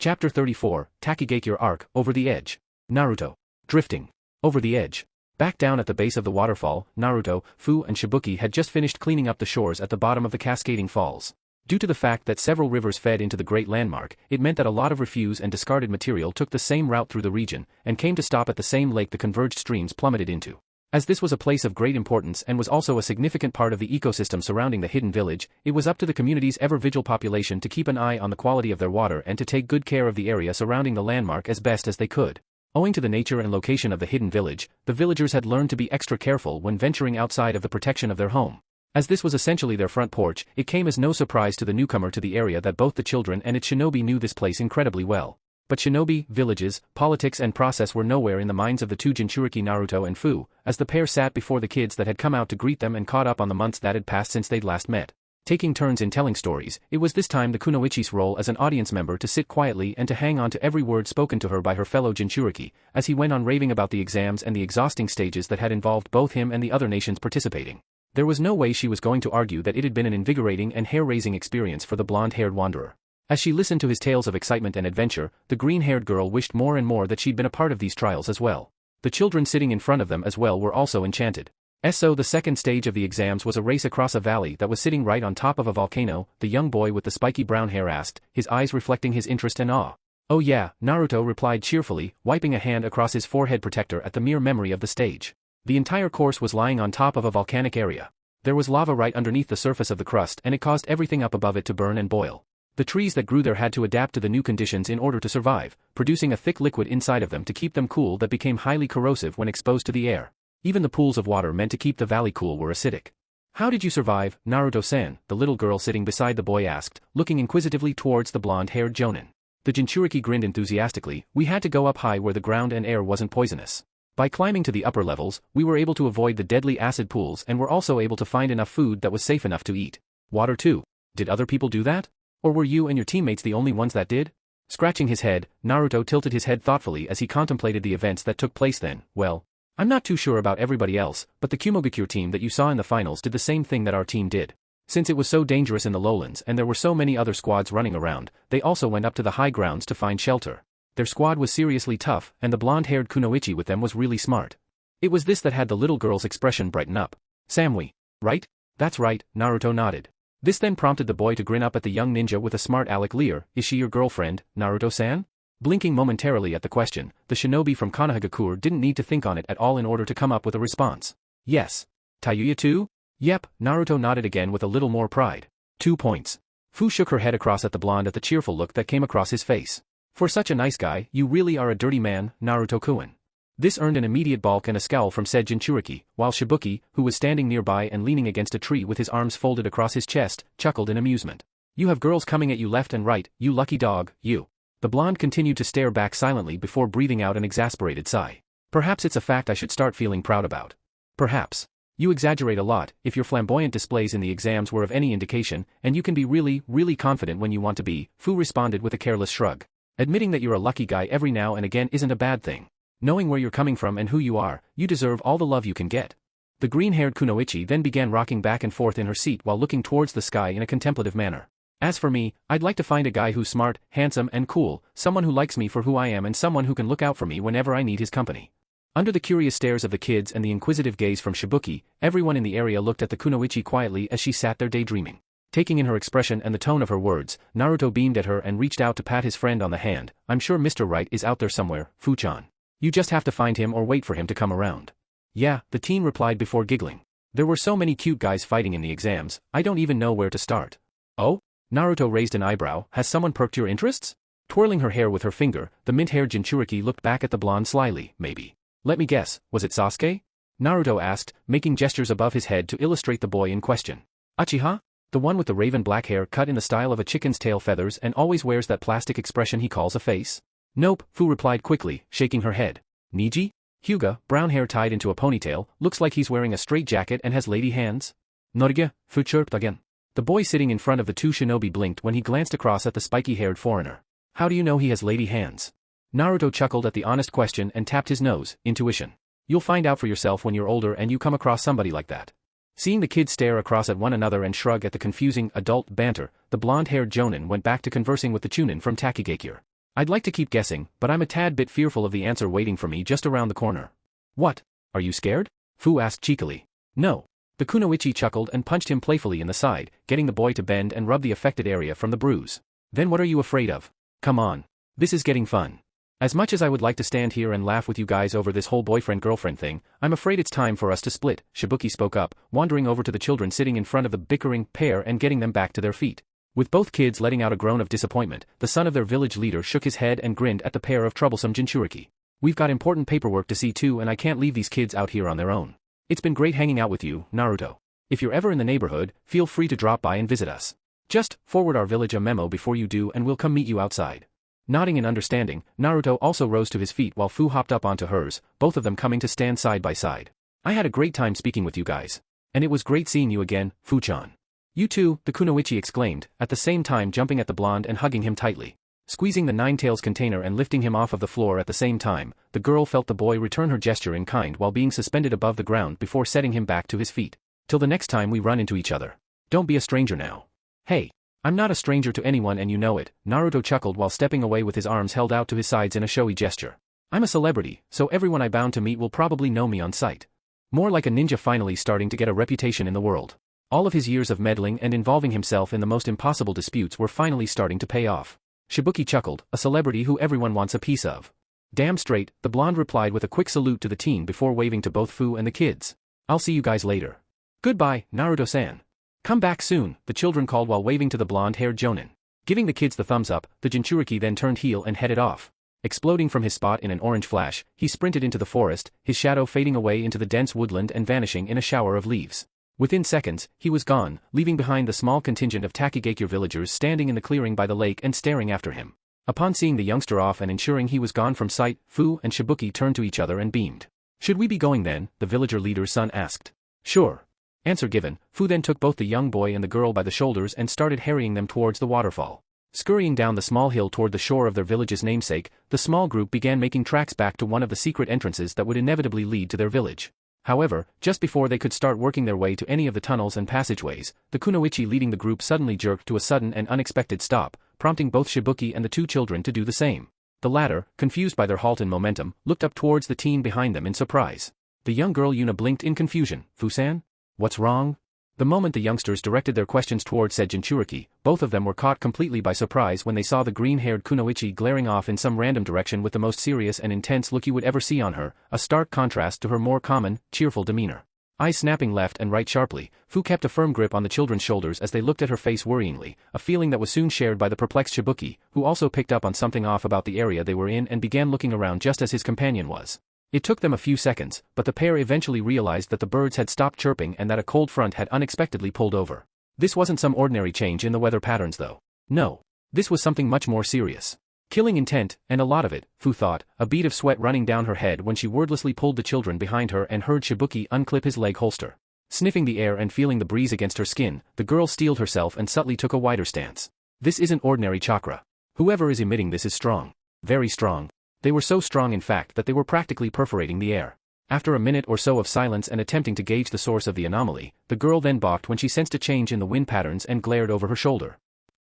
Chapter 34, Takigakure Arc, Over the Edge. Naruto. Drifting. Over the edge. Back down at the base of the waterfall, Naruto, Fu and Shibuki had just finished cleaning up the shores at the bottom of the cascading falls. Due to the fact that several rivers fed into the Great Landmark, it meant that a lot of refuse and discarded material took the same route through the region, and came to stop at the same lake the converged streams plummeted into. As this was a place of great importance and was also a significant part of the ecosystem surrounding the hidden village, it was up to the community's ever-vigilant population to keep an eye on the quality of their water and to take good care of the area surrounding the landmark as best as they could. Owing to the nature and location of the hidden village, the villagers had learned to be extra careful when venturing outside of the protection of their home. As this was essentially their front porch, it came as no surprise to the newcomer to the area that both the children and its shinobi knew this place incredibly well. But shinobi, villages, politics and process were nowhere in the minds of the two Jinchuriki Naruto and Fu, as the pair sat before the kids that had come out to greet them and caught up on the months that had passed since they'd last met. Taking turns in telling stories, it was this time the Kunoichi's role as an audience member to sit quietly and to hang on to every word spoken to her by her fellow Jinchuriki, as he went on raving about the exams and the exhausting stages that had involved both him and the other nations participating. There was no way she was going to argue that it had been an invigorating and hair-raising experience for the blonde-haired wanderer. As she listened to his tales of excitement and adventure, the green-haired girl wished more and more that she'd been a part of these trials as well. The children sitting in front of them as well were also enchanted. So the second stage of the exams was a race across a valley that was sitting right on top of a volcano, the young boy with the spiky brown hair asked, his eyes reflecting his interest and awe. Oh yeah, Naruto replied cheerfully, wiping a hand across his forehead protector at the mere memory of the stage. The entire course was lying on top of a volcanic area. There was lava right underneath the surface of the crust and it caused everything up above it to burn and boil. The trees that grew there had to adapt to the new conditions in order to survive, producing a thick liquid inside of them to keep them cool that became highly corrosive when exposed to the air. Even the pools of water meant to keep the valley cool were acidic. How did you survive, Naruto-san? The little girl sitting beside the boy asked, looking inquisitively towards the blonde-haired Jonin. The Jinchuriki grinned enthusiastically. We had to go up high where the ground and air wasn't poisonous. By climbing to the upper levels, we were able to avoid the deadly acid pools and were also able to find enough food that was safe enough to eat. Water too. Did other people do that? Or were you and your teammates the only ones that did? Scratching his head, Naruto tilted his head thoughtfully as he contemplated the events that took place then. Well, I'm not too sure about everybody else, but the Kumogakure team that you saw in the finals did the same thing that our team did. Since it was so dangerous in the lowlands and there were so many other squads running around, they also went up to the high grounds to find shelter. Their squad was seriously tough, and the blonde-haired Kunoichi with them was really smart. It was this that had the little girl's expression brighten up. Samui, right? That's right, Naruto nodded. This then prompted the boy to grin up at the young ninja with a smart aleck leer. Is she your girlfriend, Naruto-san? Blinking momentarily at the question, the shinobi from Konohagakure didn't need to think on it at all in order to come up with a response. Yes. Tayuya too? Yep, Naruto nodded again with a little more pride. 2 points. Fu shook her head across at the blonde at the cheerful look that came across his face. For such a nice guy, you really are a dirty man, Naruto-kun. This earned an immediate balk and a scowl from said Jinchuriki, while Shibuki, who was standing nearby and leaning against a tree with his arms folded across his chest, chuckled in amusement. You have girls coming at you left and right, you lucky dog, you. The blonde continued to stare back silently before breathing out an exasperated sigh. Perhaps it's a fact I should start feeling proud about. Perhaps. You exaggerate a lot. If your flamboyant displays in the exams were of any indication, and you can be really, really confident when you want to be, Fu responded with a careless shrug. Admitting that you're a lucky guy every now and again isn't a bad thing. Knowing where you're coming from and who you are, you deserve all the love you can get. The green-haired Kunoichi then began rocking back and forth in her seat while looking towards the sky in a contemplative manner. As for me, I'd like to find a guy who's smart, handsome and cool, someone who likes me for who I am and someone who can look out for me whenever I need his company. Under the curious stares of the kids and the inquisitive gaze from Shibuki, everyone in the area looked at the Kunoichi quietly as she sat there daydreaming. Taking in her expression and the tone of her words, Naruto beamed at her and reached out to pat his friend on the hand. I'm sure Mr. Right is out there somewhere, Fu-chan. You just have to find him or wait for him to come around. Yeah, the teen replied before giggling. There were so many cute guys fighting in the exams, I don't even know where to start. Oh? Naruto raised an eyebrow. Has someone perked your interests? Twirling her hair with her finger, the mint-haired Jinchuriki looked back at the blonde slyly. Maybe. Let me guess, was it Sasuke? Naruto asked, making gestures above his head to illustrate the boy in question. Uchiha? The one with the raven black hair cut in the style of a chicken's tail feathers and always wears that plastic expression he calls a face? Nope, Fu replied quickly, shaking her head. Niji? Hyuga, brown hair tied into a ponytail, looks like he's wearing a straight jacket and has lady hands. Norige, Fu chirped again. The boy sitting in front of the two shinobi blinked when he glanced across at the spiky-haired foreigner. How do you know he has lady hands? Naruto chuckled at the honest question and tapped his nose. Intuition. You'll find out for yourself when you're older and you come across somebody like that. Seeing the kids stare across at one another and shrug at the confusing adult banter, the blonde-haired Jonin went back to conversing with the Chunin from Takigakure. I'd like to keep guessing, but I'm a tad bit fearful of the answer waiting for me just around the corner. What? Are you scared? Fu asked cheekily. No. The kunoichi chuckled and punched him playfully in the side, getting the boy to bend and rub the affected area from the bruise. Then what are you afraid of? Come on. This is getting fun. As much as I would like to stand here and laugh with you guys over this whole boyfriend-girlfriend thing, I'm afraid it's time for us to split, Shibuki spoke up, wandering over to the children sitting in front of the bickering pair and getting them back to their feet. With both kids letting out a groan of disappointment, the son of their village leader shook his head and grinned at the pair of troublesome Jinchuriki. We've got important paperwork to see too, and I can't leave these kids out here on their own. It's been great hanging out with you, Naruto. If you're ever in the neighborhood, feel free to drop by and visit us. Just forward our village a memo before you do and we'll come meet you outside. Nodding in understanding, Naruto also rose to his feet while Fu hopped up onto hers, both of them coming to stand side by side. I had a great time speaking with you guys. And it was great seeing you again, Fu-chan. You too, the kunoichi exclaimed, at the same time jumping at the blonde and hugging him tightly. Squeezing the Ninetales container and lifting him off of the floor at the same time, the girl felt the boy return her gesture in kind while being suspended above the ground before setting him back to his feet. Till the next time we run into each other. Don't be a stranger now. Hey. I'm not a stranger to anyone and you know it, Naruto chuckled while stepping away with his arms held out to his sides in a showy gesture. I'm a celebrity, so everyone I bound to meet will probably know me on sight. More like a ninja finally starting to get a reputation in the world. All of his years of meddling and involving himself in the most impossible disputes were finally starting to pay off. Shibuki chuckled, a celebrity who everyone wants a piece of. Damn straight, the blonde replied with a quick salute to the teen before waving to both Fu and the kids. I'll see you guys later. Goodbye, Naruto-san. Come back soon, the children called while waving to the blonde-haired Jonin. Giving the kids the thumbs up, the Jinchuriki then turned heel and headed off. Exploding from his spot in an orange flash, he sprinted into the forest, his shadow fading away into the dense woodland and vanishing in a shower of leaves. Within seconds, he was gone, leaving behind the small contingent of Takigakure villagers standing in the clearing by the lake and staring after him. Upon seeing the youngster off and ensuring he was gone from sight, Fu and Shibuki turned to each other and beamed. Should we be going then? The villager leader's son asked. Sure. Answer given, Fu then took both the young boy and the girl by the shoulders and started harrying them towards the waterfall. Scurrying down the small hill toward the shore of their village's namesake, the small group began making tracks back to one of the secret entrances that would inevitably lead to their village. However, just before they could start working their way to any of the tunnels and passageways, the kunoichi leading the group suddenly jerked to a sudden and unexpected stop, prompting both Shibuki and the two children to do the same. The latter, confused by their halt in momentum, looked up towards the teen behind them in surprise. The young girl Yuna blinked in confusion. Fu-san? What's wrong? The moment the youngsters directed their questions towards said Jinchuriki, both of them were caught completely by surprise when they saw the green-haired kunoichi glaring off in some random direction with the most serious and intense look you would ever see on her, a stark contrast to her more common, cheerful demeanor. Eyes snapping left and right sharply, Fu kept a firm grip on the children's shoulders as they looked at her face worryingly, a feeling that was soon shared by the perplexed Shibuki, who also picked up on something off about the area they were in and began looking around just as his companion was. It took them a few seconds, but the pair eventually realized that the birds had stopped chirping and that a cold front had unexpectedly pulled over. This wasn't some ordinary change in the weather patterns though. No. This was something much more serious. Killing intent, and a lot of it, Fu thought, a bead of sweat running down her head when she wordlessly pulled the children behind her and heard Shibuki unclip his leg holster. Sniffing the air and feeling the breeze against her skin, the girl steeled herself and subtly took a wider stance. This isn't ordinary chakra. Whoever is emitting this is strong. Very strong. They were so strong in fact that they were practically perforating the air. After a minute or so of silence and attempting to gauge the source of the anomaly, the girl then balked when she sensed a change in the wind patterns and glared over her shoulder.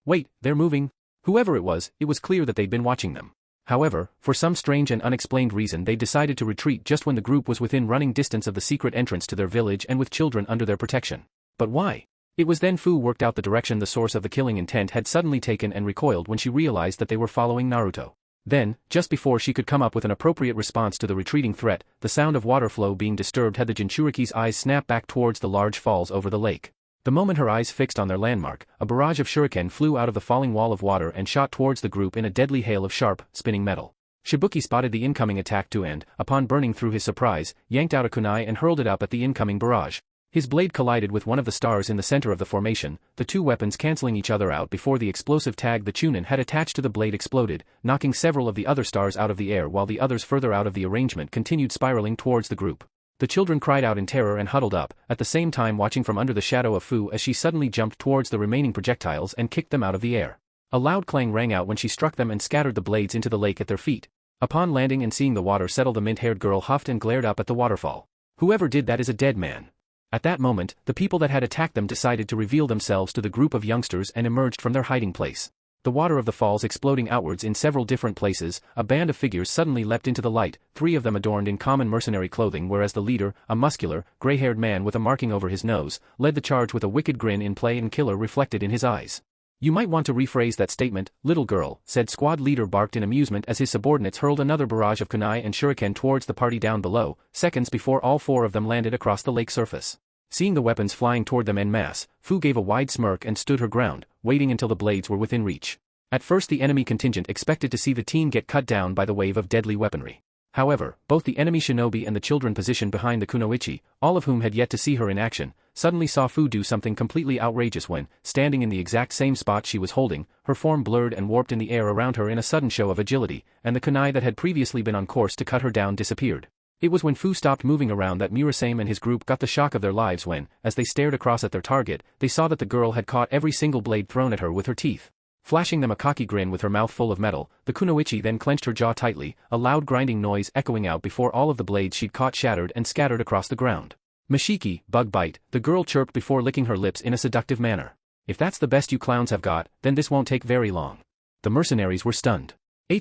Wait, they're moving? Whoever it was clear that they'd been watching them. However, for some strange and unexplained reason they decided to retreat just when the group was within running distance of the secret entrance to their village and with children under their protection. But why? It was then Fu worked out the direction the source of the killing intent had suddenly taken and recoiled when she realized that they were following Naruto. Then, just before she could come up with an appropriate response to the retreating threat, the sound of water flow being disturbed had the Jinchuriki's eyes snap back towards the large falls over the lake. The moment her eyes fixed on their landmark, a barrage of shuriken flew out of the falling wall of water and shot towards the group in a deadly hail of sharp, spinning metal. Shibuki spotted the incoming attack too and, upon burning through his surprise, yanked out a kunai and hurled it up at the incoming barrage. His blade collided with one of the stars in the center of the formation, the two weapons canceling each other out before the explosive tag the Chunin had attached to the blade exploded, knocking several of the other stars out of the air while the others further out of the arrangement continued spiraling towards the group. The children cried out in terror and huddled up, at the same time watching from under the shadow of Fu as she suddenly jumped towards the remaining projectiles and kicked them out of the air. A loud clang rang out when she struck them and scattered the blades into the lake at their feet. Upon landing and seeing the water settle, the mint-haired girl huffed and glared up at the waterfall. Whoever did that is a dead man. At that moment, the people that had attacked them decided to reveal themselves to the group of youngsters and emerged from their hiding place. The water of the falls exploding outwards in several different places, a band of figures suddenly leapt into the light, 3 of them adorned in common mercenary clothing, whereas the leader, a muscular, gray-haired man with a marking over his nose, led the charge with a wicked grin in play and killer reflected in his eyes. "You might want to rephrase that statement, little girl," said squad leader barked in amusement as his subordinates hurled another barrage of kunai and shuriken towards the party down below, seconds before all 4 of them landed across the lake surface. Seeing the weapons flying toward them en masse, Fu gave a wide smirk and stood her ground, waiting until the blades were within reach. At first the enemy contingent expected to see the team get cut down by the wave of deadly weaponry. However, both the enemy shinobi and the children positioned behind the kunoichi, all of whom had yet to see her in action, suddenly saw Fu do something completely outrageous when, standing in the exact same spot she was holding, her form blurred and warped in the air around her in a sudden show of agility, and the kunai that had previously been on course to cut her down disappeared. It was when Fu stopped moving around that Murasame and his group got the shock of their lives when, as they stared across at their target, they saw that the girl had caught every single blade thrown at her with her teeth. Flashing them a cocky grin with her mouth full of metal, the kunoichi then clenched her jaw tightly, a loud grinding noise echoing out before all of the blades she'd caught shattered and scattered across the ground. "Mashiki, bug bite," the girl chirped before licking her lips in a seductive manner. "If that's the best you clowns have got, then this won't take very long." The mercenaries were stunned.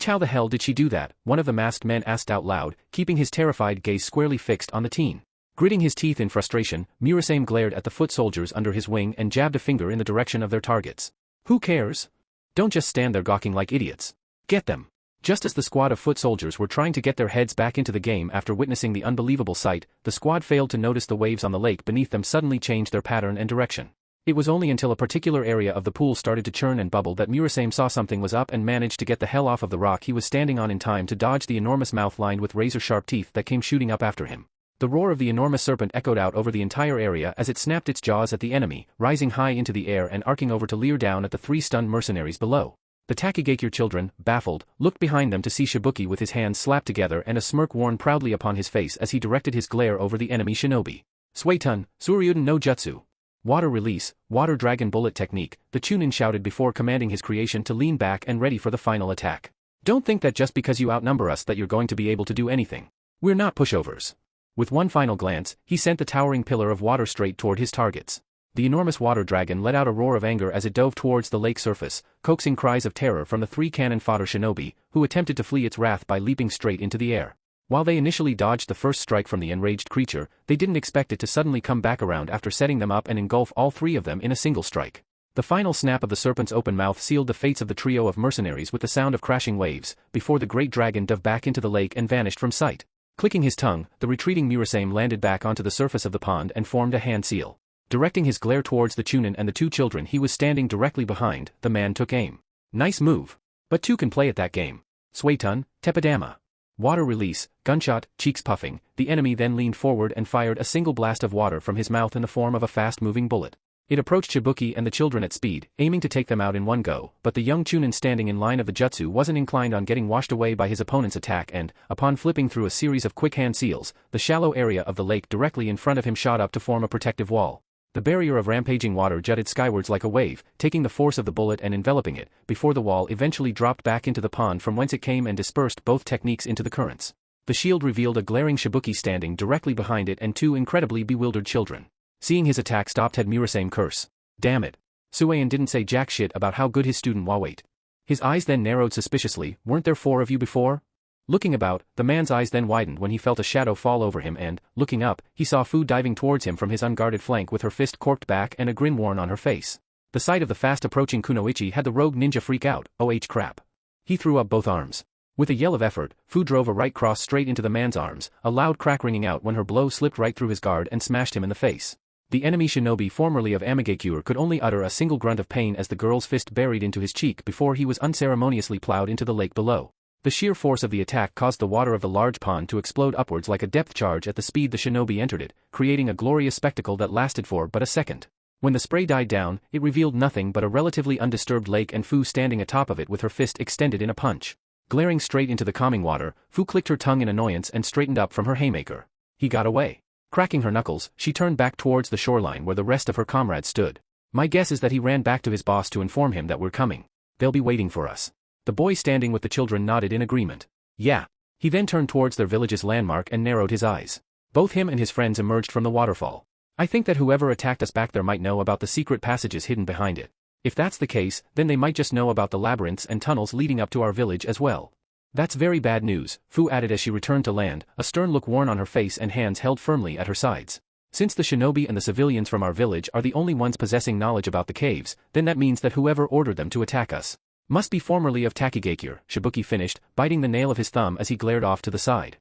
"How the hell did she do that?" one of the masked men asked out loud, keeping his terrified gaze squarely fixed on the teen. Gritting his teeth in frustration, Murasame glared at the foot soldiers under his wing and jabbed a finger in the direction of their targets. "Who cares? Don't just stand there gawking like idiots. Get them." Just as the squad of foot soldiers were trying to get their heads back into the game after witnessing the unbelievable sight, the squad failed to notice the waves on the lake beneath them suddenly changed their pattern and direction. It was only until a particular area of the pool started to churn and bubble that Murasame saw something was up and managed to get the hell off of the rock he was standing on in time to dodge the enormous mouth lined with razor-sharp teeth that came shooting up after him. The roar of the enormous serpent echoed out over the entire area as it snapped its jaws at the enemy, rising high into the air and arcing over to leer down at the 3 stunned mercenaries below. The Takigakure children, baffled, looked behind them to see Shibuki with his hands slapped together and a smirk worn proudly upon his face as he directed his glare over the enemy shinobi. "Suitun, Suryuden no Jutsu. Water release, water dragon bullet technique," the Chunin shouted before commanding his creation to lean back and ready for the final attack. "Don't think that just because you outnumber us that you're going to be able to do anything. We're not pushovers." With one final glance, he sent the towering pillar of water straight toward his targets. The enormous water dragon let out a roar of anger as it dove towards the lake surface, coaxing cries of terror from the 3 cannon fodder shinobi, who attempted to flee its wrath by leaping straight into the air. While they initially dodged the first strike from the enraged creature, they didn't expect it to suddenly come back around after setting them up and engulf all 3 of them in a single strike. The final snap of the serpent's open mouth sealed the fates of the trio of mercenaries with the sound of crashing waves, before the great dragon dove back into the lake and vanished from sight. Clicking his tongue, the retreating Murasame landed back onto the surface of the pond and formed a hand seal. Directing his glare towards the Chunin and the 2 children he was standing directly behind, the man took aim. "Nice move. But 2 can play at that game. Suitun, Teppadama." Water release, gunshot, cheeks puffing, the enemy then leaned forward and fired a single blast of water from his mouth in the form of a fast-moving bullet. It approached Shibuki and the children at speed, aiming to take them out in one go, but the young Chunin standing in line of the jutsu wasn't inclined on getting washed away by his opponent's attack and, upon flipping through a series of quick hand seals, the shallow area of the lake directly in front of him shot up to form a protective wall. The barrier of rampaging water jutted skywards like a wave, taking the force of the bullet and enveloping it, before the wall eventually dropped back into the pond from whence it came and dispersed both techniques into the currents. The shield revealed a glaring Shibuki standing directly behind it and 2 incredibly bewildered children. Seeing his attack stopped had Murasame curse. "Damn it. Suayan didn't say jack shit about how good his student was. Wait." His eyes then narrowed suspiciously. "Weren't there 4 of you before?" Looking about, the man's eyes then widened when he felt a shadow fall over him and, looking up, he saw Fu diving towards him from his unguarded flank with her fist corked back and a grin worn on her face. The sight of the fast-approaching kunoichi had the rogue ninja freak out. "Oh crap." He threw up both arms. With a yell of effort, Fu drove a right cross straight into the man's arms, a loud crack ringing out when her blow slipped right through his guard and smashed him in the face. The enemy shinobi formerly of Amigakure could only utter a single grunt of pain as the girl's fist buried into his cheek before he was unceremoniously plowed into the lake below. The sheer force of the attack caused the water of the large pond to explode upwards like a depth charge at the speed the shinobi entered it, creating a glorious spectacle that lasted for but a second. When the spray died down, it revealed nothing but a relatively undisturbed lake and Fu standing atop of it with her fist extended in a punch. Glaring straight into the calming water, Fu clicked her tongue in annoyance and straightened up from her haymaker. He got away. Cracking her knuckles, she turned back towards the shoreline where the rest of her comrades stood. "My guess is that he ran back to his boss to inform him that we're coming. They'll be waiting for us." The boy standing with the children nodded in agreement. "Yeah." He then turned towards their village's landmark and narrowed his eyes. Both him and his friends emerged from the waterfall. "I think that whoever attacked us back there might know about the secret passages hidden behind it. If that's the case, then they might just know about the labyrinths and tunnels leading up to our village as well. That's very bad news, Fu added as she returned to land, a stern look worn on her face and hands held firmly at her sides. Since the shinobi and the civilians from our village are the only ones possessing knowledge about the caves, then that means that whoever ordered them to attack us must be formerly of Takigakure, Shibuki finished, biting the nail of his thumb as he glared off to the side.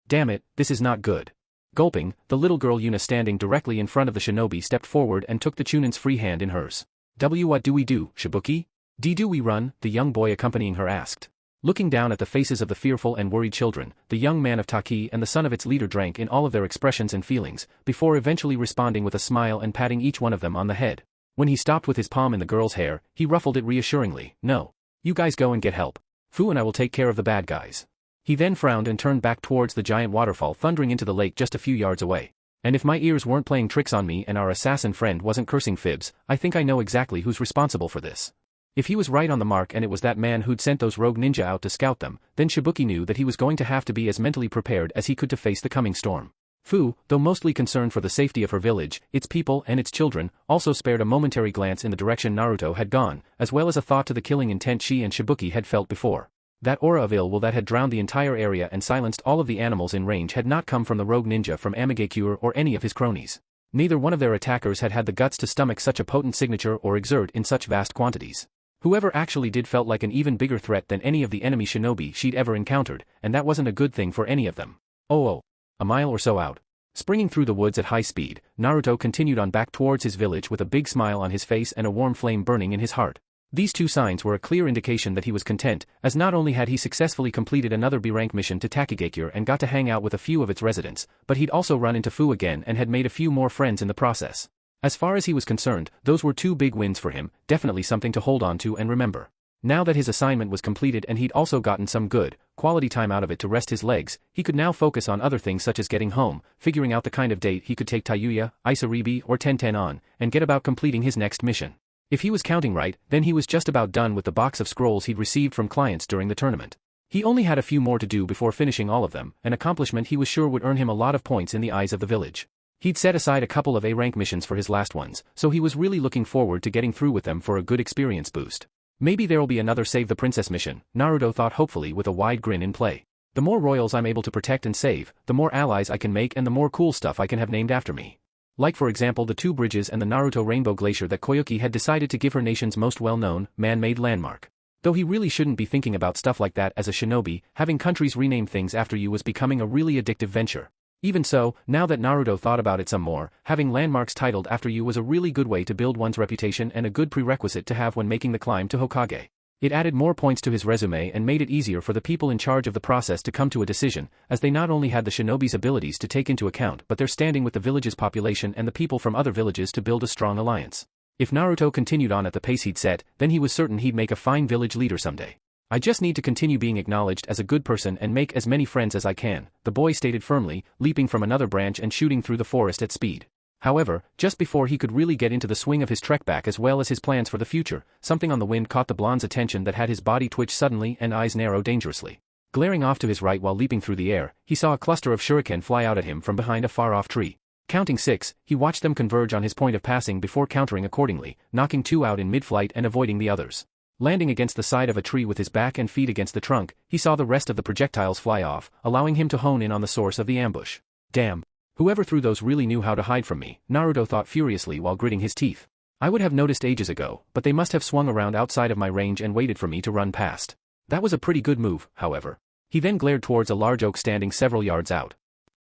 Damn it, this is not good. Gulping, the little girl Yuna standing directly in front of the shinobi stepped forward and took the Chunin's free hand in hers. What do we do, Shibuki? Do we run? The young boy accompanying her asked. Looking down at the faces of the fearful and worried children, the young man of Taki and the son of its leader drank in all of their expressions and feelings, before eventually responding with a smile and patting each one of them on the head. When he stopped with his palm in the girl's hair, he ruffled it reassuringly. No. You guys go and get help. Fu and I will take care of the bad guys. He then frowned and turned back towards the giant waterfall thundering into the lake just a few yards away. And if my ears weren't playing tricks on me and our assassin friend wasn't cursing fibs, I think I know exactly who's responsible for this. If he was right on the mark and it was that man who'd sent those rogue ninja out to scout them, then Shibuki knew that he was going to have to be as mentally prepared as he could to face the coming storm. Fu, though mostly concerned for the safety of her village, its people and its children, also spared a momentary glance in the direction Naruto had gone, as well as a thought to the killing intent she and Shibuki had felt before. That aura of ill will that had drowned the entire area and silenced all of the animals in range had not come from the rogue ninja from Amigakure or any of his cronies. Neither one of their attackers had had the guts to stomach such a potent signature or exert in such vast quantities. Whoever actually did felt like an even bigger threat than any of the enemy shinobi she'd ever encountered, and that wasn't a good thing for any of them. Oh. A mile or so out. Springing through the woods at high speed, Naruto continued on back towards his village with a big smile on his face and a warm flame burning in his heart. These two signs were a clear indication that he was content, as not only had he successfully completed another B-rank mission to Takigakure and got to hang out with a few of its residents, but he'd also run into Fu again and had made a few more friends in the process. As far as he was concerned, those were two big wins for him, definitely something to hold on to and remember. Now that his assignment was completed and he'd also gotten some good, quality time out of it to rest his legs, he could now focus on other things such as getting home, figuring out the kind of date he could take Tayuya, Isaribi or Tenten on, and get about completing his next mission. If he was counting right, then he was just about done with the box of scrolls he'd received from clients during the tournament. He only had a few more to do before finishing all of them, an accomplishment he was sure would earn him a lot of points in the eyes of the village. He'd set aside a couple of A-rank missions for his last ones, so he was really looking forward to getting through with them for a good experience boost. Maybe there'll be another Save the Princess mission, Naruto thought hopefully with a wide grin in play. The more royals I'm able to protect and save, the more allies I can make and the more cool stuff I can have named after me. Like for example the two bridges and the Naruto Rainbow Glacier that Koyuki had decided to give her nation's most well-known, man-made landmark. Though he really shouldn't be thinking about stuff like that as a shinobi, having countries rename things after you was becoming a really addictive venture. Even so, now that Naruto thought about it some more, having landmarks titled after you was a really good way to build one's reputation and a good prerequisite to have when making the climb to Hokage. It added more points to his resume and made it easier for the people in charge of the process to come to a decision, as they not only had the shinobi's abilities to take into account but their standing with the village's population and the people from other villages to build a strong alliance. If Naruto continued on at the pace he'd set, then he was certain he'd make a fine village leader someday. I just need to continue being acknowledged as a good person and make as many friends as I can, the boy stated firmly, leaping from another branch and shooting through the forest at speed. However, just before he could really get into the swing of his trek back as well as his plans for the future, something on the wind caught the blonde's attention that had his body twitch suddenly and eyes narrow dangerously. Glaring off to his right while leaping through the air, he saw a cluster of shuriken fly out at him from behind a far-off tree. Counting 6, he watched them converge on his point of passing before countering accordingly, knocking 2 out in mid-flight and avoiding the others. Landing against the side of a tree with his back and feet against the trunk, he saw the rest of the projectiles fly off, allowing him to hone in on the source of the ambush. Damn. Whoever threw those really knew how to hide from me, Naruto thought furiously while gritting his teeth. I would have noticed ages ago, but they must have swung around outside of my range and waited for me to run past. That was a pretty good move, however. He then glared towards a large oak standing several yards out.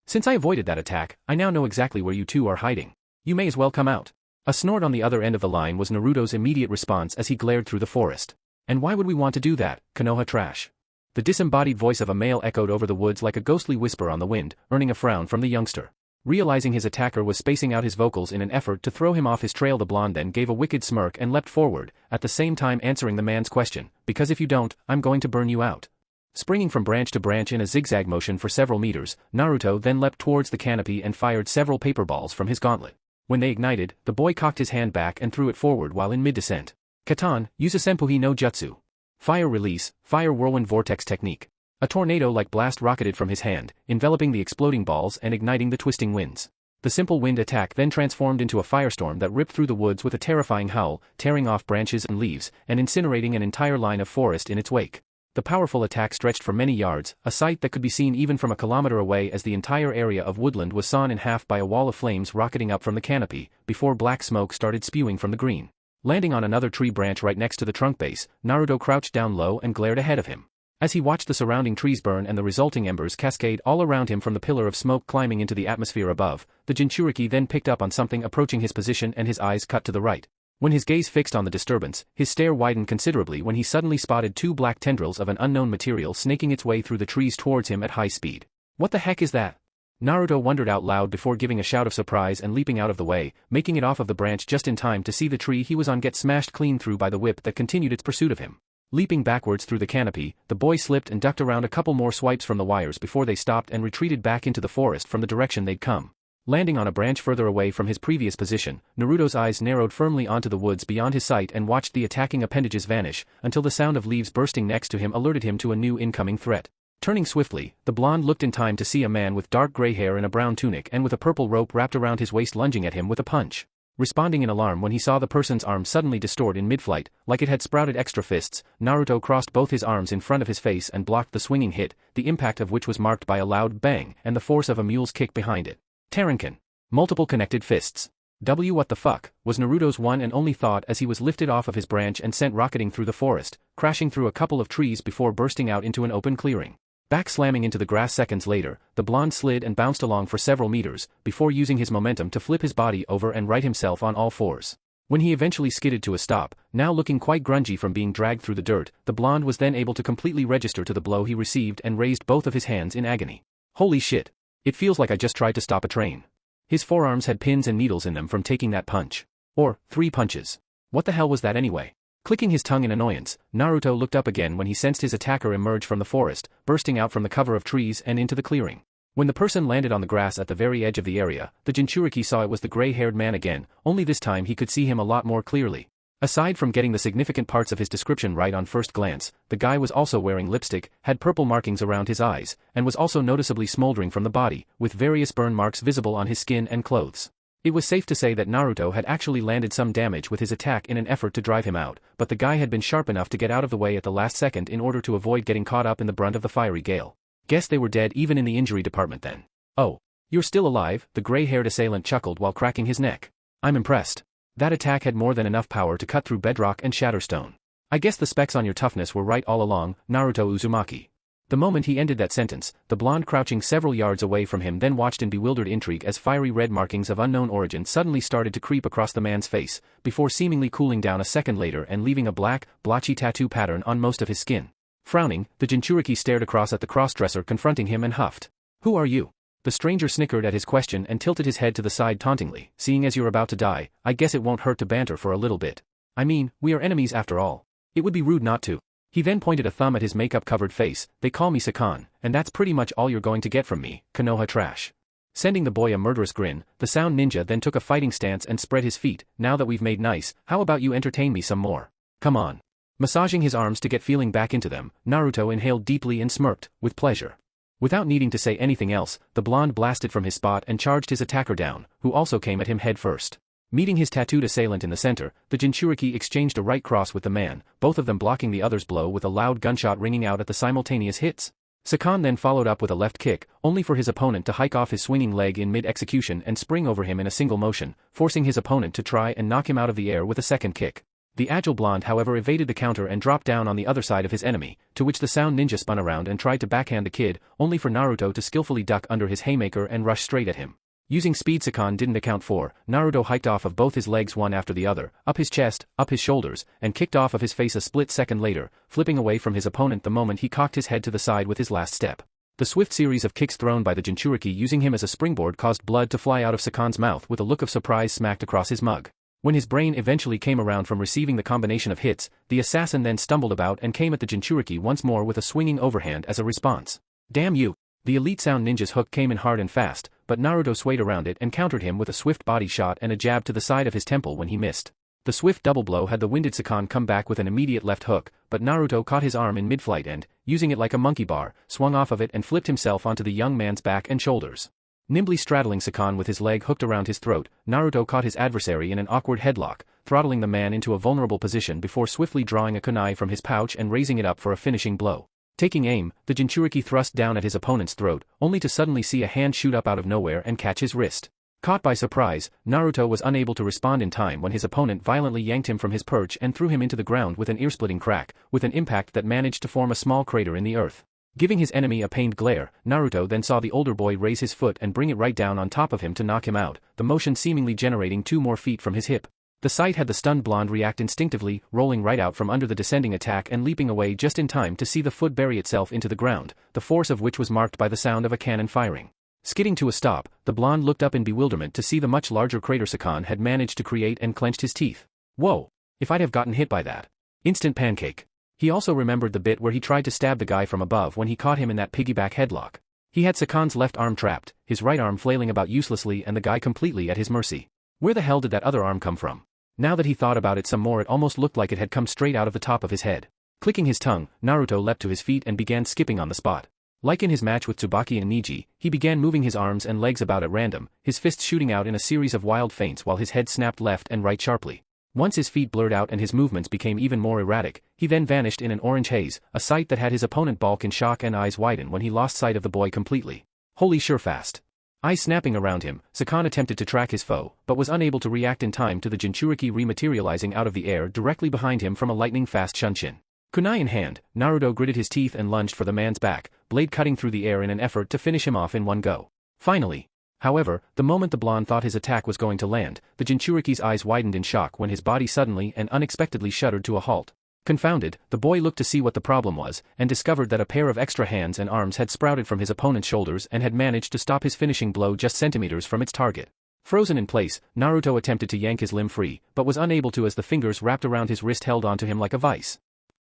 Since I avoided that attack, I now know exactly where you two are hiding. You may as well come out. A snort on the other end of the line was Naruto's immediate response as he glared through the forest. And why would we want to do that, Konoha trash? The disembodied voice of a male echoed over the woods like a ghostly whisper on the wind, earning a frown from the youngster. Realizing his attacker was spacing out his vocals in an effort to throw him off his trail, the blonde then gave a wicked smirk and leapt forward, at the same time answering the man's question, because if you don't, I'm going to burn you out. Springing from branch to branch in a zigzag motion for several meters, Naruto then leapt towards the canopy and fired several paper balls from his gauntlet. When they ignited, the boy cocked his hand back and threw it forward while in mid-descent. Katan, use a Senpuhi no Jutsu. Fire release, fire whirlwind vortex technique. A tornado-like blast rocketed from his hand, enveloping the exploding balls and igniting the twisting winds. The simple wind attack then transformed into a firestorm that ripped through the woods with a terrifying howl, tearing off branches and leaves, and incinerating an entire line of forest in its wake. The powerful attack stretched for many yards, a sight that could be seen even from a kilometer away as the entire area of woodland was sawn in half by a wall of flames rocketing up from the canopy, before black smoke started spewing from the green. Landing on another tree branch right next to the trunk base, Naruto crouched down low and glared ahead of him. As he watched the surrounding trees burn and the resulting embers cascade all around him from the pillar of smoke climbing into the atmosphere above, the Jinchuriki then picked up on something approaching his position and his eyes cut to the right. When his gaze fixed on the disturbance, his stare widened considerably when he suddenly spotted two black tendrils of an unknown material snaking its way through the trees towards him at high speed. What the heck is that? Naruto wondered out loud before giving a shout of surprise and leaping out of the way, making it off of the branch just in time to see the tree he was on get smashed clean through by the whip that continued its pursuit of him. Leaping backwards through the canopy, the boy slipped and ducked around a couple more swipes from the wires before they stopped and retreated back into the forest from the direction they'd come. Landing on a branch further away from his previous position, Naruto's eyes narrowed firmly onto the woods beyond his sight and watched the attacking appendages vanish, until the sound of leaves bursting next to him alerted him to a new incoming threat. Turning swiftly, the blonde looked in time to see a man with dark gray hair and a brown tunic and with a purple rope wrapped around his waist lunging at him with a punch. Responding in alarm when he saw the person's arm suddenly distort in mid-flight, like it had sprouted extra fists, Naruto crossed both his arms in front of his face and blocked the swinging hit, the impact of which was marked by a loud bang and the force of a mule's kick behind it. Tarinken. Multiple connected fists. What the fuck, was Naruto's one and only thought as he was lifted off of his branch and sent rocketing through the forest, crashing through a couple of trees before bursting out into an open clearing. Back slamming into the grass seconds later, the blonde slid and bounced along for several meters, before using his momentum to flip his body over and right himself on all fours. When he eventually skidded to a stop, now looking quite grungy from being dragged through the dirt, the blonde was then able to completely register to the blow he received and raised both of his hands in agony. Holy shit. It feels like I just tried to stop a train. His forearms had pins and needles in them from taking that punch. Or, 3 punches. What the hell was that anyway? Clicking his tongue in annoyance, Naruto looked up again when he sensed his attacker emerge from the forest, bursting out from the cover of trees and into the clearing. When the person landed on the grass at the very edge of the area, the Jinchuriki saw it was the gray-haired man again, only this time he could see him a lot more clearly. Aside from getting the significant parts of his description right on first glance, the guy was also wearing lipstick, had purple markings around his eyes, and was also noticeably smoldering from the body, with various burn marks visible on his skin and clothes. It was safe to say that Naruto had actually landed some damage with his attack in an effort to drive him out, but the guy had been sharp enough to get out of the way at the last second in order to avoid getting caught up in the brunt of the fiery gale. Guess they were dead even in the injury department then. Oh. You're still alive, the gray-haired assailant chuckled while cracking his neck. I'm impressed. That attack had more than enough power to cut through bedrock and shatter stone. I guess the specs on your toughness were right all along, Naruto Uzumaki. The moment he ended that sentence, the blonde crouching several yards away from him then watched in bewildered intrigue as fiery red markings of unknown origin suddenly started to creep across the man's face, before seemingly cooling down a second later and leaving a black, blotchy tattoo pattern on most of his skin. Frowning, the Jinchuriki stared across at the cross-dresser confronting him and huffed. Who are you? The stranger snickered at his question and tilted his head to the side tauntingly. Seeing as you're about to die, I guess it won't hurt to banter for a little bit. I mean, we are enemies after all. It would be rude not to. He then pointed a thumb at his makeup-covered face. They call me Sakan, and that's pretty much all you're going to get from me, Konoha trash. Sending the boy a murderous grin, the sound ninja then took a fighting stance and spread his feet. Now that we've made nice, how about you entertain me some more? Come on. Massaging his arms to get feeling back into them, Naruto inhaled deeply and smirked, with pleasure. Without needing to say anything else, the blonde blasted from his spot and charged his attacker down, who also came at him head first. Meeting his tattooed assailant in the center, the Jinchuriki exchanged a right cross with the man, both of them blocking the other's blow with a loud gunshot ringing out at the simultaneous hits. Sakan then followed up with a left kick, only for his opponent to hike off his swinging leg in mid-execution and spring over him in a single motion, forcing his opponent to try and knock him out of the air with a second kick. The agile blonde however evaded the counter and dropped down on the other side of his enemy, to which the sound ninja spun around and tried to backhand the kid, only for Naruto to skillfully duck under his haymaker and rush straight at him. Using speed Sakan didn't account for, Naruto hiked off of both his legs one after the other, up his chest, up his shoulders, and kicked off of his face a split second later, flipping away from his opponent the moment he cocked his head to the side with his last step. The swift series of kicks thrown by the Jinchuriki using him as a springboard caused blood to fly out of Sakan's mouth with a look of surprise smacked across his mug. When his brain eventually came around from receiving the combination of hits, the assassin then stumbled about and came at the Jinchuriki once more with a swinging overhand as a response. Damn you! The elite sound ninja's hook came in hard and fast, but Naruto swayed around it and countered him with a swift body shot and a jab to the side of his temple when he missed. The swift double blow had the winded Sakan come back with an immediate left hook, but Naruto caught his arm in mid-flight and, using it like a monkey bar, swung off of it and flipped himself onto the young man's back and shoulders. Nimbly straddling Sakan with his leg hooked around his throat, Naruto caught his adversary in an awkward headlock, throttling the man into a vulnerable position before swiftly drawing a kunai from his pouch and raising it up for a finishing blow. Taking aim, the Jinchuriki thrust down at his opponent's throat, only to suddenly see a hand shoot up out of nowhere and catch his wrist. Caught by surprise, Naruto was unable to respond in time when his opponent violently yanked him from his perch and threw him into the ground with an ear-splitting crack, with an impact that managed to form a small crater in the earth. Giving his enemy a pained glare, Naruto then saw the older boy raise his foot and bring it right down on top of him to knock him out, the motion seemingly generating 2 more feet from his hip. The sight had the stunned blonde react instinctively, rolling right out from under the descending attack and leaping away just in time to see the foot bury itself into the ground, the force of which was marked by the sound of a cannon firing. Skidding to a stop, the blonde looked up in bewilderment to see the much larger crater Sakan had managed to create and clenched his teeth. Whoa! If I'd have gotten hit by that. Instant pancake. He also remembered the bit where he tried to stab the guy from above when he caught him in that piggyback headlock. He had Sakan's left arm trapped, his right arm flailing about uselessly and the guy completely at his mercy. Where the hell did that other arm come from? Now that he thought about it some more, it almost looked like it had come straight out of the top of his head. Clicking his tongue, Naruto leapt to his feet and began skipping on the spot. Like in his match with Tsubaki and Niji, he began moving his arms and legs about at random, his fists shooting out in a series of wild feints while his head snapped left and right sharply. Once his feet blurred out and his movements became even more erratic, he then vanished in an orange haze, a sight that had his opponent balk in shock and eyes widen when he lost sight of the boy completely. Holy sure fast. Eyes snapping around him, Sakan attempted to track his foe, but was unable to react in time to the Jinchuriki rematerializing out of the air directly behind him from a lightning-fast Shunshin. Kunai in hand, Naruto gritted his teeth and lunged for the man's back, blade cutting through the air in an effort to finish him off in one go. Finally. However, the moment the blonde thought his attack was going to land, the Jinchuriki's eyes widened in shock when his body suddenly and unexpectedly shuddered to a halt. Confounded, the boy looked to see what the problem was, and discovered that a pair of extra hands and arms had sprouted from his opponent's shoulders and had managed to stop his finishing blow just centimeters from its target. Frozen in place, Naruto attempted to yank his limb free, but was unable to as the fingers wrapped around his wrist held onto him like a vice.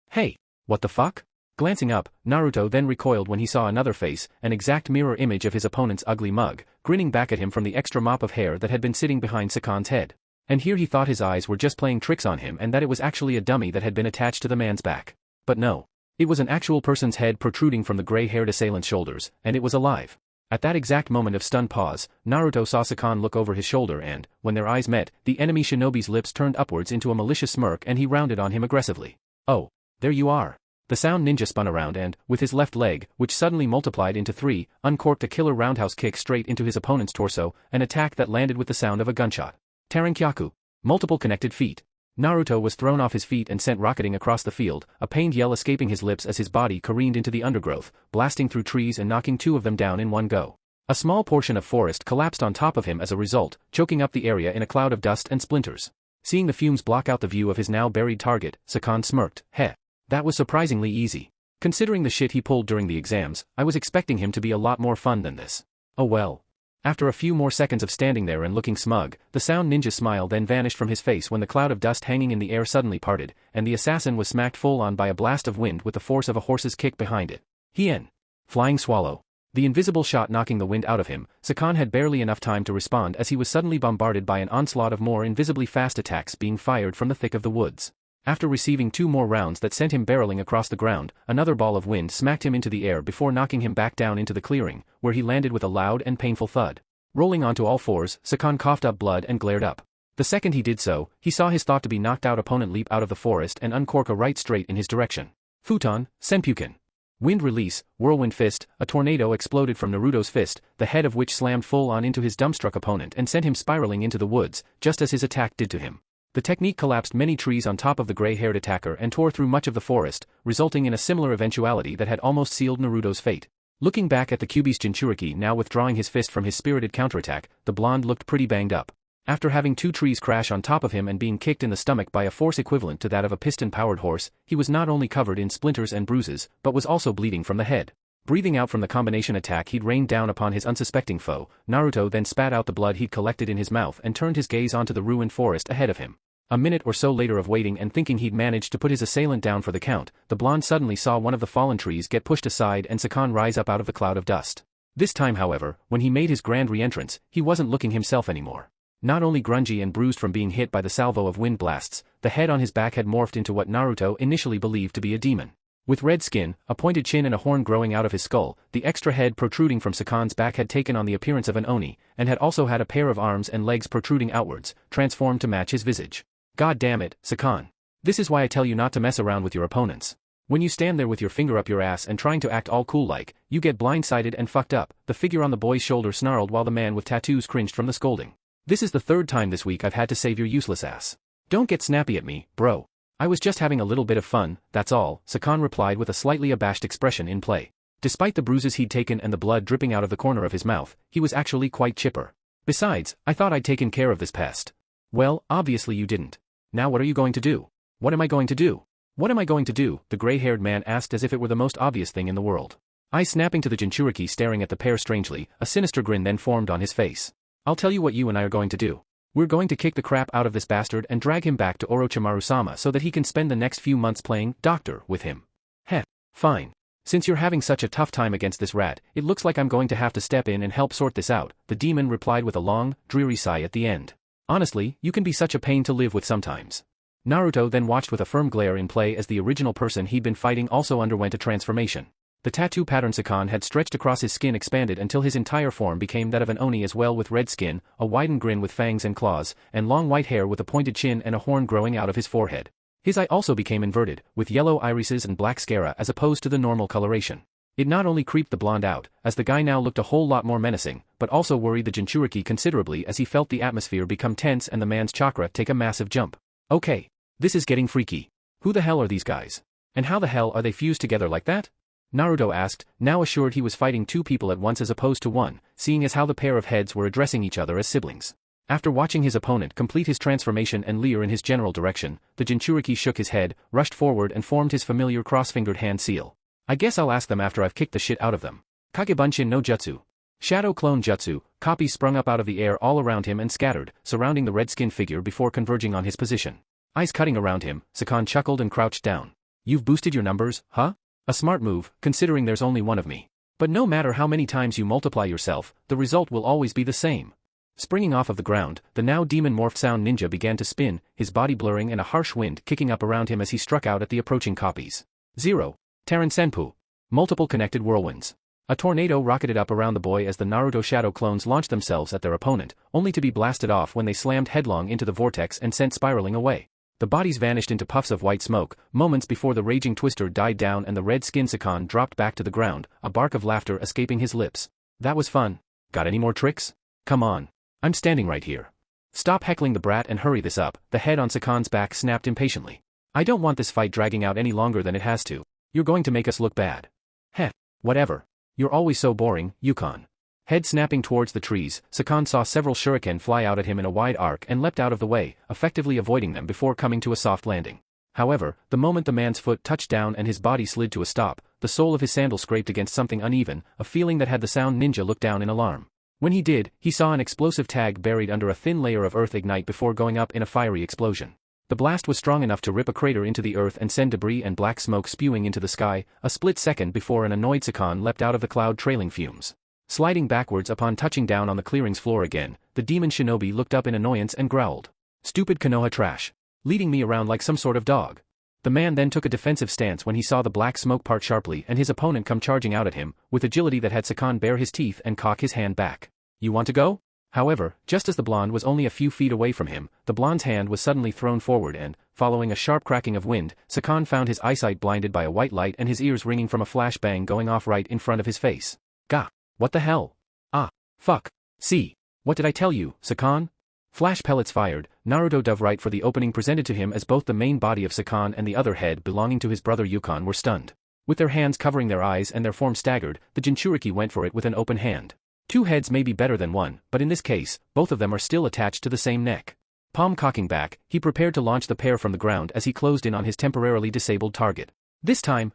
Hey! What the fuck? Glancing up, Naruto then recoiled when he saw another face, an exact mirror image of his opponent's ugly mug, grinning back at him from the extra mop of hair that had been sitting behind Sakan's head. And here he thought his eyes were just playing tricks on him and that it was actually a dummy that had been attached to the man's back. But no. It was an actual person's head protruding from the gray-haired assailant's shoulders, and it was alive. At that exact moment of stunned pause, Naruto saw Sakan look over his shoulder and, when their eyes met, the enemy shinobi's lips turned upwards into a malicious smirk and he rounded on him aggressively. Oh, there you are. The sound ninja spun around and, with his left leg, which suddenly multiplied into 3, uncorked a killer roundhouse kick straight into his opponent's torso, an attack that landed with the sound of a gunshot. Tarankyaku. Multiple connected feet. Naruto was thrown off his feet and sent rocketing across the field, a pained yell escaping his lips as his body careened into the undergrowth, blasting through trees and knocking 2 of them down in one go. A small portion of forest collapsed on top of him as a result, choking up the area in a cloud of dust and splinters. Seeing the fumes block out the view of his now buried target, Sakan smirked. Heh. That was surprisingly easy. Considering the shit he pulled during the exams, I was expecting him to be a lot more fun than this. Oh well. After a few more seconds of standing there and looking smug, the sound ninja's smile then vanished from his face when the cloud of dust hanging in the air suddenly parted, and the assassin was smacked full on by a blast of wind with the force of a horse's kick behind it. Hien. Flying swallow. The invisible shot knocking the wind out of him, Sakan had barely enough time to respond as he was suddenly bombarded by an onslaught of more invisibly fast attacks being fired from the thick of the woods. After receiving 2 more rounds that sent him barreling across the ground, another ball of wind smacked him into the air before knocking him back down into the clearing, where he landed with a loud and painful thud. Rolling onto all fours, Sakan coughed up blood and glared up. The second he did so, he saw his thought to be knocked out opponent leap out of the forest and uncork a right straight in his direction. Futon, Senpuken. Wind release, whirlwind fist, a tornado exploded from Naruto's fist, the head of which slammed full on into his dumbstruck opponent and sent him spiraling into the woods, just as his attack did to him. The technique collapsed many trees on top of the gray-haired attacker and tore through much of the forest, resulting in a similar eventuality that had almost sealed Naruto's fate. Looking back at the Kyuubi's Jinchuriki now withdrawing his fist from his spirited counterattack, the blonde looked pretty banged up. After having 2 trees crash on top of him and being kicked in the stomach by a force equivalent to that of a piston-powered horse, he was not only covered in splinters and bruises, but was also bleeding from the head. Breathing out from the combination attack he'd rained down upon his unsuspecting foe, Naruto then spat out the blood he'd collected in his mouth and turned his gaze onto the ruined forest ahead of him. A minute or so later of waiting and thinking he'd managed to put his assailant down for the count, the blonde suddenly saw one of the fallen trees get pushed aside and Sakan rise up out of the cloud of dust. This time however, when he made his grand re-entrance, he wasn't looking himself anymore. Not only grungy and bruised from being hit by the salvo of wind blasts, the head on his back had morphed into what Naruto initially believed to be a demon. With red skin, a pointed chin and a horn growing out of his skull, the extra head protruding from Sakan's back had taken on the appearance of an Oni, and had also had a pair of arms and legs protruding outwards, transformed to match his visage. God damn it, Sakan. This is why I tell you not to mess around with your opponents. When you stand there with your finger up your ass and trying to act all cool like, you get blindsided and fucked up, the figure on the boy's shoulder snarled while the man with tattoos cringed from the scolding. This is the third time this week I've had to save your useless ass. Don't get snappy at me, bro. I was just having a little bit of fun, that's all, Sakan replied with a slightly abashed expression in play. Despite the bruises he'd taken and the blood dripping out of the corner of his mouth, he was actually quite chipper. Besides, I thought I'd taken care of this pest. Well, obviously you didn't. Now what are you going to do? What am I going to do? What am I going to do? The gray-haired man asked as if it were the most obvious thing in the world. Eyes snapping to the Jinchuriki staring at the pair strangely, a sinister grin then formed on his face. I'll tell you what you and I are going to do. We're going to kick the crap out of this bastard and drag him back to Orochimaru-sama so that he can spend the next few months playing doctor with him. Heh. Fine. Since you're having such a tough time against this rat, it looks like I'm going to have to step in and help sort this out, the demon replied with a long, dreary sigh at the end. Honestly, you can be such a pain to live with sometimes. Naruto then watched with a firm glare in play as the original person he'd been fighting also underwent a transformation. The tattoo pattern Sakan had stretched across his skin expanded until his entire form became that of an Oni as well with red skin, a widened grin with fangs and claws, and long white hair with a pointed chin and a horn growing out of his forehead. His eye also became inverted, with yellow irises and black sclera as opposed to the normal coloration. It not only creeped the blonde out, as the guy now looked a whole lot more menacing, but also worried the Jinchuriki considerably as he felt the atmosphere become tense and the man's chakra take a massive jump. Okay. This is getting freaky. Who the hell are these guys? And how the hell are they fused together like that? Naruto asked, now assured he was fighting two people at once as opposed to one, seeing as how the pair of heads were addressing each other as siblings. After watching his opponent complete his transformation and leer in his general direction, the Jinchuriki shook his head, rushed forward and formed his familiar cross-fingered hand seal. I guess I'll ask them after I've kicked the shit out of them. Kagebunshin no Jutsu. Shadow Clone Jutsu, copies sprung up out of the air all around him and scattered, surrounding the red-skinned figure before converging on his position. Eyes cutting around him, Sakan chuckled and crouched down. You've boosted your numbers, huh? A smart move, considering there's only one of me. But no matter how many times you multiply yourself, the result will always be the same. Springing off of the ground, the now demon-morphed sound ninja began to spin, his body blurring and a harsh wind kicking up around him as he struck out at the approaching copies. 0. Taren Senpu. Multiple connected whirlwinds. A tornado rocketed up around the boy as the Naruto shadow clones launched themselves at their opponent, only to be blasted off when they slammed headlong into the vortex and sent spiraling away. The bodies vanished into puffs of white smoke, moments before the raging twister died down and the red-skinned Sakan dropped back to the ground, a bark of laughter escaping his lips. That was fun. Got any more tricks? Come on. I'm standing right here. Stop heckling the brat and hurry this up, the head on Sakan's back snapped impatiently. I don't want this fight dragging out any longer than it has to. You're going to make us look bad. Heh. Whatever. You're always so boring, Yukon. Head snapping towards the trees, Sakan saw several shuriken fly out at him in a wide arc and leapt out of the way, effectively avoiding them before coming to a soft landing. However, the moment the man's foot touched down and his body slid to a stop, the sole of his sandal scraped against something uneven, a feeling that had the sound ninja look down in alarm. When he did, he saw an explosive tag buried under a thin layer of earth ignite before going up in a fiery explosion. The blast was strong enough to rip a crater into the earth and send debris and black smoke spewing into the sky, a split second before an annoyed Sakan leapt out of the cloud trailing fumes. Sliding backwards upon touching down on the clearing's floor again, the demon shinobi looked up in annoyance and growled. Stupid Konoha trash. Leading me around like some sort of dog. The man then took a defensive stance when he saw the black smoke part sharply and his opponent come charging out at him, with agility that had Sakan bare his teeth and cock his hand back. You want to go? However, just as the blonde was only a few feet away from him, the blonde's hand was suddenly thrown forward and, following a sharp cracking of wind, Sakan found his eyesight blinded by a white light and his ears ringing from a flash bang going off right in front of his face. Gah! What the hell? Ah, fuck. See. What did I tell you, Sakan? Flash pellets fired, Naruto dove right for the opening presented to him as both the main body of Sakan and the other head belonging to his brother Yukon were stunned. With their hands covering their eyes and their form staggered, the Jinchuriki went for it with an open hand. Two heads may be better than one, but in this case, both of them are still attached to the same neck. Palm cocking back, he prepared to launch the pair from the ground as he closed in on his temporarily disabled target. This time,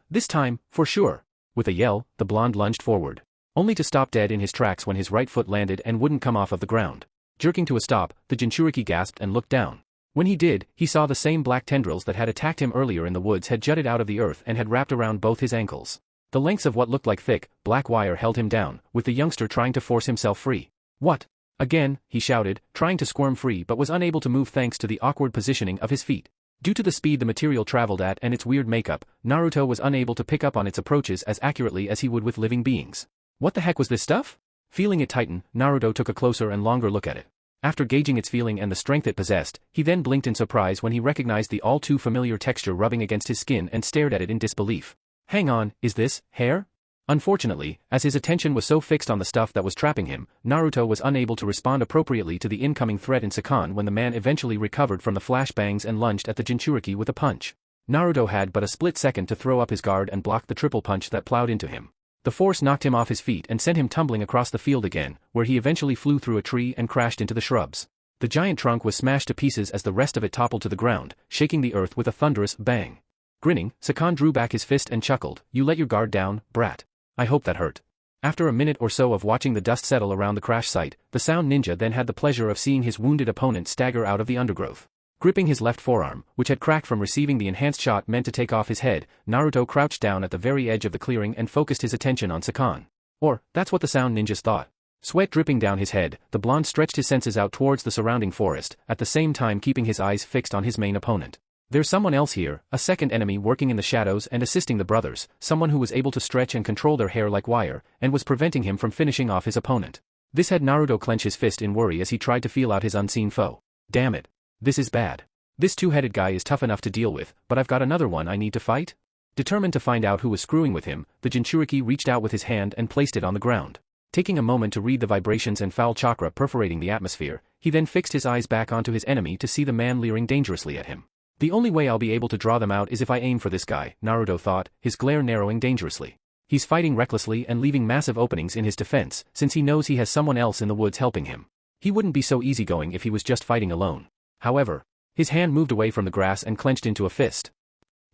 for sure. With a yell, the blonde lunged forward. Only to stop dead in his tracks when his right foot landed and wouldn't come off of the ground. Jerking to a stop, the Jinchuriki gasped and looked down. When he did, he saw the same black tendrils that had attacked him earlier in the woods had jutted out of the earth and had wrapped around both his ankles. The lengths of what looked like thick, black wire held him down, with the youngster trying to force himself free. What? Again, he shouted, trying to squirm free but was unable to move thanks to the awkward positioning of his feet. Due to the speed the material traveled at and its weird makeup, Naruto was unable to pick up on its approaches as accurately as he would with living beings. What the heck was this stuff? Feeling it tighten, Naruto took a closer and longer look at it. After gauging its feeling and the strength it possessed, he then blinked in surprise when he recognized the all-too-familiar texture rubbing against his skin and stared at it in disbelief. Hang on, is this hair? Unfortunately, as his attention was so fixed on the stuff that was trapping him, Naruto was unable to respond appropriately to the incoming threat in Sakan when the man eventually recovered from the flashbangs and lunged at the Jinchuriki with a punch. Naruto had but a split second to throw up his guard and block the triple punch that plowed into him. The force knocked him off his feet and sent him tumbling across the field again, where he eventually flew through a tree and crashed into the shrubs. The giant trunk was smashed to pieces as the rest of it toppled to the ground, shaking the earth with a thunderous bang. Grinning, Sakan drew back his fist and chuckled, "You let your guard down, brat. I hope that hurt." After a minute or so of watching the dust settle around the crash site, the Sound Ninja then had the pleasure of seeing his wounded opponent stagger out of the undergrowth. Gripping his left forearm, which had cracked from receiving the enhanced shot meant to take off his head, Naruto crouched down at the very edge of the clearing and focused his attention on Sakan. Or, that's what the Sound Ninjas thought. Sweat dripping down his head, the blonde stretched his senses out towards the surrounding forest, at the same time keeping his eyes fixed on his main opponent. There's someone else here, a second enemy working in the shadows and assisting the brothers, someone who was able to stretch and control their hair like wire, and was preventing him from finishing off his opponent. This had Naruto clench his fist in worry as he tried to feel out his unseen foe. Damn it. This is bad. This two-headed guy is tough enough to deal with, but I've got another one I need to fight? Determined to find out who was screwing with him, the Jinchuriki reached out with his hand and placed it on the ground. Taking a moment to read the vibrations and foul chakra perforating the atmosphere, he then fixed his eyes back onto his enemy to see the man leering dangerously at him. The only way I'll be able to draw them out is if I aim for this guy, Naruto thought, his glare narrowing dangerously. He's fighting recklessly and leaving massive openings in his defense, since he knows he has someone else in the woods helping him. He wouldn't be so easygoing if he was just fighting alone. However, his hand moved away from the grass and clenched into a fist.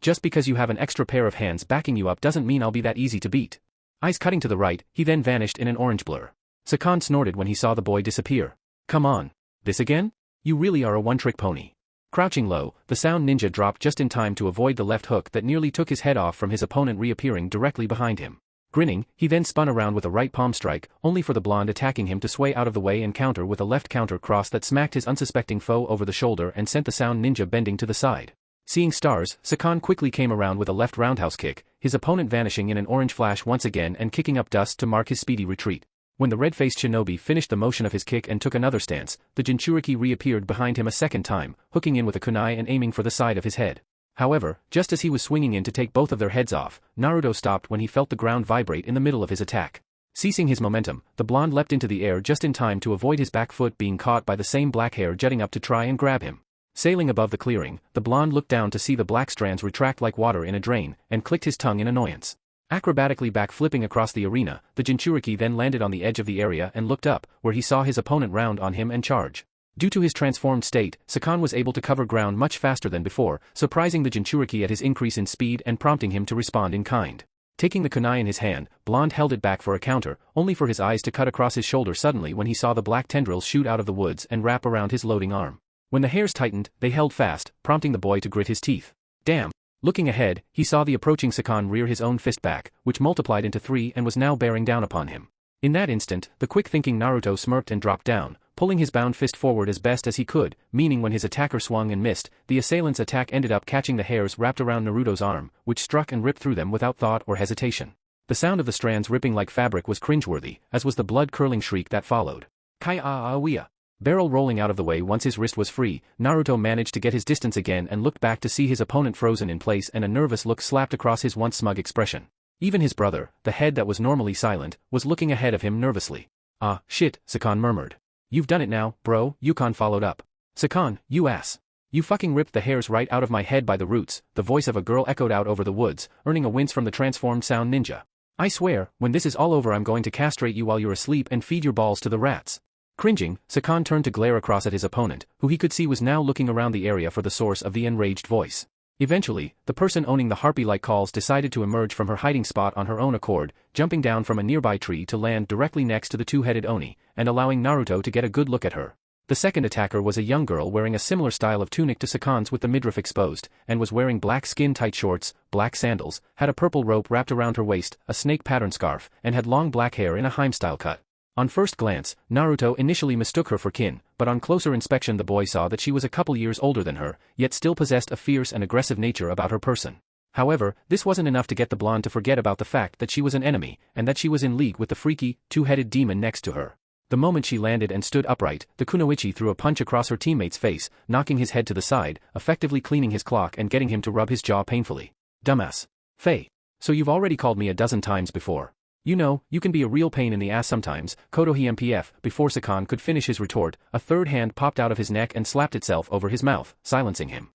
Just because you have an extra pair of hands backing you up doesn't mean I'll be that easy to beat. Eyes cutting to the right, he then vanished in an orange blur. Sakan snorted when he saw the boy disappear. Come on. This again? You really are a one-trick pony. Crouching low, the Sound Ninja dropped just in time to avoid the left hook that nearly took his head off from his opponent reappearing directly behind him. Grinning, he then spun around with a right palm strike, only for the blonde attacking him to sway out of the way and counter with a left counter cross that smacked his unsuspecting foe over the shoulder and sent the Sound Ninja bending to the side. Seeing stars, Sakan quickly came around with a left roundhouse kick, his opponent vanishing in an orange flash once again and kicking up dust to mark his speedy retreat. When the red-faced shinobi finished the motion of his kick and took another stance, the Jinchuriki reappeared behind him a second time, hooking in with a kunai and aiming for the side of his head. However, just as he was swinging in to take both of their heads off, Naruto stopped when he felt the ground vibrate in the middle of his attack. Ceasing his momentum, the blonde leapt into the air just in time to avoid his back foot being caught by the same black hair jutting up to try and grab him. Sailing above the clearing, the blonde looked down to see the black strands retract like water in a drain, and clicked his tongue in annoyance. Acrobatically back-flipping across the arena, the Jinchuriki then landed on the edge of the area and looked up, where he saw his opponent round on him and charge. Due to his transformed state, Sakan was able to cover ground much faster than before, surprising the Jinchuriki at his increase in speed and prompting him to respond in kind. Taking the kunai in his hand, Blonde held it back for a counter, only for his eyes to cut across his shoulder suddenly when he saw the black tendrils shoot out of the woods and wrap around his loading arm. When the hairs tightened, they held fast, prompting the boy to grit his teeth. Damn! Looking ahead, he saw the approaching Sakan rear his own fist back, which multiplied into 3 and was now bearing down upon him. In that instant, the quick-thinking Naruto smirked and dropped down, pulling his bound fist forward as best as he could, meaning when his attacker swung and missed, the assailant's attack ended up catching the hairs wrapped around Naruto's arm, which struck and ripped through them without thought or hesitation. The sound of the strands ripping like fabric was cringeworthy, as was the blood-curdling shriek that followed. Kai-a-a-wea. Barrel rolling out of the way once his wrist was free, Naruto managed to get his distance again and looked back to see his opponent frozen in place and a nervous look slapped across his once smug expression. Even his brother, the head that was normally silent, was looking ahead of him nervously. Ah, shit, Sakan murmured. You've done it now, bro, Yukon followed up. Sakan, you ass. You fucking ripped the hairs right out of my head by the roots, the voice of a girl echoed out over the woods, earning a wince from the transformed Sound Ninja. I swear, when this is all over I'm going to castrate you while you're asleep and feed your balls to the rats. Cringing, Sakan turned to glare across at his opponent, who he could see was now looking around the area for the source of the enraged voice. Eventually, the person owning the harpy-like calls decided to emerge from her hiding spot on her own accord, jumping down from a nearby tree to land directly next to the two-headed Oni, and allowing Naruto to get a good look at her. The second attacker was a young girl wearing a similar style of tunic to Sakan's with the midriff exposed, and was wearing black skin-tight shorts, black sandals, had a purple rope wrapped around her waist, a snake pattern scarf, and had long black hair in a Heim-style cut. On first glance, Naruto initially mistook her for Kin, but on closer inspection the boy saw that she was a couple years older than her, yet still possessed a fierce and aggressive nature about her person. However, this wasn't enough to get the blonde to forget about the fact that she was an enemy, and that she was in league with the freaky, two-headed demon next to her. The moment she landed and stood upright, the kunoichi threw a punch across her teammate's face, knocking his head to the side, effectively cleaning his clock and getting him to rub his jaw painfully. Dumbass. Faye. So you've already called me a dozen times before. You know, you can be a real pain in the ass sometimes, Kotohi MPF. Before Sakan could finish his retort, a third hand popped out of his neck and slapped itself over his mouth, silencing him.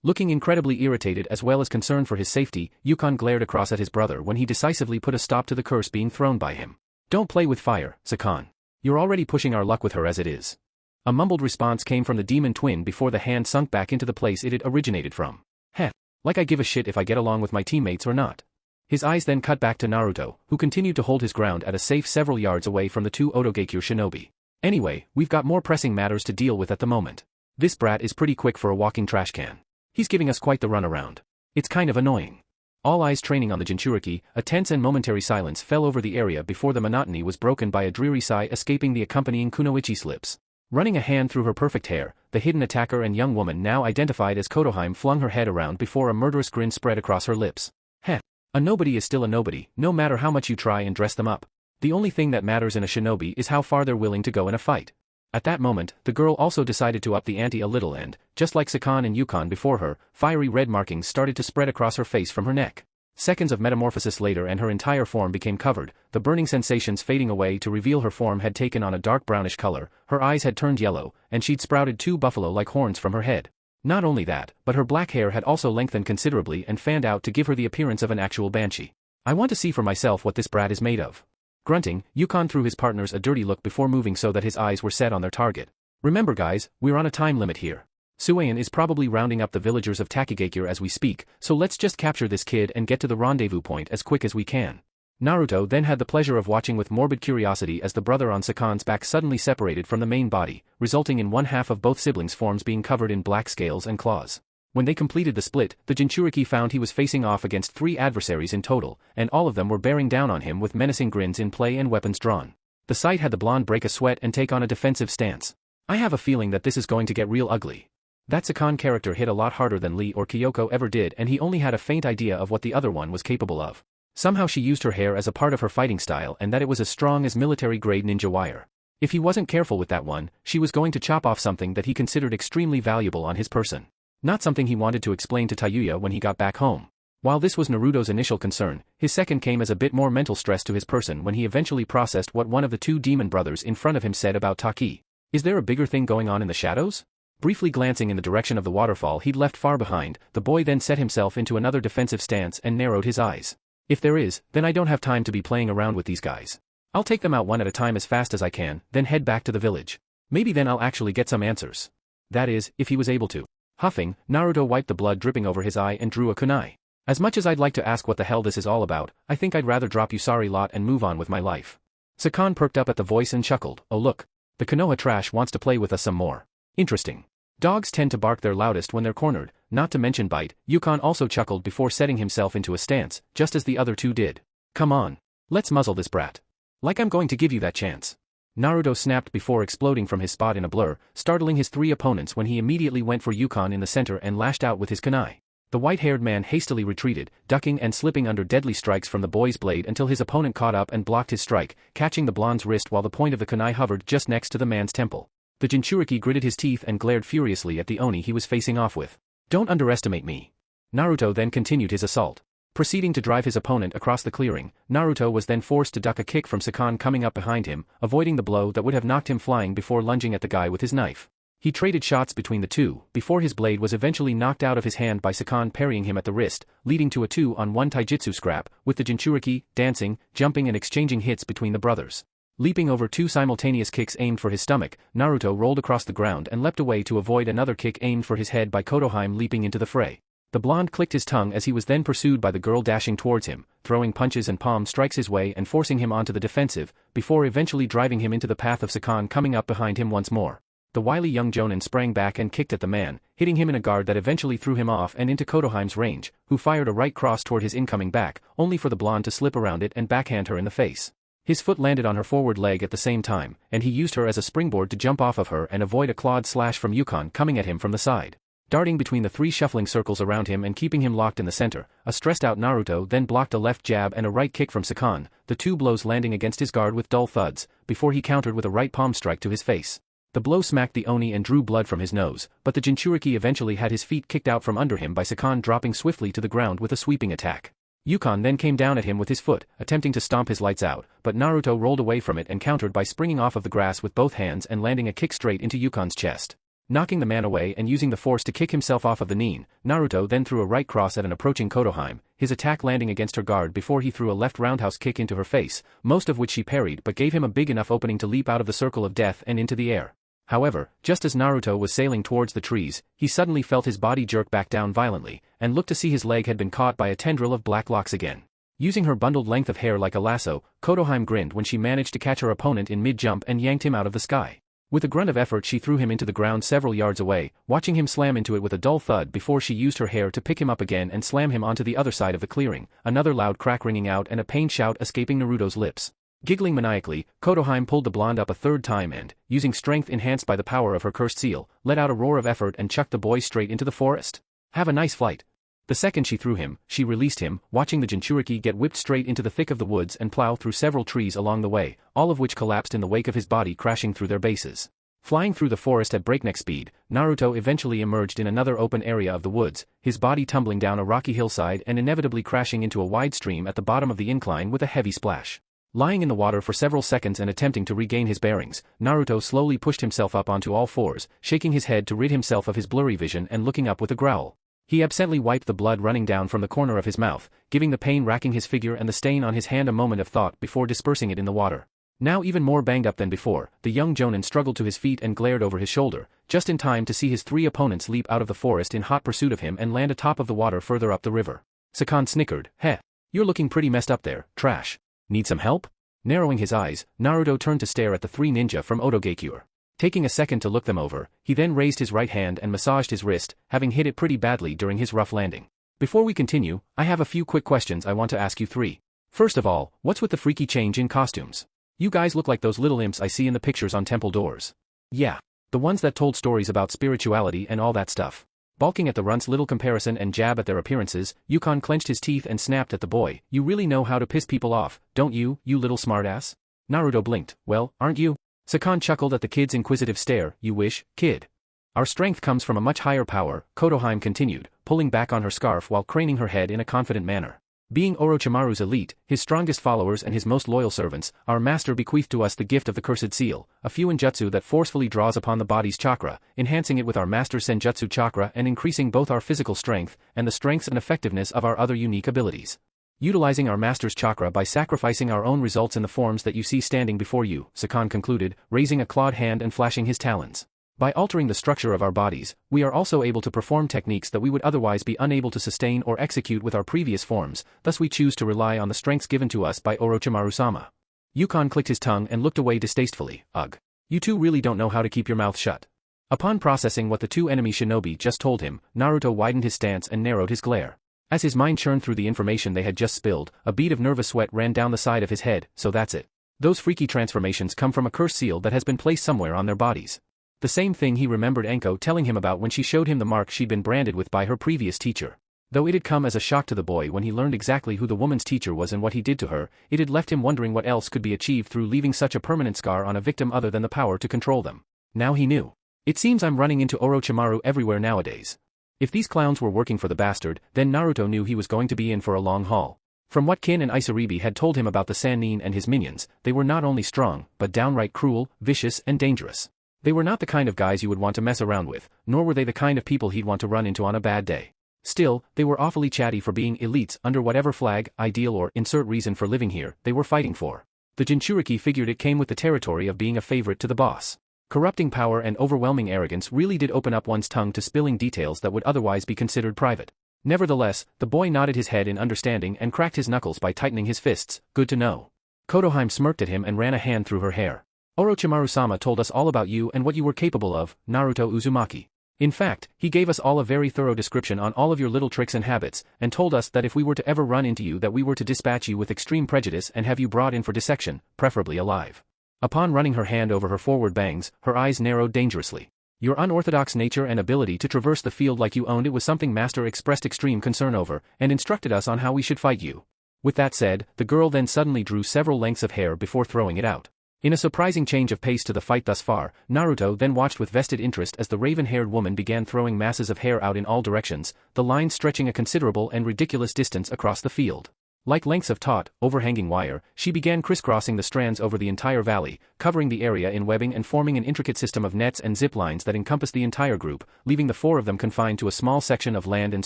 Looking incredibly irritated as well as concerned for his safety, Yukon glared across at his brother when he decisively put a stop to the curse being thrown by him. Don't play with fire, Sakan. You're already pushing our luck with her as it is. A mumbled response came from the demon twin before the hand sunk back into the place it had originated from. Heh. Like I give a shit if I get along with my teammates or not. His eyes then cut back to Naruto, who continued to hold his ground at a safe several yards away from the two Otogekure shinobi. Anyway, we've got more pressing matters to deal with at the moment. This brat is pretty quick for a walking trash can. He's giving us quite the runaround. It's kind of annoying. All eyes training on the Jinchuriki, a tense and momentary silence fell over the area before the monotony was broken by a dreary sigh escaping the accompanying kunoichi's lips. Running a hand through her perfect hair, the hidden attacker and young woman now identified as Kotohime flung her head around before a murderous grin spread across her lips. Heh. A nobody is still a nobody, no matter how much you try and dress them up. The only thing that matters in a shinobi is how far they're willing to go in a fight. At that moment, the girl also decided to up the ante a little and, just like Sakan and Yukon before her, fiery red markings started to spread across her face from her neck. Seconds of metamorphosis later and her entire form became covered, the burning sensations fading away to reveal her form had taken on a dark brownish color, her eyes had turned yellow, and she'd sprouted two buffalo-like horns from her head. Not only that, but her black hair had also lengthened considerably and fanned out to give her the appearance of an actual banshee. I want to see for myself what this brat is made of. Grunting, Yukon threw his partners a dirty look before moving so that his eyes were set on their target. Remember guys, we're on a time limit here. Suein is probably rounding up the villagers of Takigakure as we speak, so let's just capture this kid and get to the rendezvous point as quick as we can. Naruto then had the pleasure of watching with morbid curiosity as the brother on Sakan's back suddenly separated from the main body, resulting in one half of both siblings' forms being covered in black scales and claws. When they completed the split, the Jinchuriki found he was facing off against 3 adversaries in total, and all of them were bearing down on him with menacing grins in play and weapons drawn. The sight had the blonde break a sweat and take on a defensive stance. I have a feeling that this is going to get real ugly. That Sakan character hit a lot harder than Lee or Kyoko ever did, and he only had a faint idea of what the other one was capable of. Somehow she used her hair as a part of her fighting style and that it was as strong as military-grade ninja wire. If he wasn't careful with that one, she was going to chop off something that he considered extremely valuable on his person. Not something he wanted to explain to Tayuya when he got back home. While this was Naruto's initial concern, his second came as a bit more mental stress to his person when he eventually processed what one of the two demon brothers in front of him said about Taki. Is there a bigger thing going on in the shadows? Briefly glancing in the direction of the waterfall he'd left far behind, the boy then set himself into another defensive stance and narrowed his eyes. If there is, then I don't have time to be playing around with these guys. I'll take them out one at a time as fast as I can, then head back to the village. Maybe then I'll actually get some answers. That is, if he was able to. Huffing, Naruto wiped the blood dripping over his eye and drew a kunai. As much as I'd like to ask what the hell this is all about, I think I'd rather drop you sorry lot and move on with my life. Sakan perked up at the voice and chuckled, oh look. The Konoha trash wants to play with us some more. Interesting. Dogs tend to bark their loudest when they're cornered, not to mention bite. Yukon also chuckled before setting himself into a stance, just as the other two did. Come on. Let's muzzle this brat. Like I'm going to give you that chance. Naruto snapped before exploding from his spot in a blur, startling his 3 opponents when he immediately went for Yukon in the center and lashed out with his kunai. The white-haired man hastily retreated, ducking and slipping under deadly strikes from the boy's blade until his opponent caught up and blocked his strike, catching the blonde's wrist while the point of the kunai hovered just next to the man's temple. The Jinchuriki gritted his teeth and glared furiously at the Oni he was facing off with. Don't underestimate me. Naruto then continued his assault. Proceeding to drive his opponent across the clearing, Naruto was then forced to duck a kick from Sakan coming up behind him, avoiding the blow that would have knocked him flying before lunging at the guy with his knife. He traded shots between the two, before his blade was eventually knocked out of his hand by Sakan parrying him at the wrist, leading to a 2-on-1 taijutsu scrap, with the Jinchuriki, dancing, jumping and exchanging hits between the brothers. Leaping over 2 simultaneous kicks aimed for his stomach, Naruto rolled across the ground and leapt away to avoid another kick aimed for his head by Kotohime leaping into the fray. The blonde clicked his tongue as he was then pursued by the girl dashing towards him, throwing punches and palm strikes his way and forcing him onto the defensive, before eventually driving him into the path of Sakan coming up behind him once more. The wily young jonin sprang back and kicked at the man, hitting him in a guard that eventually threw him off and into Kotohime's range, who fired a right cross toward his incoming back, only for the blonde to slip around it and backhand her in the face. His foot landed on her forward leg at the same time, and he used her as a springboard to jump off of her and avoid a clawed slash from Yukon coming at him from the side. Darting between the 3 shuffling circles around him and keeping him locked in the center, a stressed-out Naruto then blocked a left jab and a right kick from Sakan, the 2 blows landing against his guard with dull thuds, before he countered with a right palm strike to his face. The blow smacked the Oni and drew blood from his nose, but the Jinchuriki eventually had his feet kicked out from under him by Sakan dropping swiftly to the ground with a sweeping attack. Yukon then came down at him with his foot, attempting to stomp his lights out, but Naruto rolled away from it and countered by springing off of the grass with both hands and landing a kick straight into Yukon's chest. Knocking the man away and using the force to kick himself off of the knee, Naruto then threw a right cross at an approaching Kotohime, his attack landing against her guard before he threw a left roundhouse kick into her face, most of which she parried but gave him a big enough opening to leap out of the circle of death and into the air. However, just as Naruto was sailing towards the trees, he suddenly felt his body jerk back down violently, and looked to see his leg had been caught by a tendril of black locks again. Using her bundled length of hair like a lasso, Kotohime grinned when she managed to catch her opponent in mid-jump and yanked him out of the sky. With a grunt of effort she threw him into the ground several yards away, watching him slam into it with a dull thud before she used her hair to pick him up again and slam him onto the other side of the clearing, another loud crack ringing out and a pained shout escaping Naruto's lips. Giggling maniacally, Kotohime pulled the blonde up a 3rd time and, using strength enhanced by the power of her cursed seal, let out a roar of effort and chucked the boy straight into the forest. Have a nice flight. The second she threw him, she released him, watching the Jinchuriki get whipped straight into the thick of the woods and plow through several trees along the way, all of which collapsed in the wake of his body crashing through their bases. Flying through the forest at breakneck speed, Naruto eventually emerged in another open area of the woods, his body tumbling down a rocky hillside and inevitably crashing into a wide stream at the bottom of the incline with a heavy splash. Lying in the water for several seconds and attempting to regain his bearings, Naruto slowly pushed himself up onto all 4s, shaking his head to rid himself of his blurry vision and looking up with a growl. He absently wiped the blood running down from the corner of his mouth, giving the pain racking his figure and the stain on his hand a moment of thought before dispersing it in the water. Now even more banged up than before, the young Jonin struggled to his feet and glared over his shoulder, just in time to see his 3 opponents leap out of the forest in hot pursuit of him and land atop of the water further up the river. Sakan snickered, "Heh. You're looking pretty messed up there, trash. Need some help?" Narrowing his eyes, Naruto turned to stare at the 3 ninja from Otogekyure. Taking a second to look them over, he then raised his right hand and massaged his wrist, having hit it pretty badly during his rough landing. Before we continue, I have a few quick questions I want to ask you 3. First of all, what's with the freaky change in costumes? You guys look like those little imps I see in the pictures on temple doors. Yeah. The ones that told stories about spirituality and all that stuff. Balking at the runt's little comparison and jab at their appearances, Yukon clenched his teeth and snapped at the boy. You really know how to piss people off, don't you, you little smartass? Naruto blinked. Well, aren't you? Sakan chuckled at the kid's inquisitive stare. You wish, kid. Our strength comes from a much higher power, Kotohime continued, pulling back on her scarf while craning her head in a confident manner. Being Orochimaru's elite, his strongest followers and his most loyal servants, our master bequeathed to us the gift of the Cursed Seal, a Fuinjutsu that forcefully draws upon the body's chakra, enhancing it with our master's Senjutsu chakra and increasing both our physical strength and the strengths and effectiveness of our other unique abilities. Utilizing our master's chakra by sacrificing our own results in the forms that you see standing before you, Sakan concluded, raising a clawed hand and flashing his talons. By altering the structure of our bodies, we are also able to perform techniques that we would otherwise be unable to sustain or execute with our previous forms, thus we choose to rely on the strengths given to us by Orochimaru-sama. Yukon clicked his tongue and looked away distastefully. Ugh. You two really don't know how to keep your mouth shut. Upon processing what the 2 enemy shinobi just told him, Naruto widened his stance and narrowed his glare. As his mind churned through the information they had just spilled, a bead of nervous sweat ran down the side of his head. So that's it. Those freaky transformations come from a cursed seal that has been placed somewhere on their bodies. The same thing he remembered Enko telling him about when she showed him the mark she'd been branded with by her previous teacher. Though it had come as a shock to the boy when he learned exactly who the woman's teacher was and what he did to her, it had left him wondering what else could be achieved through leaving such a permanent scar on a victim other than the power to control them. Now he knew. It seems I'm running into Orochimaru everywhere nowadays. If these clowns were working for the bastard, then Naruto knew he was going to be in for a long haul. From what Kin and Isaribi had told him about the Sannin and his minions, they were not only strong, but downright cruel, vicious and dangerous. They were not the kind of guys you would want to mess around with, nor were they the kind of people he'd want to run into on a bad day. Still, they were awfully chatty for being elites under whatever flag, ideal or insert reason for living here they were fighting for. The Jinchuriki figured it came with the territory of being a favorite to the boss. Corrupting power and overwhelming arrogance really did open up one's tongue to spilling details that would otherwise be considered private. Nevertheless, the boy nodded his head in understanding and cracked his knuckles by tightening his fists. Good to know. Kotohime smirked at him and ran a hand through her hair. Orochimaru-sama told us all about you and what you were capable of, Naruto Uzumaki. In fact, he gave us all a very thorough description on all of your little tricks and habits, and told us that if we were to ever run into you that we were to dispatch you with extreme prejudice and have you brought in for dissection, preferably alive. Upon running her hand over her forward bangs, her eyes narrowed dangerously. Your unorthodox nature and ability to traverse the field like you owned it was something Master expressed extreme concern over, and instructed us on how we should fight you. With that said, the girl then suddenly drew several lengths of hair before throwing it out. In a surprising change of pace to the fight thus far, Naruto then watched with vested interest as the raven-haired woman began throwing masses of hair out in all directions, the lines stretching a considerable and ridiculous distance across the field. Like lengths of taut, overhanging wire, she began crisscrossing the strands over the entire valley, covering the area in webbing and forming an intricate system of nets and zip lines that encompassed the entire group, leaving the four of them confined to a small section of land and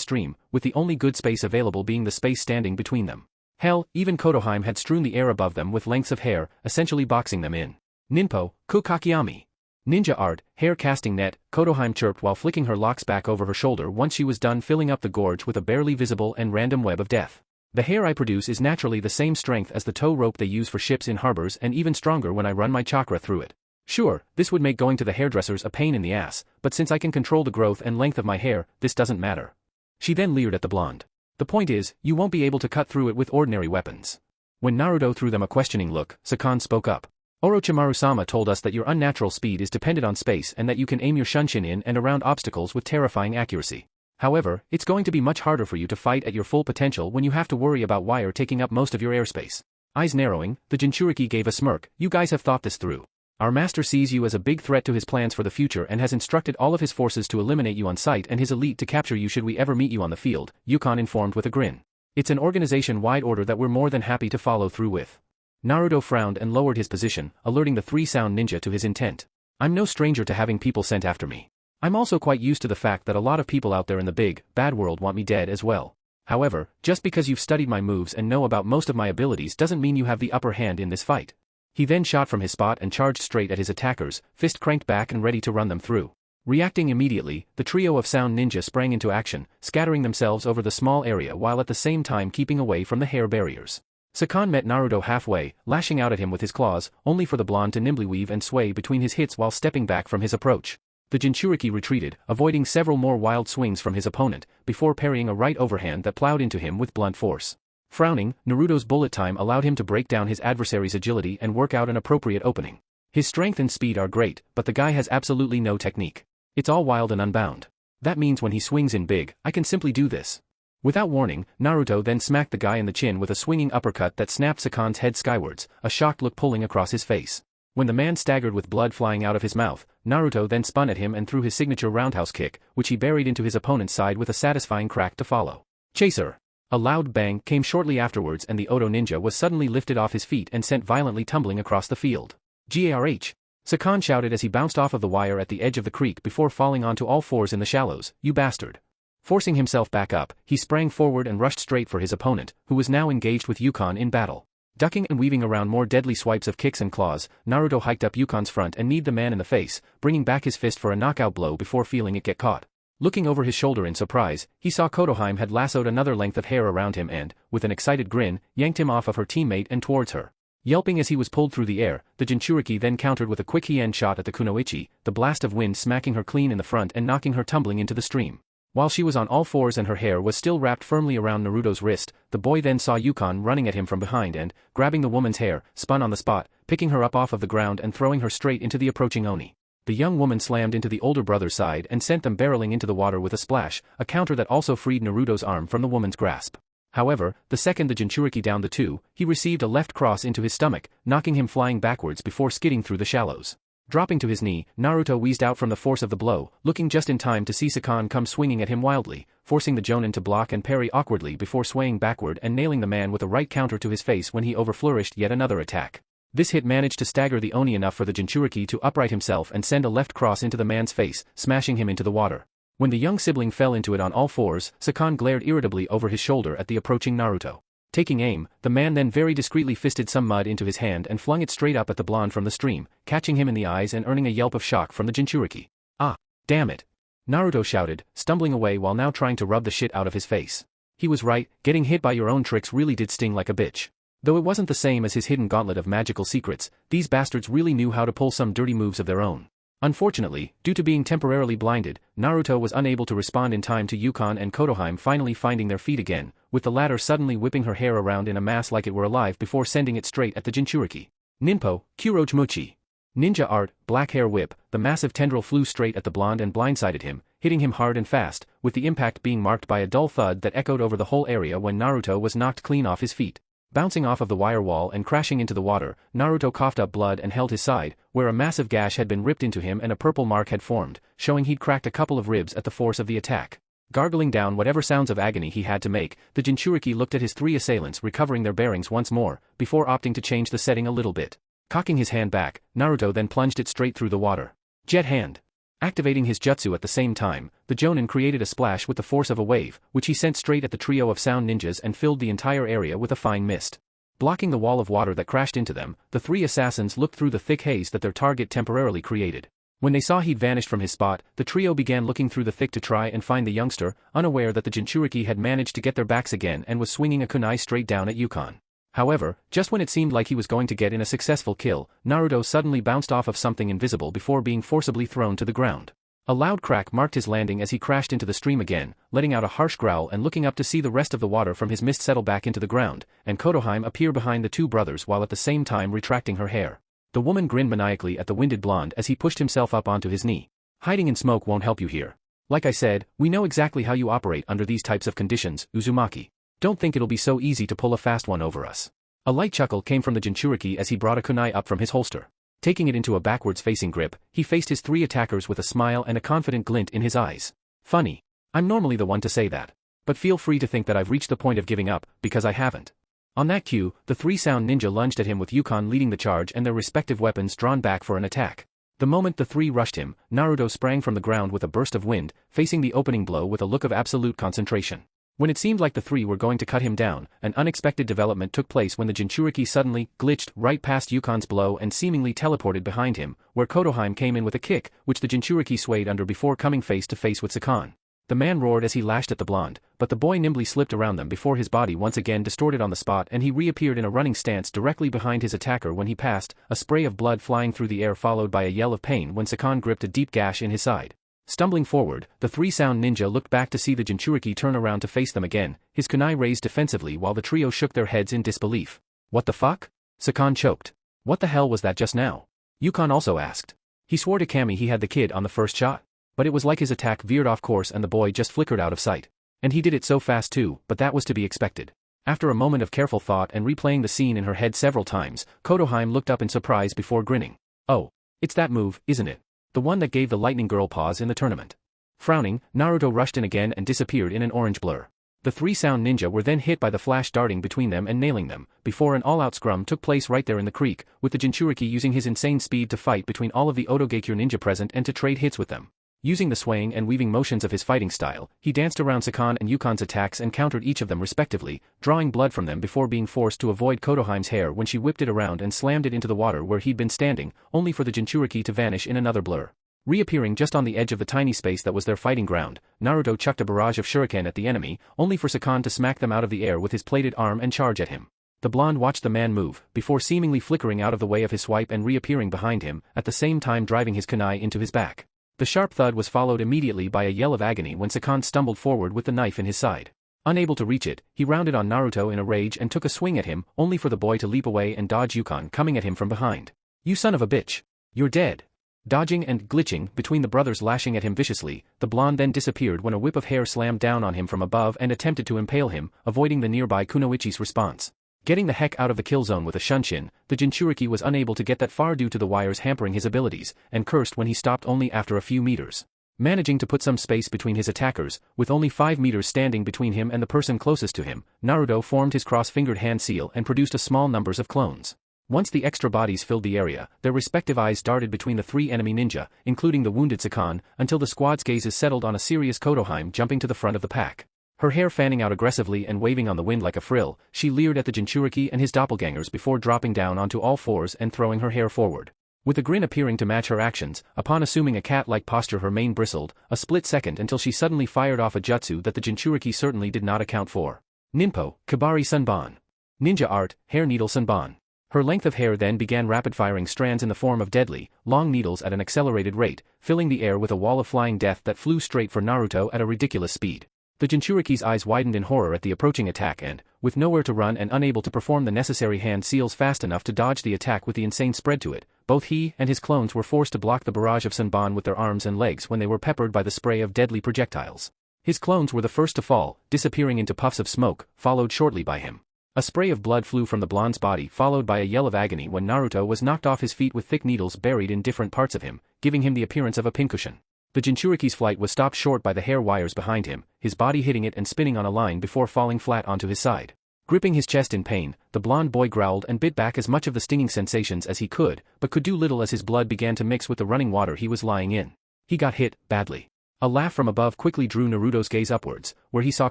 stream, with the only good space available being the space standing between them. Hell, even Kotoheim had strewn the air above them with lengths of hair, essentially boxing them in. Ninpo, Kukakiyami. Ninja art, hair casting net, Kotoheim chirped while flicking her locks back over her shoulder once she was done filling up the gorge with a barely visible and random web of death. The hair I produce is naturally the same strength as the tow rope they use for ships in harbors and even stronger when I run my chakra through it. Sure, this would make going to the hairdressers a pain in the ass, but since I can control the growth and length of my hair, this doesn't matter. She then leered at the blonde. The point is, you won't be able to cut through it with ordinary weapons. When Naruto threw them a questioning look, Sakan spoke up. Orochimaru-sama told us that your unnatural speed is dependent on space and that you can aim your shunshin in and around obstacles with terrifying accuracy. However, it's going to be much harder for you to fight at your full potential when you have to worry about wire taking up most of your airspace. Eyes narrowing, the Jinchuriki gave a smirk. You guys have thought this through. Our master sees you as a big threat to his plans for the future and has instructed all of his forces to eliminate you on sight and his elite to capture you should we ever meet you on the field, Yukon informed with a grin. It's an organization-wide order that we're more than happy to follow through with. Naruto frowned and lowered his position, alerting the three-sound ninja to his intent. I'm no stranger to having people sent after me. I'm also quite used to the fact that a lot of people out there in the big, bad world want me dead as well. However, just because you've studied my moves and know about most of my abilities doesn't mean you have the upper hand in this fight. He then shot from his spot and charged straight at his attackers, fist cranked back and ready to run them through. Reacting immediately, the trio of sound ninja sprang into action, scattering themselves over the small area while at the same time keeping away from the hair barriers. Sakan met Naruto halfway, lashing out at him with his claws, only for the blonde to nimbly weave and sway between his hits while stepping back from his approach. The Jinchuriki retreated, avoiding several more wild swings from his opponent, before parrying a right overhand that plowed into him with blunt force. Frowning, Naruto's bullet time allowed him to break down his adversary's agility and work out an appropriate opening. His strength and speed are great, but the guy has absolutely no technique. It's all wild and unbound. That means when he swings in big, I can simply do this. Without warning, Naruto then smacked the guy in the chin with a swinging uppercut that snapped Sakan's head skywards, a shocked look pulling across his face. When the man staggered with blood flying out of his mouth, Naruto then spun at him and threw his signature roundhouse kick, which he buried into his opponent's side with a satisfying crack to follow. Chaser! A loud bang came shortly afterwards and the Oto ninja was suddenly lifted off his feet and sent violently tumbling across the field. Garh! Sakan shouted as he bounced off of the wire at the edge of the creek before falling onto all fours in the shallows. You bastard! Forcing himself back up, he sprang forward and rushed straight for his opponent, who was now engaged with Yukon in battle. Ducking and weaving around more deadly swipes of kicks and claws, Naruto hiked up Yukon's front and kneed the man in the face, bringing back his fist for a knockout blow before feeling it get caught. Looking over his shoulder in surprise, he saw Kotoheim had lassoed another length of hair around him and, with an excited grin, yanked him off of her teammate and towards her. Yelping as he was pulled through the air, the Jinchuriki then countered with a quick hien shot at the Kunoichi, the blast of wind smacking her clean in the front and knocking her tumbling into the stream. While she was on all fours and her hair was still wrapped firmly around Naruto's wrist, the boy then saw Yukon running at him from behind and, grabbing the woman's hair, spun on the spot, picking her up off of the ground and throwing her straight into the approaching Oni. The young woman slammed into the older brother's side and sent them barreling into the water with a splash, a counter that also freed Naruto's arm from the woman's grasp. However, the second the Jinchuriki downed the two, he received a left cross into his stomach, knocking him flying backwards before skidding through the shallows. Dropping to his knee, Naruto wheezed out from the force of the blow, looking just in time to see Sakan come swinging at him wildly, forcing the Jonin to block and parry awkwardly before swaying backward and nailing the man with a right counter to his face when he overflourished yet another attack. This hit managed to stagger the Oni enough for the Jinchuriki to upright himself and send a left cross into the man's face, smashing him into the water. When the young sibling fell into it on all fours, Sakan glared irritably over his shoulder at the approaching Naruto. Taking aim, the man then very discreetly fisted some mud into his hand and flung it straight up at the blonde from the stream, catching him in the eyes and earning a yelp of shock from the Jinchuriki. Ah, damn it! Naruto shouted, stumbling away while now trying to rub the shit out of his face. He was right, getting hit by your own tricks really did sting like a bitch. Though it wasn't the same as his hidden gauntlet of magical secrets, these bastards really knew how to pull some dirty moves of their own. Unfortunately, due to being temporarily blinded, Naruto was unable to respond in time to Yukon and Kotohime finally finding their feet again, with the latter suddenly whipping her hair around in a mass like it were alive before sending it straight at the Jinchuriki. Ninpo, Kurochmuchi. Ninja art, black hair whip, the massive tendril flew straight at the blonde and blindsided him, hitting him hard and fast, with the impact being marked by a dull thud that echoed over the whole area when Naruto was knocked clean off his feet. Bouncing off of the wire wall and crashing into the water, Naruto coughed up blood and held his side, where a massive gash had been ripped into him and a purple mark had formed, showing he'd cracked a couple of ribs at the force of the attack. Gargling down whatever sounds of agony he had to make, the Jinchuriki looked at his three assailants recovering their bearings once more, before opting to change the setting a little bit. Cocking his hand back, Naruto then plunged it straight through the water. Jet hand. Activating his jutsu at the same time, the Jonin created a splash with the force of a wave, which he sent straight at the trio of sound ninjas and filled the entire area with a fine mist. Blocking the wall of water that crashed into them, the three assassins looked through the thick haze that their target temporarily created. When they saw he'd vanished from his spot, the trio began looking through the thick to try and find the youngster, unaware that the Jinchuriki had managed to get their backs again and was swinging a kunai straight down at Yukon. However, just when it seemed like he was going to get in a successful kill, Naruto suddenly bounced off of something invisible before being forcibly thrown to the ground. A loud crack marked his landing as he crashed into the stream again, letting out a harsh growl and looking up to see the rest of the water from his mist settle back into the ground, and Kotohime appear behind the two brothers while at the same time retracting her hair. The woman grinned maniacally at the winded blonde as he pushed himself up onto his knee. Hiding in smoke won't help you here. Like I said, we know exactly how you operate under these types of conditions, Uzumaki. Don't think it'll be so easy to pull a fast one over us. A light chuckle came from the Jinchuriki as he brought a kunai up from his holster. Taking it into a backwards-facing grip, he faced his three attackers with a smile and a confident glint in his eyes. Funny. I'm normally the one to say that. But feel free to think that I've reached the point of giving up, because I haven't. On that cue, the three sound ninja lunged at him with Yukon leading the charge and their respective weapons drawn back for an attack. The moment the three rushed him, Naruto sprang from the ground with a burst of wind, facing the opening blow with a look of absolute concentration. When it seemed like the three were going to cut him down, an unexpected development took place when the Jinchuriki suddenly glitched right past Yukon's blow and seemingly teleported behind him, where Kotohime came in with a kick, which the Jinchuriki swayed under before coming face to face with Sakan. The man roared as he lashed at the blonde, but the boy nimbly slipped around them before his body once again distorted on the spot and he reappeared in a running stance directly behind his attacker when he passed, a spray of blood flying through the air followed by a yell of pain when Sakan gripped a deep gash in his side. Stumbling forward, the three sound ninja looked back to see the Jinchuriki turn around to face them again, his kunai raised defensively while the trio shook their heads in disbelief. What the fuck? Sakan choked. What the hell was that just now? Yukon also asked. He swore to Kami he had the kid on the first shot. But it was like his attack veered off course and the boy just flickered out of sight. And he did it so fast too, but that was to be expected. After a moment of careful thought and replaying the scene in her head several times, Kotohime looked up in surprise before grinning. Oh. It's that move, isn't it? The one that gave the Lightning Girl pause in the tournament. Frowning, Naruto rushed in again and disappeared in an orange blur. The three sound ninja were then hit by the flash darting between them and nailing them, before an all-out scrum took place right there in the creek, with the Jinchuriki using his insane speed to fight between all of the Otogekyou ninja present and to trade hits with them. Using the swaying and weaving motions of his fighting style, he danced around Sakan and Yukon's attacks and countered each of them respectively, drawing blood from them before being forced to avoid Kotohime's hair when she whipped it around and slammed it into the water where he'd been standing, only for the Jinchuriki to vanish in another blur. Reappearing just on the edge of the tiny space that was their fighting ground, Naruto chucked a barrage of shuriken at the enemy, only for Sakan to smack them out of the air with his plated arm and charge at him. The blonde watched the man move, before seemingly flickering out of the way of his swipe and reappearing behind him, at the same time driving his kunai into his back. The sharp thud was followed immediately by a yell of agony when Sakan stumbled forward with the knife in his side. Unable to reach it, he rounded on Naruto in a rage and took a swing at him, only for the boy to leap away and dodge Yukon coming at him from behind. You son of a bitch. You're dead. Dodging and glitching between the brothers lashing at him viciously, the blonde then disappeared when a whip of hair slammed down on him from above and attempted to impale him, avoiding the nearby Kunoichi's response. Getting the heck out of the kill zone with a shunshin, the Jinchuriki was unable to get that far due to the wires hampering his abilities, and cursed when he stopped only after a few meters. Managing to put some space between his attackers, with only 5 meters standing between him and the person closest to him, Naruto formed his cross-fingered hand seal and produced a small numbers of clones. Once the extra bodies filled the area, their respective eyes darted between the 3 enemy ninja, including the wounded Sakan, until the squad's gazes settled on a serious Kotohime jumping to the front of the pack. Her hair fanning out aggressively and waving on the wind like a frill, she leered at the Jinchuriki and his doppelgangers before dropping down onto all fours and throwing her hair forward. With a grin appearing to match her actions, upon assuming a cat-like posture her mane bristled, a split second until she suddenly fired off a jutsu that the Jinchuriki certainly did not account for. Ninpo, Kabari Sunban. Ninja art, hair needle Sunban. Her length of hair then began rapid-firing strands in the form of deadly, long needles at an accelerated rate, filling the air with a wall of flying death that flew straight for Naruto at a ridiculous speed. The Jinchuriki's eyes widened in horror at the approaching attack and, with nowhere to run and unable to perform the necessary hand seals fast enough to dodge the attack with the insane spread to it, both he and his clones were forced to block the barrage of Senbon with their arms and legs when they were peppered by the spray of deadly projectiles. His clones were the first to fall, disappearing into puffs of smoke, followed shortly by him. A spray of blood flew from the blonde's body, followed by a yell of agony when Naruto was knocked off his feet with thick needles buried in different parts of him, giving him the appearance of a pincushion. The Jinchuriki's flight was stopped short by the hair wires behind him, his body hitting it and spinning on a line before falling flat onto his side. Gripping his chest in pain, the blonde boy growled and bit back as much of the stinging sensations as he could, but could do little as his blood began to mix with the running water he was lying in. He got hit, badly. A laugh from above quickly drew Naruto's gaze upwards, where he saw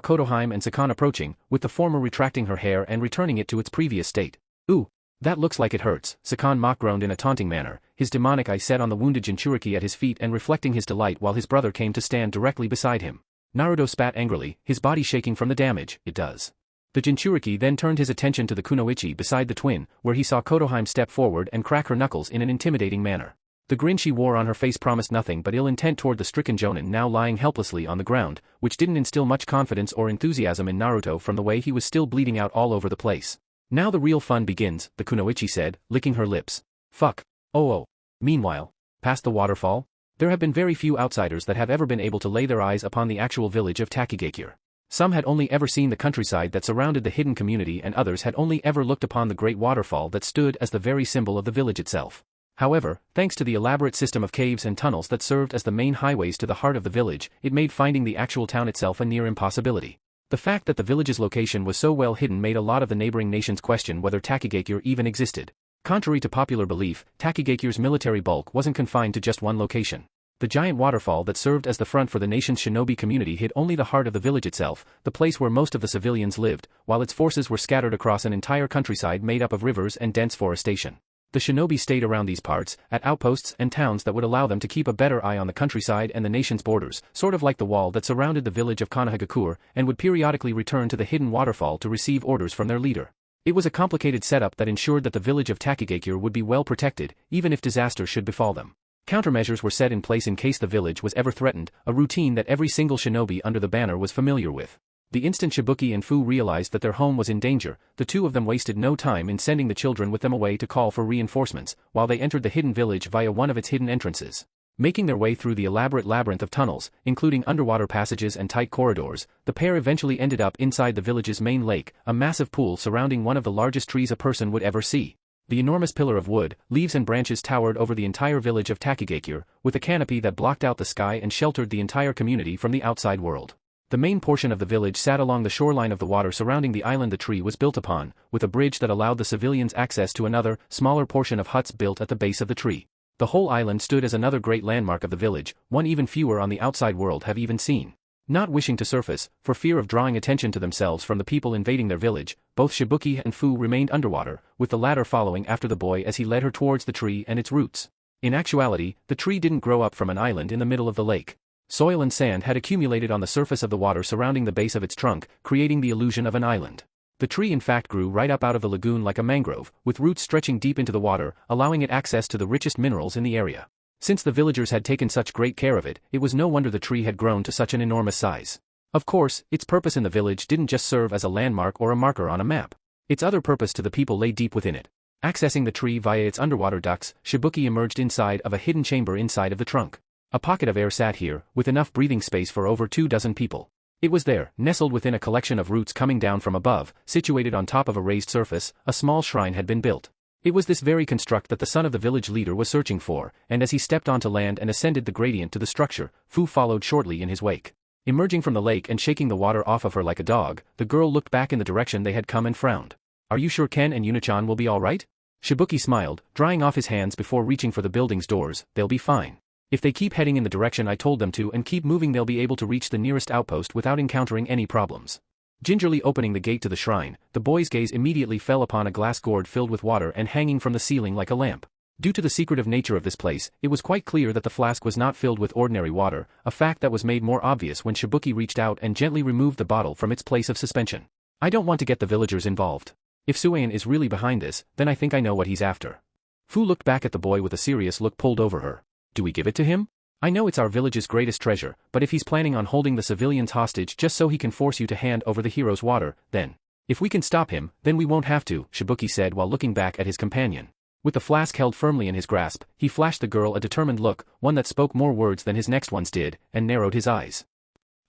Kotohime and Sakon approaching, with the former retracting her hair and returning it to its previous state. "Ooh, that looks like it hurts," Sakon mock-groaned in a taunting manner, his demonic eye set on the wounded Jinchuriki at his feet and reflecting his delight while his brother came to stand directly beside him. Naruto spat angrily, his body shaking from the damage. "It does." The Jinchuriki then turned his attention to the kunoichi beside the twin, where he saw Kotohime step forward and crack her knuckles in an intimidating manner. The grin she wore on her face promised nothing but ill intent toward the stricken Jonin now lying helplessly on the ground, which didn't instill much confidence or enthusiasm in Naruto from the way he was still bleeding out all over the place. "Now the real fun begins," the kunoichi said, licking her lips. "Fuck. Oh. Meanwhile, past the waterfall, there have been very few outsiders that have ever been able to lay their eyes upon the actual village of Takigakure. Some had only ever seen the countryside that surrounded the hidden community and others had only ever looked upon the great waterfall that stood as the very symbol of the village itself. However, thanks to the elaborate system of caves and tunnels that served as the main highways to the heart of the village, it made finding the actual town itself a near impossibility. The fact that the village's location was so well hidden made a lot of the neighboring nations question whether Takigakure even existed. Contrary to popular belief, Takigakure's military bulk wasn't confined to just one location. The giant waterfall that served as the front for the nation's shinobi community hid only the heart of the village itself, the place where most of the civilians lived, while its forces were scattered across an entire countryside made up of rivers and dense forestation. The shinobi stayed around these parts, at outposts and towns that would allow them to keep a better eye on the countryside and the nation's borders, sort of like the wall that surrounded the village of Konohagakure, and would periodically return to the hidden waterfall to receive orders from their leader. It was a complicated setup that ensured that the village of Takigakure would be well protected, even if disaster should befall them. Countermeasures were set in place in case the village was ever threatened, a routine that every single shinobi under the banner was familiar with. The instant Shibuki and Fu realized that their home was in danger, the two of them wasted no time in sending the children with them away to call for reinforcements, while they entered the hidden village via one of its hidden entrances. Making their way through the elaborate labyrinth of tunnels, including underwater passages and tight corridors, the pair eventually ended up inside the village's main lake, a massive pool surrounding one of the largest trees a person would ever see. The enormous pillar of wood, leaves and branches towered over the entire village of Takigakure, with a canopy that blocked out the sky and sheltered the entire community from the outside world. The main portion of the village sat along the shoreline of the water surrounding the island the tree was built upon, with a bridge that allowed the civilians access to another, smaller portion of huts built at the base of the tree. The whole island stood as another great landmark of the village, one even fewer on the outside world have even seen. Not wishing to surface, for fear of drawing attention to themselves from the people invading their village, both Shibuki and Fu remained underwater, with the latter following after the boy as he led her towards the tree and its roots. In actuality, the tree didn't grow up from an island in the middle of the lake. Soil and sand had accumulated on the surface of the water surrounding the base of its trunk, creating the illusion of an island. The tree in fact grew right up out of the lagoon like a mangrove, with roots stretching deep into the water, allowing it access to the richest minerals in the area. Since the villagers had taken such great care of it, it was no wonder the tree had grown to such an enormous size. Of course, its purpose in the village didn't just serve as a landmark or a marker on a map. Its other purpose to the people lay deep within it. Accessing the tree via its underwater ducts, Shibuki emerged inside of a hidden chamber inside of the trunk. A pocket of air sat here, with enough breathing space for over 24 people. It was there, nestled within a collection of roots coming down from above, situated on top of a raised surface, a small shrine had been built. It was this very construct that the son of the village leader was searching for, and as he stepped onto land and ascended the gradient to the structure, Fu followed shortly in his wake. Emerging from the lake and shaking the water off of her like a dog, the girl looked back in the direction they had come and frowned. "Are you sure Ken and Yuna-chan will be alright?" Shibuki smiled, drying off his hands before reaching for the building's doors. "They'll be fine. If they keep heading in the direction I told them to and keep moving, they'll be able to reach the nearest outpost without encountering any problems." Gingerly opening the gate to the shrine, the boy's gaze immediately fell upon a glass gourd filled with water and hanging from the ceiling like a lamp. Due to the secretive nature of this place, it was quite clear that the flask was not filled with ordinary water, a fact that was made more obvious when Shibuki reached out and gently removed the bottle from its place of suspension. "I don't want to get the villagers involved. If Suayan is really behind this, then I think I know what he's after. Fu looked back at the boy with a serious look pulled over her. Do we give it to him? I know it's our village's greatest treasure, but if he's planning on holding the civilians hostage just so he can force you to hand over the hero's water, then. If we can stop him, then we won't have to, Shibuki said while looking back at his companion. With the flask held firmly in his grasp, he flashed the girl a determined look, one that spoke more words than his next ones did, and narrowed his eyes.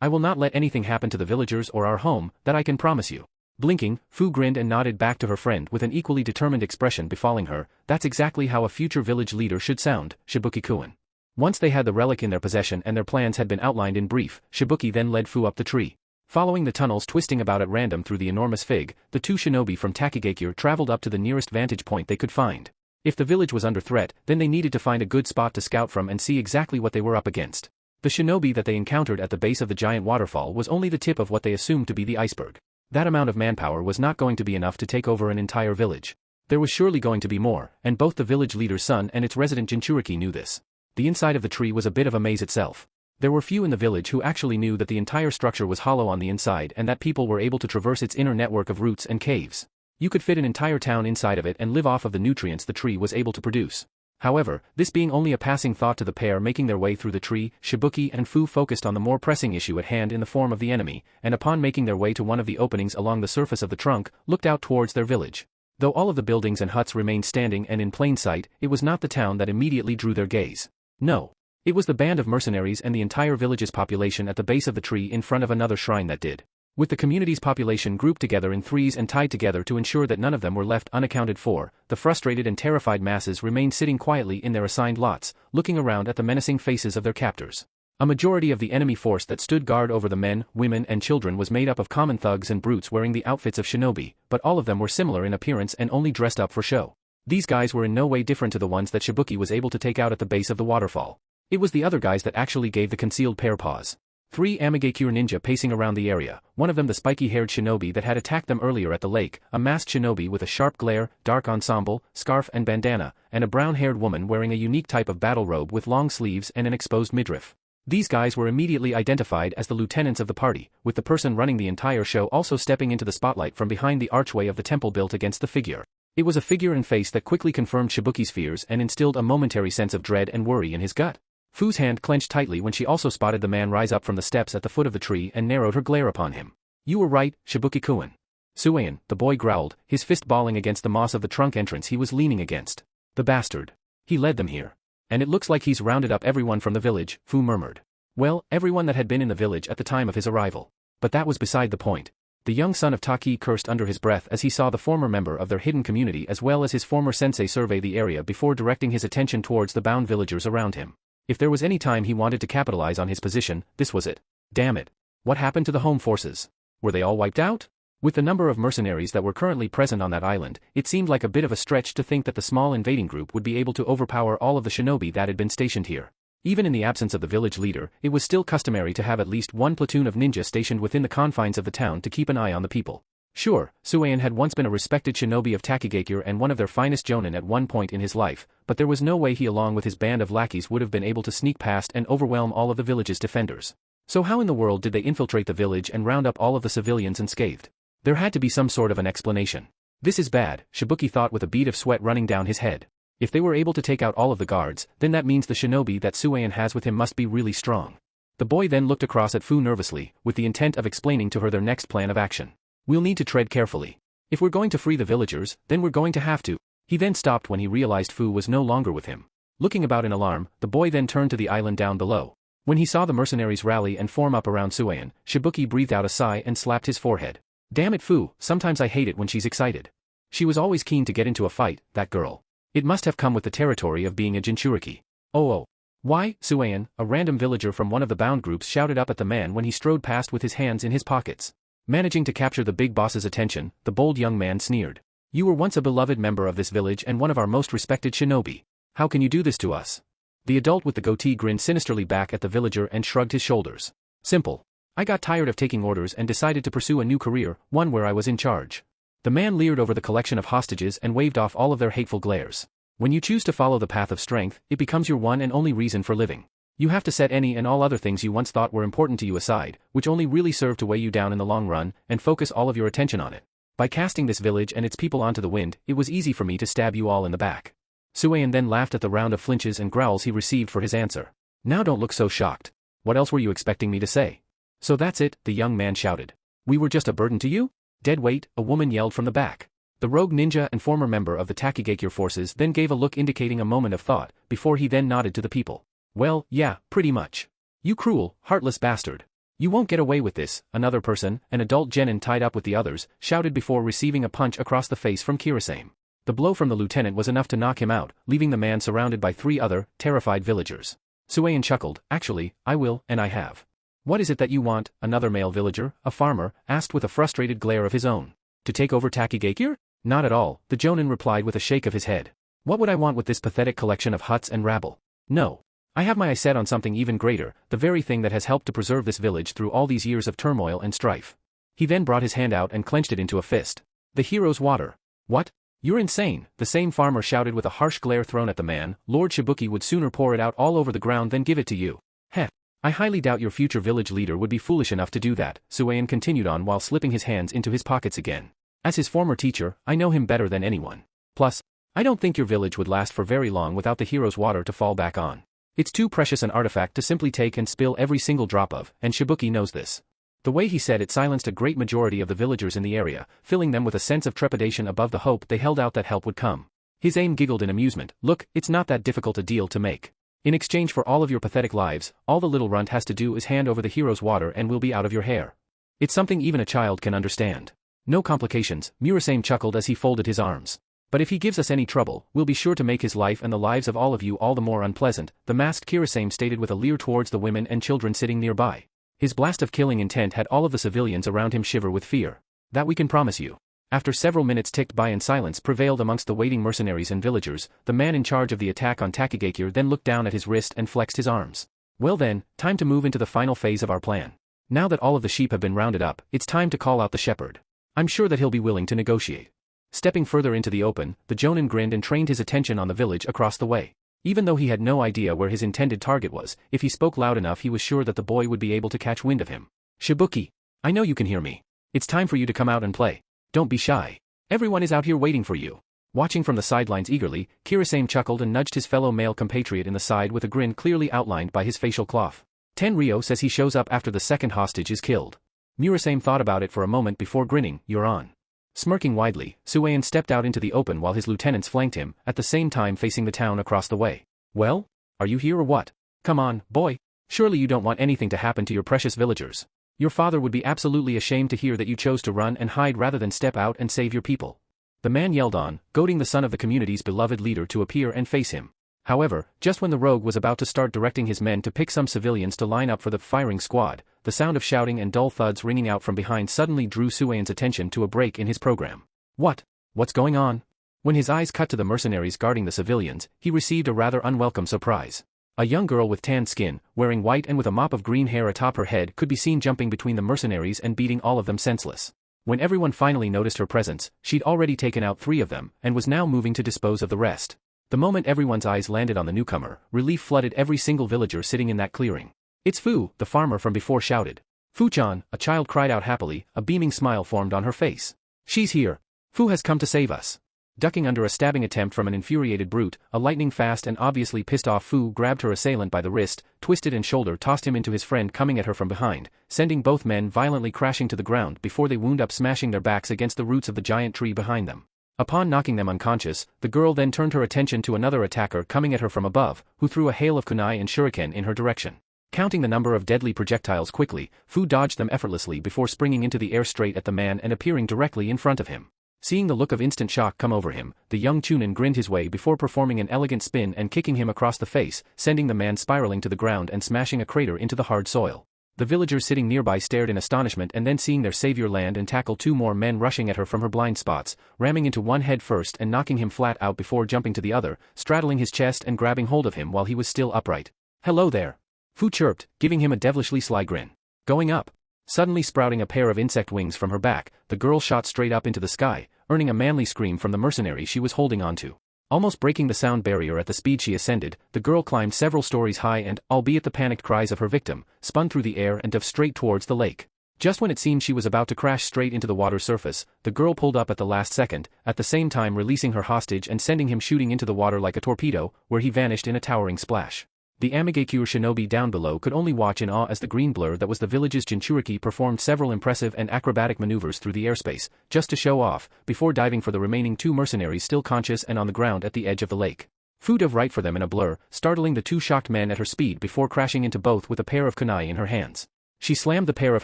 I will not let anything happen to the villagers or our home, that I can promise you. Blinking, Fu grinned and nodded back to her friend with an equally determined expression befalling her. That's exactly how a future village leader should sound, Shibuki-kun. Once they had the relic in their possession and their plans had been outlined in brief, Shibuki then led Fu up the tree. Following the tunnels twisting about at random through the enormous fig, the two shinobi from Takigakure traveled up to the nearest vantage point they could find. If the village was under threat, then they needed to find a good spot to scout from and see exactly what they were up against. The shinobi that they encountered at the base of the giant waterfall was only the tip of what they assumed to be the iceberg. That amount of manpower was not going to be enough to take over an entire village. There was surely going to be more, and both the village leader's son and its resident Jinchuriki knew this. The inside of the tree was a bit of a maze itself. There were few in the village who actually knew that the entire structure was hollow on the inside and that people were able to traverse its inner network of roots and caves. You could fit an entire town inside of it and live off of the nutrients the tree was able to produce. However, this being only a passing thought to the pair making their way through the tree, Shibuki and Fu focused on the more pressing issue at hand in the form of the enemy, and upon making their way to one of the openings along the surface of the trunk, looked out towards their village. Though all of the buildings and huts remained standing and in plain sight, it was not the town that immediately drew their gaze. No. It was the band of mercenaries and the entire village's population at the base of the tree in front of another shrine that did. With the community's population grouped together in threes and tied together to ensure that none of them were left unaccounted for, the frustrated and terrified masses remained sitting quietly in their assigned lots, looking around at the menacing faces of their captors. A majority of the enemy force that stood guard over the men, women and children was made up of common thugs and brutes wearing the outfits of shinobi, but all of them were similar in appearance and only dressed up for show. These guys were in no way different to the ones that Shibuki was able to take out at the base of the waterfall. It was the other guys that actually gave the concealed pair pause. 3 Amigakure ninja pacing around the area, one of them the spiky-haired shinobi that had attacked them earlier at the lake, a masked shinobi with a sharp glare, dark ensemble, scarf and bandana, and a brown-haired woman wearing a unique type of battle robe with long sleeves and an exposed midriff. These guys were immediately identified as the lieutenants of the party, with the person running the entire show also stepping into the spotlight from behind the archway of the temple built against the figure. It was a figure and face that quickly confirmed Shibuki's fears and instilled a momentary sense of dread and worry in his gut. Fu's hand clenched tightly when she also spotted the man rise up from the steps at the foot of the tree and narrowed her glare upon him. You were right, Shibuki-kun. Suayan, the boy growled, his fist balling against the moss of the trunk entrance he was leaning against. The bastard. He led them here. And it looks like he's rounded up everyone from the village, Fu murmured. Well, everyone that had been in the village at the time of his arrival. But that was beside the point. The young son of Taki cursed under his breath as he saw the former member of their hidden community as well as his former sensei survey the area before directing his attention towards the bound villagers around him. If there was any time he wanted to capitalize on his position, this was it. Damn it. What happened to the home forces? Were they all wiped out? With the number of mercenaries that were currently present on that island, it seemed like a bit of a stretch to think that the small invading group would be able to overpower all of the shinobi that had been stationed here. Even in the absence of the village leader, it was still customary to have at least one platoon of ninja stationed within the confines of the town to keep an eye on the people. Sure, Suayan had once been a respected shinobi of Takigakure and one of their finest jonin at one point in his life, but there was no way he along with his band of lackeys would have been able to sneak past and overwhelm all of the village's defenders. So how in the world did they infiltrate the village and round up all of the civilians unscathed? There had to be some sort of an explanation. This is bad, Shibuki thought with a bead of sweat running down his head. If they were able to take out all of the guards, then that means the shinobi that Suayan has with him must be really strong. The boy then looked across at Fu nervously, with the intent of explaining to her their next plan of action. We'll need to tread carefully. If we're going to free the villagers, then we're going to have to. He then stopped when he realized Fu was no longer with him. Looking about in alarm, the boy then turned to the island down below. When he saw the mercenaries rally and form up around Suayan, Shibuki breathed out a sigh and slapped his forehead. Damn it Fu, sometimes I hate it when she's excited. She was always keen to get into a fight, that girl. It must have come with the territory of being a Jinchuriki. Oh. Why, Suayan, a random villager from one of the bound groups shouted up at the man when he strode past with his hands in his pockets. Managing to capture the big boss's attention, the bold young man sneered. You were once a beloved member of this village and one of our most respected shinobi. How can you do this to us? The adult with the goatee grinned sinisterly back at the villager and shrugged his shoulders. Simple. I got tired of taking orders and decided to pursue a new career, one where I was in charge. The man leered over the collection of hostages and waved off all of their hateful glares. When you choose to follow the path of strength, it becomes your one and only reason for living. You have to set any and all other things you once thought were important to you aside, which only really serve to weigh you down in the long run, and focus all of your attention on it. By casting this village and its people onto the wind, it was easy for me to stab you all in the back. Suan then laughed at the round of flinches and growls he received for his answer. Now don't look so shocked. What else were you expecting me to say? So that's it, the young man shouted. We were just a burden to you? Dead weight, a woman yelled from the back. The rogue ninja and former member of the Takigakure forces then gave a look indicating a moment of thought, before he then nodded to the people. Well, yeah, pretty much. You cruel, heartless bastard. You won't get away with this, another person, an adult genin tied up with the others, shouted before receiving a punch across the face from Kirasame. The blow from the lieutenant was enough to knock him out, leaving the man surrounded by 3 other, terrified villagers. Suan chuckled, actually, I will, and I have. What is it that you want? Another male villager, a farmer, asked with a frustrated glare of his own. To take over Takigakure? Not at all, the jonin replied with a shake of his head. What would I want with this pathetic collection of huts and rabble? No. I have my eyes set on something even greater, the very thing that has helped to preserve this village through all these years of turmoil and strife. He then brought his hand out and clenched it into a fist. The hero's water. What? You're insane, the same farmer shouted with a harsh glare thrown at the man. Lord Shibuki would sooner pour it out all over the ground than give it to you. Heh. I highly doubt your future village leader would be foolish enough to do that, Suan continued on while slipping his hands into his pockets again. As his former teacher, I know him better than anyone. Plus, I don't think your village would last for very long without the hero's water to fall back on. It's too precious an artifact to simply take and spill every single drop of, and Shibuki knows this. The way he said it silenced a great majority of the villagers in the area, filling them with a sense of trepidation above the hope they held out that help would come. His aim giggled in amusement. Look, it's not that difficult a deal to make. In exchange for all of your pathetic lives, all the little runt has to do is hand over the hero's water and we'll be out of your hair. It's something even a child can understand. No complications, Murasame chuckled as he folded his arms. But if he gives us any trouble, we'll be sure to make his life and the lives of all of you all the more unpleasant, the masked Kirasame stated with a leer towards the women and children sitting nearby. His blast of killing intent had all of the civilians around him shiver with fear. That we can promise you. After several minutes ticked by and silence prevailed amongst the waiting mercenaries and villagers, the man in charge of the attack on Takigakure then looked down at his wrist and flexed his arms. Well then, time to move into the final phase of our plan. Now that all of the sheep have been rounded up, it's time to call out the shepherd. I'm sure that he'll be willing to negotiate. Stepping further into the open, the jonin grinned and trained his attention on the village across the way. Even though he had no idea where his intended target was, if he spoke loud enough he was sure that the boy would be able to catch wind of him. Shibuki, I know you can hear me. It's time for you to come out and play. Don't be shy. Everyone is out here waiting for you. Watching from the sidelines eagerly, Kirasame chuckled and nudged his fellow male compatriot in the side with a grin clearly outlined by his facial cloth. Tenryo says he shows up after the second hostage is killed. Murasame thought about it for a moment before grinning, you're on. Smirking widely, Suan stepped out into the open while his lieutenants flanked him, at the same time facing the town across the way. Well? Are you here or what? Come on, boy. Surely you don't want anything to happen to your precious villagers. Your father would be absolutely ashamed to hear that you chose to run and hide rather than step out and save your people. The man yelled on, goading the son of the community's beloved leader to appear and face him. However, just when the rogue was about to start directing his men to pick some civilians to line up for the firing squad, the sound of shouting and dull thuds ringing out from behind suddenly drew Suan's attention to a break in his program. What's going on? When his eyes cut to the mercenaries guarding the civilians, he received a rather unwelcome surprise. A young girl with tan skin, wearing white and with a mop of green hair atop her head could be seen jumping between the mercenaries and beating all of them senseless. When everyone finally noticed her presence, she'd already taken out 3 of them and was now moving to dispose of the rest. The moment everyone's eyes landed on the newcomer, relief flooded every single villager sitting in that clearing. It's Fu, the farmer from before shouted. Fu-chan, a child cried out happily, a beaming smile formed on her face. She's here. Fu has come to save us. Ducking under a stabbing attempt from an infuriated brute, a lightning-fast and obviously pissed-off Fu grabbed her assailant by the wrist, twisted and shoulder-tossed him into his friend coming at her from behind, sending both men violently crashing to the ground before they wound up smashing their backs against the roots of the giant tree behind them. Upon knocking them unconscious, the girl then turned her attention to another attacker coming at her from above, who threw a hail of kunai and shuriken in her direction. Counting the number of deadly projectiles quickly, Fu dodged them effortlessly before springing into the air straight at the man and appearing directly in front of him. Seeing the look of instant shock come over him, the young Chunin grinned his way before performing an elegant spin and kicking him across the face, sending the man spiraling to the ground and smashing a crater into the hard soil. The villagers sitting nearby stared in astonishment and then seeing their savior land and tackle 2 more men rushing at her from her blind spots, ramming into one head first and knocking him flat out before jumping to the other, straddling his chest and grabbing hold of him while he was still upright. Hello there. Fu chirped, giving him a devilishly sly grin. Going up. Suddenly sprouting a pair of insect wings from her back, the girl shot straight up into the sky, earning a manly scream from the mercenary she was holding onto. Almost breaking the sound barrier at the speed she ascended, the girl climbed several stories high and, albeit the panicked cries of her victim, spun through the air and dove straight towards the lake. Just when it seemed she was about to crash straight into the water's surface, the girl pulled up at the last second, at the same time releasing her hostage and sending him shooting into the water like a torpedo, where he vanished in a towering splash. The Amigakure shinobi down below could only watch in awe as the green blur that was the village's Jinchuriki performed several impressive and acrobatic maneuvers through the airspace, just to show off, before diving for the remaining 2 mercenaries still conscious and on the ground at the edge of the lake. Fu dove right for them in a blur, startling the 2 shocked men at her speed before crashing into both with a pair of kunai in her hands. She slammed the pair of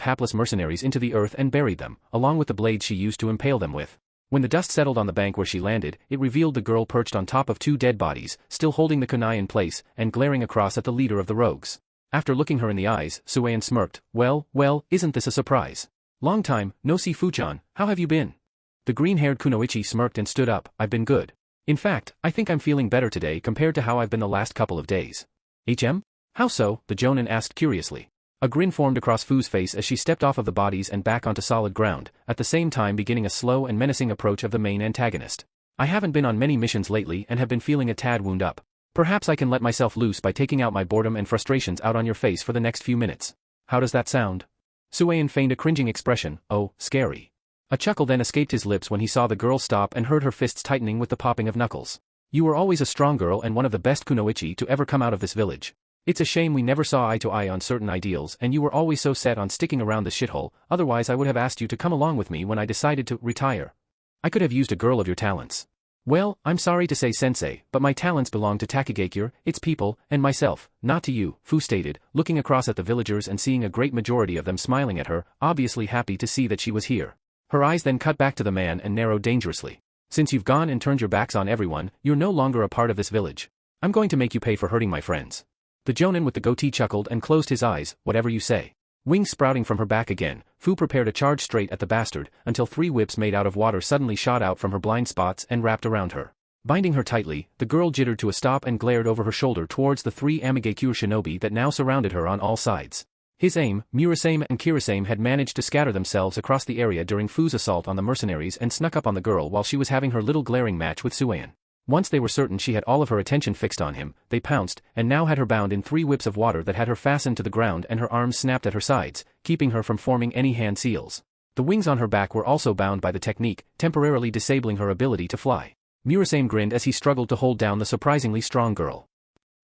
hapless mercenaries into the earth and buried them, along with the blades she used to impale them with. When the dust settled on the bank where she landed, it revealed the girl perched on top of 2 dead bodies, still holding the kunai in place, and glaring across at the leader of the rogues. After looking her in the eyes, Suein smirked. Well, isn't this a surprise? Long time, no see Fu-chan, how have you been? The green-haired Kunoichi smirked and stood up. I've been good. In fact, I think I'm feeling better today compared to how I've been the last couple of days. How so? The Jonin asked curiously. A grin formed across Fu's face as she stepped off of the bodies and back onto solid ground, at the same time beginning a slow and menacing approach of the main antagonist. I haven't been on many missions lately and have been feeling a tad wound up. Perhaps I can let myself loose by taking out my boredom and frustrations out on your face for the next few minutes. How does that sound? Suein feigned a cringing expression. Oh, scary. A chuckle then escaped his lips when he saw the girl stop and heard her fists tightening with the popping of knuckles. You were always a strong girl and one of the best kunoichi to ever come out of this village. It's a shame we never saw eye to eye on certain ideals and you were always so set on sticking around this shithole, otherwise I would have asked you to come along with me when I decided to retire. I could have used a girl of your talents. Well, I'm sorry to say sensei, but my talents belong to Takagakure, its people, and myself, not to you, Fu stated, looking across at the villagers and seeing a great majority of them smiling at her, obviously happy to see that she was here. Her eyes then cut back to the man and narrowed dangerously. Since you've gone and turned your backs on everyone, you're no longer a part of this village. I'm going to make you pay for hurting my friends. The Jonin with the goatee chuckled and closed his eyes. Whatever you say. Wings sprouting from her back again, Fu prepared a charge straight at the bastard, until 3 whips made out of water suddenly shot out from her blind spots and wrapped around her. Binding her tightly, the girl jittered to a stop and glared over her shoulder towards the 3 Amigakure shinobi that now surrounded her on all sides. His aim, Murasame and Kirasame had managed to scatter themselves across the area during Fu's assault on the mercenaries and snuck up on the girl while she was having her little glaring match with Suein. Once they were certain she had all of her attention fixed on him, they pounced, and now had her bound in 3 whips of water that had her fastened to the ground and her arms snapped at her sides, keeping her from forming any hand seals. The wings on her back were also bound by the technique, temporarily disabling her ability to fly. Murasame grinned as he struggled to hold down the surprisingly strong girl.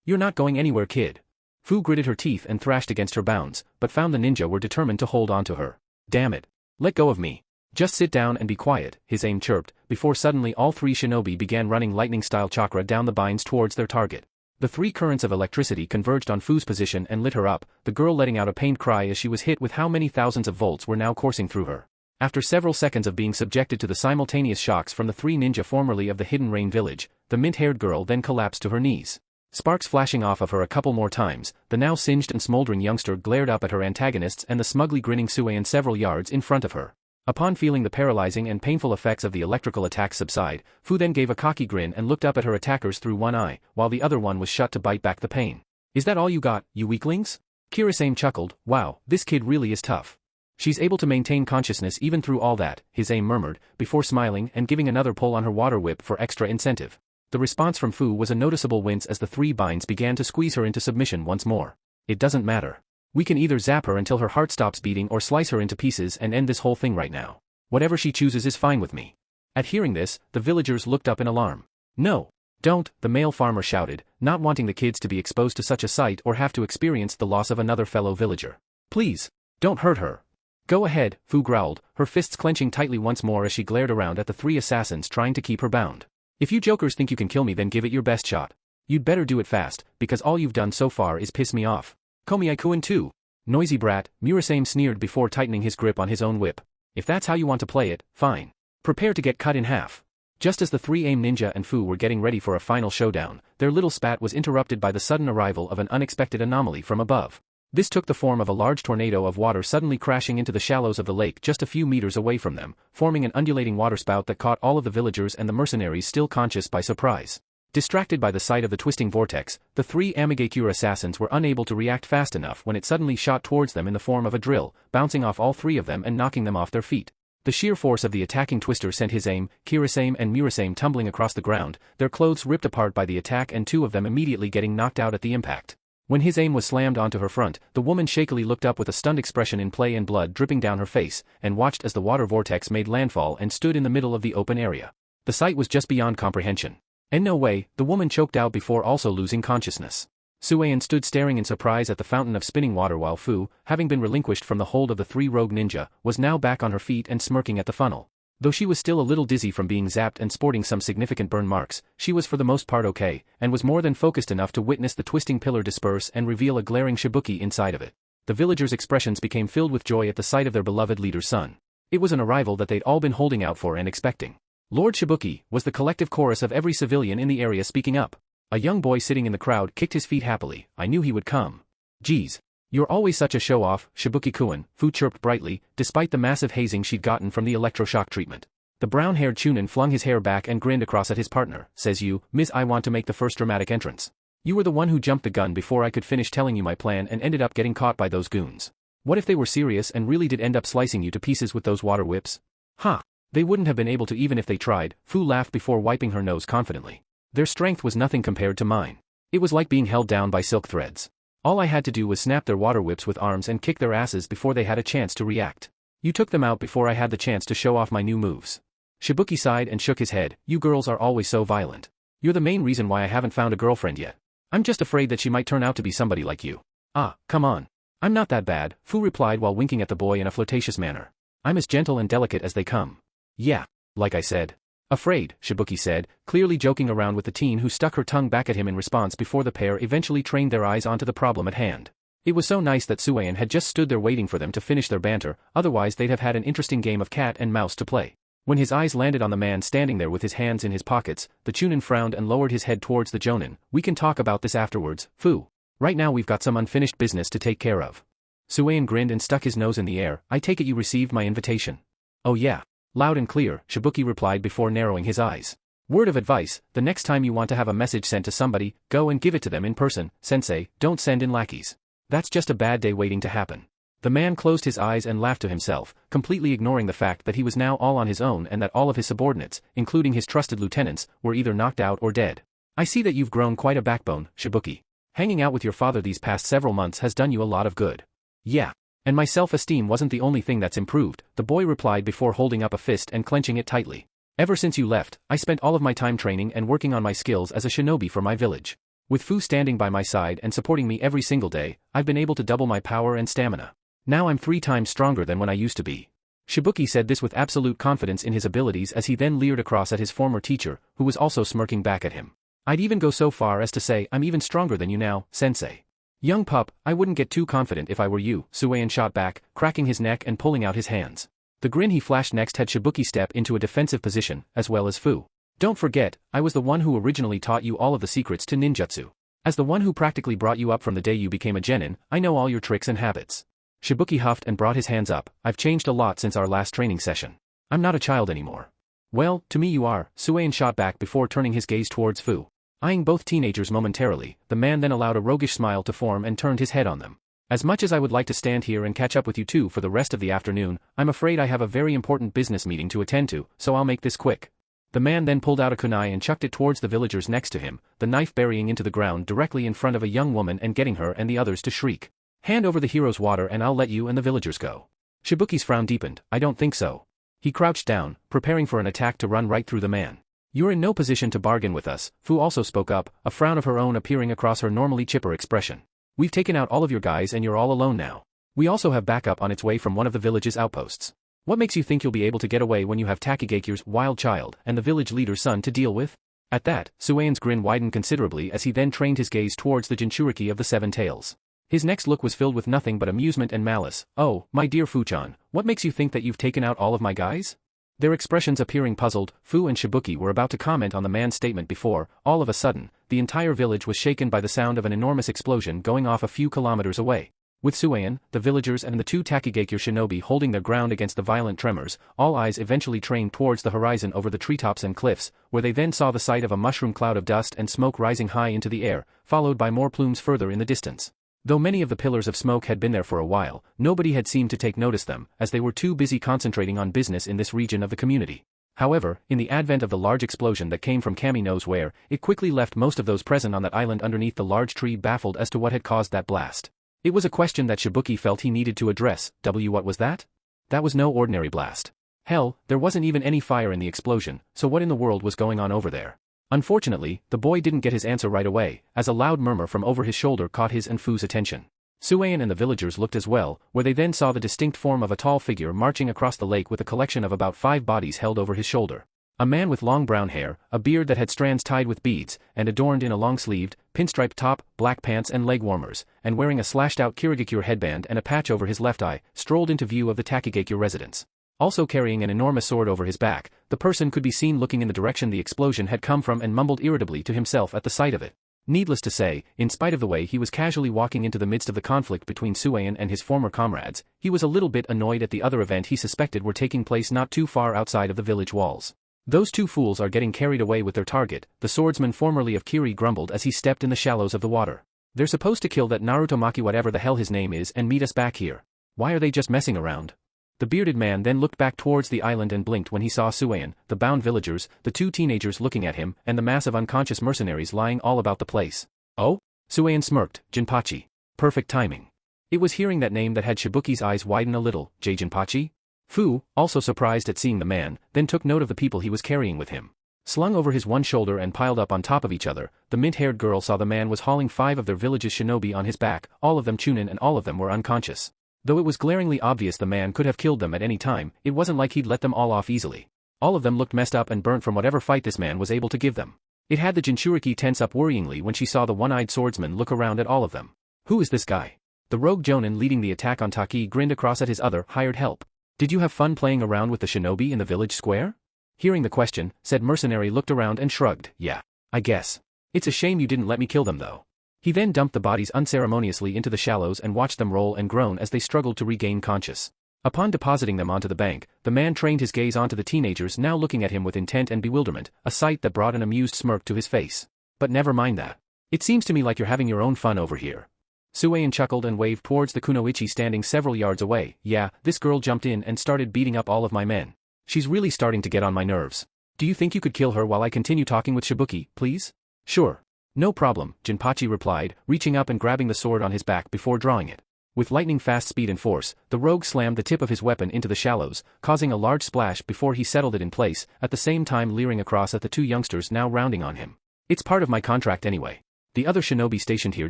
You're not going anywhere, kid. Fu gritted her teeth and thrashed against her bounds, but found the ninja were determined to hold on to her. Damn it. Let go of me. Just sit down and be quiet, his aim chirped, before suddenly all 3 shinobi began running lightning-style chakra down the binds towards their target. The 3 currents of electricity converged on Fu's position and lit her up, the girl letting out a pained cry as she was hit with how many thousands of volts were now coursing through her. After several seconds of being subjected to the simultaneous shocks from the 3 ninja formerly of the Hidden Rain village, the mint-haired girl then collapsed to her knees. Sparks flashing off of her a couple more times, the now singed and smoldering youngster glared up at her antagonists and the smugly grinning Suein several yards in front of her. Upon feeling the paralyzing and painful effects of the electrical attack subside, Fu then gave a cocky grin and looked up at her attackers through one eye, while the other one was shut to bite back the pain. Is that all you got, you weaklings? Kirasame chuckled. Wow, this kid really is tough. She's able to maintain consciousness even through all that, his aim murmured, before smiling and giving another pull on her water whip for extra incentive. The response from Fu was a noticeable wince as the 3 binds began to squeeze her into submission once more. It doesn't matter. We can either zap her until her heart stops beating or slice her into pieces and end this whole thing right now. Whatever she chooses is fine with me. At hearing this, the villagers looked up in alarm. No. Don't, the male farmer shouted, not wanting the kids to be exposed to such a sight or have to experience the loss of another fellow villager. Please. Don't hurt her. Go ahead, Fu growled, her fists clenching tightly once more as she glared around at the 3 assassins trying to keep her bound. If you jokers think you can kill me, then give it your best shot. You'd better do it fast, because all you've done so far is piss me off. Komi-kun too. Noisy brat, Murasame sneered before tightening his grip on his own whip. If that's how you want to play it, fine. Prepare to get cut in half. Just as the 3 AIM ninja and Fu were getting ready for a final showdown, their little spat was interrupted by the sudden arrival of an unexpected anomaly from above. This took the form of a large tornado of water suddenly crashing into the shallows of the lake just a few meters away from them, forming an undulating waterspout that caught all of the villagers and the mercenaries still conscious by surprise. Distracted by the sight of the twisting vortex, the 3 Amigakure assassins were unable to react fast enough when it suddenly shot towards them in the form of a drill, bouncing off all 3 of them and knocking them off their feet. The sheer force of the attacking twister sent his aim, Kirasame and Murasame tumbling across the ground, their clothes ripped apart by the attack and 2 of them immediately getting knocked out at the impact. When his aim was slammed onto her front, the woman shakily looked up with a stunned expression in play and blood dripping down her face, and watched as the water vortex made landfall and stood in the middle of the open area. The sight was just beyond comprehension. In no way, the woman choked out before also losing consciousness. Suan stood staring in surprise at the fountain of spinning water while Fu, having been relinquished from the hold of the three rogue ninja, was now back on her feet and smirking at the funnel. Though she was still a little dizzy from being zapped and sporting some significant burn marks, she was for the most part okay, and was more than focused enough to witness the twisting pillar disperse and reveal a glaring shibuki inside of it. The villagers' expressions became filled with joy at the sight of their beloved leader's son. It was an arrival that they'd all been holding out for and expecting. "Lord Shibuki," was the collective chorus of every civilian in the area speaking up. A young boy sitting in the crowd kicked his feet happily. "I knew he would come." "Geez. You're always such a show-off, Shibuki-kun," Fu chirped brightly, despite the massive hazing she'd gotten from the electroshock treatment. The brown-haired Chunin flung his hair back and grinned across at his partner. "Says you, Miss, I want to make the first dramatic entrance. You were the one who jumped the gun before I could finish telling you my plan and ended up getting caught by those goons. What if they were serious and really did end up slicing you to pieces with those water whips?" "Huh. They wouldn't have been able to even if they tried," Fu laughed before wiping her nose confidently. "Their strength was nothing compared to mine. It was like being held down by silk threads. All I had to do was snap their water whips with arms and kick their asses before they had a chance to react. You took them out before I had the chance to show off my new moves." Shibuki sighed and shook his head. "You girls are always so violent. You're the main reason why I haven't found a girlfriend yet. I'm just afraid that she might turn out to be somebody like you." "Ah, come on. I'm not that bad," Fu replied while winking at the boy in a flirtatious manner. "I'm as gentle and delicate as they come." "Yeah, like I said." "Afraid," Shibuki said, clearly joking around with the teen who stuck her tongue back at him in response before the pair eventually trained their eyes onto the problem at hand. It was so nice that Suan had just stood there waiting for them to finish their banter, otherwise they'd have had an interesting game of cat and mouse to play. When his eyes landed on the man standing there with his hands in his pockets, the Chunin frowned and lowered his head towards the Jonin. "We can talk about this afterwards, Fu. Right now we've got some unfinished business to take care of." Suan grinned and stuck his nose in the air. "I take it you received my invitation?" "Oh yeah. Loud and clear," Shibuki replied before narrowing his eyes. "Word of advice, the next time you want to have a message sent to somebody, go and give it to them in person, sensei, don't send in lackeys. That's just a bad day waiting to happen." The man closed his eyes and laughed to himself, completely ignoring the fact that he was now all on his own and that all of his subordinates, including his trusted lieutenants, were either knocked out or dead. "I see that you've grown quite a backbone, Shibuki. Hanging out with your father these past several months has done you a lot of good." "Yeah. And my self-esteem wasn't the only thing that's improved," the boy replied before holding up a fist and clenching it tightly. "Ever since you left, I spent all of my time training and working on my skills as a shinobi for my village. With Fu standing by my side and supporting me every single day, I've been able to double my power and stamina. Now I'm 3 times stronger than when I used to be." Shibuki said this with absolute confidence in his abilities as he then leered across at his former teacher, who was also smirking back at him. "I'd even go so far as to say I'm even stronger than you now, sensei." "Young pup, I wouldn't get too confident if I were you," Suan shot back, cracking his neck and pulling out his hands. The grin he flashed next had Shibuki step into a defensive position, as well as Fu. "Don't forget, I was the one who originally taught you all of the secrets to ninjutsu. As the one who practically brought you up from the day you became a genin, I know all your tricks and habits." Shibuki huffed and brought his hands up. "I've changed a lot since our last training session. I'm not a child anymore." "Well, to me you are," Suan shot back before turning his gaze towards Fu. Eyeing both teenagers momentarily, the man then allowed a roguish smile to form and turned his head on them. "As much as I would like to stand here and catch up with you two for the rest of the afternoon, I'm afraid I have a very important business meeting to attend to, so I'll make this quick." The man then pulled out a kunai and chucked it towards the villagers next to him, the knife burying into the ground directly in front of a young woman and getting her and the others to shriek. "Hand over the hero's water and I'll let you and the villagers go." Shibuki's frown deepened. "I don't think so." He crouched down, preparing for an attack to run right through the man. "You're in no position to bargain with us," Fu also spoke up, a frown of her own appearing across her normally chipper expression. "We've taken out all of your guys and you're all alone now. We also have backup on its way from one of the village's outposts. What makes you think you'll be able to get away when you have Takigakir's wild child and the village leader's son to deal with?" At that, Suan's grin widened considerably as he then trained his gaze towards the Jinchuriki of the Seven Tails. His next look was filled with nothing but amusement and malice. "Oh, my dear Fu-chan, what makes you think that you've taken out all of my guys?" Their expressions appearing puzzled, Fu and Shibuki were about to comment on the man's statement before, all of a sudden, the entire village was shaken by the sound of an enormous explosion going off a few kilometers away. With Suan, the villagers and the 2 Takigakir shinobi holding their ground against the violent tremors, all eyes eventually trained towards the horizon over the treetops and cliffs, where they then saw the sight of a mushroom cloud of dust and smoke rising high into the air, followed by more plumes further in the distance. Though many of the pillars of smoke had been there for a while, nobody had seemed to take notice them, as they were too busy concentrating on business in this region of the community. However, in the advent of the large explosion that came from Kami knows where, it quickly left most of those present on that island underneath the large tree baffled as to what had caused that blast. It was a question that Shibuki felt he needed to address. What was that? That was no ordinary blast. Hell, there wasn't even any fire in the explosion, so what in the world was going on over there? Unfortunately, the boy didn't get his answer right away, as a loud murmur from over his shoulder caught his and Fu's attention. Suan and the villagers looked as well, where they then saw the distinct form of a tall figure marching across the lake with a collection of about 5 bodies held over his shoulder. A man with long brown hair, a beard that had strands tied with beads, and adorned in a long-sleeved, pinstriped top, black pants and leg warmers, and wearing a slashed-out Kirigakure headband and a patch over his left eye, strolled into view of the Takigakure residence. Also carrying an enormous sword over his back, the person could be seen looking in the direction the explosion had come from and mumbled irritably to himself at the sight of it. Needless to say, in spite of the way he was casually walking into the midst of the conflict between Suan and his former comrades, he was a little bit annoyed at the other event he suspected were taking place not too far outside of the village walls. Those two fools are getting carried away with their target, the swordsman formerly of Kiri grumbled as he stepped in the shallows of the water. They're supposed to kill that Naruto Maki whatever the hell his name is and meet us back here. Why are they just messing around? The bearded man then looked back towards the island and blinked when he saw Suan, the bound villagers, the 2 teenagers looking at him, and the mass of unconscious mercenaries lying all about the place. Oh? Suan smirked. Jinpachi. Perfect timing. It was hearing that name that had Shibuki's eyes widen a little. Jinpachi? Fu, also surprised at seeing the man, then took note of the people he was carrying with him. Slung over his one shoulder and piled up on top of each other, the mint-haired girl saw the man was hauling 5 of their village's shinobi on his back, all of them chunin and all of them were unconscious. Though it was glaringly obvious the man could have killed them at any time, it wasn't like he'd let them all off easily. All of them looked messed up and burnt from whatever fight this man was able to give them. It had the Jinchuriki tense up worryingly when she saw the one-eyed swordsman look around at all of them. Who is this guy? The rogue Jonin leading the attack on Taki grinned across at his other, hired help. Did you have fun playing around with the shinobi in the village square? Hearing the question, said mercenary looked around and shrugged. Yeah, I guess. It's a shame you didn't let me kill them though. He then dumped the bodies unceremoniously into the shallows and watched them roll and groan as they struggled to regain conscious. Upon depositing them onto the bank, the man trained his gaze onto the teenagers now looking at him with intent and bewilderment, a sight that brought an amused smirk to his face. But never mind that. It seems to me like you're having your own fun over here. Suan chuckled and waved towards the kunoichi standing several yards away. Yeah, this girl jumped in and started beating up all of my men. She's really starting to get on my nerves. Do you think you could kill her while I continue talking with Shibuki, please? Sure. No problem, Jinpachi replied, reaching up and grabbing the sword on his back before drawing it. With lightning-fast speed and force, the rogue slammed the tip of his weapon into the shallows, causing a large splash before he settled it in place, at the same time leering across at the 2 youngsters now rounding on him. It's part of my contract anyway. The other shinobi stationed here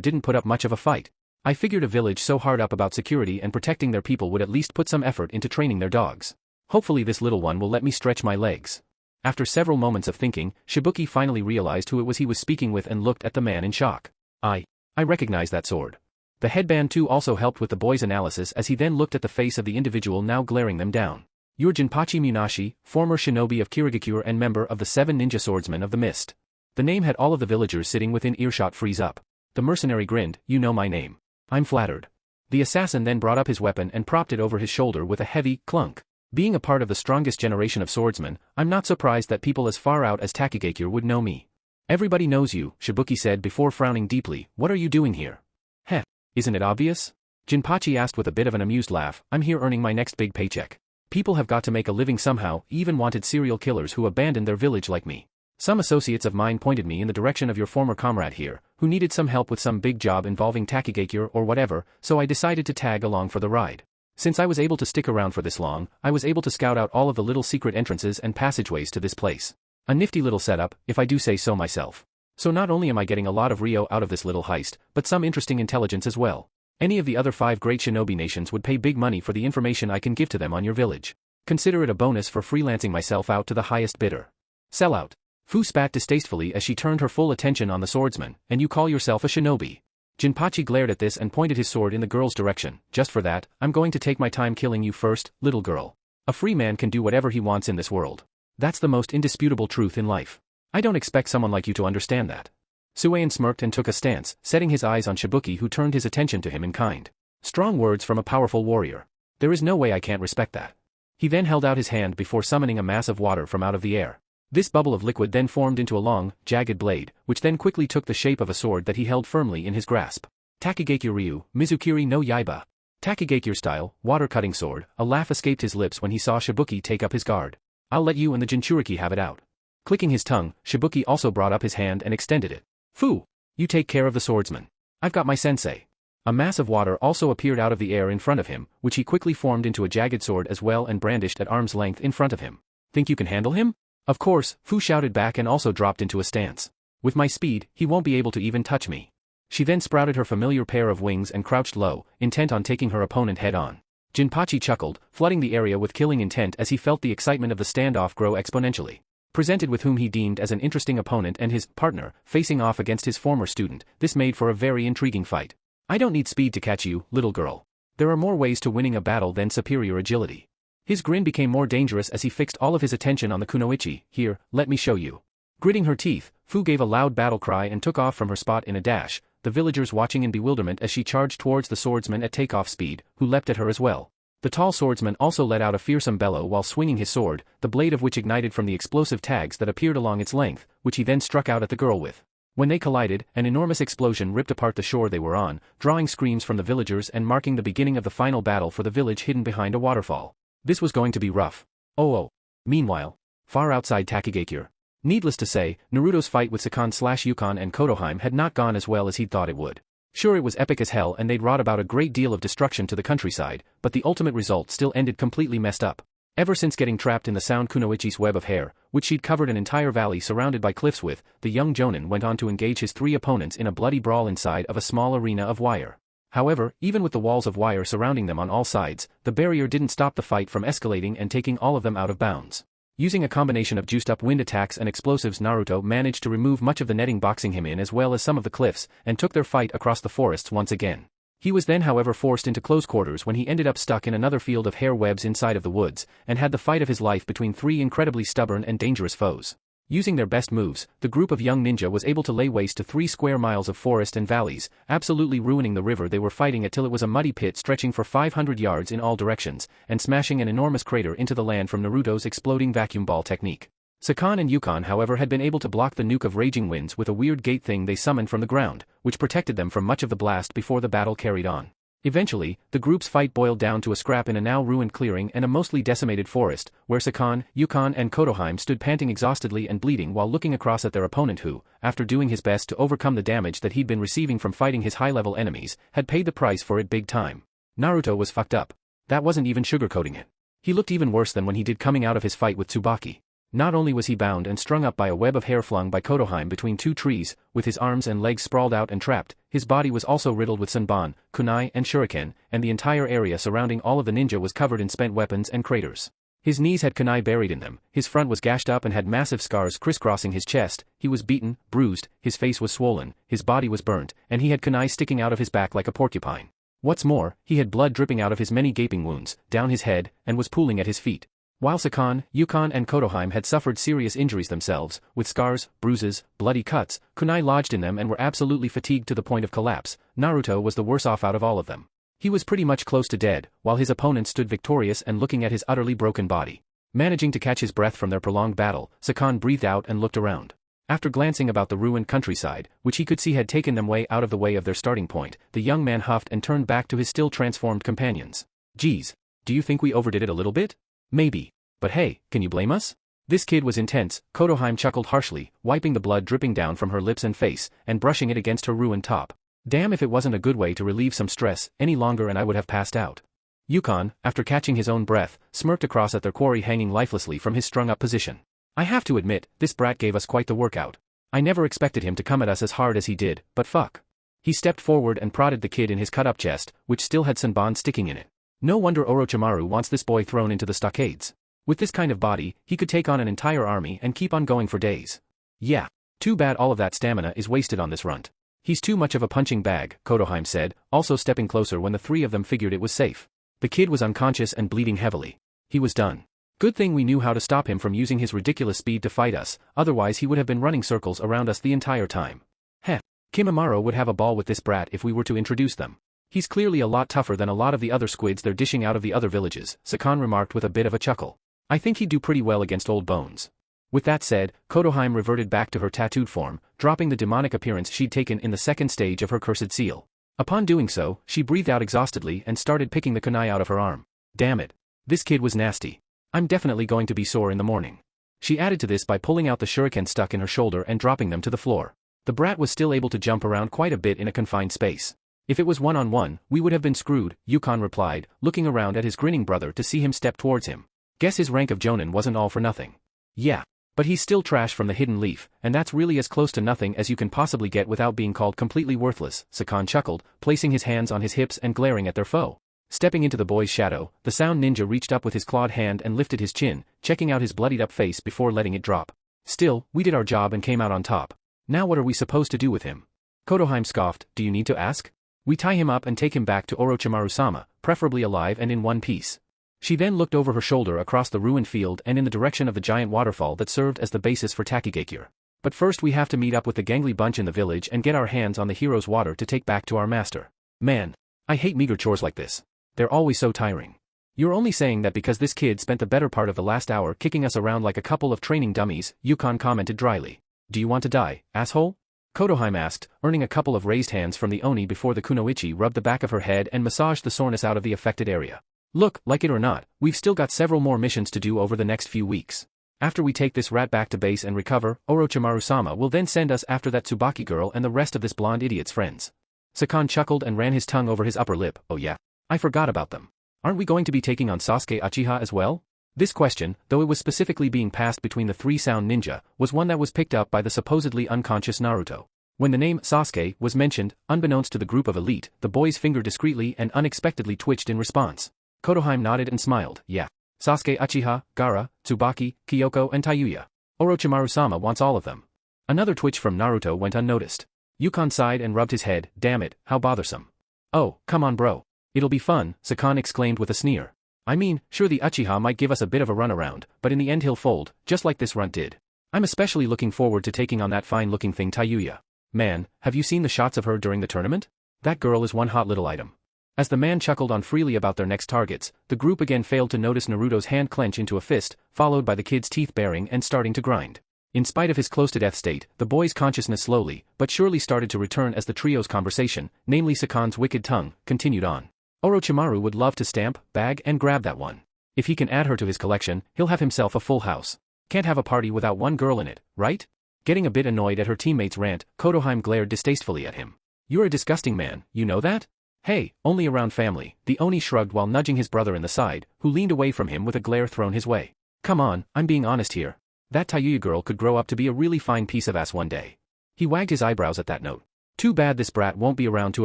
didn't put up much of a fight. I figured a village so hard up about security and protecting their people would at least put some effort into training their dogs. Hopefully this little one will let me stretch my legs. After several moments of thinking, Shibuki finally realized who it was he was speaking with and looked at the man in shock. I recognize that sword. The headband too also helped with the boy's analysis as he then looked at the face of the individual now glaring them down. You're Jinpachi Munashi, former shinobi of Kirigakure and member of the 7 ninja swordsmen of the mist. The name had all of the villagers sitting within earshot freeze up. The mercenary grinned. You know my name. I'm flattered. The assassin then brought up his weapon and propped it over his shoulder with a heavy clunk. Being a part of the strongest generation of swordsmen, I'm not surprised that people as far out as Takigakure would know me. Everybody knows you, Shibuki said before frowning deeply. What are you doing here? Heh, isn't it obvious? Jinpachi asked with a bit of an amused laugh. I'm here earning my next big paycheck. People have got to make a living somehow, even wanted serial killers who abandoned their village like me. Some associates of mine pointed me in the direction of your former comrade here, who needed some help with some big job involving Takigakure or whatever, so I decided to tag along for the ride. Since I was able to stick around for this long, I was able to scout out all of the little secret entrances and passageways to this place. A nifty little setup, if I do say so myself. So not only am I getting a lot of Rio out of this little heist, but some interesting intelligence as well. Any of the other 5 great shinobi nations would pay big money for the information I can give to them on your village. Consider it a bonus for freelancing myself out to the highest bidder. Sell out. Fu spat distastefully as she turned her full attention on the swordsman. And you call yourself a shinobi? Jinpachi glared at this and pointed his sword in the girl's direction. Just for that, I'm going to take my time killing you first, little girl. A free man can do whatever he wants in this world. That's the most indisputable truth in life. I don't expect someone like you to understand that. Suan smirked and took a stance, setting his eyes on Shibuki who turned his attention to him in kind. Strong words from a powerful warrior. There is no way I can't respect that. He then held out his hand before summoning a mass of water from out of the air. This bubble of liquid then formed into a long, jagged blade, which then quickly took the shape of a sword that he held firmly in his grasp. Takigakure Ryu, Mizukiri no Yaiba. Takigakure style, water-cutting sword. A laugh escaped his lips when he saw Shibuki take up his guard. I'll let you and the Jinchuriki have it out. Clicking his tongue, Shibuki also brought up his hand and extended it. Fu! You take care of the swordsman. I've got my sensei. A mass of water also appeared out of the air in front of him, which he quickly formed into a jagged sword as well and brandished at arm's length in front of him. Think you can handle him? Of course, Fu shouted back and also dropped into a stance. With my speed, he won't be able to even touch me. She then sprouted her familiar pair of wings and crouched low, intent on taking her opponent head-on. Jinpachi chuckled, flooding the area with killing intent as he felt the excitement of the standoff grow exponentially. Presented with whom he deemed as an interesting opponent and his partner, facing off against his former student, this made for a very intriguing fight. I don't need speed to catch you, little girl. There are more ways to winning a battle than superior agility. His grin became more dangerous as he fixed all of his attention on the kunoichi. Here, let me show you. Gritting her teeth, Fu gave a loud battle cry and took off from her spot in a dash, the villagers watching in bewilderment as she charged towards the swordsman at takeoff speed, who leapt at her as well. The tall swordsman also let out a fearsome bellow while swinging his sword, the blade of which ignited from the explosive tags that appeared along its length, which he then struck out at the girl with. When they collided, an enormous explosion ripped apart the shore they were on, drawing screams from the villagers and marking the beginning of the final battle for the village hidden behind a waterfall. This was going to be rough. Oh. Meanwhile, far outside Takigakure. Needless to say, Naruto's fight with Sakan/Yukon and Kotoheim had not gone as well as he'd thought it would. Sure, it was epic as hell and they'd wrought about a great deal of destruction to the countryside, but the ultimate result still ended completely messed up. Ever since getting trapped in the sound kunoichi's web of hair, which she'd covered an entire valley surrounded by cliffs with, the young Jonin went on to engage his three opponents in a bloody brawl inside of a small arena of wire. However, even with the walls of wire surrounding them on all sides, the barrier didn't stop the fight from escalating and taking all of them out of bounds. Using a combination of juiced-up wind attacks and explosives, Naruto managed to remove much of the netting boxing him in as well as some of the cliffs, and took their fight across the forests once again. He was then however forced into close quarters when he ended up stuck in another field of hair webs inside of the woods, and had the fight of his life between three incredibly stubborn and dangerous foes. Using their best moves, the group of young ninja was able to lay waste to 3 square miles of forest and valleys, absolutely ruining the river they were fighting till it was a muddy pit stretching for 500 yards in all directions, and smashing an enormous crater into the land from Naruto's exploding vacuum ball technique. Sakan and Yukon however had been able to block the nuke of raging winds with a weird gate thing they summoned from the ground, which protected them from much of the blast before the battle carried on. Eventually, the group's fight boiled down to a scrap in a now ruined clearing and a mostly decimated forest, where Sakan, Yukon and Kotoheim stood panting exhaustedly and bleeding while looking across at their opponent who, after doing his best to overcome the damage that he'd been receiving from fighting his high-level enemies, had paid the price for it big time. Naruto was fucked up. That wasn't even sugarcoating it. He looked even worse than when he did coming out of his fight with Tsubaki. Not only was he bound and strung up by a web of hair flung by Kotoheim between 2 trees, with his arms and legs sprawled out and trapped, his body was also riddled with Senbon, kunai and shuriken, and the entire area surrounding all of the ninja was covered in spent weapons and craters. His knees had kunai buried in them, his front was gashed up and had massive scars crisscrossing his chest, he was beaten, bruised, his face was swollen, his body was burnt, and he had kunai sticking out of his back like a porcupine. What's more, he had blood dripping out of his many gaping wounds, down his head, and was pooling at his feet. While Sakan, Yukon and Kotoheim had suffered serious injuries themselves, with scars, bruises, bloody cuts, kunai lodged in them and were absolutely fatigued to the point of collapse, Naruto was the worse off out of all of them. He was pretty much close to dead, while his opponent stood victorious and looking at his utterly broken body. Managing to catch his breath from their prolonged battle, Sakan breathed out and looked around. After glancing about the ruined countryside, which he could see had taken them way out of the way of their starting point, the young man huffed and turned back to his still transformed companions. Geez, do you think we overdid it a little bit? Maybe. But hey, can you blame us? This kid was intense, Kotoheim chuckled harshly, wiping the blood dripping down from her lips and face, and brushing it against her ruined top. Damn if it wasn't a good way to relieve some stress any longer and I would have passed out. Yukon, after catching his own breath, smirked across at their quarry hanging lifelessly from his strung-up position. I have to admit, this brat gave us quite the workout. I never expected him to come at us as hard as he did, but fuck. He stepped forward and prodded the kid in his cut-up chest, which still had Senbon sticking in it. No wonder Orochimaru wants this boy thrown into the stockades. With this kind of body, he could take on an entire army and keep on going for days. Yeah. Too bad all of that stamina is wasted on this runt. He's too much of a punching bag, Kotoheim said, also stepping closer when the 3 of them figured it was safe. The kid was unconscious and bleeding heavily. He was done. Good thing we knew how to stop him from using his ridiculous speed to fight us, otherwise he would have been running circles around us the entire time. Heh. Kimimaro would have a ball with this brat if we were to introduce them. He's clearly a lot tougher than a lot of the other squids they're dishing out of the other villages, Sakan remarked with a bit of a chuckle. I think he'd do pretty well against old bones. With that said, Kotoheim reverted back to her tattooed form, dropping the demonic appearance she'd taken in the second stage of her cursed seal. Upon doing so, she breathed out exhaustedly and started picking the kunai out of her arm. Damn it. This kid was nasty. I'm definitely going to be sore in the morning. She added to this by pulling out the shuriken stuck in her shoulder and dropping them to the floor. The brat was still able to jump around quite a bit in a confined space. If it was one-on-one, we would have been screwed, Yukon replied, looking around at his grinning brother to see him step towards him. Guess his rank of Jonin wasn't all for nothing. Yeah. But he's still trash from the Hidden Leaf, and that's really as close to nothing as you can possibly get without being called completely worthless, Sakan chuckled, placing his hands on his hips and glaring at their foe. Stepping into the boy's shadow, the sound ninja reached up with his clawed hand and lifted his chin, checking out his bloodied-up face before letting it drop. Still, we did our job and came out on top. Now what are we supposed to do with him? Kotohime scoffed, do you need to ask? We tie him up and take him back to Orochimaru-sama, preferably alive and in one piece. She then looked over her shoulder across the ruined field and in the direction of the giant waterfall that served as the basis for Takigakure. But first we have to meet up with the gangly bunch in the village and get our hands on the hero's water to take back to our master. Man, I hate meager chores like this. They're always so tiring. You're only saying that because this kid spent the better part of the last hour kicking us around like a couple of training dummies, Yukon commented dryly. Do you want to die, asshole? Kotohime asked, earning a couple of raised hands from the Oni before the Kunoichi rubbed the back of her head and massaged the soreness out of the affected area. Look, like it or not, we've still got several more missions to do over the next few weeks. After we take this rat back to base and recover, Orochimaru-sama will then send us after that Tsubaki girl and the rest of this blonde idiot's friends. Sakan chuckled and ran his tongue over his upper lip. Oh yeah. I forgot about them. Aren't we going to be taking on Sasuke Uchiha as well? This question, though it was specifically being passed between the three sound ninja, was one that was picked up by the supposedly unconscious Naruto. When the name Sasuke was mentioned, unbeknownst to the group of elite, the boy's finger discreetly and unexpectedly twitched in response. Kotohime nodded and smiled. Yeah. Sasuke Uchiha, Gaara, Tsubaki, Kyoko and Tayuya. Orochimaru-sama wants all of them. Another twitch from Naruto went unnoticed. Yukon sighed and rubbed his head. Damn it, how bothersome. Oh, come on bro. It'll be fun, Sakan exclaimed with a sneer. I mean, sure the Uchiha might give us a bit of a runaround, but in the end he'll fold, just like this runt did. I'm especially looking forward to taking on that fine-looking thing Tayuya. Man, have you seen the shots of her during the tournament? That girl is one hot little item. As the man chuckled on freely about their next targets, the group again failed to notice Naruto's hand clench into a fist, followed by the kid's teeth baring and starting to grind. In spite of his close-to-death state, the boy's consciousness slowly, but surely started to return as the trio's conversation, namely Sakan's wicked tongue, continued on. Orochimaru would love to stamp, bag and grab that one. If he can add her to his collection, he'll have himself a full house. Can't have a party without one girl in it, right? Getting a bit annoyed at her teammate's rant, Kotohime glared distastefully at him. You're a disgusting man, you know that? Hey, only around family, the Oni shrugged while nudging his brother in the side, who leaned away from him with a glare thrown his way. Come on, I'm being honest here. That Tayuya girl could grow up to be a really fine piece of ass one day. He wagged his eyebrows at that note. Too bad this brat won't be around to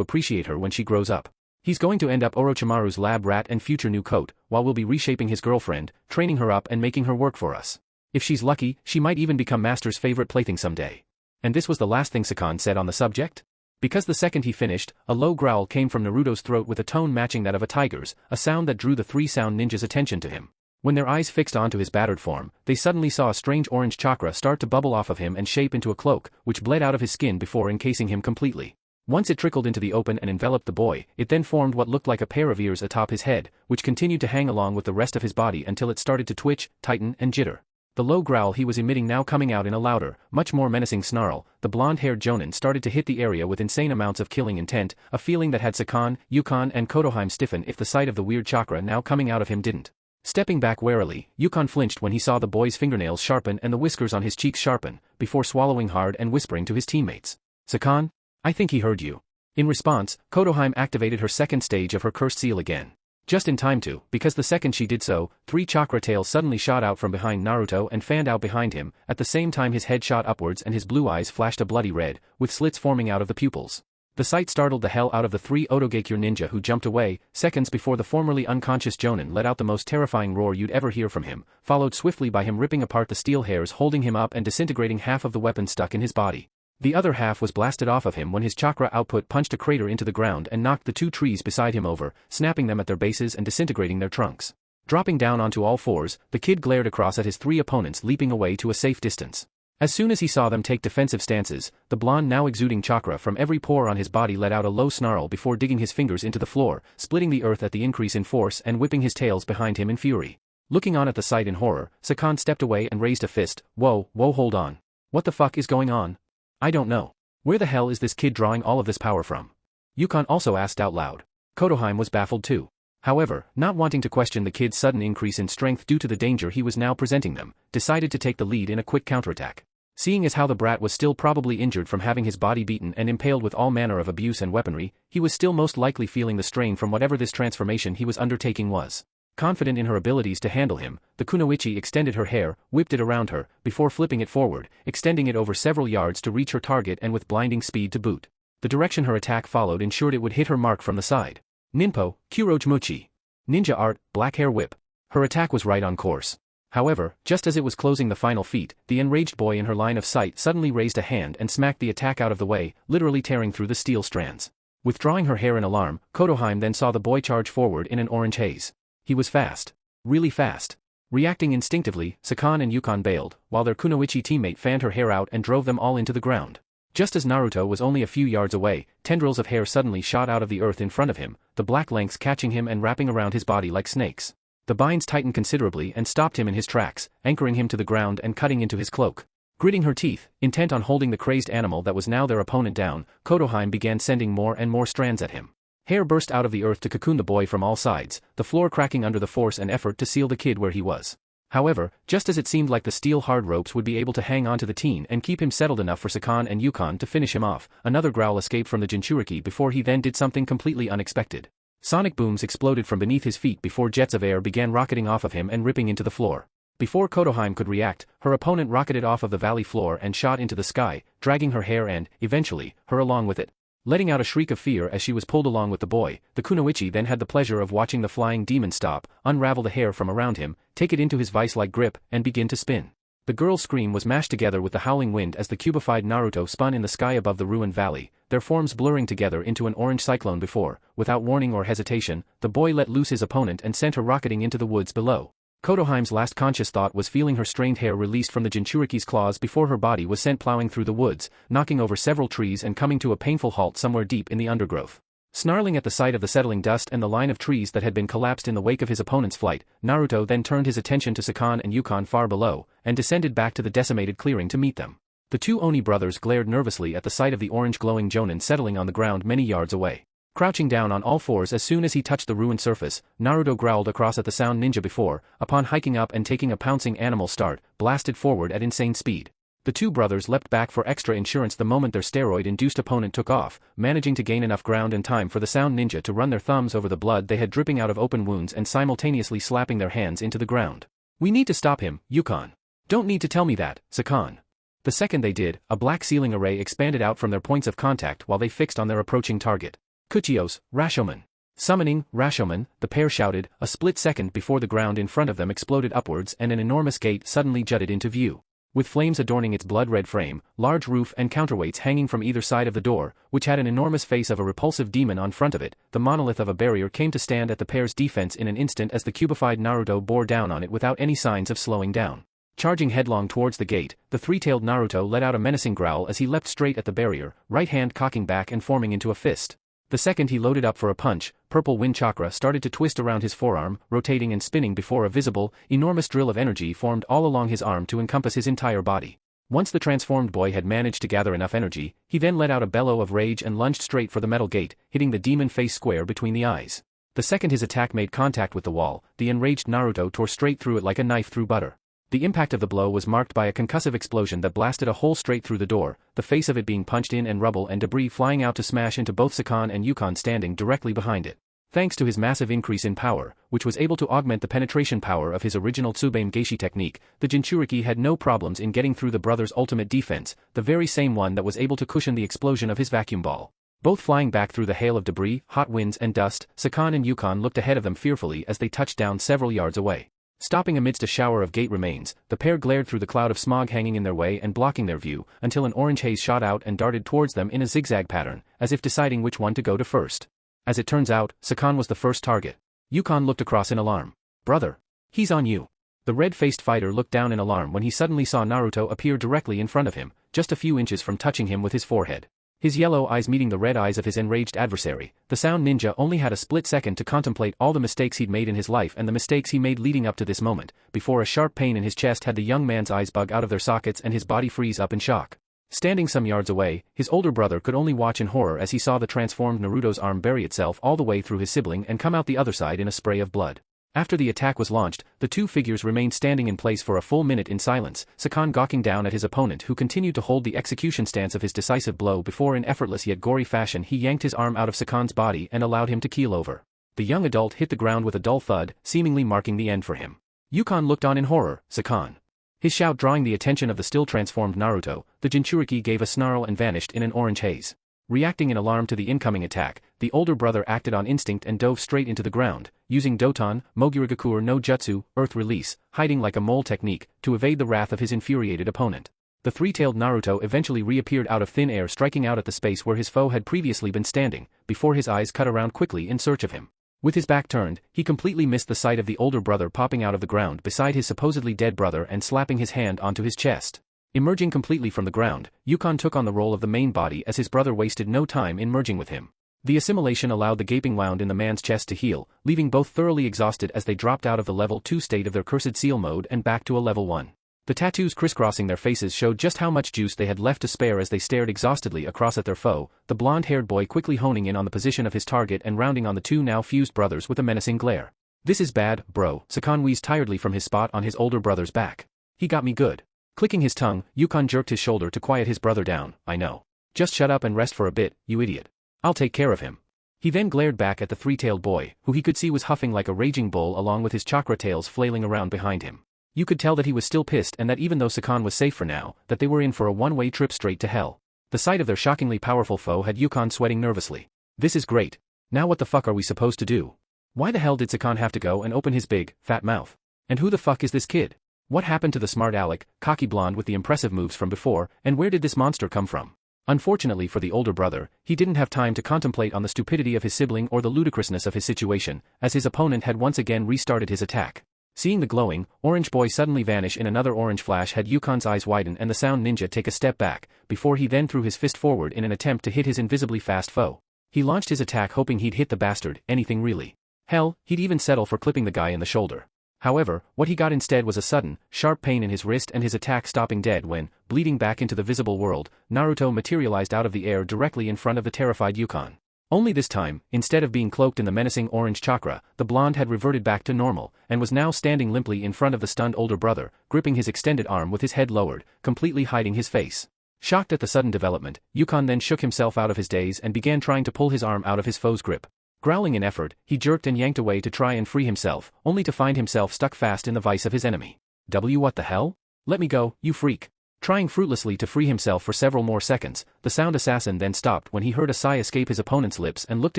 appreciate her when she grows up. He's going to end up Orochimaru's lab rat and future new coat, while we'll be reshaping his girlfriend, training her up and making her work for us. If she's lucky, she might even become Master's favorite plaything someday. And this was the last thing Sakan said on the subject? Because the second he finished, a low growl came from Naruto's throat with a tone matching that of a tiger's, a sound that drew the three sound ninjas' attention to him. When their eyes fixed onto his battered form, they suddenly saw a strange orange chakra start to bubble off of him and shape into a cloak, which bled out of his skin before encasing him completely. Once it trickled into the open and enveloped the boy, it then formed what looked like a pair of ears atop his head, which continued to hang along with the rest of his body until it started to twitch, tighten and jitter. The low growl he was emitting now coming out in a louder, much more menacing snarl, the blonde-haired Jonin started to hit the area with insane amounts of killing intent, a feeling that had Sakan, Yukon and Kotohime stiffen if the sight of the weird chakra now coming out of him didn't. Stepping back warily, Yukon flinched when he saw the boy's fingernails sharpen and the whiskers on his cheeks sharpen, before swallowing hard and whispering to his teammates. Sakan? I think he heard you. In response, Kotohime activated her second stage of her cursed seal again. Just in time to, because the second she did so, three chakra tails suddenly shot out from behind Naruto and fanned out behind him, at the same time his head shot upwards and his blue eyes flashed a bloody red, with slits forming out of the pupils. The sight startled the hell out of the three Otogakure ninja who jumped away, seconds before the formerly unconscious Jonin let out the most terrifying roar you'd ever hear from him, followed swiftly by him ripping apart the steel hairs holding him up and disintegrating half of the weapon stuck in his body. The other half was blasted off of him when his chakra output punched a crater into the ground and knocked the two trees beside him over, snapping them at their bases and disintegrating their trunks. Dropping down onto all fours, the kid glared across at his three opponents leaping away to a safe distance. As soon as he saw them take defensive stances, the blonde now exuding chakra from every pore on his body let out a low snarl before digging his fingers into the floor, splitting the earth at the increase in force and whipping his tails behind him in fury. Looking on at the sight in horror, Sakan stepped away and raised a fist. Whoa, hold on. What the fuck is going on? I don't know. Where the hell is this kid drawing all of this power from? Yukon also asked out loud. Kotohime was baffled too. However, not wanting to question the kid's sudden increase in strength due to the danger he was now presenting them, decided to take the lead in a quick counterattack. Seeing as how the brat was still probably injured from having his body beaten and impaled with all manner of abuse and weaponry, he was still most likely feeling the strain from whatever this transformation he was undertaking was. Confident in her abilities to handle him, the kunoichi extended her hair, whipped it around her, before flipping it forward, extending it over several yards to reach her target and with blinding speed to boot. The direction her attack followed ensured it would hit her mark from the side. Ninpo, Kurojimuchi. Ninja art, black hair whip. Her attack was right on course. However, just as it was closing the final feat, the enraged boy in her line of sight suddenly raised a hand and smacked the attack out of the way, literally tearing through the steel strands. Withdrawing her hair in alarm, Kotohime then saw the boy charge forward in an orange haze. He was fast. Really fast. Reacting instinctively, Sakan and Yukon bailed, while their kunoichi teammate fanned her hair out and drove them all into the ground. Just as Naruto was only a few yards away, tendrils of hair suddenly shot out of the earth in front of him, the black lengths catching him and wrapping around his body like snakes. The binds tightened considerably and stopped him in his tracks, anchoring him to the ground and cutting into his cloak. Gritting her teeth, intent on holding the crazed animal that was now their opponent down, Kotohime began sending more and more strands at him. Hair burst out of the earth to cocoon the boy from all sides, the floor cracking under the force and effort to seal the kid where he was. However, just as it seemed like the steel-hard ropes would be able to hang on to the teen and keep him settled enough for Sakan and Yukon to finish him off, another growl escaped from the Jinchuriki before he then did something completely unexpected. Sonic booms exploded from beneath his feet before jets of air began rocketing off of him and ripping into the floor. Before Kotohime could react, her opponent rocketed off of the valley floor and shot into the sky, dragging her hair and, eventually, her along with it. Letting out a shriek of fear as she was pulled along with the boy, the kunoichi then had the pleasure of watching the flying demon stop, unravel the hair from around him, take it into his vice-like grip, and begin to spin. The girl's scream was mashed together with the howling wind as the cubified Naruto spun in the sky above the ruined valley, their forms blurring together into an orange cyclone before, without warning or hesitation, the boy let loose his opponent and sent her rocketing into the woods below. Kotohime's last conscious thought was feeling her strained hair released from the Jinchuriki's claws before her body was sent plowing through the woods, knocking over several trees and coming to a painful halt somewhere deep in the undergrowth. Snarling at the sight of the settling dust and the line of trees that had been collapsed in the wake of his opponent's flight, Naruto then turned his attention to Sakan and Yukon far below, and descended back to the decimated clearing to meet them. The two Oni brothers glared nervously at the sight of the orange glowing Jonin settling on the ground many yards away. Crouching down on all fours as soon as he touched the ruined surface, Naruto growled across at the sound ninja before, upon hiking up and taking a pouncing animal start, blasted forward at insane speed. The two brothers leapt back for extra insurance the moment their steroid-induced opponent took off, managing to gain enough ground and time for the sound ninja to run their thumbs over the blood they had dripping out of open wounds and simultaneously slapping their hands into the ground. "We need to stop him, Yukon. Don't need to tell me that, Sakan." The second they did, a black ceiling array expanded out from their points of contact while they fixed on their approaching target. "Kuchios, Rashomon." Summoning Rashomon, the pair shouted, a split second before the ground in front of them exploded upwards and an enormous gate suddenly jutted into view. With flames adorning its blood-red frame, large roof and counterweights hanging from either side of the door, which had an enormous face of a repulsive demon on front of it, the monolith of a barrier came to stand at the pair's defense in an instant as the cubified Naruto bore down on it without any signs of slowing down. Charging headlong towards the gate, the three-tailed Naruto let out a menacing growl as he leapt straight at the barrier, right hand cocking back and forming into a fist. The second he loaded up for a punch, purple wind chakra started to twist around his forearm, rotating and spinning before a visible, enormous drill of energy formed all along his arm to encompass his entire body. Once the transformed boy had managed to gather enough energy, he then let out a bellow of rage and lunged straight for the metal gate, hitting the demon face square between the eyes. The second his attack made contact with the wall, the enraged Naruto tore straight through it like a knife through butter. The impact of the blow was marked by a concussive explosion that blasted a hole straight through the door, the face of it being punched in and rubble and debris flying out to smash into both Sakan and Yukon standing directly behind it. Thanks to his massive increase in power, which was able to augment the penetration power of his original Tsubame Geishi technique, the Jinchuriki had no problems in getting through the brothers' ultimate defense, the very same one that was able to cushion the explosion of his vacuum ball. Both flying back through the hail of debris, hot winds and dust, Sakan and Yukon looked ahead of them fearfully as they touched down several yards away. Stopping amidst a shower of gate remains, the pair glared through the cloud of smog hanging in their way and blocking their view, until an orange haze shot out and darted towards them in a zigzag pattern, as if deciding which one to go to first. As it turns out, Sakan was the first target. Yukon looked across in alarm. "Brother. He's on you." The red-faced fighter looked down in alarm when he suddenly saw Naruto appear directly in front of him, just a few inches from touching him with his forehead. His yellow eyes meeting the red eyes of his enraged adversary, the sound ninja only had a split second to contemplate all the mistakes he'd made in his life and the mistakes he made leading up to this moment, before a sharp pain in his chest had the young man's eyes bug out of their sockets and his body freeze up in shock. Standing some yards away, his older brother could only watch in horror as he saw the transformed Naruto's arm bury itself all the way through his sibling and come out the other side in a spray of blood. After the attack was launched, the two figures remained standing in place for a full minute in silence, Sakan gawking down at his opponent who continued to hold the execution stance of his decisive blow before in effortless yet gory fashion he yanked his arm out of Sakan's body and allowed him to keel over. The young adult hit the ground with a dull thud, seemingly marking the end for him. Yukon looked on in horror. Sakan. His shout drawing the attention of the still transformed Naruto, the Jinchuriki gave a snarl and vanished in an orange haze. Reacting in alarm to the incoming attack, the older brother acted on instinct and dove straight into the ground, using Doton, Mogirigakur no Jutsu, Earth Release, hiding like a mole technique, to evade the wrath of his infuriated opponent. The three-tailed Naruto eventually reappeared out of thin air, striking out at the space where his foe had previously been standing, before his eyes cut around quickly in search of him. With his back turned, he completely missed the sight of the older brother popping out of the ground beside his supposedly dead brother and slapping his hand onto his chest. Emerging completely from the ground, Yukon took on the role of the main body as his brother wasted no time in merging with him. The assimilation allowed the gaping wound in the man's chest to heal, leaving both thoroughly exhausted as they dropped out of the level 2 state of their cursed seal mode and back to a level 1. The tattoos crisscrossing their faces showed just how much juice they had left to spare as they stared exhaustedly across at their foe, the blonde-haired boy quickly honing in on the position of his target and rounding on the two now fused brothers with a menacing glare. "This is bad, bro," Sakan wheezed tiredly from his spot on his older brother's back. "He got me good." Clicking his tongue, Yukon jerked his shoulder to quiet his brother down. "I know. Just shut up and rest for a bit, you idiot. I'll take care of him." He then glared back at the three-tailed boy, who he could see was huffing like a raging bull along with his chakra tails flailing around behind him. You could tell that he was still pissed and that even though Sakan was safe for now, that they were in for a one-way trip straight to hell. The sight of their shockingly powerful foe had Yukon sweating nervously. "This is great. Now what the fuck are we supposed to do? Why the hell did Sakan have to go and open his big, fat mouth? And who the fuck is this kid? What happened to the smart aleck, cocky blonde with the impressive moves from before, and where did this monster come from?" Unfortunately for the older brother, he didn't have time to contemplate on the stupidity of his sibling or the ludicrousness of his situation, as his opponent had once again restarted his attack. Seeing the glowing, orange boy suddenly vanish in another orange flash had Yukon's eyes widen and the sound ninja take a step back, before he then threw his fist forward in an attempt to hit his invisibly fast foe. He launched his attack hoping he'd hit the bastard, anything really. Hell, he'd even settle for clipping the guy in the shoulder. However, what he got instead was a sudden, sharp pain in his wrist and his attack stopping dead when, bleeding back into the visible world, Naruto materialized out of the air directly in front of the terrified Yukon. Only this time, instead of being cloaked in the menacing orange chakra, the blonde had reverted back to normal, and was now standing limply in front of the stunned older brother, gripping his extended arm with his head lowered, completely hiding his face. Shocked at the sudden development, Yukon then shook himself out of his daze and began trying to pull his arm out of his foe's grip. Growling in effort, he jerked and yanked away to try and free himself, only to find himself stuck fast in the vice of his enemy. What the hell? Let me go, you freak. Trying fruitlessly to free himself for several more seconds, the sound assassin then stopped when he heard a sigh escape his opponent's lips and looked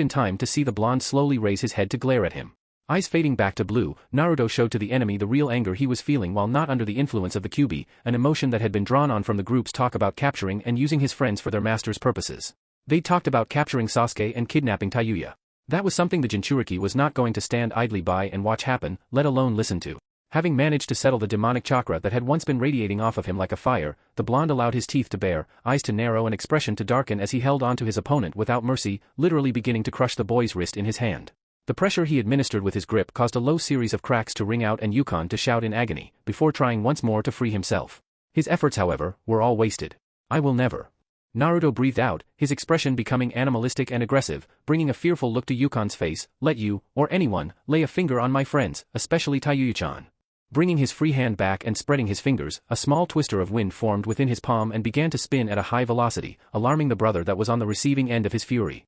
in time to see the blonde slowly raise his head to glare at him. Eyes fading back to blue, Naruto showed to the enemy the real anger he was feeling while not under the influence of the Kyuubi, an emotion that had been drawn on from the group's talk about capturing and using his friends for their master's purposes. They talked about capturing Sasuke and kidnapping Tayuya. That was something the Jinchuriki was not going to stand idly by and watch happen, let alone listen to. Having managed to settle the demonic chakra that had once been radiating off of him like a fire, the blonde allowed his teeth to bare, eyes to narrow and expression to darken as he held on to his opponent without mercy, literally beginning to crush the boy's wrist in his hand. The pressure he administered with his grip caused a low series of cracks to ring out and Yukon to shout in agony, before trying once more to free himself. His efforts, however, were all wasted. "I will never." Naruto breathed out, his expression becoming animalistic and aggressive, bringing a fearful look to Yukon's face. "Let you, or anyone, lay a finger on my friends, especially Tayuya-chan." Bringing his free hand back and spreading his fingers, a small twister of wind formed within his palm and began to spin at a high velocity, alarming the brother that was on the receiving end of his fury.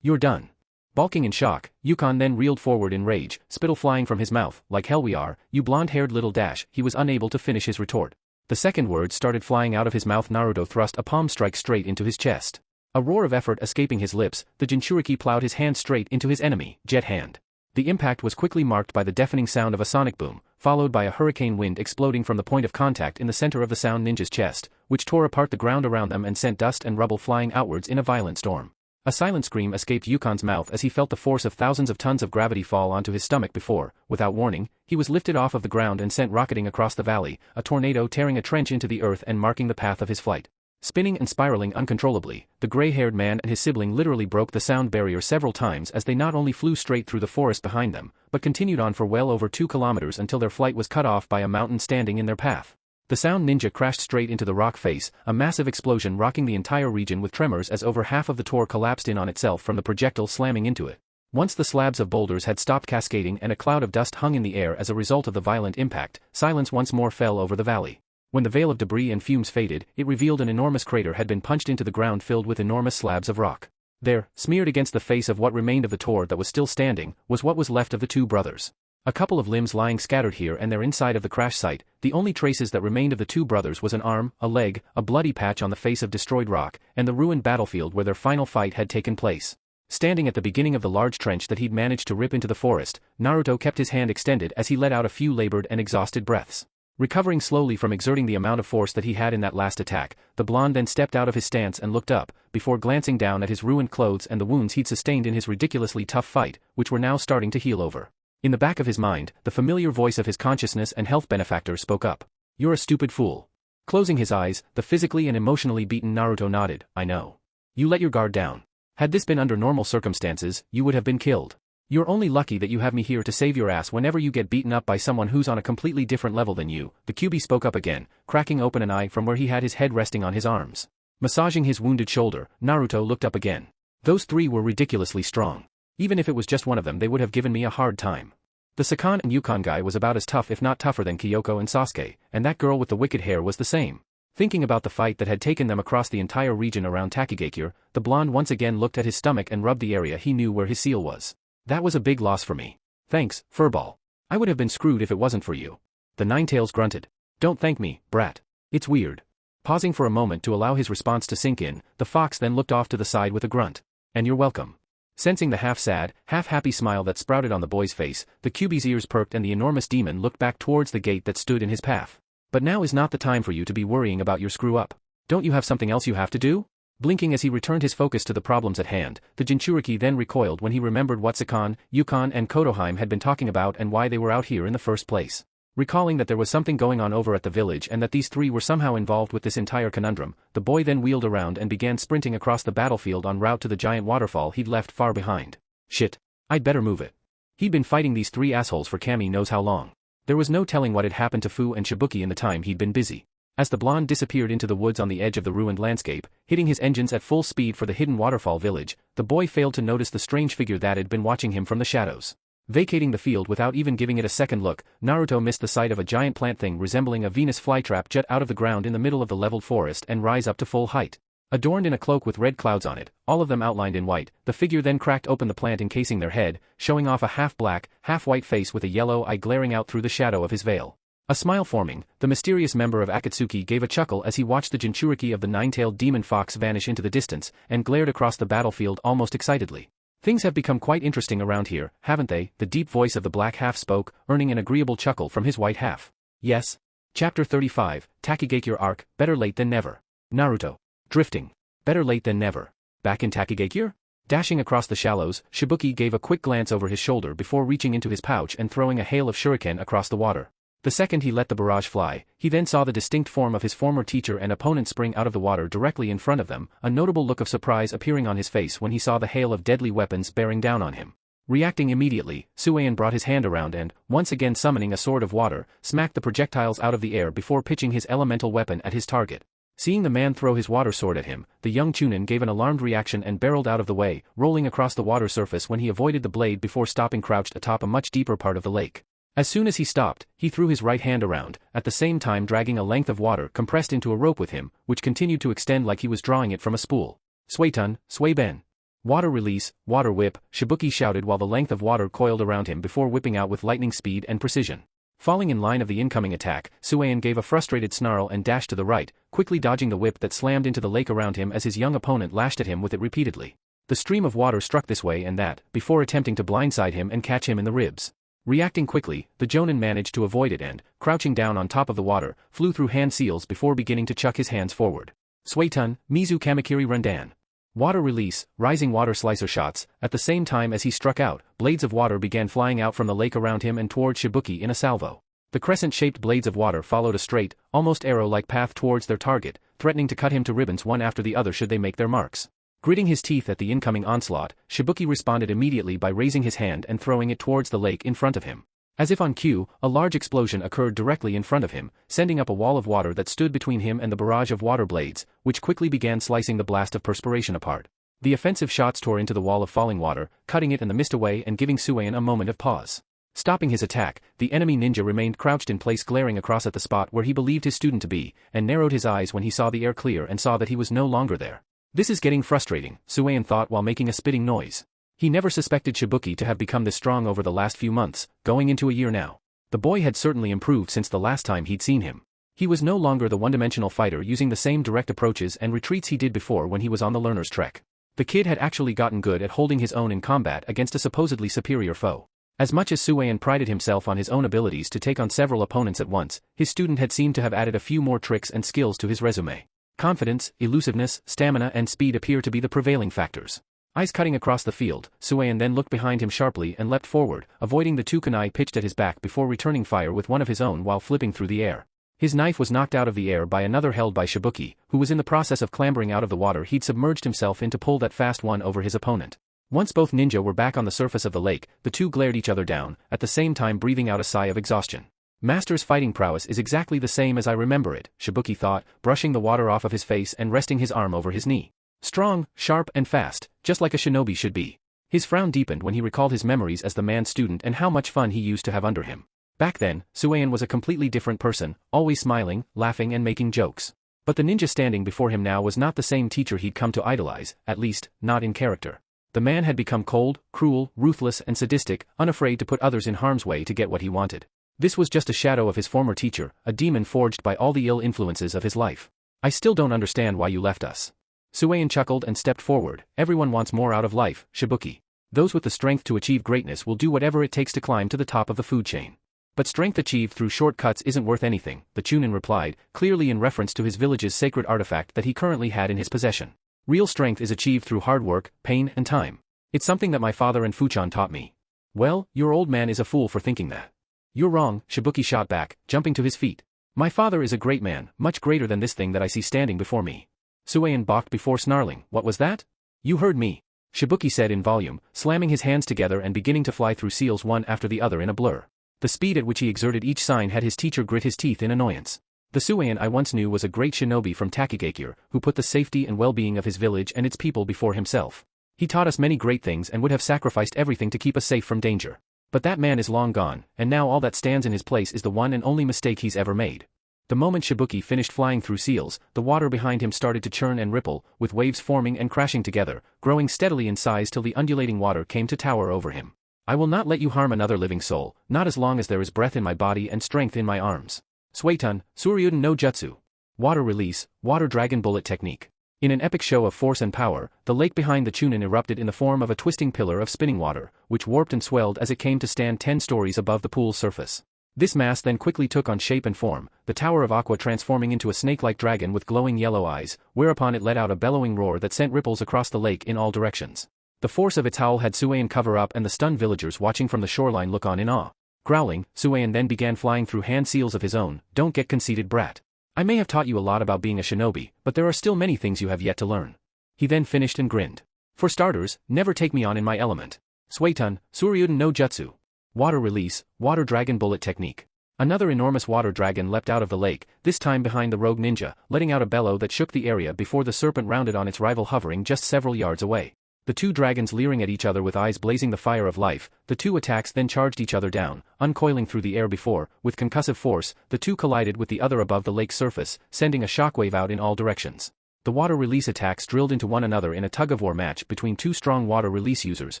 "You're done." Balking in shock, Yukon then reeled forward in rage, spittle flying from his mouth. "Like hell we are, you blonde-haired little dash." He was unable to finish his retort. The second word started flying out of his mouth. Naruto thrust a palm strike straight into his chest. A roar of effort escaping his lips, the Jinchuriki plowed his hand straight into his enemy, Jet Hand. The impact was quickly marked by the deafening sound of a sonic boom, followed by a hurricane wind exploding from the point of contact in the center of the sound ninja's chest, which tore apart the ground around them and sent dust and rubble flying outwards in a violent storm. A silent scream escaped Yukon's mouth as he felt the force of thousands of tons of gravity fall onto his stomach before, without warning, he was lifted off of the ground and sent rocketing across the valley, a tornado tearing a trench into the earth and marking the path of his flight. Spinning and spiraling uncontrollably, the gray-haired man and his sibling literally broke the sound barrier several times as they not only flew straight through the forest behind them, but continued on for well over 2 kilometers until their flight was cut off by a mountain standing in their path. The sound ninja crashed straight into the rock face, a massive explosion rocking the entire region with tremors as over half of the tor collapsed in on itself from the projectile slamming into it. Once the slabs of boulders had stopped cascading and a cloud of dust hung in the air as a result of the violent impact, silence once more fell over the valley. When the veil of debris and fumes faded, it revealed an enormous crater had been punched into the ground filled with enormous slabs of rock. There, smeared against the face of what remained of the tor that was still standing, was what was left of the two brothers. A couple of limbs lying scattered here and there inside of the crash site, the only traces that remained of the two brothers was an arm, a leg, a bloody patch on the face of destroyed rock, and the ruined battlefield where their final fight had taken place. Standing at the beginning of the large trench that he'd managed to rip into the forest, Naruto kept his hand extended as he let out a few labored and exhausted breaths. Recovering slowly from exerting the amount of force that he had in that last attack, the blonde then stepped out of his stance and looked up, before glancing down at his ruined clothes and the wounds he'd sustained in his ridiculously tough fight, which were now starting to heal over. In the back of his mind, the familiar voice of his consciousness and health benefactor spoke up. "You're a stupid fool." Closing his eyes, the physically and emotionally beaten Naruto nodded. "I know. You let your guard down. Had this been under normal circumstances, you would have been killed. You're only lucky that you have me here to save your ass whenever you get beaten up by someone who's on a completely different level than you." The Kyuubi spoke up again, cracking open an eye from where he had his head resting on his arms. Massaging his wounded shoulder, Naruto looked up again. "Those three were ridiculously strong. Even if it was just one of them, they would have given me a hard time. The Sakan and Yukon guy was about as tough if not tougher than Kyoko and Sasuke, and that girl with the wicked hair was the same." Thinking about the fight that had taken them across the entire region around Takigakure, the blonde once again looked at his stomach and rubbed the area he knew where his seal was. "That was a big loss for me. Thanks, Furball. I would have been screwed if it wasn't for you." The Ninetales grunted. "Don't thank me, brat. It's weird." Pausing for a moment to allow his response to sink in, the fox then looked off to the side with a grunt. "And you're welcome." Sensing the half-sad, half-happy smile that sprouted on the boy's face, the Kyuubi's ears perked and the enormous demon looked back towards the gate that stood in his path. "But now is not the time for you to be worrying about your screw-up. Don't you have something else you have to do?" Blinking as he returned his focus to the problems at hand, the Jinchuriki then recoiled when he remembered what Sakan, Yukon and Kotoheim had been talking about and why they were out here in the first place. Recalling that there was something going on over at the village and that these three were somehow involved with this entire conundrum, the boy then wheeled around and began sprinting across the battlefield en route to the giant waterfall he'd left far behind. Shit. I'd better move it. He'd been fighting these three assholes for Kami knows how long. There was no telling what had happened to Fu and Shibuki in the time he'd been busy. As the blonde disappeared into the woods on the edge of the ruined landscape, hitting his engines at full speed for the hidden waterfall village, the boy failed to notice the strange figure that had been watching him from the shadows. Vacating the field without even giving it a second look, Naruto missed the sight of a giant plant thing resembling a Venus flytrap jet out of the ground in the middle of the leveled forest and rise up to full height. Adorned in a cloak with red clouds on it, all of them outlined in white, the figure then cracked open the plant encasing their head, showing off a half-black, half-white face with a yellow eye glaring out through the shadow of his veil. A smile forming, the mysterious member of Akatsuki gave a chuckle as he watched the Jinchuriki of the nine-tailed demon fox vanish into the distance, and glared across the battlefield almost excitedly. "Things have become quite interesting around here, haven't they?" the deep voice of the black half spoke, earning an agreeable chuckle from his white half. "Yes." Chapter 35, Takigakure Arc, Better Late Than Never. Naruto. Drifting. Better late than never. Back in Takigakure? Dashing across the shallows, Shibuki gave a quick glance over his shoulder before reaching into his pouch and throwing a hail of shuriken across the water. The second he let the barrage fly, he then saw the distinct form of his former teacher and opponent spring out of the water directly in front of them, a notable look of surprise appearing on his face when he saw the hail of deadly weapons bearing down on him. Reacting immediately, Suein brought his hand around and, once again summoning a sword of water, smacked the projectiles out of the air before pitching his elemental weapon at his target. Seeing the man throw his water sword at him, the young Chunin gave an alarmed reaction and barreled out of the way, rolling across the water surface when he avoided the blade before stopping crouched atop a much deeper part of the lake. As soon as he stopped, he threw his right hand around, at the same time dragging a length of water compressed into a rope with him, which continued to extend like he was drawing it from a spool. "Suetun, Sueben. Water release, water whip," Shibuki shouted while the length of water coiled around him before whipping out with lightning speed and precision. Falling in line of the incoming attack, Suein gave a frustrated snarl and dashed to the right, quickly dodging the whip that slammed into the lake around him as his young opponent lashed at him with it repeatedly. The stream of water struck this way and that, before attempting to blindside him and catch him in the ribs. Reacting quickly, the Jonin managed to avoid it and, crouching down on top of the water, flew through hand seals before beginning to chuck his hands forward. Suetun, Mizu Kamakiri Rundan. Water release, rising water slicer shots. At the same time as he struck out, blades of water began flying out from the lake around him and toward Shibuki in a salvo. The crescent-shaped blades of water followed a straight, almost arrow-like path towards their target, threatening to cut him to ribbons one after the other should they make their marks. Gritting his teeth at the incoming onslaught, Shibuki responded immediately by raising his hand and throwing it towards the lake in front of him. As if on cue, a large explosion occurred directly in front of him, sending up a wall of water that stood between him and the barrage of water blades, which quickly began slicing the blast of perspiration apart. The offensive shots tore into the wall of falling water, cutting it and the mist away and giving Suan a moment of pause. Stopping his attack, the enemy ninja remained crouched in place, glaring across at the spot where he believed his student to be, and narrowed his eyes when he saw the air clear and saw that he was no longer there. This is getting frustrating, Suan thought while making a spitting noise. He never suspected Shibuki to have become this strong over the last few months, going into a year now. The boy had certainly improved since the last time he'd seen him. He was no longer the one-dimensional fighter using the same direct approaches and retreats he did before when he was on the learner's trek. The kid had actually gotten good at holding his own in combat against a supposedly superior foe. As much as Suan prided himself on his own abilities to take on several opponents at once, his student had seemed to have added a few more tricks and skills to his resume. Confidence, elusiveness, stamina and speed appear to be the prevailing factors. Eyes cutting across the field, Suan then looked behind him sharply and leapt forward, avoiding the two kunai pitched at his back before returning fire with one of his own while flipping through the air. His knife was knocked out of the air by another held by Shibuki, who was in the process of clambering out of the water he'd submerged himself in to pull that fast one over his opponent. Once both ninja were back on the surface of the lake, the two glared each other down, at the same time breathing out a sigh of exhaustion. Master's fighting prowess is exactly the same as I remember it, Shibuki thought, brushing the water off of his face and resting his arm over his knee. Strong, sharp and fast, just like a shinobi should be. His frown deepened when he recalled his memories as the man's student and how much fun he used to have under him. Back then, Suan was a completely different person, always smiling, laughing and making jokes. But the ninja standing before him now was not the same teacher he'd come to idolize, at least, not in character. The man had become cold, cruel, ruthless and sadistic, unafraid to put others in harm's way to get what he wanted. This was just a shadow of his former teacher, a demon forged by all the ill influences of his life. I still don't understand why you left us. Suan chuckled and stepped forward. Everyone wants more out of life, Shibuki. Those with the strength to achieve greatness will do whatever it takes to climb to the top of the food chain. But strength achieved through shortcuts isn't worth anything, the Chunin replied, clearly in reference to his village's sacred artifact that he currently had in his possession. Real strength is achieved through hard work, pain and time. It's something that my father and Fuchan taught me. Well, your old man is a fool for thinking that. You're wrong, Shibuki shot back, jumping to his feet. My father is a great man, much greater than this thing that I see standing before me. Suan balked before snarling, what was that? You heard me, Shibuki said in volume, slamming his hands together and beginning to fly through seals one after the other in a blur. The speed at which he exerted each sign had his teacher grit his teeth in annoyance. The Suan I once knew was a great shinobi from Takigakure, who put the safety and well-being of his village and its people before himself. He taught us many great things and would have sacrificed everything to keep us safe from danger. But that man is long gone, and now all that stands in his place is the one and only mistake he's ever made. The moment Shibuki finished flying through seals, the water behind him started to churn and ripple, with waves forming and crashing together, growing steadily in size till the undulating water came to tower over him. I will not let you harm another living soul, not as long as there is breath in my body and strength in my arms. Suiton, Suryuden no Jutsu. Water release, water dragon bullet technique. In an epic show of force and power, the lake behind the Chunin erupted in the form of a twisting pillar of spinning water, which warped and swelled as it came to stand 10 stories above the pool's surface. This mass then quickly took on shape and form, the Tower of Aqua transforming into a snake-like dragon with glowing yellow eyes, whereupon it let out a bellowing roar that sent ripples across the lake in all directions. The force of its howl had Suan cover up and the stunned villagers watching from the shoreline look on in awe. Growling, Suan then began flying through hand seals of his own. Don't get conceited, brat. I may have taught you a lot about being a shinobi, but there are still many things you have yet to learn. He then finished and grinned. For starters, never take me on in my element. Suiton, Suryuden no Jutsu. Water release, water dragon bullet technique. Another enormous water dragon leapt out of the lake, this time behind the rogue ninja, letting out a bellow that shook the area before the serpent rounded on its rival hovering just several yards away. The two dragons leering at each other with eyes blazing the fire of life, the two attacks then charged each other down, uncoiling through the air before, with concussive force, the two collided with the other above the lake's surface, sending a shockwave out in all directions. The water release attacks drilled into one another in a tug-of-war match between two strong water release users,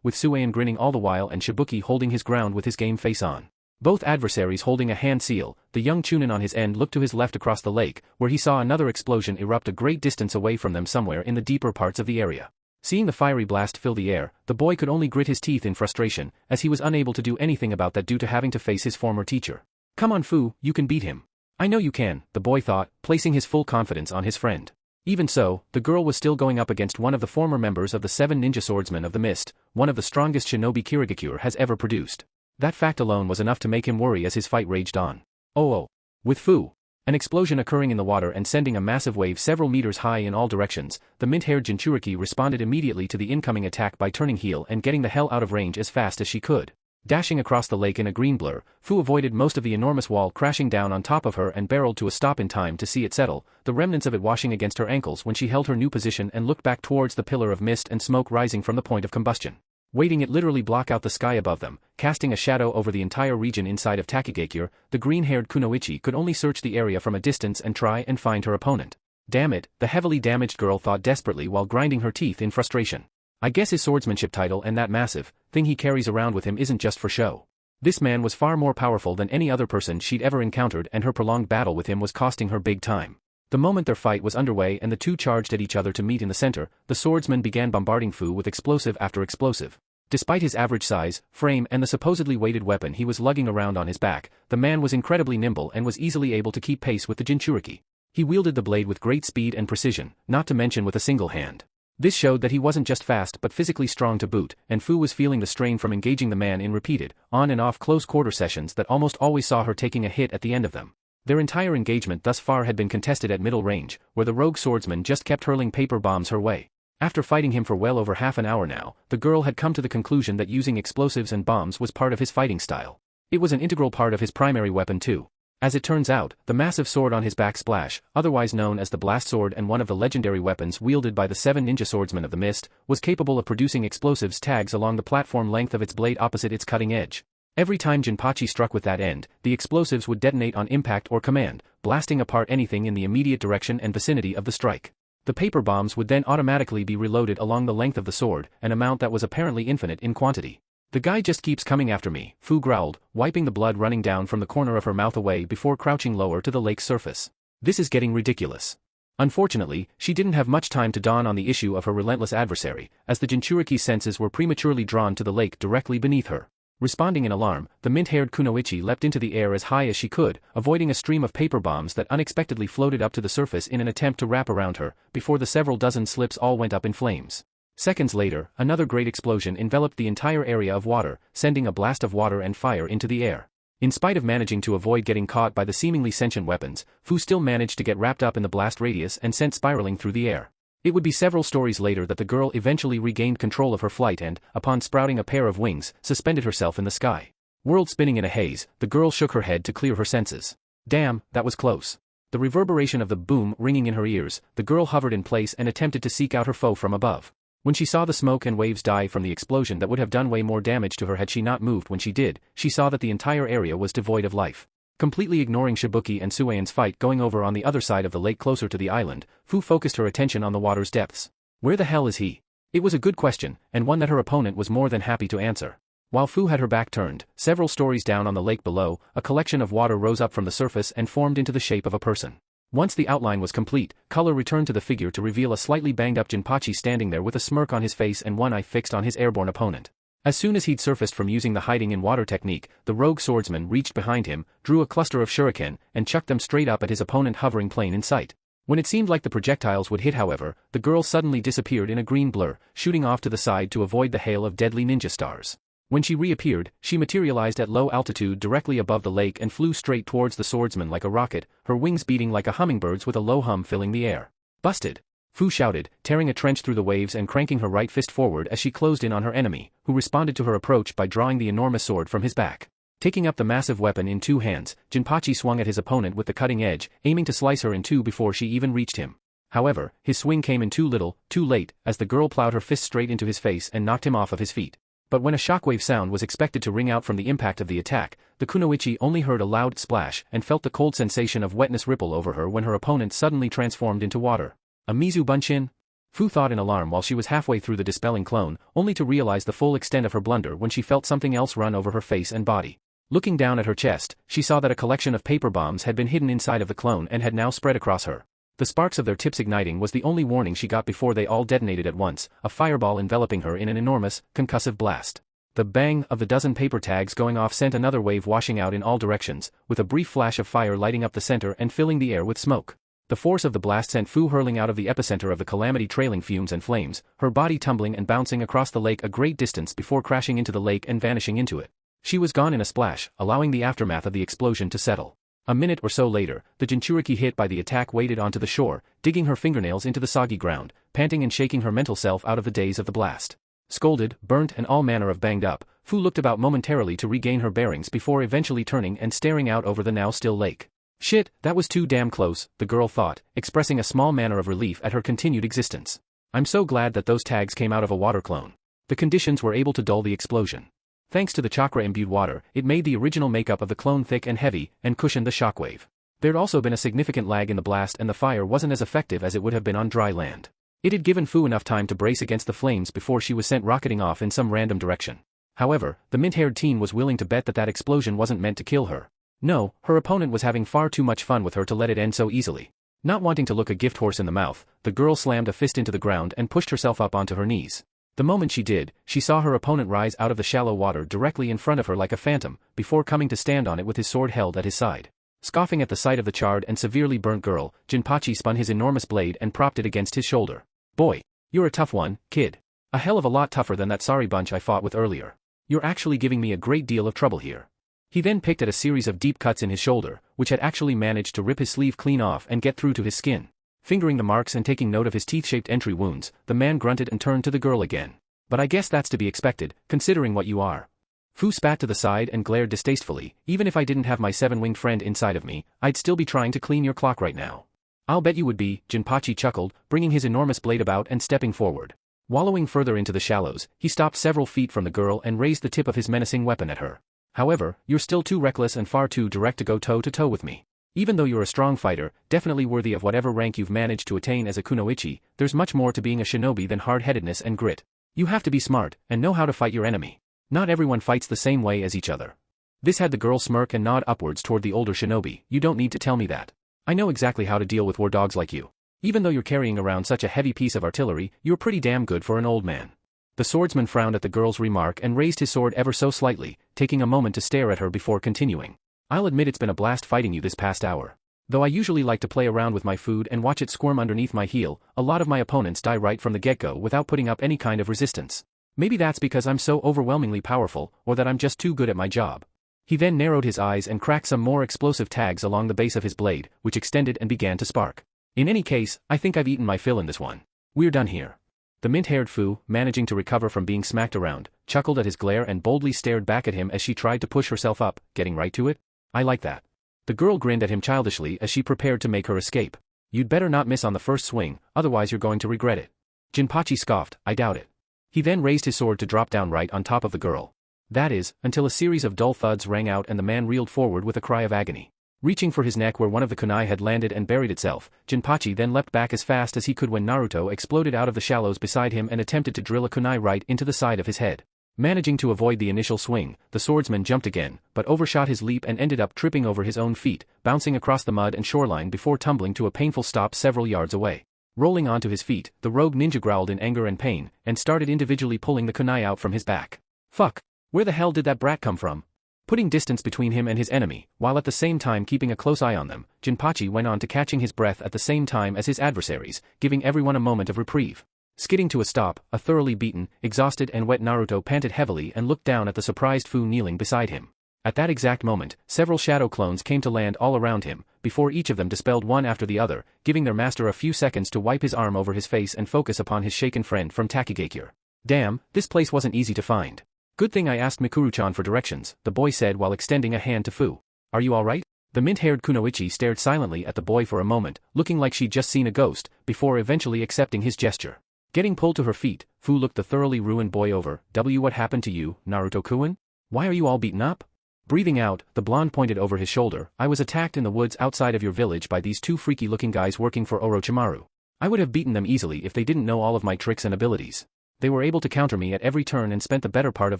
with Suan grinning all the while and Shibuki holding his ground with his game face on. Both adversaries holding a hand seal, the young Chunin on his end looked to his left across the lake, where he saw another explosion erupt a great distance away from them somewhere in the deeper parts of the area. Seeing the fiery blast fill the air, the boy could only grit his teeth in frustration, as he was unable to do anything about that due to having to face his former teacher. Come on Fu, you can beat him. I know you can, the boy thought, placing his full confidence on his friend. Even so, the girl was still going up against one of the former members of the 7 ninja swordsmen of the mist, one of the strongest shinobi Kirigakure has ever produced. That fact alone was enough to make him worry as his fight raged on. Oh. With Fu. An explosion occurring in the water and sending a massive wave several meters high in all directions, the mint-haired Jinchuriki responded immediately to the incoming attack by turning heel and getting the hell out of range as fast as she could. Dashing across the lake in a green blur, Fu avoided most of the enormous wall crashing down on top of her and barreled to a stop in time to see it settle, the remnants of it washing against her ankles when she held her new position and looked back towards the pillar of mist and smoke rising from the point of combustion. Waiting it literally block out the sky above them, casting a shadow over the entire region inside of Takigakure, the green-haired Kunoichi could only search the area from a distance and try and find her opponent. Damn it, the heavily damaged girl thought desperately while grinding her teeth in frustration. I guess his swordsmanship title and that massive thing he carries around with him isn't just for show. This man was far more powerful than any other person she'd ever encountered, and her prolonged battle with him was costing her big time. The moment their fight was underway and the two charged at each other to meet in the center, the swordsman began bombarding Fu with explosive after explosive. Despite his average size, frame and the supposedly weighted weapon he was lugging around on his back, the man was incredibly nimble and was easily able to keep pace with the Jinchuriki. He wielded the blade with great speed and precision, not to mention with a single hand. This showed that he wasn't just fast but physically strong to boot, and Fu was feeling the strain from engaging the man in repeated, on and off close-quarter sessions that almost always saw her taking a hit at the end of them. Their entire engagement thus far had been contested at middle range, where the rogue swordsman just kept hurling paper bombs her way. After fighting him for well over half an hour now, the girl had come to the conclusion that using explosives and bombs was part of his fighting style. It was an integral part of his primary weapon too. As it turns out, the massive sword on his back, Splash, otherwise known as the Blast Sword and one of the legendary weapons wielded by the 7 ninja swordsmen of the mist, was capable of producing explosives tags along the platform length of its blade opposite its cutting edge. Every time Jinpachi struck with that end, the explosives would detonate on impact or command, blasting apart anything in the immediate direction and vicinity of the strike. The paper bombs would then automatically be reloaded along the length of the sword, an amount that was apparently infinite in quantity. The guy just keeps coming after me, Fu growled, wiping the blood running down from the corner of her mouth away before crouching lower to the lake's surface. This is getting ridiculous. Unfortunately, she didn't have much time to dawn on the issue of her relentless adversary, as the Jinchuriki's senses were prematurely drawn to the lake directly beneath her. Responding in alarm, the mint-haired Kunoichi leapt into the air as high as she could, avoiding a stream of paper bombs that unexpectedly floated up to the surface in an attempt to wrap around her, before the several dozen slips all went up in flames. Seconds later, another great explosion enveloped the entire area of water, sending a blast of water and fire into the air. In spite of managing to avoid getting caught by the seemingly sentient weapons, Fu still managed to get wrapped up in the blast radius and sent spiraling through the air. It would be several stories later that the girl eventually regained control of her flight and, upon sprouting a pair of wings, suspended herself in the sky. World spinning in a haze, the girl shook her head to clear her senses. Damn, that was close. The reverberation of the boom ringing in her ears, the girl hovered in place and attempted to seek out her foe from above. When she saw the smoke and waves die from the explosion that would have done way more damage to her had she not moved when she did, she saw that the entire area was devoid of life. Completely ignoring Shibuki and Sueon's fight going over on the other side of the lake closer to the island, Fu focused her attention on the water's depths. Where the hell is he? It was a good question, and one that her opponent was more than happy to answer. While Fu had her back turned, several stories down on the lake below, a collection of water rose up from the surface and formed into the shape of a person. Once the outline was complete, color returned to the figure to reveal a slightly banged-up Jinpachi standing there with a smirk on his face and one eye fixed on his airborne opponent. As soon as he'd surfaced from using the hiding in water technique, the rogue swordsman reached behind him, drew a cluster of shuriken, and chucked them straight up at his opponent hovering plane in sight. When it seemed like the projectiles would hit, however, the girl suddenly disappeared in a green blur, shooting off to the side to avoid the hail of deadly ninja stars. When she reappeared, she materialized at low altitude directly above the lake and flew straight towards the swordsman like a rocket, her wings beating like a hummingbird's with a low hum filling the air. Busted! Fu shouted, tearing a trench through the waves and cranking her right fist forward as she closed in on her enemy, who responded to her approach by drawing the enormous sword from his back. Taking up the massive weapon in two hands, Jinpachi swung at his opponent with the cutting edge, aiming to slice her in two before she even reached him. However, his swing came in too little, too late, as the girl plowed her fist straight into his face and knocked him off of his feet. But when a shockwave sound was expected to ring out from the impact of the attack, the Kunoichi only heard a loud splash and felt the cold sensation of wetness ripple over her when her opponent suddenly transformed into water. A Mizu Bunshin? Fu thought in alarm while she was halfway through the dispelling clone, only to realize the full extent of her blunder when she felt something else run over her face and body. Looking down at her chest, she saw that a collection of paper bombs had been hidden inside of the clone and had now spread across her. The sparks of their tips igniting was the only warning she got before they all detonated at once, a fireball enveloping her in an enormous, concussive blast. The bang of the dozen paper tags going off sent another wave washing out in all directions, with a brief flash of fire lighting up the center and filling the air with smoke. The force of the blast sent Fu hurling out of the epicenter of the calamity, trailing fumes and flames, her body tumbling and bouncing across the lake a great distance before crashing into the lake and vanishing into it. She was gone in a splash, allowing the aftermath of the explosion to settle. A minute or so later, the Jinchuriki hit by the attack waded onto the shore, digging her fingernails into the soggy ground, panting and shaking her mental self out of the daze of the blast. Scolded, burnt and all manner of banged up, Fu looked about momentarily to regain her bearings before eventually turning and staring out over the now still lake. Shit, that was too damn close, the girl thought, expressing a small manner of relief at her continued existence. I'm so glad that those tags came out of a water clone. The conditions were able to dull the explosion. Thanks to the chakra-imbued water, it made the original makeup of the clone thick and heavy, and cushioned the shockwave. There'd also been a significant lag in the blast and the fire wasn't as effective as it would have been on dry land. It had given Fu enough time to brace against the flames before she was sent rocketing off in some random direction. However, the mint-haired teen was willing to bet that that explosion wasn't meant to kill her. No, her opponent was having far too much fun with her to let it end so easily. Not wanting to look a gift horse in the mouth, the girl slammed a fist into the ground and pushed herself up onto her knees. The moment she did, she saw her opponent rise out of the shallow water directly in front of her like a phantom, before coming to stand on it with his sword held at his side. Scoffing at the sight of the charred and severely burnt girl, Jinpachi spun his enormous blade and propped it against his shoulder. Boy, you're a tough one, kid. A hell of a lot tougher than that sorry bunch I fought with earlier. You're actually giving me a great deal of trouble here. He then picked at a series of deep cuts in his shoulder, which had actually managed to rip his sleeve clean off and get through to his skin. Fingering the marks and taking note of his teeth-shaped entry wounds, the man grunted and turned to the girl again. But I guess that's to be expected, considering what you are. Fu spat to the side and glared distastefully. Even if I didn't have my seven-winged friend inside of me, I'd still be trying to clean your clock right now. I'll bet you would be, Jinpachi chuckled, bringing his enormous blade about and stepping forward. Wallowing further into the shallows, he stopped several feet from the girl and raised the tip of his menacing weapon at her. However, you're still too reckless and far too direct to go toe-to-toe with me. Even though you're a strong fighter, definitely worthy of whatever rank you've managed to attain as a kunoichi, there's much more to being a shinobi than hard-headedness and grit. You have to be smart, and know how to fight your enemy. Not everyone fights the same way as each other. This had the girl smirk and nod upwards toward the older shinobi. You don't need to tell me that. I know exactly how to deal with war dogs like you. Even though you're carrying around such a heavy piece of artillery, you're pretty damn good for an old man. The swordsman frowned at the girl's remark and raised his sword ever so slightly, taking a moment to stare at her before continuing. I'll admit it's been a blast fighting you this past hour. Though I usually like to play around with my food and watch it squirm underneath my heel, a lot of my opponents die right from the get-go without putting up any kind of resistance. Maybe that's because I'm so overwhelmingly powerful, or that I'm just too good at my job. He then narrowed his eyes and cracked some more explosive tags along the base of his blade, which extended and began to spark. In any case, I think I've eaten my fill in this one. We're done here. The mint-haired Fu, managing to recover from being smacked around, chuckled at his glare and boldly stared back at him as she tried to push herself up, getting right to it. I like that. The girl grinned at him childishly as she prepared to make her escape. You'd better not miss on the first swing, otherwise you're going to regret it. Jinpachi scoffed, I doubt it. He then raised his sword to drop down right on top of the girl. That is, until a series of dull thuds rang out and the man reeled forward with a cry of agony. Reaching for his neck where one of the kunai had landed and buried itself, Jinpachi then leapt back as fast as he could when Naruto exploded out of the shallows beside him and attempted to drill a kunai right into the side of his head. Managing to avoid the initial swing, the swordsman jumped again, but overshot his leap and ended up tripping over his own feet, bouncing across the mud and shoreline before tumbling to a painful stop several yards away. Rolling onto his feet, the rogue ninja growled in anger and pain, and started individually pulling the kunai out from his back. Fuck! Where the hell did that brat come from? Putting distance between him and his enemy, while at the same time keeping a close eye on them, Jinpachi went on to catching his breath at the same time as his adversaries, giving everyone a moment of reprieve. Skidding to a stop, a thoroughly beaten, exhausted and wet Naruto panted heavily and looked down at the surprised Fu kneeling beside him. At that exact moment, several shadow clones came to land all around him, before each of them dispelled one after the other, giving their master a few seconds to wipe his arm over his face and focus upon his shaken friend from Takigakure. Damn, this place wasn't easy to find. Good thing I asked Mikuru-chan for directions, the boy said while extending a hand to Fu. Are you alright? The mint-haired kunoichi stared silently at the boy for a moment, looking like she'd just seen a ghost, before eventually accepting his gesture. Getting pulled to her feet, Fu looked the thoroughly ruined boy over. What happened to you, Naruto-kun? Why are you all beaten up? Breathing out, the blonde pointed over his shoulder. I was attacked in the woods outside of your village by these two freaky-looking guys working for Orochimaru. I would have beaten them easily if they didn't know all of my tricks and abilities. They were able to counter me at every turn and spent the better part of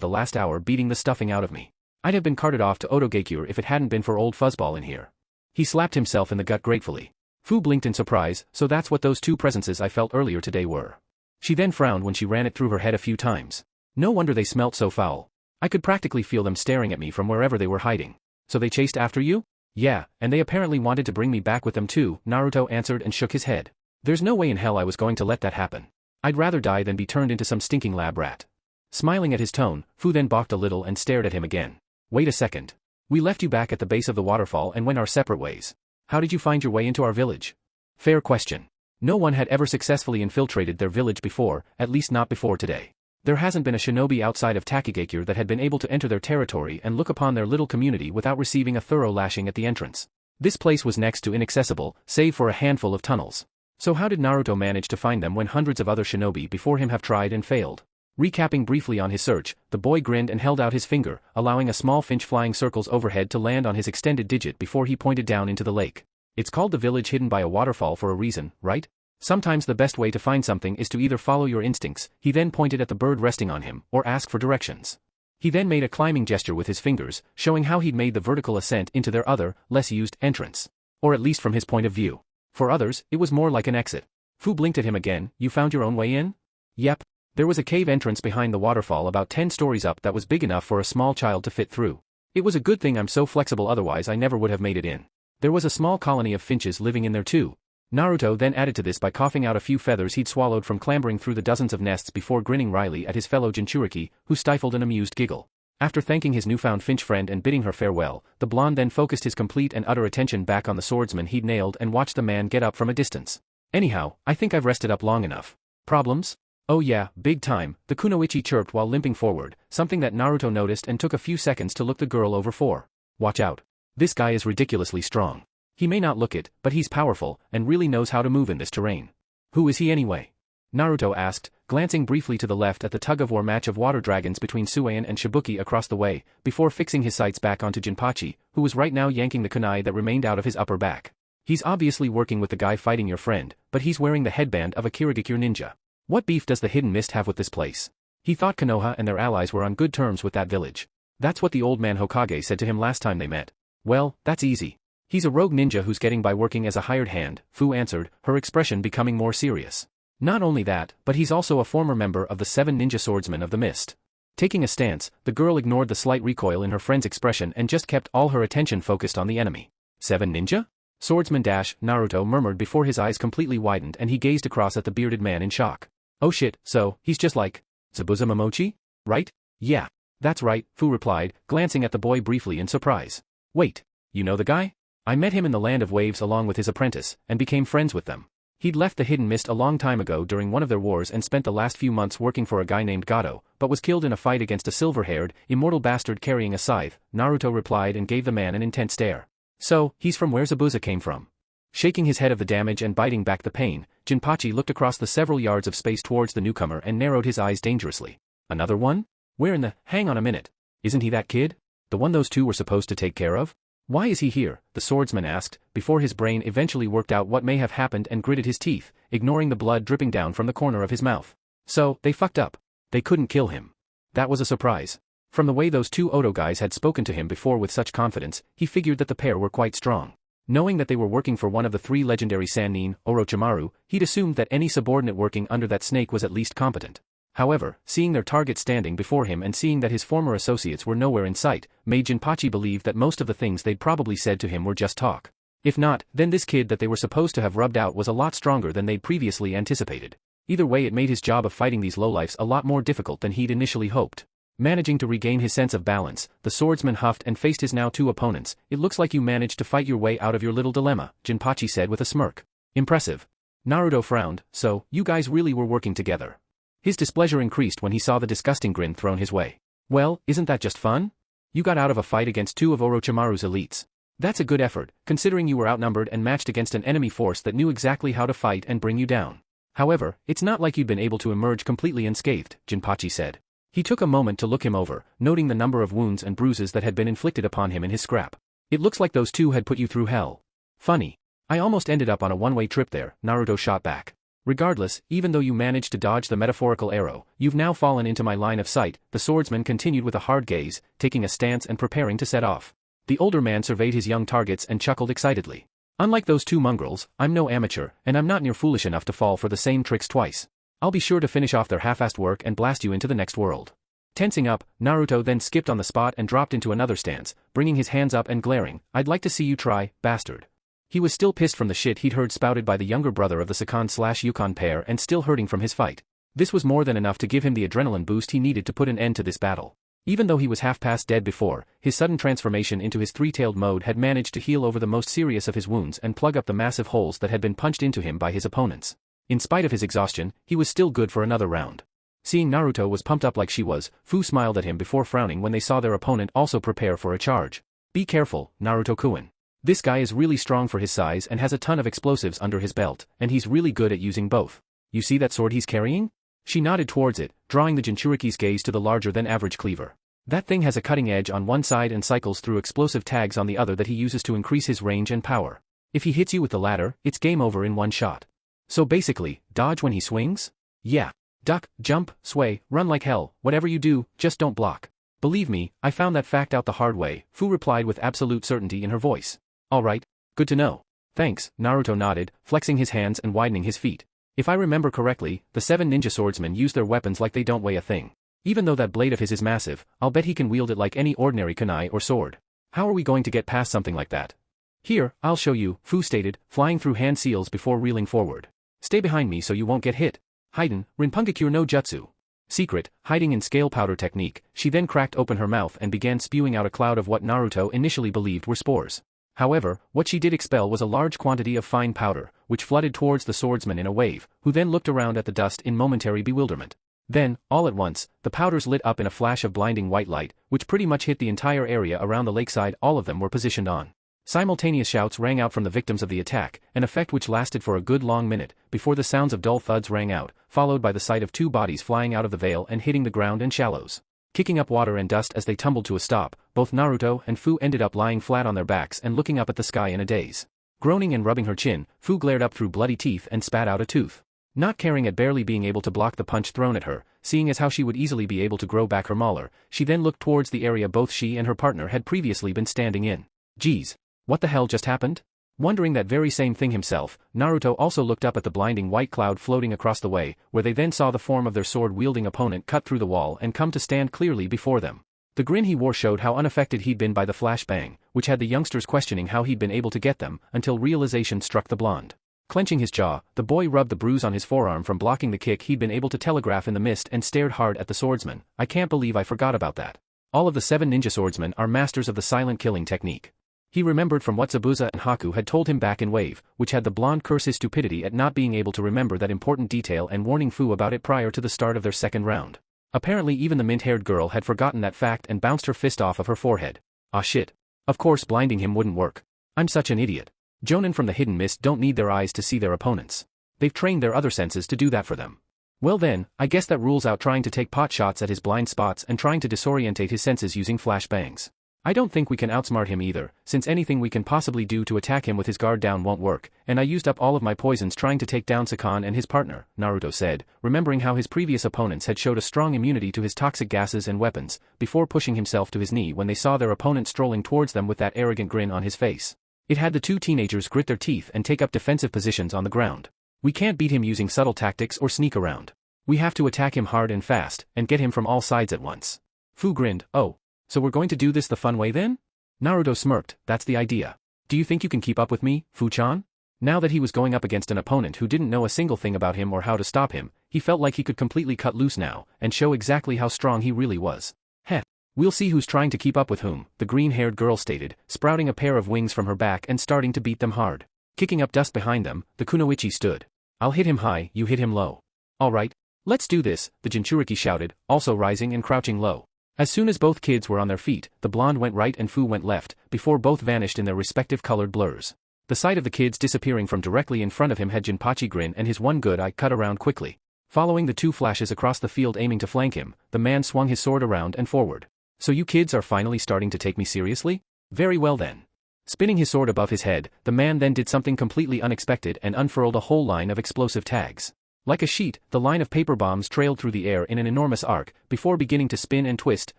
the last hour beating the stuffing out of me. I'd have been carted off to Otogakure if it hadn't been for old Fuzzball in here. He slapped himself in the gut gratefully. Fu blinked in surprise, so that's what those two presences I felt earlier today were. She then frowned when she ran it through her head a few times. No wonder they smelt so foul. I could practically feel them staring at me from wherever they were hiding. So they chased after you? Yeah, and they apparently wanted to bring me back with them too, Naruto answered and shook his head. There's no way in hell I was going to let that happen. I'd rather die than be turned into some stinking lab rat. Smiling at his tone, Fu then balked a little and stared at him again. Wait a second. We left you back at the base of the waterfall and went our separate ways. How did you find your way into our village? Fair question. No one had ever successfully infiltrated their village before, at least not before today. There hasn't been a shinobi outside of Takigakure that had been able to enter their territory and look upon their little community without receiving a thorough lashing at the entrance. This place was next to inaccessible, save for a handful of tunnels. So how did Naruto manage to find them when hundreds of other shinobi before him have tried and failed? Recapping briefly on his search, the boy grinned and held out his finger, allowing a small finch flying circles overhead to land on his extended digit before he pointed down into the lake. It's called the village hidden by a waterfall for a reason, right? Sometimes the best way to find something is to either follow your instincts, he then pointed at the bird resting on him, or ask for directions. He then made a climbing gesture with his fingers, showing how he'd made the vertical ascent into their other, less used, entrance. Or at least from his point of view. For others, it was more like an exit. Fu blinked at him again. You found your own way in? Yep. There was a cave entrance behind the waterfall about 10 stories up that was big enough for a small child to fit through. It was a good thing I'm so flexible, otherwise I never would have made it in. There was a small colony of finches living in there too. Naruto then added to this by coughing out a few feathers he'd swallowed from clambering through the dozens of nests before grinning wryly at his fellow Jinchuriki, who stifled an amused giggle. After thanking his newfound finch friend and bidding her farewell, the blonde then focused his complete and utter attention back on the swordsman he'd nailed and watched the man get up from a distance. Anyhow, I think I've rested up long enough. Problems? Oh yeah, big time, the kunoichi chirped while limping forward, something that Naruto noticed and took a few seconds to look the girl over for. Watch out. This guy is ridiculously strong. He may not look it, but he's powerful, and really knows how to move in this terrain. Who is he anyway? Naruto asked, glancing briefly to the left at the tug-of-war match of water dragons between Suien and Shibuki across the way, before fixing his sights back onto Jinpachi, who was right now yanking the kunai that remained out of his upper back. He's obviously working with the guy fighting your friend, but he's wearing the headband of a Kirigakure ninja. What beef does the hidden mist have with this place? He thought Konoha and their allies were on good terms with that village. That's what the old man Hokage said to him last time they met. Well, that's easy. He's a rogue ninja who's getting by working as a hired hand, Fu answered, her expression becoming more serious. Not only that, but he's also a former member of the 7 ninja swordsmen of the mist. Taking a stance, the girl ignored the slight recoil in her friend's expression and just kept all her attention focused on the enemy. 7 ninja? Swordsman Naruto murmured before his eyes completely widened and he gazed across at the bearded man in shock. Oh shit, so, he's just like Zabuza Momochi? Right? Yeah. That's right, Fu replied, glancing at the boy briefly in surprise. Wait, you know the guy? I met him in the Land of Waves along with his apprentice, and became friends with them. He'd left the Hidden Mist a long time ago during one of their wars and spent the last few months working for a guy named Gato, but was killed in a fight against a silver-haired, immortal bastard carrying a scythe, Naruto replied and gave the man an intent stare. So, he's from where Zabuza came from. Shaking his head of the damage and biting back the pain, Jinpachi looked across the several yards of space towards the newcomer and narrowed his eyes dangerously. Another one? Where in the— hang on a minute. Isn't he that kid? The one those two were supposed to take care of? Why is he here? The swordsman asked, before his brain eventually worked out what may have happened and gritted his teeth, ignoring the blood dripping down from the corner of his mouth. So, they fucked up. They couldn't kill him. That was a surprise. From the way those two Oto guys had spoken to him before with such confidence, he figured that the pair were quite strong. Knowing that they were working for one of the 3 legendary Sannin, Orochimaru, he'd assumed that any subordinate working under that snake was at least competent. However, seeing their target standing before him and seeing that his former associates were nowhere in sight, made Jinpachi believe that most of the things they'd probably said to him were just talk. If not, then this kid that they were supposed to have rubbed out was a lot stronger than they'd previously anticipated. Either way, it made his job of fighting these lowlifes a lot more difficult than he'd initially hoped. Managing to regain his sense of balance, the swordsman huffed and faced his now 2 opponents. It looks like you managed to fight your way out of your little dilemma, Jinpachi said with a smirk. Impressive. Naruto frowned. So, you guys really were working together. His displeasure increased when he saw the disgusting grin thrown his way. Well, isn't that just fun? You got out of a fight against 2 of Orochimaru's elites. That's a good effort, considering you were outnumbered and matched against an enemy force that knew exactly how to fight and bring you down. However, it's not like you'd been able to emerge completely unscathed, Jinpachi said. He took a moment to look him over, noting the number of wounds and bruises that had been inflicted upon him in his scrap. It looks like those 2 had put you through hell. Funny. I almost ended up on a one-way trip there, Naruto shot back. Regardless, even though you managed to dodge the metaphorical arrow, you've now fallen into my line of sight, the swordsman continued with a hard gaze, taking a stance and preparing to set off. The older man surveyed his young targets and chuckled excitedly. Unlike those 2 mongrels, I'm no amateur, and I'm not near foolish enough to fall for the same tricks twice. I'll be sure to finish off their half-assed work and blast you into the next world. Tensing up, Naruto then skipped on the spot and dropped into another stance, bringing his hands up and glaring. I'd like to see you try, bastard. He was still pissed from the shit he'd heard spouted by the younger brother of the Sakan/Yukon pair and still hurting from his fight. This was more than enough to give him the adrenaline boost he needed to put an end to this battle. Even though he was half past dead before, his sudden transformation into his 3-tailed mode had managed to heal over the most serious of his wounds and plug up the massive holes that had been punched into him by his opponents. In spite of his exhaustion, he was still good for another round. Seeing Naruto was pumped up like she was, Fu smiled at him before frowning when they saw their opponent also prepare for a charge. Be careful, Naruto-kun. This guy is really strong for his size and has a ton of explosives under his belt, and he's really good at using both. You see that sword he's carrying? She nodded towards it, drawing the Jinchuriki's gaze to the larger-than-average cleaver. That thing has a cutting edge on one side and cycles through explosive tags on the other that he uses to increase his range and power. If he hits you with the latter, it's game over in one shot. So basically, dodge when he swings? Yeah. Duck, jump, sway, run like hell, whatever you do, just don't block. Believe me, I found that fact out the hard way, Fu replied with absolute certainty in her voice. Alright, good to know. Thanks, Naruto nodded, flexing his hands and widening his feet. If I remember correctly, the 7 ninja swordsmen use their weapons like they don't weigh a thing. Even though that blade of his is massive, I'll bet he can wield it like any ordinary kunai or sword. How are we going to get past something like that? Here, I'll show you, Fu stated, flying through hand seals before reeling forward. Stay behind me so you won't get hit. Hiden, Rinpungakure no Jutsu. Secret, hiding in scale powder technique, she then cracked open her mouth and began spewing out a cloud of what Naruto initially believed were spores. However, what she did expel was a large quantity of fine powder, which flooded towards the swordsman in a wave, who then looked around at the dust in momentary bewilderment. Then, all at once, the powders lit up in a flash of blinding white light, which pretty much hit the entire area around the lakeside all of them were positioned on. Simultaneous shouts rang out from the victims of the attack, an effect which lasted for a good long minute, before the sounds of dull thuds rang out, followed by the sight of 2 bodies flying out of the veil and hitting the ground and shallows. Kicking up water and dust as they tumbled to a stop, both Naruto and Fu ended up lying flat on their backs and looking up at the sky in a daze. Groaning and rubbing her chin, Fu glared up through bloody teeth and spat out a tooth. Not caring at barely being able to block the punch thrown at her, seeing as how she would easily be able to grow back her molar, she then looked towards the area both she and her partner had previously been standing in. Geez. What the hell just happened? Wondering that very same thing himself, Naruto also looked up at the blinding white cloud floating across the way, where they then saw the form of their sword-wielding opponent cut through the wall and come to stand clearly before them. The grin he wore showed how unaffected he'd been by the flashbang, which had the youngsters questioning how he'd been able to get them, until realization struck the blonde. Clenching his jaw, the boy rubbed the bruise on his forearm from blocking the kick he'd been able to telegraph in the mist and stared hard at the swordsman. I can't believe I forgot about that. All of the 7 ninja swordsmen are masters of the silent killing technique. He remembered from what Zabuza and Haku had told him back in Wave, which had the blonde curse his stupidity at not being able to remember that important detail and warning Fu about it prior to the start of their second round. Apparently even the mint-haired girl had forgotten that fact and bounced her fist off of her forehead. Ah shit. Of course blinding him wouldn't work. I'm such an idiot. Jonin from the Hidden Mist don't need their eyes to see their opponents. They've trained their other senses to do that for them. Well then, I guess that rules out trying to take pot shots at his blind spots and trying to disorientate his senses using flashbangs. I don't think we can outsmart him either, since anything we can possibly do to attack him with his guard down won't work, and I used up all of my poisons trying to take down Sakan and his partner, Naruto said, remembering how his previous opponents had showed a strong immunity to his toxic gases and weapons, before pushing himself to his knee when they saw their opponent strolling towards them with that arrogant grin on his face. It had the 2 teenagers grit their teeth and take up defensive positions on the ground. We can't beat him using subtle tactics or sneak around. We have to attack him hard and fast, and get him from all sides at once. Fu grinned. Oh. So we're going to do this the fun way then? Naruto smirked, that's the idea. Do you think you can keep up with me, Fu-chan? Now that he was going up against an opponent who didn't know a single thing about him or how to stop him, he felt like he could completely cut loose now, and show exactly how strong he really was. Heh. We'll see who's trying to keep up with whom, the green-haired girl stated, sprouting a pair of wings from her back and starting to beat them hard. Kicking up dust behind them, the Kunoichi stood. I'll hit him high, you hit him low. Alright. Let's do this, the Jinchuriki shouted, also rising and crouching low. As soon as both kids were on their feet, the blonde went right and Fu went left, before both vanished in their respective colored blurs. The sight of the kids disappearing from directly in front of him had Jinpachi grin and his one good eye cut around quickly. Following the 2 flashes across the field aiming to flank him, the man swung his sword around and forward. So you kids are finally starting to take me seriously? Very well then. Spinning his sword above his head, the man then did something completely unexpected and unfurled a whole line of explosive tags. Like a sheet, the line of paper bombs trailed through the air in an enormous arc, before beginning to spin and twist,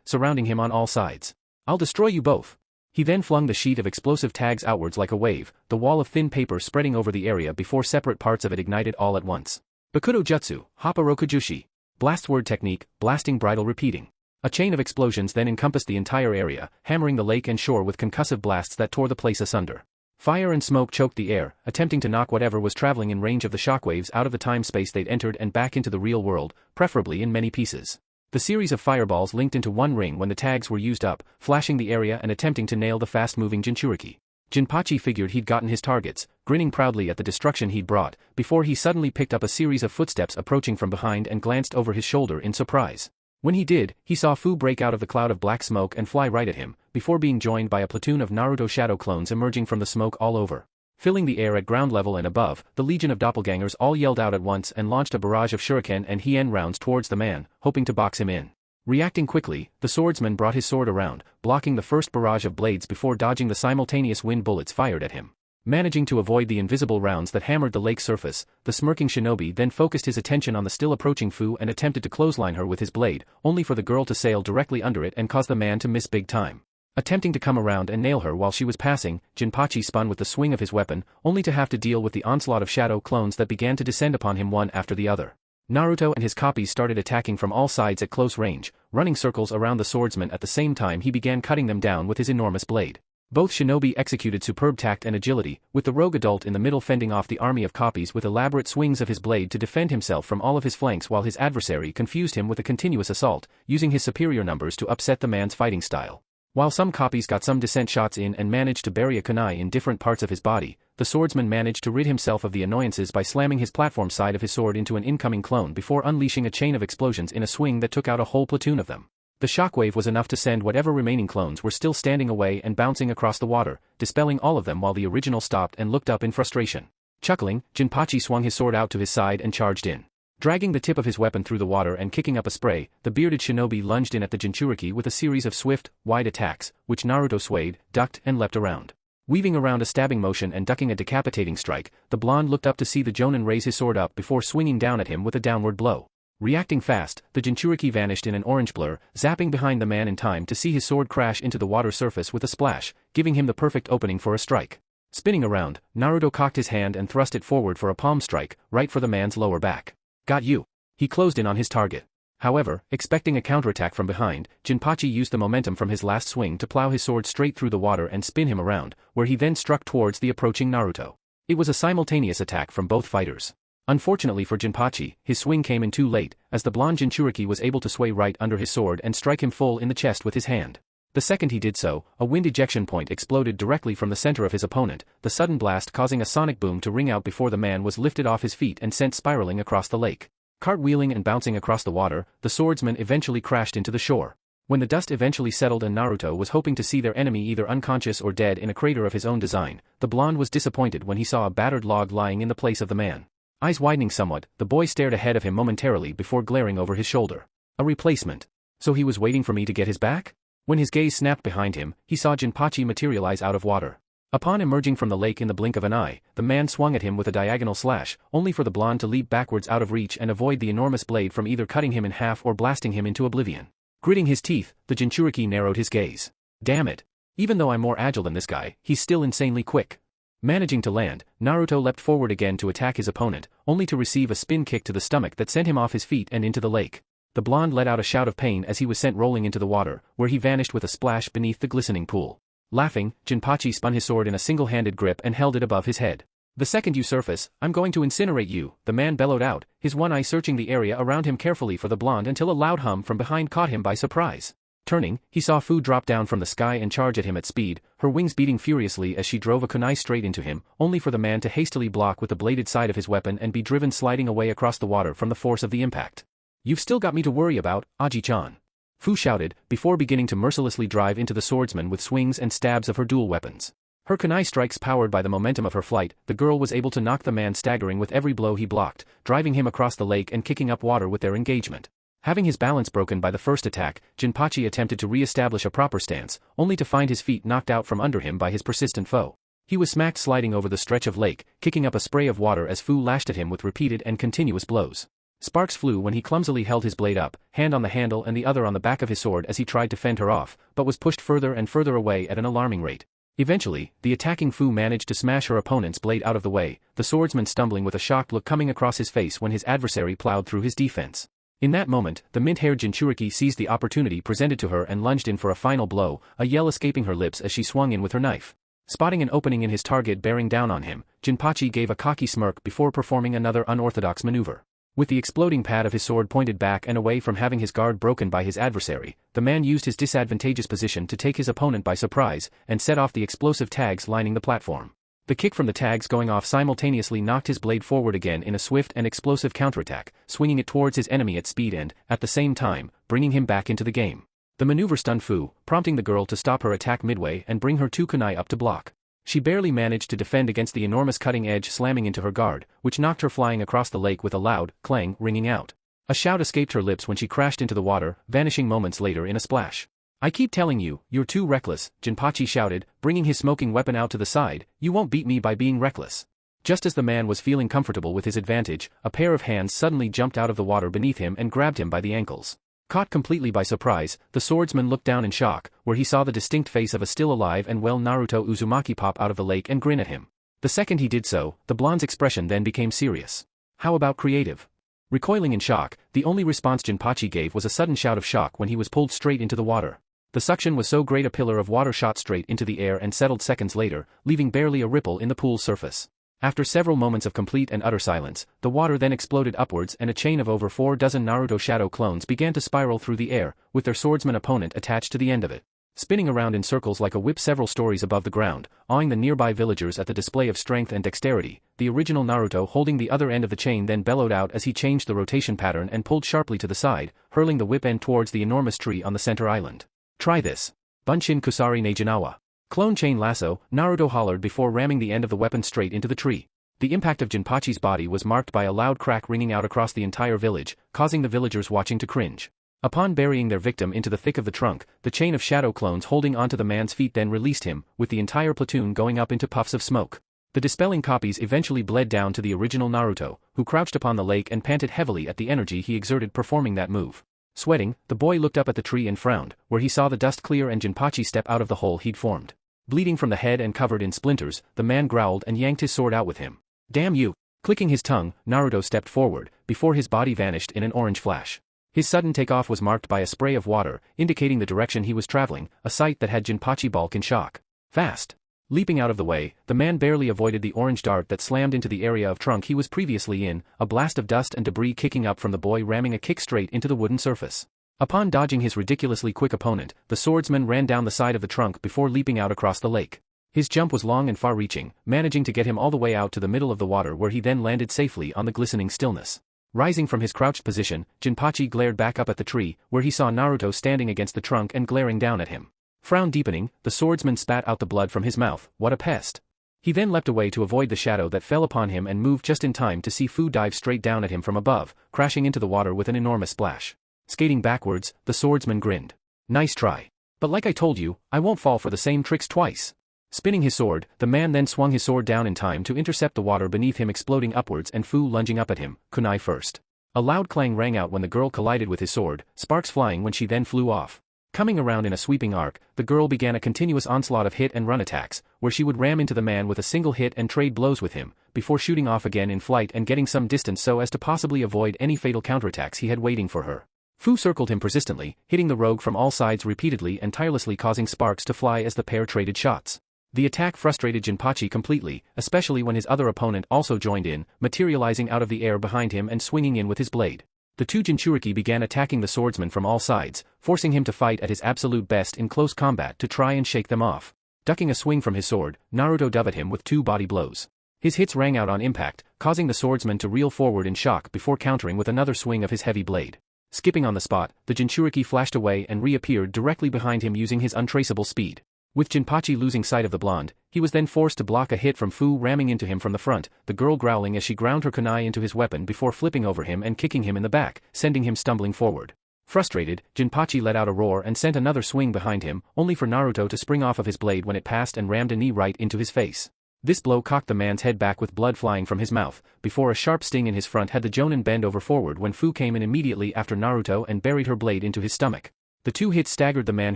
surrounding him on all sides. I'll destroy you both. He then flung the sheet of explosive tags outwards like a wave, the wall of thin paper spreading over the area before separate parts of it ignited all at once. Bakudo Jutsu, Happa-Rokujushi. Blast word technique, blasting bridle repeating. A chain of explosions then encompassed the entire area, hammering the lake and shore with concussive blasts that tore the place asunder. Fire and smoke choked the air, attempting to knock whatever was traveling in range of the shockwaves out of the time-space they'd entered and back into the real world, preferably in many pieces. The series of fireballs linked into one ring when the tags were used up, flashing the area and attempting to nail the fast-moving Jinchuriki. Jinpachi figured he'd gotten his targets, grinning proudly at the destruction he'd brought, before he suddenly picked up a series of footsteps approaching from behind and glanced over his shoulder in surprise. When he did, he saw Fu break out of the cloud of black smoke and fly right at him, before being joined by a platoon of Naruto shadow clones emerging from the smoke all over. Filling the air at ground level and above, the legion of doppelgangers all yelled out at once and launched a barrage of shuriken and hien rounds towards the man, hoping to box him in. Reacting quickly, the swordsman brought his sword around, blocking the first barrage of blades before dodging the simultaneous wind bullets fired at him. Managing to avoid the invisible rounds that hammered the lake surface, the smirking shinobi then focused his attention on the still approaching Fu and attempted to clothesline her with his blade, only for the girl to sail directly under it and cause the man to miss big time. Attempting to come around and nail her while she was passing, Jinpachi spun with the swing of his weapon, only to have to deal with the onslaught of shadow clones that began to descend upon him one after the other. Naruto and his copies started attacking from all sides at close range, running circles around the swordsman at the same time he began cutting them down with his enormous blade. Both shinobi executed superb tact and agility, with the rogue adult in the middle fending off the army of copies with elaborate swings of his blade to defend himself from all of his flanks while his adversary confused him with a continuous assault, using his superior numbers to upset the man's fighting style. While some copies got some descent shots in and managed to bury a kunai in different parts of his body, the swordsman managed to rid himself of the annoyances by slamming his platform side of his sword into an incoming clone before unleashing a chain of explosions in a swing that took out a whole platoon of them. The shockwave was enough to send whatever remaining clones were still standing away and bouncing across the water, dispelling all of them while the original stopped and looked up in frustration. Chuckling, Jinpachi swung his sword out to his side and charged in. Dragging the tip of his weapon through the water and kicking up a spray, the bearded shinobi lunged in at the Jinchuriki with a series of swift, wide attacks, which Naruto swayed, ducked and leapt around. Weaving around a stabbing motion and ducking a decapitating strike, the blonde looked up to see the Jonin raise his sword up before swinging down at him with a downward blow. Reacting fast, the Jinchuriki vanished in an orange blur, zapping behind the man in time to see his sword crash into the water surface with a splash, giving him the perfect opening for a strike. Spinning around, Naruto cocked his hand and thrust it forward for a palm strike, right for the man's lower back. Got you. He closed in on his target. However, expecting a counterattack from behind, Jinpachi used the momentum from his last swing to plow his sword straight through the water and spin him around, where he then struck towards the approaching Naruto. It was a simultaneous attack from both fighters. Unfortunately for Jinpachi, his swing came in too late, as the blonde Jinchuriki was able to sway right under his sword and strike him full in the chest with his hand. The second he did so, a wind ejection point exploded directly from the center of his opponent, the sudden blast causing a sonic boom to ring out before the man was lifted off his feet and sent spiraling across the lake. Cartwheeling and bouncing across the water, the swordsman eventually crashed into the shore. When the dust eventually settled and Naruto was hoping to see their enemy either unconscious or dead in a crater of his own design, the blonde was disappointed when he saw a battered log lying in the place of the man. Eyes widening somewhat, the boy stared ahead of him momentarily before glaring over his shoulder. A replacement. So he was waiting for me to get his back? When his gaze snapped behind him, he saw Jinpachi materialize out of water. Upon emerging from the lake in the blink of an eye, the man swung at him with a diagonal slash, only for the blonde to leap backwards out of reach and avoid the enormous blade from either cutting him in half or blasting him into oblivion. Gritting his teeth, the Jinchuriki narrowed his gaze. Damn it. Even though I'm more agile than this guy, he's still insanely quick. Managing to land, Naruto leapt forward again to attack his opponent, only to receive a spin kick to the stomach that sent him off his feet and into the lake. The blonde let out a shout of pain as he was sent rolling into the water, where he vanished with a splash beneath the glistening pool. Laughing, Jinpachi spun his sword in a single-handed grip and held it above his head. The second you surface, I'm going to incinerate you, the man bellowed out, his one eye searching the area around him carefully for the blonde until a loud hum from behind caught him by surprise. Turning, he saw Fu drop down from the sky and charge at him at speed, her wings beating furiously as she drove a kunai straight into him, only for the man to hastily block with the bladed side of his weapon and be driven sliding away across the water from the force of the impact. You've still got me to worry about, Aji-chan. Fu shouted, before beginning to mercilessly drive into the swordsman with swings and stabs of her dual weapons. Her kunai strikes powered by the momentum of her flight, the girl was able to knock the man staggering with every blow he blocked, driving him across the lake and kicking up water with their engagement. Having his balance broken by the first attack, Jinpachi attempted to re-establish a proper stance, only to find his feet knocked out from under him by his persistent foe. He was smacked sliding over the stretch of lake, kicking up a spray of water as Fu lashed at him with repeated and continuous blows. Sparks flew when he clumsily held his blade up, hand on the handle and the other on the back of his sword as he tried to fend her off, but was pushed further and further away at an alarming rate. Eventually, the attacking Fu managed to smash her opponent's blade out of the way, the swordsman stumbling with a shocked look coming across his face when his adversary plowed through his defense. In that moment, the mint-haired Jinchuriki seized the opportunity presented to her and lunged in for a final blow, a yell escaping her lips as she swung in with her knife. Spotting an opening in his target bearing down on him, Jinpachi gave a cocky smirk before performing another unorthodox maneuver. With the exploding pad of his sword pointed back and away from having his guard broken by his adversary, the man used his disadvantageous position to take his opponent by surprise and set off the explosive tags lining the platform. The kick from the tags going off simultaneously knocked his blade forward again in a swift and explosive counterattack, swinging it towards his enemy at speed and, at the same time, bringing him back into the game. The maneuver stunned Fu, prompting the girl to stop her attack midway and bring her two kunai up to block. She barely managed to defend against the enormous cutting edge slamming into her guard, which knocked her flying across the lake with a loud clang ringing out. A shout escaped her lips when she crashed into the water, vanishing moments later in a splash. "I keep telling you, you're too reckless," Jinpachi shouted, bringing his smoking weapon out to the side. "You won't beat me by being reckless." Just as the man was feeling comfortable with his advantage, a pair of hands suddenly jumped out of the water beneath him and grabbed him by the ankles. Caught completely by surprise, the swordsman looked down in shock, where he saw the distinct face of a still alive and well Naruto Uzumaki pop out of the lake and grin at him. The second he did so, the blonde's expression then became serious. "How about creative?" Recoiling in shock, the only response Jinpachi gave was a sudden shout of shock when he was pulled straight into the water. The suction was so great a pillar of water shot straight into the air and settled seconds later, leaving barely a ripple in the pool's surface. After several moments of complete and utter silence, the water then exploded upwards and a chain of over 4 dozen Naruto shadow clones began to spiral through the air, with their swordsman opponent attached to the end of it. Spinning around in circles like a whip several stories above the ground, awing the nearby villagers at the display of strength and dexterity, the original Naruto holding the other end of the chain then bellowed out as he changed the rotation pattern and pulled sharply to the side, hurling the whip end towards the enormous tree on the center island. "Try this. Bunshin Kusari Neijinawa. Clone chain lasso," Naruto hollered before ramming the end of the weapon straight into the tree. The impact of Jinpachi's body was marked by a loud crack ringing out across the entire village, causing the villagers watching to cringe. Upon burying their victim into the thick of the trunk, the chain of shadow clones holding onto the man's feet then released him, with the entire platoon going up into puffs of smoke. The dispelling copies eventually bled down to the original Naruto, who crouched upon the lake and panted heavily at the energy he exerted performing that move. Sweating, the boy looked up at the tree and frowned, where he saw the dust clear and Jinpachi step out of the hole he'd formed. Bleeding from the head and covered in splinters, the man growled and yanked his sword out with him. "Damn you!" Clicking his tongue, Naruto stepped forward, before his body vanished in an orange flash. His sudden takeoff was marked by a spray of water, indicating the direction he was traveling, a sight that had Jinpachi balk in shock. Fast! Leaping out of the way, the man barely avoided the orange dart that slammed into the area of trunk he was previously in, a blast of dust and debris kicking up from the boy ramming a kick straight into the wooden surface. Upon dodging his ridiculously quick opponent, the swordsman ran down the side of the trunk before leaping out across the lake. His jump was long and far-reaching, managing to get him all the way out to the middle of the water where he then landed safely on the glistening stillness. Rising from his crouched position, Jinpachi glared back up at the tree, where he saw Naruto standing against the trunk and glaring down at him. Frown deepening, the swordsman spat out the blood from his mouth. What a pest. He then leapt away to avoid the shadow that fell upon him and moved just in time to see Fu dive straight down at him from above, crashing into the water with an enormous splash. Skating backwards, the swordsman grinned. "Nice try. But like I told you, I won't fall for the same tricks twice." Spinning his sword, the man then swung his sword down in time to intercept the water beneath him exploding upwards and Fu lunging up at him, kunai first. A loud clang rang out when the girl collided with his sword, sparks flying when she then flew off. Coming around in a sweeping arc, the girl began a continuous onslaught of hit and run attacks, where she would ram into the man with a single hit and trade blows with him, before shooting off again in flight and getting some distance so as to possibly avoid any fatal counterattacks he had waiting for her. Fu circled him persistently, hitting the rogue from all sides repeatedly and tirelessly causing sparks to fly as the pair traded shots. The attack frustrated Jinpachi completely, especially when his other opponent also joined in, materializing out of the air behind him and swinging in with his blade. The two Jinchuriki began attacking the swordsman from all sides, forcing him to fight at his absolute best in close combat to try and shake them off. Ducking a swing from his sword, Naruto dove at him with 2 body blows. His hits rang out on impact, causing the swordsman to reel forward in shock before countering with another swing of his heavy blade. Skipping on the spot, the Jinchuriki flashed away and reappeared directly behind him using his untraceable speed. With Jinpachi losing sight of the blonde, he was then forced to block a hit from Fu ramming into him from the front, the girl growling as she ground her kunai into his weapon before flipping over him and kicking him in the back, sending him stumbling forward. Frustrated, Jinpachi let out a roar and sent another swing behind him, only for Naruto to spring off of his blade when it passed and rammed a knee right into his face. This blow cocked the man's head back with blood flying from his mouth, before a sharp sting in his front had the jonin bend over forward when Fu came in immediately after Naruto and buried her blade into his stomach. The 2 hits staggered the man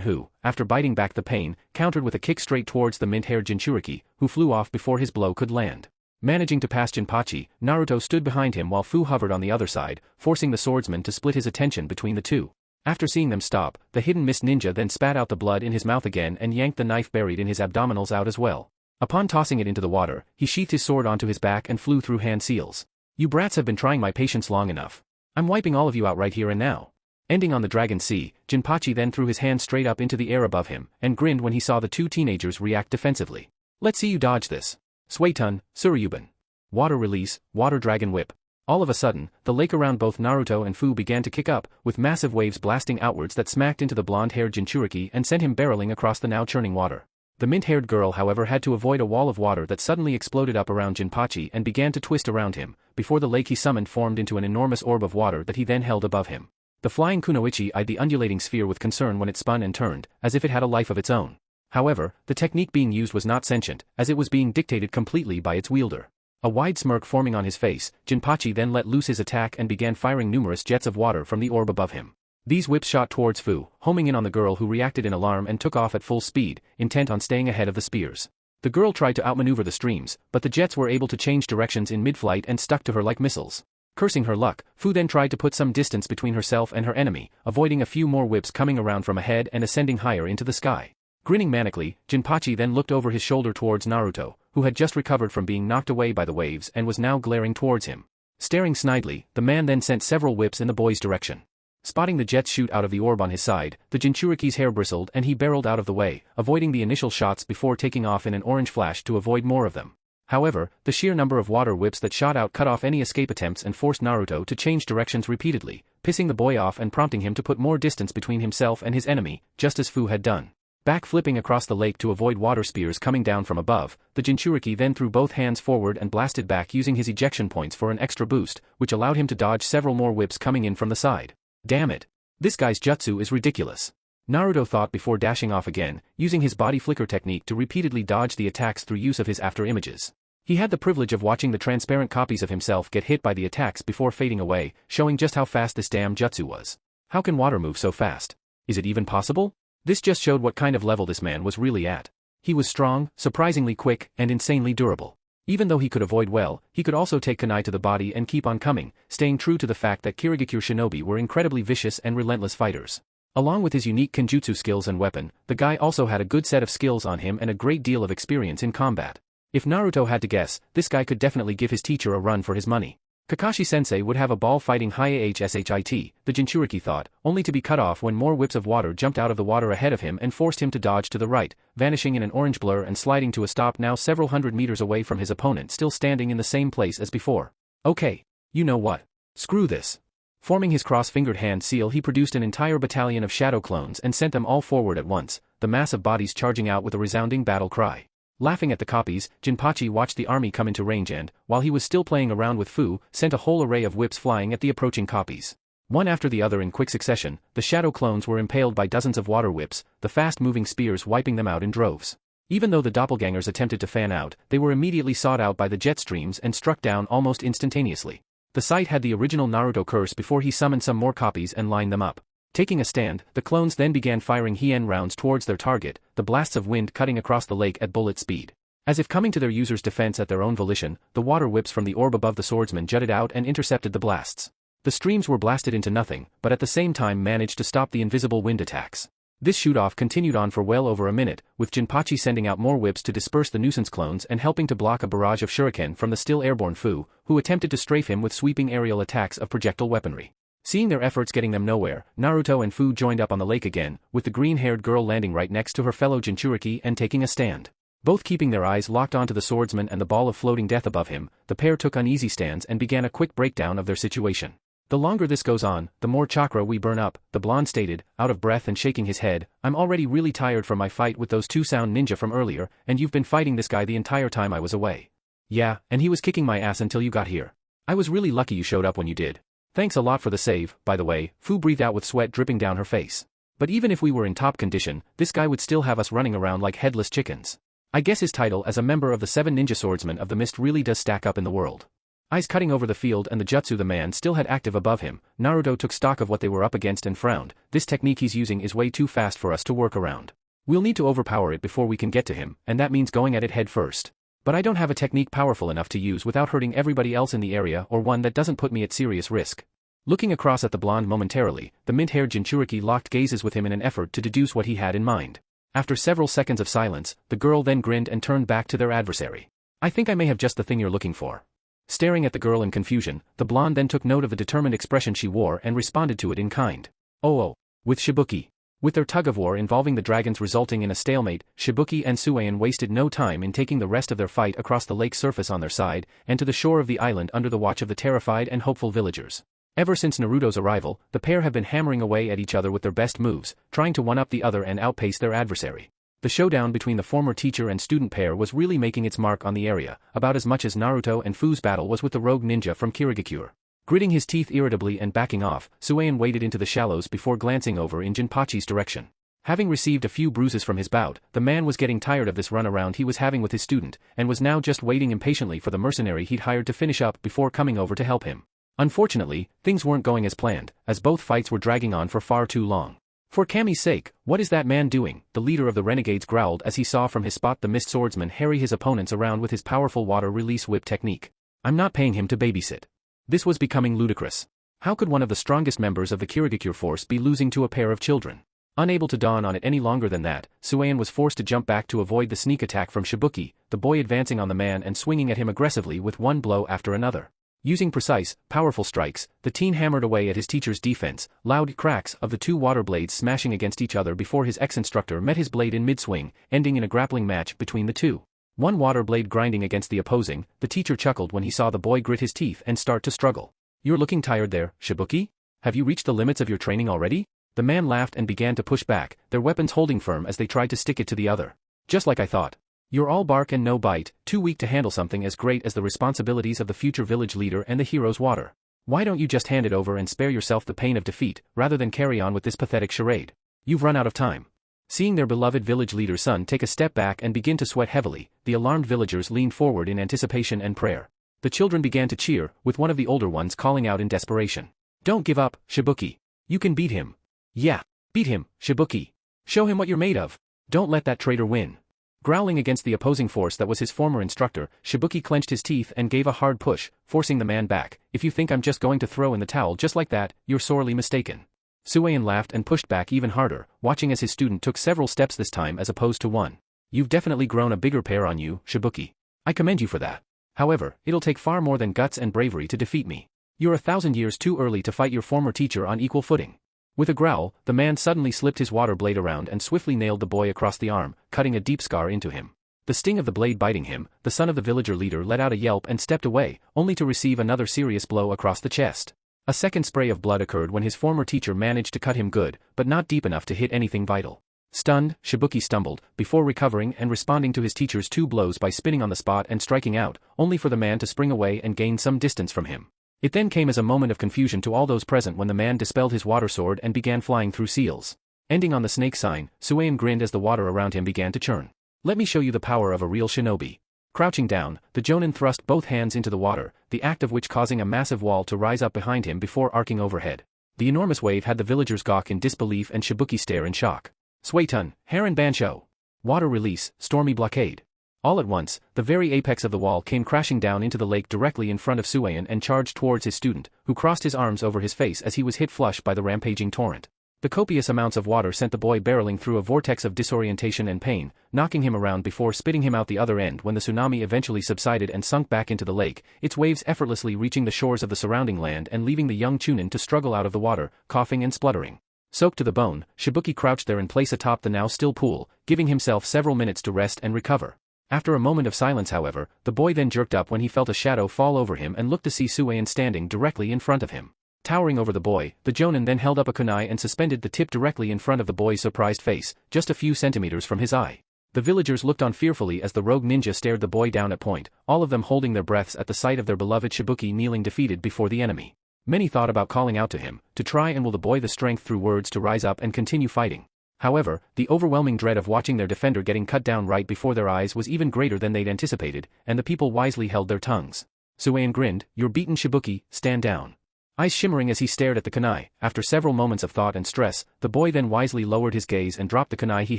who, after biting back the pain, countered with a kick straight towards the mint-haired Jinchuriki, who flew off before his blow could land. Managing to pass Jinpachi, Naruto stood behind him while Fu hovered on the other side, forcing the swordsman to split his attention between the two. After seeing them stop, the hidden mist ninja then spat out the blood in his mouth again and yanked the knife buried in his abdominals out as well. Upon tossing it into the water, he sheathed his sword onto his back and flew through hand seals. "You brats have been trying my patience long enough. I'm wiping all of you out right here and now." Ending on the Dragon Sea, Jinpachi then threw his hand straight up into the air above him, and grinned when he saw the 2 teenagers react defensively. "Let's see you dodge this." Suetun, Suryuban. Water release, water dragon whip. All of a sudden, the lake around both Naruto and Fu began to kick up, with massive waves blasting outwards that smacked into the blonde-haired Jinchuriki and sent him barreling across the now churning water. The mint-haired girl however had to avoid a wall of water that suddenly exploded up around Jinpachi and began to twist around him, before the lake he summoned formed into an enormous orb of water that he then held above him. The flying kunoichi eyed the undulating sphere with concern when it spun and turned, as if it had a life of its own. However, the technique being used was not sentient, as it was being dictated completely by its wielder. A wide smirk forming on his face, Jinpachi then let loose his attack and began firing numerous jets of water from the orb above him. These whips shot towards Fu, homing in on the girl who reacted in alarm and took off at full speed, intent on staying ahead of the spears. The girl tried to outmaneuver the streams, but the jets were able to change directions in mid-flight and stuck to her like missiles. Cursing her luck, Fu then tried to put some distance between herself and her enemy, avoiding a few more whips coming around from ahead and ascending higher into the sky. Grinning manically, Jinpachi then looked over his shoulder towards Naruto, who had just recovered from being knocked away by the waves and was now glaring towards him. Staring snidely, the man then sent several whips in the boy's direction. Spotting the jets shoot out of the orb on his side, the Jinchuriki's hair bristled and he barreled out of the way, avoiding the initial shots before taking off in an orange flash to avoid more of them. However, the sheer number of water whips that shot out cut off any escape attempts and forced Naruto to change directions repeatedly, pissing the boy off and prompting him to put more distance between himself and his enemy, just as Fu had done. Back-flipping across the lake to avoid water spears coming down from above, the Jinchuriki then threw both hands forward and blasted back using his ejection points for an extra boost, which allowed him to dodge several more whips coming in from the side. Damn it. This guy's jutsu is ridiculous. Naruto thought before dashing off again, using his body flicker technique to repeatedly dodge the attacks through use of his after images. He had the privilege of watching the transparent copies of himself get hit by the attacks before fading away, showing just how fast this damn jutsu was. How can water move so fast? Is it even possible? This just showed what kind of level this man was really at. He was strong, surprisingly quick, and insanely durable. Even though he could avoid well, he could also take kunai to the body and keep on coming, staying true to the fact that Kirigakure shinobi were incredibly vicious and relentless fighters. Along with his unique kenjutsu skills and weapon, the guy also had a good set of skills on him and a great deal of experience in combat. If Naruto had to guess, this guy could definitely give his teacher a run for his money. Kakashi-sensei would have a ball fighting Hi-Shit, the Jinchuriki thought, only to be cut off when more whips of water jumped out of the water ahead of him and forced him to dodge to the right, vanishing in an orange blur and sliding to a stop now several hundred meters away from his opponent still standing in the same place as before. Okay. You know what? Screw this. Forming his cross-fingered hand seal he produced an entire battalion of shadow clones and sent them all forward at once, the mass of bodies charging out with a resounding battle cry. Laughing at the copies, Jinpachi watched the army come into range and, while he was still playing around with Fu, sent a whole array of whips flying at the approaching copies. One after the other in quick succession, the shadow clones were impaled by dozens of water whips, the fast-moving spears wiping them out in droves. Even though the doppelgangers attempted to fan out, they were immediately sought out by the jet streams and struck down almost instantaneously. The site had the original Naruto curse before he summoned some more copies and lined them up. Taking a stand, the clones then began firing Hien rounds towards their target, the blasts of wind cutting across the lake at bullet speed. As if coming to their user's defense at their own volition, the water whips from the orb above the swordsman jutted out and intercepted the blasts. The streams were blasted into nothing, but at the same time managed to stop the invisible wind attacks. This shoot-off continued on for well over a minute, with Jinpachi sending out more whips to disperse the nuisance clones and helping to block a barrage of shuriken from the still airborne Fu, who attempted to strafe him with sweeping aerial attacks of projectile weaponry. Seeing their efforts getting them nowhere, Naruto and Fu joined up on the lake again, with the green-haired girl landing right next to her fellow Jinchuriki and taking a stand. Both keeping their eyes locked onto the swordsman and the ball of floating death above him, the pair took uneasy stands and began a quick breakdown of their situation. The longer this goes on, the more chakra we burn up, the blonde stated, out of breath and shaking his head. I'm already really tired from my fight with those two sound ninja from earlier, and you've been fighting this guy the entire time I was away. Yeah, and he was kicking my ass until you got here. I was really lucky you showed up when you did. Thanks a lot for the save, by the way. Fu breathed out with sweat dripping down her face. But even if we were in top condition, this guy would still have us running around like headless chickens. I guess his title as a member of the 7 Ninja Swordsmen of the Mist really does stack up in the world. Eyes cutting over the field and the jutsu the man still had active above him, Naruto took stock of what they were up against and frowned. This technique he's using is way too fast for us to work around. We'll need to overpower it before we can get to him, and that means going at it head first. But I don't have a technique powerful enough to use without hurting everybody else in the area or one that doesn't put me at serious risk. Looking across at the blonde momentarily, the mint-haired Jinchuriki locked gazes with him in an effort to deduce what he had in mind. After several seconds of silence, the girl then grinned and turned back to their adversary. I think I may have just the thing you're looking for. Staring at the girl in confusion, the blonde then took note of the determined expression she wore and responded to it in kind. Oh, with Shibuki. With their tug-of-war involving the dragons resulting in a stalemate, Shibuki and Suein wasted no time in taking the rest of their fight across the lake's surface on their side, and to the shore of the island under the watch of the terrified and hopeful villagers. Ever since Naruto's arrival, the pair have been hammering away at each other with their best moves, trying to one-up the other and outpace their adversary. The showdown between the former teacher and student pair was really making its mark on the area, about as much as Naruto and Fu's battle was with the rogue ninja from Kirigakure. Gritting his teeth irritably and backing off, Suein waded into the shallows before glancing over in Jinpachi's direction. Having received a few bruises from his bout, the man was getting tired of this run-around he was having with his student, and was now just waiting impatiently for the mercenary he'd hired to finish up before coming over to help him. Unfortunately, things weren't going as planned, as both fights were dragging on for far too long. For Kami's sake, what is that man doing? The leader of the renegades growled as he saw from his spot the mist swordsman harry his opponents around with his powerful water release whip technique. I'm not paying him to babysit. This was becoming ludicrous. How could one of the strongest members of the Kirigakure force be losing to a pair of children? Unable to dawn on it any longer than that, Suein was forced to jump back to avoid the sneak attack from Shibuki, the boy advancing on the man and swinging at him aggressively with one blow after another. Using precise, powerful strikes, the teen hammered away at his teacher's defense, loud cracks of the two water blades smashing against each other before his ex-instructor met his blade in mid-swing, ending in a grappling match between the two. One water blade grinding against the opposing, the teacher chuckled when he saw the boy grit his teeth and start to struggle. You're looking tired there, Shibuki? Have you reached the limits of your training already? The man laughed and began to push back, their weapons holding firm as they tried to stick it to the other. Just like I thought. You're all bark and no bite, too weak to handle something as great as the responsibilities of the future village leader and the hero's water. Why don't you just hand it over and spare yourself the pain of defeat, rather than carry on with this pathetic charade? You've run out of time. Seeing their beloved village leader's son take a step back and begin to sweat heavily, the alarmed villagers leaned forward in anticipation and prayer. The children began to cheer, with one of the older ones calling out in desperation. Don't give up, Shibuki. You can beat him. Yeah, beat him, Shibuki. Show him what you're made of. Don't let that traitor win. Growling against the opposing force that was his former instructor, Shibuki clenched his teeth and gave a hard push, forcing the man back. If you think I'm just going to throw in the towel just like that, you're sorely mistaken. Suein laughed and pushed back even harder, watching as his student took several steps this time as opposed to one. You've definitely grown a bigger pair on you, Shibuki. I commend you for that. However, it'll take far more than guts and bravery to defeat me. You're 1,000 years too early to fight your former teacher on equal footing. With a growl, the man suddenly slipped his water blade around and swiftly nailed the boy across the arm, cutting a deep scar into him. The sting of the blade biting him, the son of the villager leader let out a yelp and stepped away, only to receive another serious blow across the chest. A second spray of blood occurred when his former teacher managed to cut him good, but not deep enough to hit anything vital. Stunned, Shibuki stumbled, before recovering and responding to his teacher's two blows by spinning on the spot and striking out, only for the man to spring away and gain some distance from him. It then came as a moment of confusion to all those present when the man dispelled his water sword and began flying through seals. Ending on the snake sign, Suein grinned as the water around him began to churn. Let me show you the power of a real shinobi. Crouching down, the Jonin thrust both hands into the water, the act of which causing a massive wall to rise up behind him before arcing overhead. The enormous wave had the villagers gawk in disbelief and Shibuki stare in shock. Suetun, Heron Bansho. Water release, stormy blockade. All at once, the very apex of the wall came crashing down into the lake directly in front of Suein and charged towards his student, who crossed his arms over his face as he was hit flush by the rampaging torrent. The copious amounts of water sent the boy barreling through a vortex of disorientation and pain, knocking him around before spitting him out the other end when the tsunami eventually subsided and sunk back into the lake, its waves effortlessly reaching the shores of the surrounding land and leaving the young Chunin to struggle out of the water, coughing and spluttering. Soaked to the bone, Shibuki crouched there in place atop the now still pool, giving himself several minutes to rest and recover. After a moment of silence however, the boy then jerked up when he felt a shadow fall over him and looked to see Suein standing directly in front of him. Towering over the boy, the Jonin then held up a kunai and suspended the tip directly in front of the boy's surprised face, just a few centimeters from his eye. The villagers looked on fearfully as the rogue ninja stared the boy down at point, all of them holding their breaths at the sight of their beloved Shibuki kneeling defeated before the enemy. Many thought about calling out to him, to try and will the boy the strength through words to rise up and continue fighting. However, the overwhelming dread of watching their defender getting cut down right before their eyes was even greater than they'd anticipated, and the people wisely held their tongues. Suein grinned, "You're beaten, Shibuki, stand down." Eyes shimmering as he stared at the kunai, after several moments of thought and stress, the boy then wisely lowered his gaze and dropped the kunai he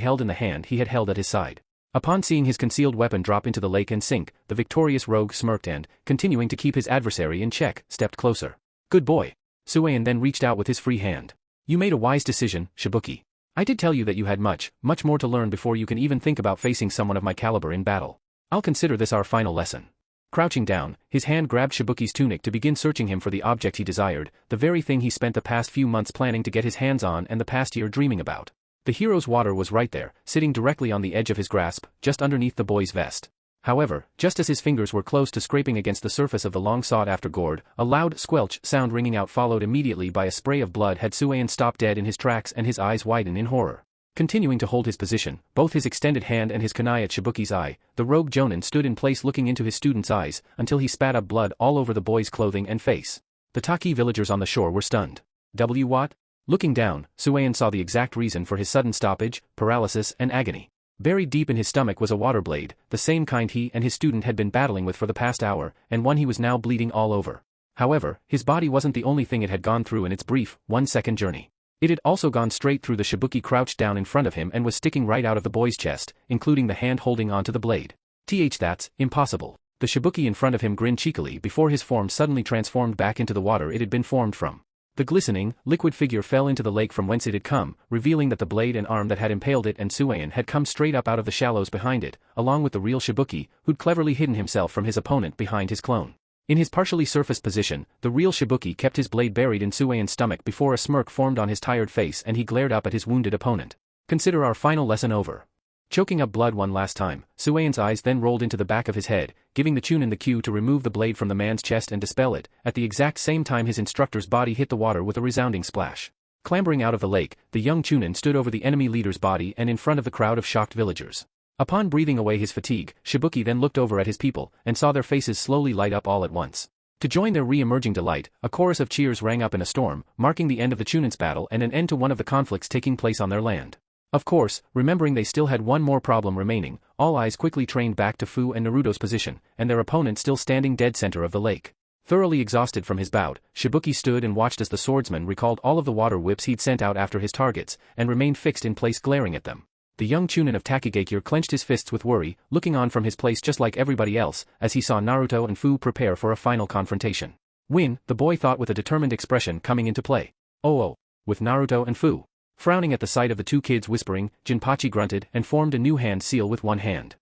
held in the hand he had held at his side. Upon seeing his concealed weapon drop into the lake and sink, the victorious rogue smirked and, continuing to keep his adversary in check, stepped closer. "Good boy." Suein then reached out with his free hand. "You made a wise decision, Shibuki. I did tell you that you had much more to learn before you can even think about facing someone of my caliber in battle. I'll consider this our final lesson." Crouching down, his hand grabbed Shibuki's tunic to begin searching him for the object he desired, the very thing he spent the past few months planning to get his hands on and the past year dreaming about. The hero's water was right there, sitting directly on the edge of his grasp, just underneath the boy's vest. However, just as his fingers were close to scraping against the surface of the long-sought-after gourd, a loud squelch sound ringing out followed immediately by a spray of blood. Had Suayan stopped dead in his tracks and his eyes widen in horror. Continuing to hold his position, both his extended hand and his kunai at Shibuki's eye, the rogue Jonin stood in place looking into his student's eyes, until he spat up blood all over the boy's clothing and face. The Taki villagers on the shore were stunned. What? Looking down, Suayan saw the exact reason for his sudden stoppage, paralysis, and agony. Buried deep in his stomach was a water blade, the same kind he and his student had been battling with for the past hour, and one he was now bleeding all over. However, his body wasn't the only thing it had gone through in its brief, 1-second journey. It had also gone straight through the Shibuki crouched down in front of him and was sticking right out of the boy's chest, including the hand holding onto the blade. That's impossible. The Shibuki in front of him grinned cheekily before his form suddenly transformed back into the water it had been formed from. The glistening, liquid figure fell into the lake from whence it had come, revealing that the blade and arm that had impaled it and Suayan had come straight up out of the shallows behind it, along with the real Shibuki, who'd cleverly hidden himself from his opponent behind his clone. In his partially surfaced position, the real Shibuki kept his blade buried in Suayan's stomach before a smirk formed on his tired face and he glared up at his wounded opponent. Consider our final lesson over. Choking up blood one last time, Suayan's eyes then rolled into the back of his head, giving the Chunin the cue to remove the blade from the man's chest and dispel it. At the exact same time his instructor's body hit the water with a resounding splash. Clambering out of the lake, the young Chunin stood over the enemy leader's body and in front of the crowd of shocked villagers. Upon breathing away his fatigue, Shibuki then looked over at his people and saw their faces slowly light up all at once. To join their re-emerging delight, a chorus of cheers rang up in a storm, marking the end of the Chunin's battle and an end to one of the conflicts taking place on their land. Of course, remembering they still had one more problem remaining, all eyes quickly trained back to Fu and Naruto's position, and their opponent still standing dead center of the lake. Thoroughly exhausted from his bout, Shibuki stood and watched as the swordsman recalled all of the water whips he'd sent out after his targets, and remained fixed in place glaring at them. The young Chunin of Takigakure clenched his fists with worry, looking on from his place just like everybody else, as he saw Naruto and Fu prepare for a final confrontation. Win, the boy thought with a determined expression coming into play. Oh, with Naruto and Fu. Frowning at the sight of the two kids whispering, Jinpachi grunted and formed a new hand seal with one hand.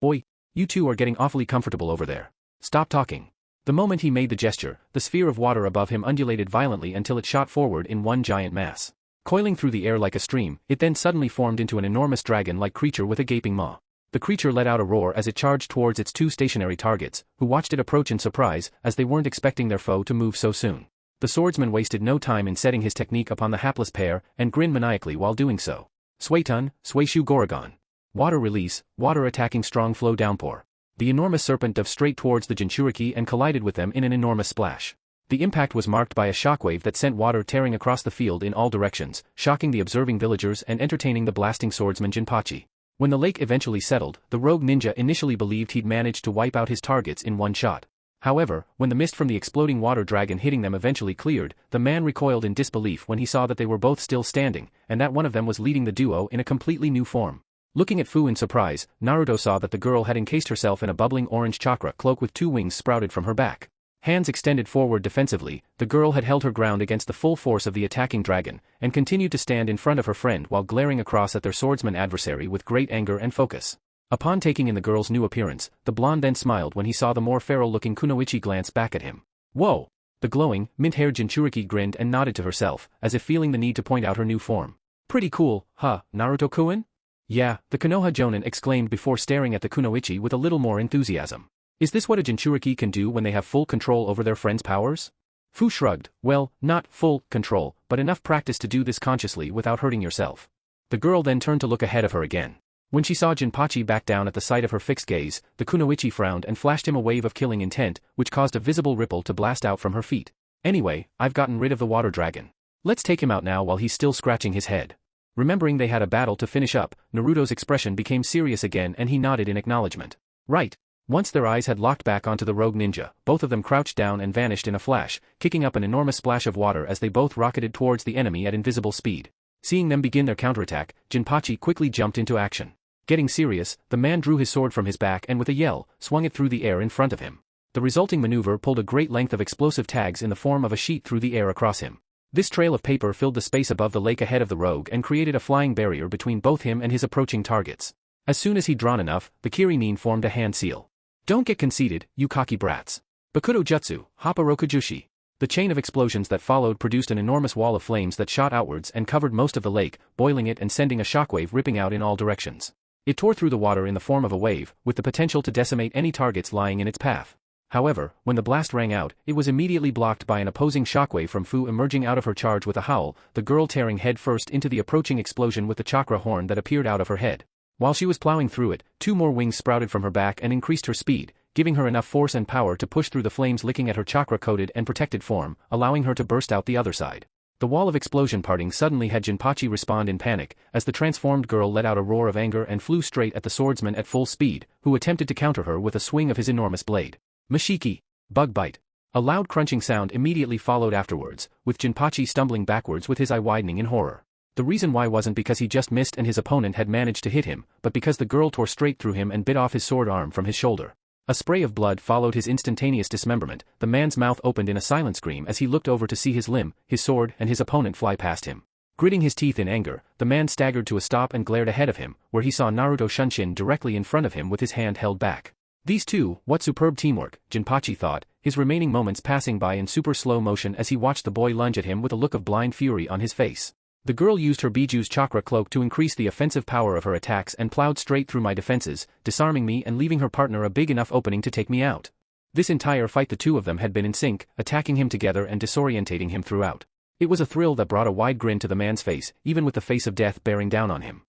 Boy, you two are getting awfully comfortable over there. Stop talking. The moment he made the gesture, the sphere of water above him undulated violently until it shot forward in one giant mass. Coiling through the air like a stream, it then suddenly formed into an enormous dragon-like creature with a gaping maw. The creature let out a roar as it charged towards its two stationary targets, who watched it approach in surprise, as they weren't expecting their foe to move so soon. The swordsman wasted no time in setting his technique upon the hapless pair, and grinned maniacally while doing so. Suetun, Suishu Goragon. Water release, water attacking strong flow downpour. The enormous serpent dove straight towards the Jinchuriki and collided with them in an enormous splash. The impact was marked by a shockwave that sent water tearing across the field in all directions, shocking the observing villagers and entertaining the blasting swordsman Jinpachi. When the lake eventually settled, the rogue ninja initially believed he'd managed to wipe out his targets in one shot. However, when the mist from the exploding water dragon hitting them eventually cleared, the man recoiled in disbelief when he saw that they were both still standing, and that one of them was leading the duo in a completely new form. Looking at Fu in surprise, Naruto saw that the girl had encased herself in a bubbling orange chakra cloak with two wings sprouted from her back. Hands extended forward defensively, the girl had held her ground against the full force of the attacking dragon, and continued to stand in front of her friend while glaring across at their swordsman adversary with great anger and focus. Upon taking in the girl's new appearance, the blonde then smiled when he saw the more feral-looking Kunoichi glance back at him. Whoa! The glowing, mint-haired Jinchuriki grinned and nodded to herself, as if feeling the need to point out her new form. Pretty cool, huh, Naruto-kun? Yeah, the Konoha Jonin exclaimed before staring at the Kunoichi with a little more enthusiasm. Is this what a Jinchuriki can do when they have full control over their friend's powers? Fu shrugged. Well, not full control, but enough practice to do this consciously without hurting yourself. The girl then turned to look ahead of her again. When she saw Jinpachi back down at the sight of her fixed gaze, the Kunoichi frowned and flashed him a wave of killing intent, which caused a visible ripple to blast out from her feet. Anyway, I've gotten rid of the water dragon. Let's take him out now while he's still scratching his head. Remembering they had a battle to finish up, Naruto's expression became serious again and he nodded in acknowledgement. Right. Once their eyes had locked back onto the rogue ninja, both of them crouched down and vanished in a flash, kicking up an enormous splash of water as they both rocketed towards the enemy at invisible speed. Seeing them begin their counterattack, Jinpachi quickly jumped into action. Getting serious, the man drew his sword from his back and with a yell, swung it through the air in front of him. The resulting maneuver pulled a great length of explosive tags in the form of a sheet through the air across him. This trail of paper filled the space above the lake ahead of the rogue and created a flying barrier between both him and his approaching targets. As soon as he'd drawn enough, the Kiri-nin formed a hand seal. Don't get conceited, you cocky brats. Bakudo Jutsu, Happa Rokujushi. The chain of explosions that followed produced an enormous wall of flames that shot outwards and covered most of the lake, boiling it and sending a shockwave ripping out in all directions. It tore through the water in the form of a wave, with the potential to decimate any targets lying in its path. However, when the blast rang out, it was immediately blocked by an opposing shockwave from Fu emerging out of her charge with a howl, the girl tearing head first into the approaching explosion with the chakra horn that appeared out of her head. While she was plowing through it, 2 more wings sprouted from her back and increased her speed, giving her enough force and power to push through the flames licking at her chakra-coated and protected form, allowing her to burst out the other side. The wall of explosion parting suddenly had Jinpachi respond in panic, as the transformed girl let out a roar of anger and flew straight at the swordsman at full speed, who attempted to counter her with a swing of his enormous blade. Mashiki! Bug bite! A loud crunching sound immediately followed afterwards, with Jinpachi stumbling backwards with his eye widening in horror. The reason why wasn't because he just missed and his opponent had managed to hit him, but because the girl tore straight through him and bit off his sword arm from his shoulder. A spray of blood followed his instantaneous dismemberment. The man's mouth opened in a silent scream as he looked over to see his limb, his sword and his opponent fly past him. Gritting his teeth in anger, the man staggered to a stop and glared ahead of him, where he saw Naruto Shunshin directly in front of him with his hand held back. These two, what superb teamwork, Jinpachi thought, his remaining moments passing by in super slow motion as he watched the boy lunge at him with a look of blind fury on his face. The girl used her Biju's chakra cloak to increase the offensive power of her attacks and plowed straight through my defenses, disarming me and leaving her partner a big enough opening to take me out. This entire fight the two of them had been in sync, attacking him together and disorientating him throughout. It was a thrill that brought a wide grin to the man's face, even with the face of death bearing down on him.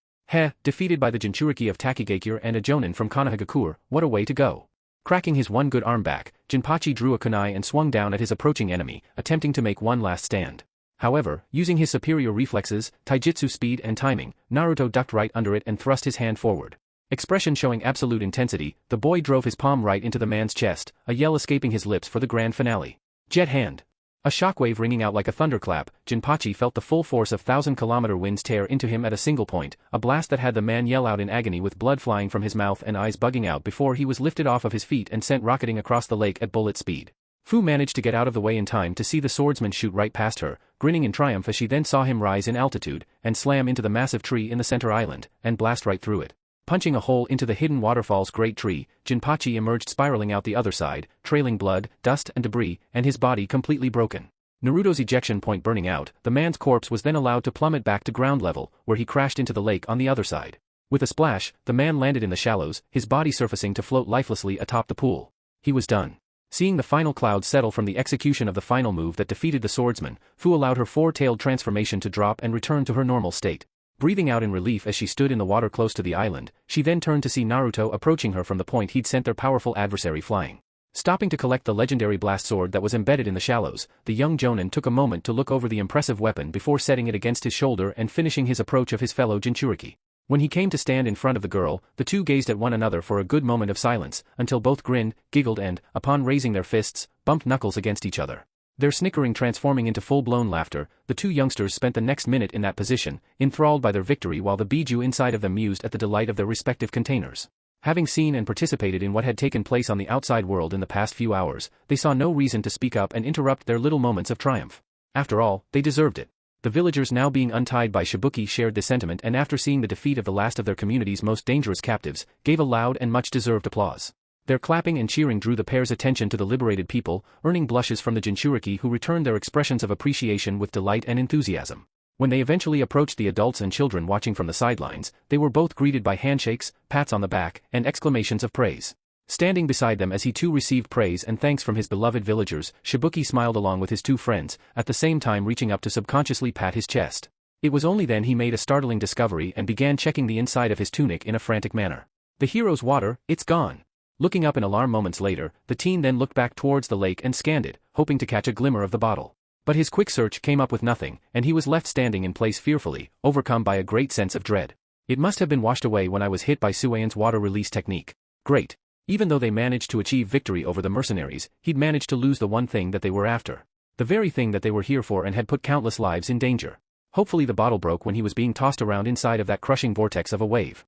Defeated by the Jinchuriki of Takigakure and a Jonin from Konohagakure, what a way to go. Cracking his one good arm back, Jinpachi drew a kunai and swung down at his approaching enemy, attempting to make one last stand. However, using his superior reflexes, taijutsu speed and timing, Naruto ducked right under it and thrust his hand forward. Expression showing absolute intensity, the boy drove his palm right into the man's chest, a yell escaping his lips for the grand finale. Jet hand. A shockwave ringing out like a thunderclap, Jinpachi felt the full force of 1,000-kilometer winds tear into him at a single point, a blast that had the man yell out in agony with blood flying from his mouth and eyes bugging out before he was lifted off of his feet and sent rocketing across the lake at bullet speed. Fu managed to get out of the way in time to see the swordsman shoot right past her, grinning in triumph as she then saw him rise in altitude, and slam into the massive tree in the center island, and blast right through it. Punching a hole into the hidden waterfall's great tree, Jinpachi emerged spiraling out the other side, trailing blood, dust and debris, and his body completely broken. Naruto's ejection point burning out, the man's corpse was then allowed to plummet back to ground level, where he crashed into the lake on the other side. With a splash, the man landed in the shallows, his body surfacing to float lifelessly atop the pool. He was done. Seeing the final cloud settle from the execution of the final move that defeated the swordsman, Fu allowed her four-tailed transformation to drop and return to her normal state. Breathing out in relief as she stood in the water close to the island, she then turned to see Naruto approaching her from the point he'd sent their powerful adversary flying. Stopping to collect the legendary blast sword that was embedded in the shallows, the young Jonin took a moment to look over the impressive weapon before setting it against his shoulder and finishing his approach of his fellow Jinchuriki. When he came to stand in front of the girl, the two gazed at one another for a good moment of silence, until both grinned, giggled and, upon raising their fists, bumped knuckles against each other. Their snickering transforming into full-blown laughter, the two youngsters spent the next minute in that position, enthralled by their victory while the Biju inside of them mused at the delight of their respective containers. Having seen and participated in what had taken place on the outside world in the past few hours, they saw no reason to speak up and interrupt their little moments of triumph. After all, they deserved it. The villagers now being untied by Shibuki shared this sentiment and after seeing the defeat of the last of their community's most dangerous captives, gave a loud and much-deserved applause. Their clapping and cheering drew the pair's attention to the liberated people, earning blushes from the Jinchuriki who returned their expressions of appreciation with delight and enthusiasm. When they eventually approached the adults and children watching from the sidelines, they were both greeted by handshakes, pats on the back, and exclamations of praise. Standing beside them as he too received praise and thanks from his beloved villagers, Shibuki smiled along with his two friends, at the same time reaching up to subconsciously pat his chest. It was only then he made a startling discovery and began checking the inside of his tunic in a frantic manner. The hero's water, it's gone. Looking up in alarm moments later, the teen then looked back towards the lake and scanned it, hoping to catch a glimmer of the bottle. But his quick search came up with nothing, and he was left standing in place fearfully, overcome by a great sense of dread. It must have been washed away when I was hit by Suien's water release technique. Great. Even though they managed to achieve victory over the mercenaries, he'd managed to lose the one thing that they were after. The very thing that they were here for and had put countless lives in danger. Hopefully the bottle broke when he was being tossed around inside of that crushing vortex of a wave.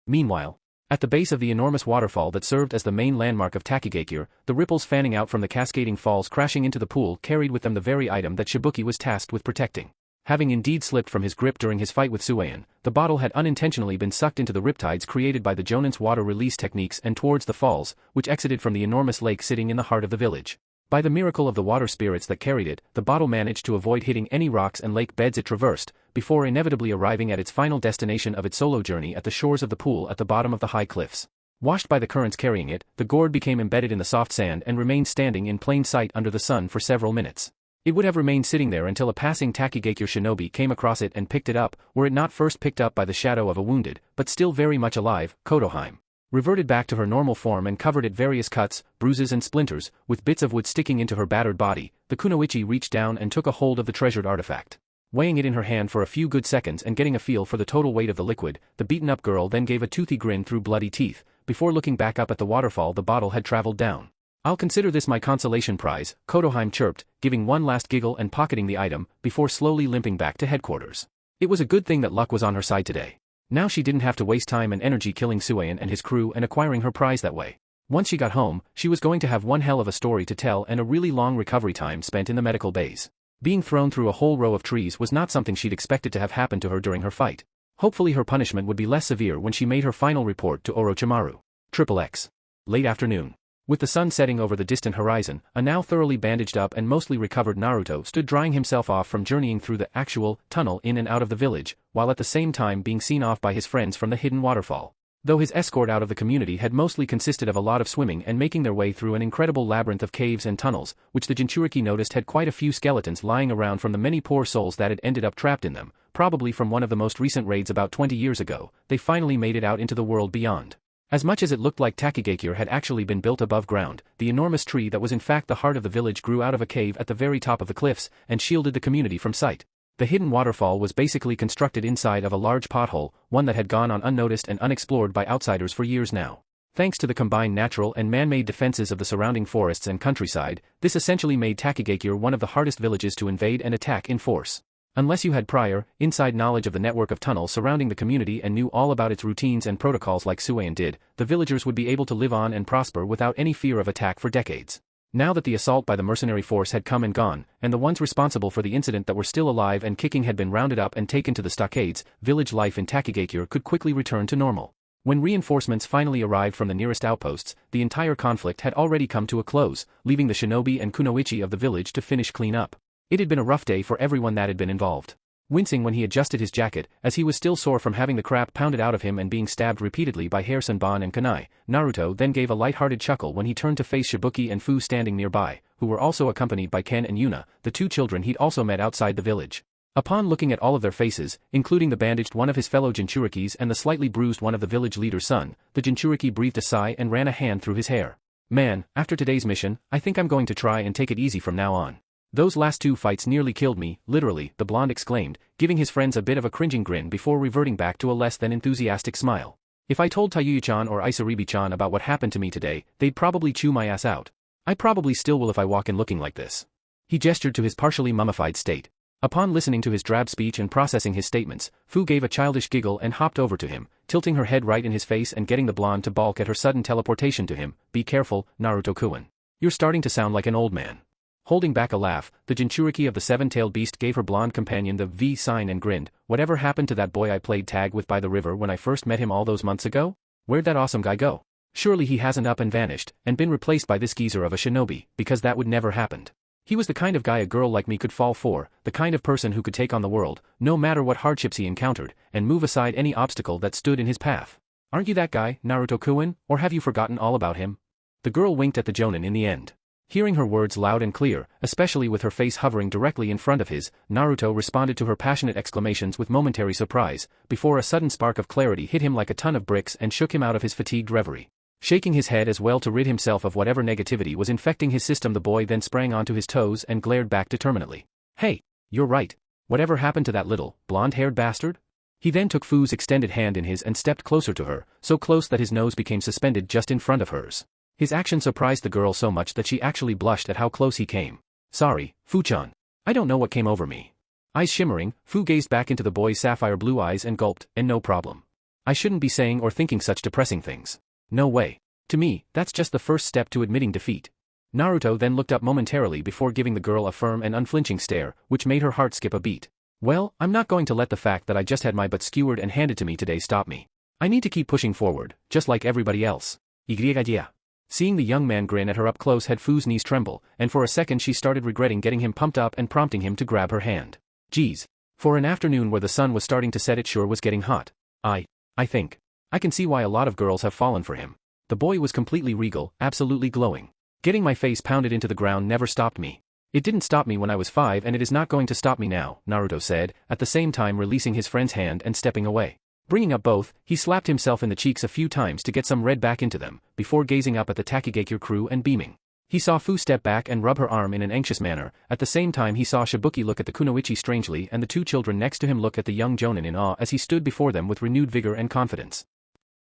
Meanwhile, at the base of the enormous waterfall that served as the main landmark of Takigakure, the ripples fanning out from the cascading falls crashing into the pool carried with them the very item that Shibuki was tasked with protecting. Having indeed slipped from his grip during his fight with Suien, the bottle had unintentionally been sucked into the riptides created by the Jonin's water release techniques and towards the falls, which exited from the enormous lake sitting in the heart of the village. By the miracle of the water spirits that carried it, the bottle managed to avoid hitting any rocks and lake beds it traversed, before inevitably arriving at its final destination of its solo journey at the shores of the pool at the bottom of the high cliffs. Washed by the currents carrying it, the gourd became embedded in the soft sand and remained standing in plain sight under the sun for several minutes. It would have remained sitting there until a passing Takigakure shinobi came across it and picked it up, were it not first picked up by the shadow of a wounded, but still very much alive, Kotohime. Reverted back to her normal form and covered it various cuts, bruises and splinters, with bits of wood sticking into her battered body, the kunoichi reached down and took a hold of the treasured artifact. Weighing it in her hand for a few good seconds and getting a feel for the total weight of the liquid, the beaten-up girl then gave a toothy grin through bloody teeth, before looking back up at the waterfall the bottle had traveled down. "I'll consider this my consolation prize," Kotohime chirped, giving one last giggle and pocketing the item, before slowly limping back to headquarters. It was a good thing that luck was on her side today. Now she didn't have to waste time and energy killing Suayan and his crew and acquiring her prize that way. Once she got home, she was going to have one hell of a story to tell and a really long recovery time spent in the medical bays. Being thrown through a whole row of trees was not something she'd expected to have happen to her during her fight. Hopefully her punishment would be less severe when she made her final report to Orochimaru. XXX. Late afternoon. With the sun setting over the distant horizon, a now thoroughly bandaged up and mostly recovered Naruto stood drying himself off from journeying through the actual tunnel in and out of the village, while at the same time being seen off by his friends from the hidden waterfall. Though his escort out of the community had mostly consisted of a lot of swimming and making their way through an incredible labyrinth of caves and tunnels, which the Jinchuriki noticed had quite a few skeletons lying around from the many poor souls that had ended up trapped in them, probably from one of the most recent raids about 20 years ago, they finally made it out into the world beyond. As much as it looked like Takigakure had actually been built above ground, the enormous tree that was in fact the heart of the village grew out of a cave at the very top of the cliffs and shielded the community from sight. The hidden waterfall was basically constructed inside of a large pothole, one that had gone on unnoticed and unexplored by outsiders for years now. Thanks to the combined natural and man-made defenses of the surrounding forests and countryside, this essentially made Takigakure one of the hardest villages to invade and attack in force. Unless you had prior, inside knowledge of the network of tunnels surrounding the community and knew all about its routines and protocols like Suayan did, the villagers would be able to live on and prosper without any fear of attack for decades. Now that the assault by the mercenary force had come and gone, and the ones responsible for the incident that were still alive and kicking had been rounded up and taken to the stockades, village life in Takigakure could quickly return to normal. When reinforcements finally arrived from the nearest outposts, the entire conflict had already come to a close, leaving the shinobi and kunoichi of the village to finish clean up. It had been a rough day for everyone that had been involved. Wincing when he adjusted his jacket, as he was still sore from having the crap pounded out of him and being stabbed repeatedly by Harrison-ban and Kunai, Naruto then gave a light-hearted chuckle when he turned to face Shibuki and Fu standing nearby, who were also accompanied by Ken and Yuna, the two children he'd also met outside the village. Upon looking at all of their faces, including the bandaged one of his fellow Jinchurikis and the slightly bruised one of the village leader's son, the Jinchuriki breathed a sigh and ran a hand through his hair. "Man, after today's mission, I think I'm going to try and take it easy from now on. Those last two fights nearly killed me, literally," the blonde exclaimed, giving his friends a bit of a cringing grin before reverting back to a less than enthusiastic smile. "If I told Tayuya-chan or Isaribi-chan about what happened to me today, they'd probably chew my ass out. I probably still will if I walk in looking like this." He gestured to his partially mummified state. Upon listening to his drab speech and processing his statements, Fu gave a childish giggle and hopped over to him, tilting her head right in his face and getting the blonde to balk at her sudden teleportation to him. "Be careful, Naruto-kun. You're starting to sound like an old man." Holding back a laugh, the Jinchuriki of the seven-tailed beast gave her blonde companion the V sign and grinned. "Whatever happened to that boy I played tag with by the river when I first met him all those months ago? Where'd that awesome guy go? Surely he hasn't up and vanished, and been replaced by this geezer of a shinobi, because that would never happened. He was the kind of guy a girl like me could fall for, the kind of person who could take on the world, no matter what hardships he encountered, and move aside any obstacle that stood in his path. Aren't you that guy, Naruto-kun, or have you forgotten all about him?" The girl winked at the jonin in the end. Hearing her words loud and clear, especially with her face hovering directly in front of his, Naruto responded to her passionate exclamations with momentary surprise, before a sudden spark of clarity hit him like a ton of bricks and shook him out of his fatigued reverie. Shaking his head as well to rid himself of whatever negativity was infecting his system, the boy then sprang onto his toes and glared back determinedly. "Hey, you're right. Whatever happened to that little, blonde-haired bastard?" He then took Fu's extended hand in his and stepped closer to her, so close that his nose became suspended just in front of hers. His action surprised the girl so much that she actually blushed at how close he came. "Sorry, Fu-chan. I don't know what came over me." Eyes shimmering, Fu gazed back into the boy's sapphire blue eyes and gulped, "And no problem. I shouldn't be saying or thinking such depressing things. No way. To me, that's just the first step to admitting defeat." Naruto then looked up momentarily before giving the girl a firm and unflinching stare, which made her heart skip a beat. "Well, I'm not going to let the fact that I just had my butt skewered and handed to me today stop me. I need to keep pushing forward, just like everybody else. Yeah. Seeing the young man grin at her up close had Fu's knees tremble, and for a second she started regretting getting him pumped up and prompting him to grab her hand. Geez. For an afternoon where the sun was starting to set it sure was getting hot. I think. I can see why a lot of girls have fallen for him. The boy was completely regal, absolutely glowing. Getting my face pounded into the ground never stopped me. It didn't stop me when I was 5 and it is not going to stop me now, Naruto said, at the same time releasing his friend's hand and stepping away. Bringing up both, he slapped himself in the cheeks a few times to get some red back into them, before gazing up at the Takigakure crew and beaming. He saw Fu step back and rub her arm in an anxious manner, at the same time he saw Shibuki look at the kunoichi strangely and the two children next to him look at the young Jonin in awe as he stood before them with renewed vigor and confidence.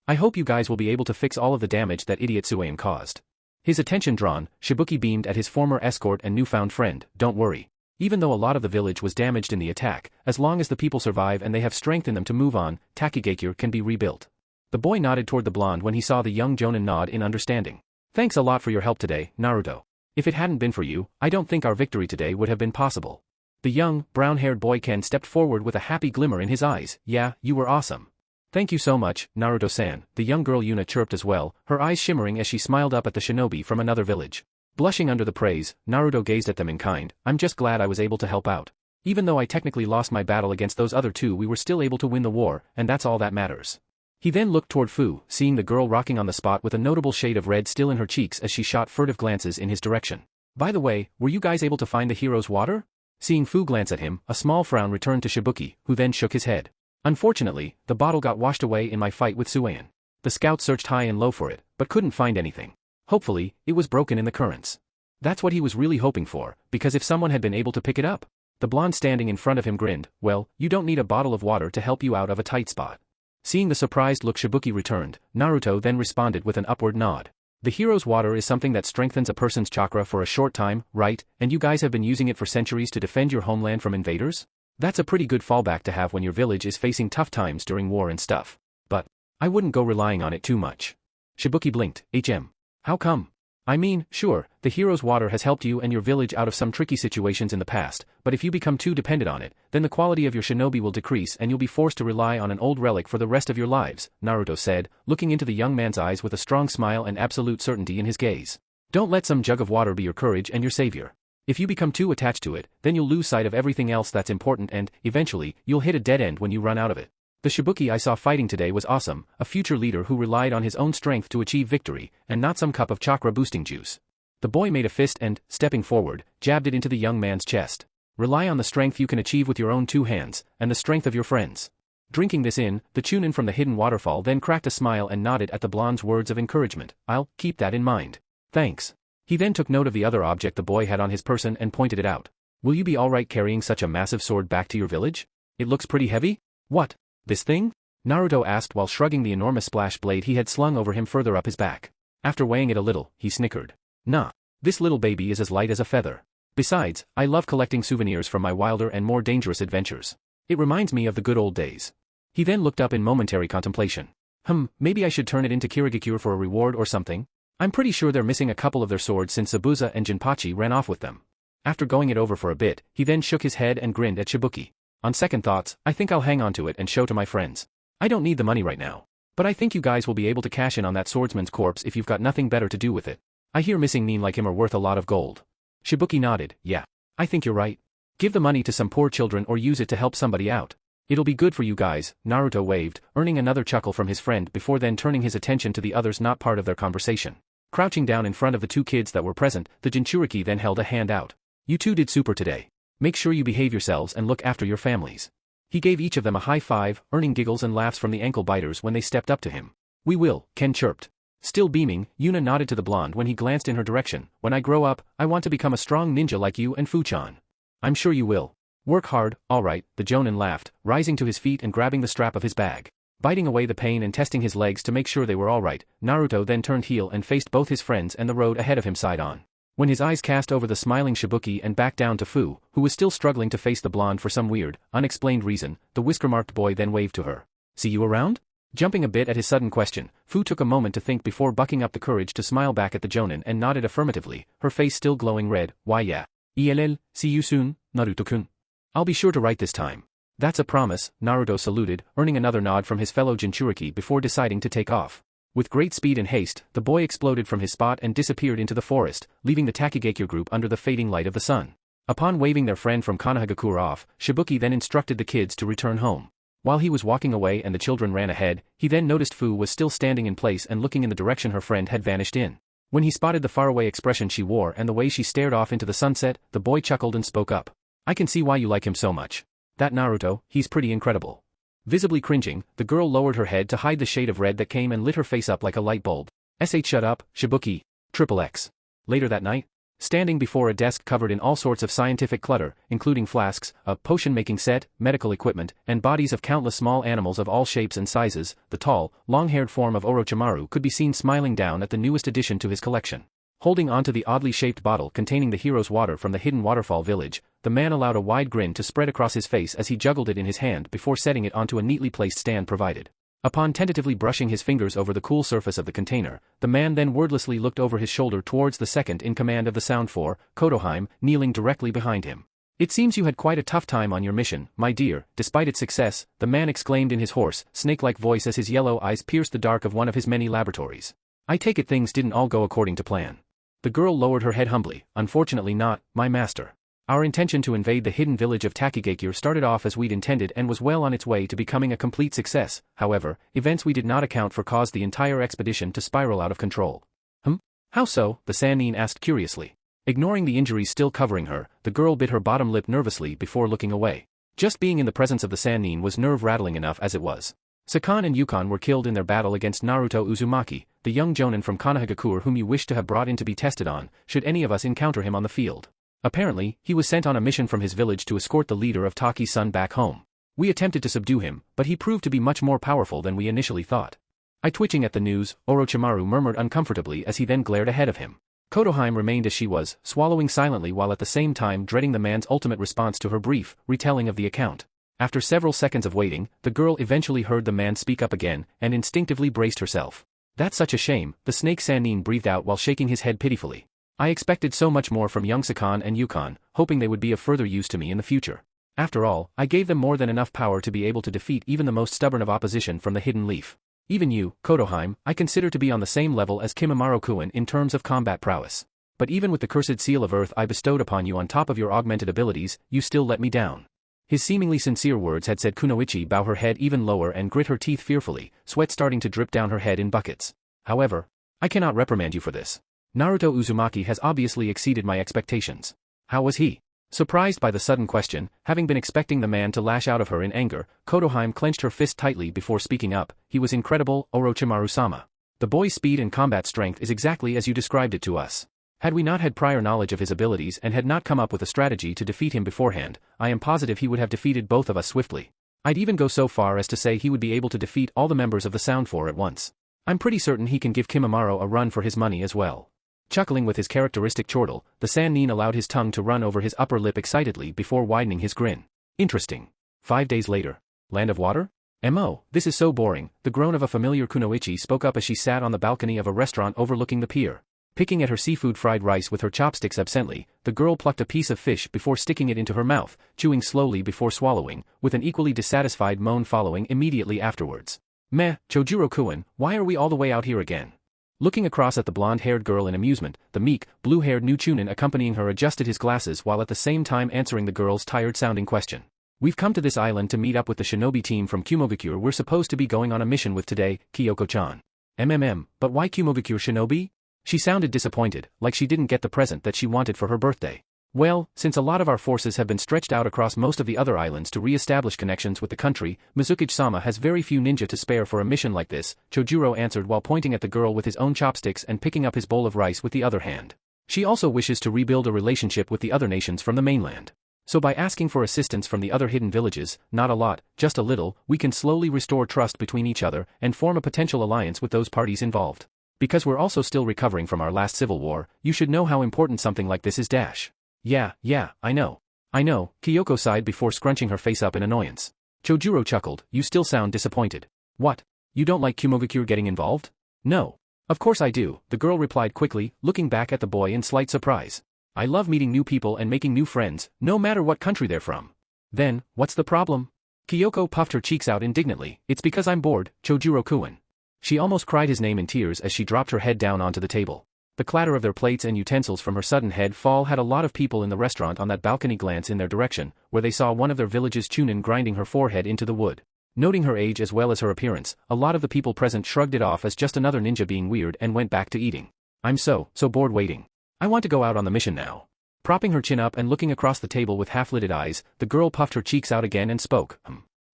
I hope you guys will be able to fix all of the damage that idiot Suain caused. His attention drawn, Shibuki beamed at his former escort and newfound friend, don't worry. Even though a lot of the village was damaged in the attack, as long as the people survive and they have strength in them to move on, Takigakure can be rebuilt. The boy nodded toward the blonde when he saw the young Jonin nod in understanding. Thanks a lot for your help today, Naruto. If it hadn't been for you, I don't think our victory today would have been possible. The young, brown-haired boy Ken stepped forward with a happy glimmer in his eyes. Yeah, you were awesome. Thank you so much, Naruto-san, the young girl Yuna chirped as well, her eyes shimmering as she smiled up at the shinobi from another village. Blushing under the praise, Naruto gazed at them in kind. I'm just glad I was able to help out. Even though I technically lost my battle against those other two, we were still able to win the war, and that's all that matters. He then looked toward Fu, seeing the girl rocking on the spot with a notable shade of red still in her cheeks as she shot furtive glances in his direction. By the way, were you guys able to find the hero's water? Seeing Fu glance at him, a small frown returned to Shibuki, who then shook his head. Unfortunately, the bottle got washed away in my fight with Suan. The scout searched high and low for it, but couldn't find anything. Hopefully, it was broken in the currents. That's what he was really hoping for, because if someone had been able to pick it up. The blonde standing in front of him grinned. Well, you don't need a bottle of water to help you out of a tight spot. Seeing the surprised look Shibuki returned, Naruto then responded with an upward nod. The hero's water is something that strengthens a person's chakra for a short time, right, and you guys have been using it for centuries to defend your homeland from invaders? That's a pretty good fallback to have when your village is facing tough times during war and stuff. But I wouldn't go relying on it too much. Shibuki blinked. How come? I mean, sure, the hero's water has helped you and your village out of some tricky situations in the past, but if you become too dependent on it, then the quality of your shinobi will decrease and you'll be forced to rely on an old relic for the rest of your lives, Naruto said, looking into the young man's eyes with a strong smile and absolute certainty in his gaze. Don't let some jug of water be your courage and your savior. If you become too attached to it, then you'll lose sight of everything else that's important and, eventually, you'll hit a dead end when you run out of it. The Shibuki I saw fighting today was awesome, a future leader who relied on his own strength to achieve victory, and not some cup of chakra-boosting juice. The boy made a fist and, stepping forward, jabbed it into the young man's chest. Rely on the strength you can achieve with your own 2 hands, and the strength of your friends. Drinking this in, the Chunin from the hidden waterfall then cracked a smile and nodded at the blonde's words of encouragement. I'll keep that in mind. Thanks. He then took note of the other object the boy had on his person and pointed it out. Will you be alright carrying such a massive sword back to your village? It looks pretty heavy? What? This thing? Naruto asked while shrugging the enormous splash blade he had slung over him further up his back. After weighing it a little, he snickered. Nah. This little baby is as light as a feather. Besides, I love collecting souvenirs from my wilder and more dangerous adventures. It reminds me of the good old days. He then looked up in momentary contemplation. Maybe I should turn it into Kirigakure for a reward or something? I'm pretty sure they're missing a couple of their swords since Zabuza and Jinpachi ran off with them. After going it over for a bit, he then shook his head and grinned at Shibuki. On second thoughts, I think I'll hang on to it and show to my friends. I don't need the money right now. But I think you guys will be able to cash in on that swordsman's corpse if you've got nothing better to do with it. I hear missing nin like him are worth a lot of gold. Shibuki nodded. Yeah. I think you're right. Give the money to some poor children or use it to help somebody out. It'll be good for you guys, Naruto waved, earning another chuckle from his friend before then turning his attention to the others not part of their conversation. Crouching down in front of the 2 kids that were present, the Jinchuriki then held a hand out. You two did super today. Make sure you behave yourselves and look after your families. He gave each of them a high five, earning giggles and laughs from the ankle biters when they stepped up to him. We will, Ken chirped. Still beaming, Yuna nodded to the blonde when he glanced in her direction. When I grow up, I want to become a strong ninja like you and Fu-chan. I'm sure you will. Work hard, alright, the Jonin laughed, rising to his feet and grabbing the strap of his bag. Biting away the pain and testing his legs to make sure they were alright, Naruto then turned heel and faced both his friends and the road ahead of him side on. When his eyes cast over the smiling Shibuki and back down to Fu, who was still struggling to face the blonde for some weird, unexplained reason, the whisker-marked boy then waved to her. See you around? Jumping a bit at his sudden question, Fu took a moment to think before bucking up the courage to smile back at the Jonin and nodded affirmatively, her face still glowing red. Why yeah. ELL, see you soon, Naruto-kun. I'll be sure to write this time. That's a promise, Naruto saluted, earning another nod from his fellow Jinchuriki before deciding to take off. With great speed and haste, the boy exploded from his spot and disappeared into the forest, leaving the Takigakure group under the fading light of the sun. Upon waving their friend from Konohagakure off, Shibuki then instructed the kids to return home. While he was walking away and the children ran ahead, he then noticed Fu was still standing in place and looking in the direction her friend had vanished in. When he spotted the faraway expression she wore and the way she stared off into the sunset, the boy chuckled and spoke up. "I can see why you like him so much. That Naruto, he's pretty incredible." Visibly cringing, the girl lowered her head to hide the shade of red that came and lit her face up like a light bulb. Shut up, Shibuki. XXX. Later that night, standing before a desk covered in all sorts of scientific clutter, including flasks, a potion-making set, medical equipment, and bodies of countless small animals of all shapes and sizes, the tall, long-haired form of Orochimaru could be seen smiling down at the newest addition to his collection. Holding onto the oddly shaped bottle containing the hero's water from the hidden waterfall village, the man allowed a wide grin to spread across his face as he juggled it in his hand before setting it onto a neatly placed stand provided. Upon tentatively brushing his fingers over the cool surface of the container, the man then wordlessly looked over his shoulder towards the second in command of the Sound Four, Kotoheim, kneeling directly behind him. "It seems you had quite a tough time on your mission, my dear." Despite its success, the man exclaimed in his hoarse, snake-like voice as his yellow eyes pierced the dark of one of his many laboratories. "I take it things didn't all go according to plan." The girl lowered her head humbly. "Unfortunately not, my master. Our intention to invade the hidden village of Takigakure started off as we'd intended and was well on its way to becoming a complete success. However, events we did not account for caused the entire expedition to spiral out of control." How so?" the Sannin asked curiously. Ignoring the injuries still covering her, the girl bit her bottom lip nervously before looking away. Just being in the presence of the Sannin was nerve-rattling enough as it was. Sakan and Yukon were killed in their battle against Naruto Uzumaki, the young jonin from Konohagakure whom you wish to have brought in to be tested on, should any of us encounter him on the field. Apparently, he was sent on a mission from his village to escort the leader of Taki's son back home. We attempted to subdue him, but he proved to be much more powerful than we initially thought. Twitching at the news, Orochimaru murmured uncomfortably as he then glared ahead of him. Kotoheim remained as she was, swallowing silently while at the same time dreading the man's ultimate response to her brief retelling of the account. After several seconds of waiting, the girl eventually heard the man speak up again, and instinctively braced herself. "That's such a shame," the snake Sannin breathed out while shaking his head pitifully. "I expected so much more from young Sakan and Yukon, hoping they would be of further use to me in the future. After all, I gave them more than enough power to be able to defeat even the most stubborn of opposition from the Hidden Leaf. Even you, Kotoheim, I consider to be on the same level as Kimimaro-kun in terms of combat prowess. But even with the cursed seal of earth I bestowed upon you on top of your augmented abilities, you still let me down." His seemingly sincere words had said Kunoichi bow her head even lower and grit her teeth fearfully, sweat starting to drip down her head in buckets. "However, I cannot reprimand you for this. Naruto Uzumaki has obviously exceeded my expectations." "How was he?" Surprised by the sudden question, having been expecting the man to lash out of her in anger, Kotoheim clenched her fist tightly before speaking up. "He was incredible, Orochimaru-sama. The boy's speed and combat strength is exactly as you described it to us. Had we not had prior knowledge of his abilities and had not come up with a strategy to defeat him beforehand, I am positive he would have defeated both of us swiftly. I'd even go so far as to say he would be able to defeat all the members of the Sound Four at once. I'm pretty certain he can give Kimimaro a run for his money as well." Chuckling with his characteristic chortle, the Sannin allowed his tongue to run over his upper lip excitedly before widening his grin. "Interesting. 5 days later. Land of Water? This is so boring." The groan of a familiar Kunoichi spoke up as she sat on the balcony of a restaurant overlooking the pier. Picking at her seafood fried rice with her chopsticks absently, the girl plucked a piece of fish before sticking it into her mouth, chewing slowly before swallowing, with an equally dissatisfied moan following immediately afterwards. Chojuro-kun, why are we all the way out here again?" Looking across at the blonde-haired girl in amusement, the meek, blue-haired new chunin accompanying her adjusted his glasses while at the same time answering the girl's tired-sounding question. "We've come to this island to meet up with the shinobi team from Kumogakure we're supposed to be going on a mission with today, Kyoko-chan." But why Kumogakure shinobi?" She sounded disappointed, like she didn't get the present that she wanted for her birthday. "Well, since a lot of our forces have been stretched out across most of the other islands to re-establish connections with the country, Mizukage-sama has very few ninja to spare for a mission like this," Chojuro answered while pointing at the girl with his own chopsticks and picking up his bowl of rice with the other hand. "She also wishes to rebuild a relationship with the other nations from the mainland. So by asking for assistance from the other hidden villages, not a lot, just a little, we can slowly restore trust between each other and form a potential alliance with those parties involved. Because we're also still recovering from our last civil war, you should know how important something like this is. Yeah, I know. Kyoko sighed before scrunching her face up in annoyance. Chojuro chuckled. "You still sound disappointed. What? You don't like Kumogakure getting involved?" "No. Of course I do," the girl replied quickly, looking back at the boy in slight surprise. "I love meeting new people and making new friends, no matter what country they're from." "Then, what's the problem?" Kyoko puffed her cheeks out indignantly. "It's because I'm bored, Chojuro-kun." She almost cried his name in tears as she dropped her head down onto the table. The clatter of their plates and utensils from her sudden head fall had a lot of people in the restaurant on that balcony glance in their direction, where they saw one of their village's chunin grinding her forehead into the wood. Noting her age as well as her appearance, a lot of the people present shrugged it off as just another ninja being weird and went back to eating. I'm so bored waiting. I want to go out on the mission now. Propping her chin up and looking across the table with half-lidded eyes, the girl puffed her cheeks out again and spoke.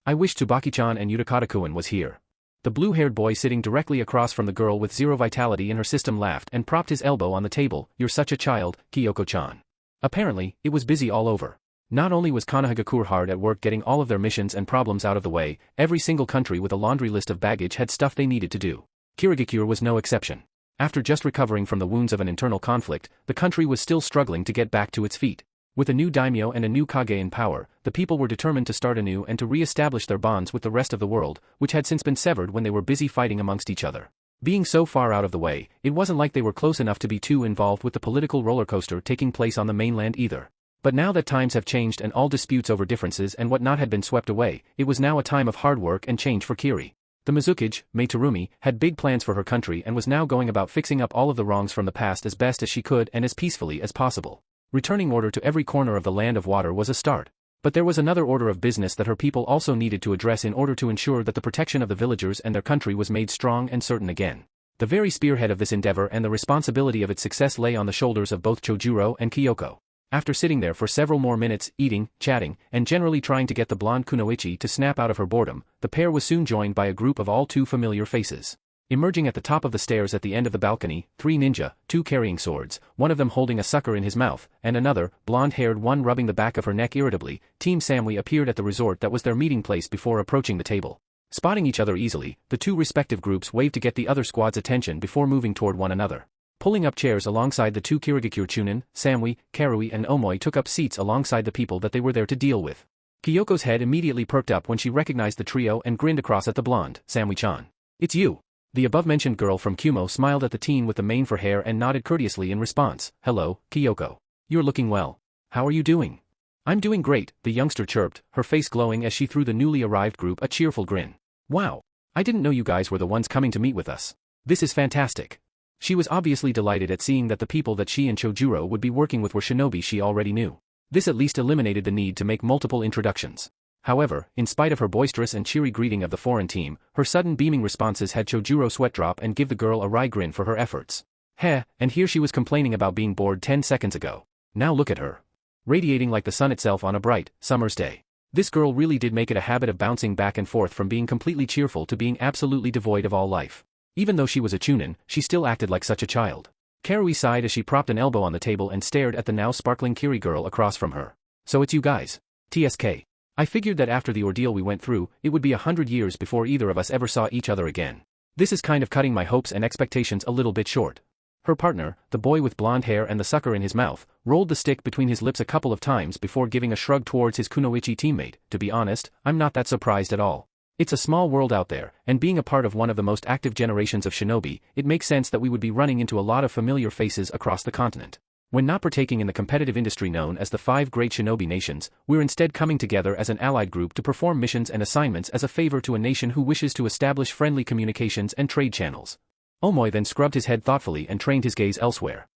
I wish Tsubaki-chan and Utakata-kun was here. The blue-haired boy sitting directly across from the girl with zero vitality in her system laughed and propped his elbow on the table. You're such a child, Kyoko-chan. Apparently, it was busy all over. Not only was Konohagakure hard at work getting all of their missions and problems out of the way, every single country with a laundry list of baggage had stuff they needed to do. Kirigakure was no exception. After just recovering from the wounds of an internal conflict, the country was still struggling to get back to its feet. With a new daimyo and a new kage in power, the people were determined to start anew and to re-establish their bonds with the rest of the world, which had since been severed when they were busy fighting amongst each other. Being so far out of the way, it wasn't like they were close enough to be too involved with the political roller coaster taking place on the mainland either. But now that times have changed and all disputes over differences and whatnot had been swept away, it was now a time of hard work and change for Kiri. The Mizukage, Mai Terumi, had big plans for her country and was now going about fixing up all of the wrongs from the past as best as she could and as peacefully as possible. Returning order to every corner of the land of water was a start. But there was another order of business that her people also needed to address in order to ensure that the protection of the villagers and their country was made strong and certain again. The very spearhead of this endeavor and the responsibility of its success lay on the shoulders of both Chojuro and Kyoko. After sitting there for several more minutes, eating, chatting, and generally trying to get the blonde Kunoichi to snap out of her boredom, the pair was soon joined by a group of all too familiar faces. Emerging at the top of the stairs at the end of the balcony, 3 ninja, 2 carrying swords, one of them holding a sucker in his mouth, and another, blonde-haired one rubbing the back of her neck irritably, Team Samui appeared at the resort that was their meeting place before approaching the table. Spotting each other easily, the two respective groups waved to get the other squad's attention before moving toward one another. Pulling up chairs alongside the two Kirigakure Chunin, Samui, Karui and Omoi took up seats alongside the people that they were there to deal with. Kyoko's head immediately perked up when she recognized the trio and grinned across at the blonde, Samui-chan. It's you. The above-mentioned girl from Kumo smiled at the teen with the mane for hair and nodded courteously in response. Hello, Kyoko. You're looking well. How are you doing? I'm doing great, the youngster chirped, her face glowing as she threw the newly arrived group a cheerful grin. Wow. I didn't know you guys were the ones coming to meet with us. This is fantastic. She was obviously delighted at seeing that the people that she and Chojuro would be working with were shinobi she already knew. This at least eliminated the need to make multiple introductions. However, in spite of her boisterous and cheery greeting of the foreign team, her sudden beaming responses had Chojuro sweat drop and give the girl a wry grin for her efforts. Heh, and here she was complaining about being bored 10 seconds ago. Now look at her. Radiating like the sun itself on a bright, summer's day. This girl really did make it a habit of bouncing back and forth from being completely cheerful to being absolutely devoid of all life. Even though she was a chunin, she still acted like such a child. Karui sighed as she propped an elbow on the table and stared at the now sparkling Kiri girl across from her. So it's you guys. TSK. I figured that after the ordeal we went through, it would be 100 years before either of us ever saw each other again. This is kind of cutting my hopes and expectations a little bit short. Her partner, the boy with blonde hair and the sucker in his mouth, rolled the stick between his lips a couple of times before giving a shrug towards his Kunoichi teammate. To be honest, I'm not that surprised at all. It's a small world out there, and being a part of one of the most active generations of shinobi, it makes sense that we would be running into a lot of familiar faces across the continent. When not partaking in the competitive industry known as the 5 Great Shinobi Nations, we're instead coming together as an allied group to perform missions and assignments as a favor to a nation who wishes to establish friendly communications and trade channels. Omoi then scrubbed his head thoughtfully and trained his gaze elsewhere.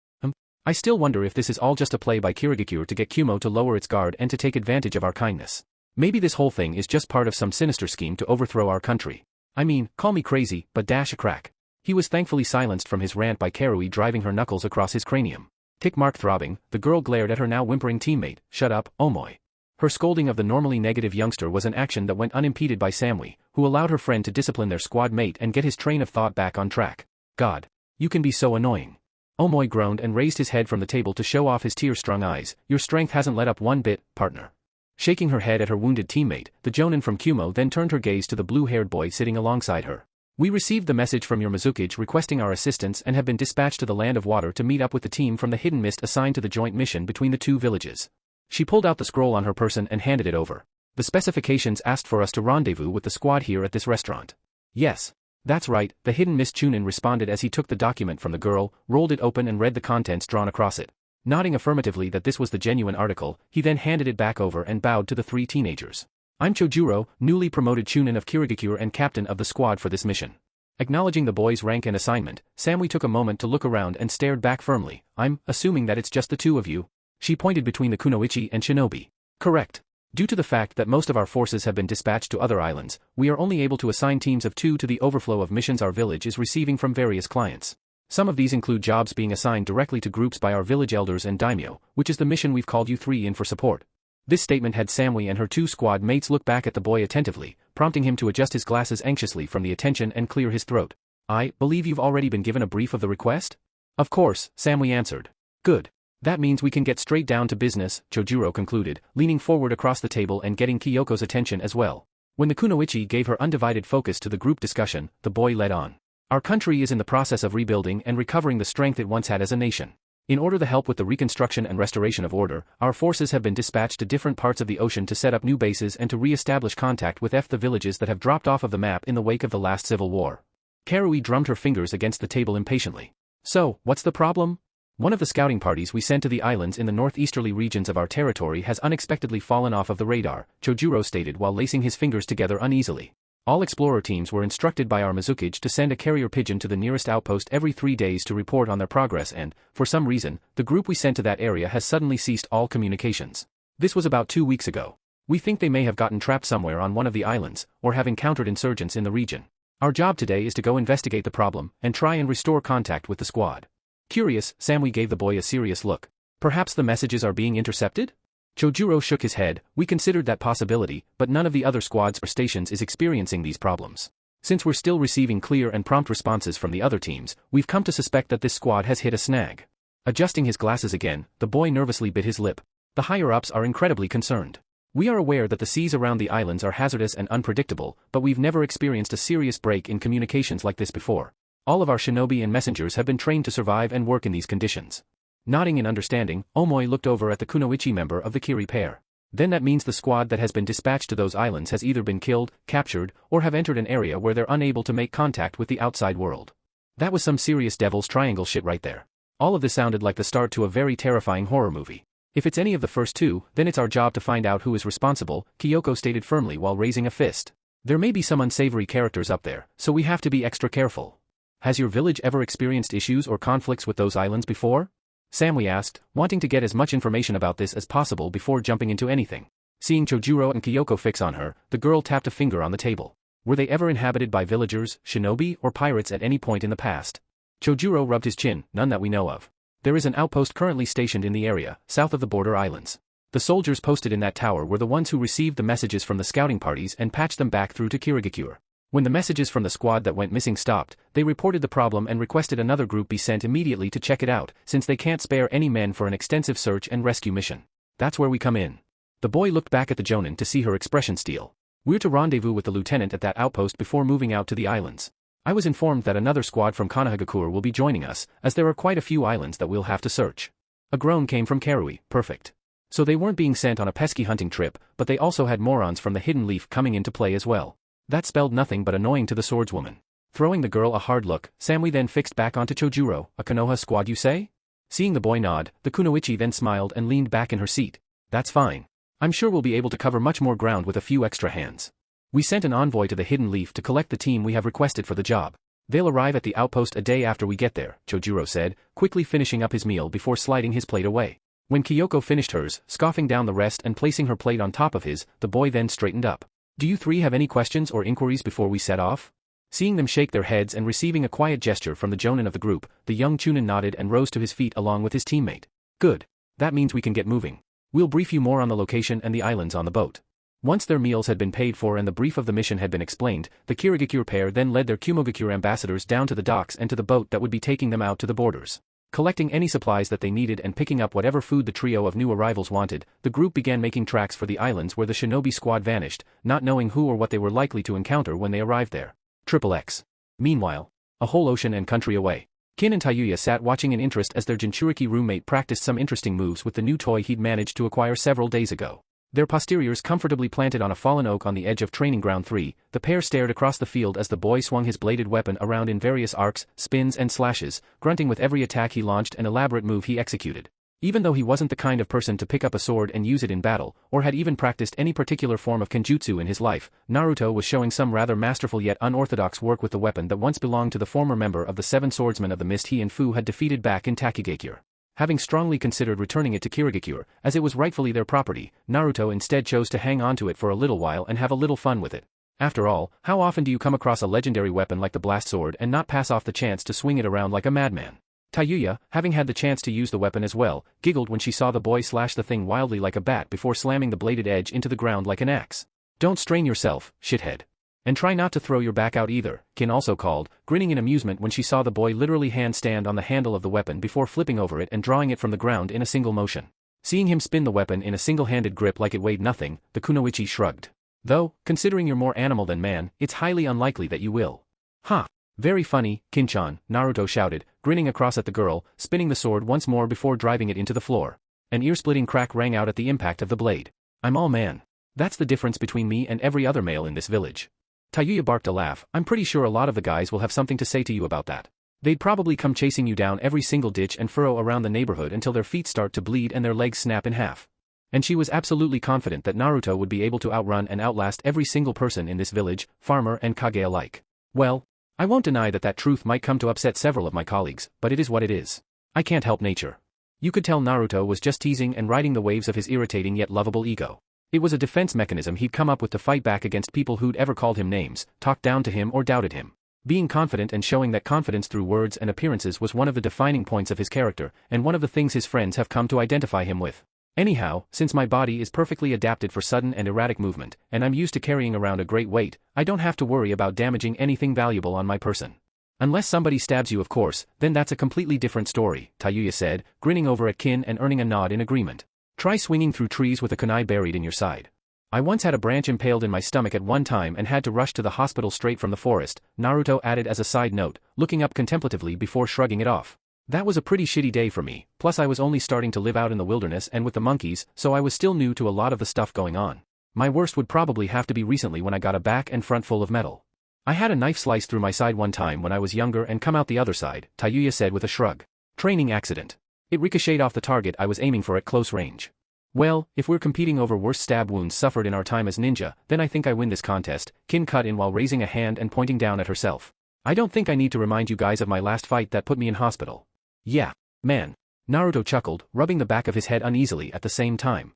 I still wonder if this is all just a play by Kirigakure to get Kumo to lower its guard and to take advantage of our kindness. Maybe this whole thing is just part of some sinister scheme to overthrow our country. I mean, call me crazy, but dash a crack. He was thankfully silenced from his rant by Karui driving her knuckles across his cranium. Tick mark throbbing, the girl glared at her now whimpering teammate. Shut up, Omoi. Her scolding of the normally negative youngster was an action that went unimpeded by Samui, who allowed her friend to discipline their squad mate and get his train of thought back on track. God. You can be so annoying. Omoi groaned and raised his head from the table to show off his tear-strung eyes. Your strength hasn't let up one bit, partner. Shaking her head at her wounded teammate, the jonin from Kumo then turned her gaze to the blue-haired boy sitting alongside her. We received the message from your Mizukage requesting our assistance and have been dispatched to the Land of Water to meet up with the team from the Hidden Mist assigned to the joint mission between the two villages. She pulled out the scroll on her person and handed it over. The specifications asked for us to rendezvous with the squad here at this restaurant. Yes. That's right, the Hidden Mist Chunin responded as he took the document from the girl, rolled it open and read the contents drawn across it. Nodding affirmatively that this was the genuine article, he then handed it back over and bowed to the 3 teenagers. I'm Chojuro, newly promoted Chunin of Kirigakure and captain of the squad for this mission. Acknowledging the boy's rank and assignment, Samui took a moment to look around and stared back firmly. I'm assuming that it's just the two of you. She pointed between the Kunoichi and Shinobi. Correct. Due to the fact that most of our forces have been dispatched to other islands, we are only able to assign teams of 2 to the overflow of missions our village is receiving from various clients. Some of these include jobs being assigned directly to groups by our village elders and daimyo, which is the mission we've called you 3 in for support. This statement had Samui and her 2 squad mates look back at the boy attentively, prompting him to adjust his glasses anxiously from the attention and clear his throat. I believe you've already been given a brief of the request? Of course, Samui answered. Good. That means we can get straight down to business, Chojuro concluded, leaning forward across the table and getting Kyoko's attention as well. When the Kunoichi gave her undivided focus to the group discussion, the boy led on. Our country is in the process of rebuilding and recovering the strength it once had as a nation. In order to help with the reconstruction and restoration of order, our forces have been dispatched to different parts of the ocean to set up new bases and to re-establish contact with the villages that have dropped off of the map in the wake of the last civil war. Karui drummed her fingers against the table impatiently. So, what's the problem? One of the scouting parties we sent to the islands in the northeasterly regions of our territory has unexpectedly fallen off of the radar, Chojuro stated while lacing his fingers together uneasily. All explorer teams were instructed by our Mizukage to send a carrier pigeon to the nearest outpost every 3 days to report on their progress and, for some reason, the group we sent to that area has suddenly ceased all communications. This was about 2 weeks ago. We think they may have gotten trapped somewhere on one of the islands, or have encountered insurgents in the region. Our job today is to go investigate the problem and try and restore contact with the squad. Curious, Samui gave the boy a serious look. Perhaps the messages are being intercepted? Chojuro shook his head. We considered that possibility, but none of the other squads or stations is experiencing these problems. Since we're still receiving clear and prompt responses from the other teams, we've come to suspect that this squad has hit a snag. Adjusting his glasses again, the boy nervously bit his lip. The higher-ups are incredibly concerned. We are aware that the seas around the islands are hazardous and unpredictable, but we've never experienced a serious break in communications like this before. All of our shinobi and messengers have been trained to survive and work in these conditions. Nodding in understanding, Omoi looked over at the Kunoichi member of the Kiri pair. Then that means the squad that has been dispatched to those islands has either been killed, captured, or have entered an area where they're unable to make contact with the outside world. That was some serious Devil's Triangle shit right there. All of this sounded like the start to a very terrifying horror movie. If it's any of the first 2, then it's our job to find out who is responsible, Kyoko stated firmly while raising a fist. There may be some unsavory characters up there, so we have to be extra careful. Has your village ever experienced issues or conflicts with those islands before? Samui asked, wanting to get as much information about this as possible before jumping into anything. Seeing Chojuro and Kyoko fix on her, the girl tapped a finger on the table. Were they ever inhabited by villagers, shinobi, or pirates at any point in the past? Chojuro rubbed his chin. None that we know of. There is an outpost currently stationed in the area, south of the border islands. The soldiers posted in that tower were the ones who received the messages from the scouting parties and patched them back through to Kirigakure. When the messages from the squad that went missing stopped, they reported the problem and requested another group be sent immediately to check it out, since they can't spare any men for an extensive search and rescue mission. That's where we come in. The boy looked back at the jonin to see her expression steal. We're to rendezvous with the lieutenant at that outpost before moving out to the islands. I was informed that another squad from Konohagakure will be joining us, as there are quite a few islands that we'll have to search. A groan came from Karui. Perfect. So they weren't being sent on a pesky hunting trip, but they also had morons from the Hidden Leaf coming into play as well. That spelled nothing but annoying to the swordswoman. Throwing the girl a hard look, Samui then fixed back onto Chojuro. A Konoha squad you say? Seeing the boy nod, the Kunoichi then smiled and leaned back in her seat. That's fine. I'm sure we'll be able to cover much more ground with a few extra hands. We sent an envoy to the Hidden Leaf to collect the team we have requested for the job. They'll arrive at the outpost a day after we get there, Chojuro said, quickly finishing up his meal before sliding his plate away. When Kyoko finished hers, scoffing down the rest and placing her plate on top of his, the boy then straightened up. Do you 3 have any questions or inquiries before we set off? Seeing them shake their heads and receiving a quiet gesture from the jonin of the group, the young chunin nodded and rose to his feet along with his teammate. Good. That means we can get moving. We'll brief you more on the location and the islands on the boat. Once their meals had been paid for and the brief of the mission had been explained, the Kirigakure pair then led their Kumogakure ambassadors down to the docks and to the boat that would be taking them out to the borders. Collecting any supplies that they needed and picking up whatever food the trio of new arrivals wanted, the group began making tracks for the islands where the shinobi squad vanished, not knowing who or what they were likely to encounter when they arrived there. XXX. Meanwhile, a whole ocean and country away, Kin and Tayuya sat watching in interest as their Jinchuriki roommate practiced some interesting moves with the new toy he'd managed to acquire several days ago. Their posteriors comfortably planted on a fallen oak on the edge of Training Ground 3, the pair stared across the field as the boy swung his bladed weapon around in various arcs, spins and slashes, grunting with every attack he launched and elaborate move he executed. Even though he wasn't the kind of person to pick up a sword and use it in battle, or had even practiced any particular form of kenjutsu in his life, Naruto was showing some rather masterful yet unorthodox work with the weapon that once belonged to the former member of the Seven Swordsmen of the Mist he and Fu had defeated back in Takigakure. Having strongly considered returning it to Kirigakure, as it was rightfully their property, Naruto instead chose to hang on to it for a little while and have a little fun with it. After all, how often do you come across a legendary weapon like the blast sword and not pass off the chance to swing it around like a madman? Tayuya, having had the chance to use the weapon as well, giggled when she saw the boy slash the thing wildly like a bat before slamming the bladed edge into the ground like an axe. Don't strain yourself, shithead. And try not to throw your back out either, Kin also called, grinning in amusement when she saw the boy literally handstand on the handle of the weapon before flipping over it and drawing it from the ground in a single motion. Seeing him spin the weapon in a single-handed grip like it weighed nothing, the kunoichi shrugged. Though, considering you're more animal than man, it's highly unlikely that you will. Huh. Very funny, Kin-chan, Naruto shouted, grinning across at the girl, spinning the sword once more before driving it into the floor. An ear-splitting crack rang out at the impact of the blade. I'm all man. That's the difference between me and every other male in this village. Tayuya barked a laugh. I'm pretty sure a lot of the guys will have something to say to you about that. They'd probably come chasing you down every single ditch and furrow around the neighborhood until their feet start to bleed and their legs snap in half. And she was absolutely confident that Naruto would be able to outrun and outlast every single person in this village, farmer and Kage alike. Well, I won't deny that truth might come to upset several of my colleagues, but it is what it is. I can't help nature. You could tell Naruto was just teasing and riding the waves of his irritating yet lovable ego. It was a defense mechanism he'd come up with to fight back against people who'd ever called him names, talked down to him or doubted him. Being confident and showing that confidence through words and appearances was one of the defining points of his character, and one of the things his friends have come to identify him with. Anyhow, since my body is perfectly adapted for sudden and erratic movement, and I'm used to carrying around a great weight, I don't have to worry about damaging anything valuable on my person. Unless somebody stabs you, of course, then that's a completely different story, Tayuya said, grinning over at Kin and earning a nod in agreement. Try swinging through trees with a kunai buried in your side. I once had a branch impaled in my stomach at one time and had to rush to the hospital straight from the forest, Naruto added as a side note, looking up contemplatively before shrugging it off. That was a pretty shitty day for me, plus I was only starting to live out in the wilderness and with the monkeys, so I was still new to a lot of the stuff going on. My worst would probably have to be recently when I got a back and front full of metal. I had a knife slice through my side one time when I was younger and come out the other side, Tayuya said with a shrug. Training accident. It ricocheted off the target I was aiming for at close range. Well, if we're competing over worst stab wounds suffered in our time as ninja, then I think I win this contest, Kin cut in while raising a hand and pointing down at herself. I don't think I need to remind you guys of my last fight that put me in hospital. Yeah, man. Naruto chuckled, rubbing the back of his head uneasily at the same time.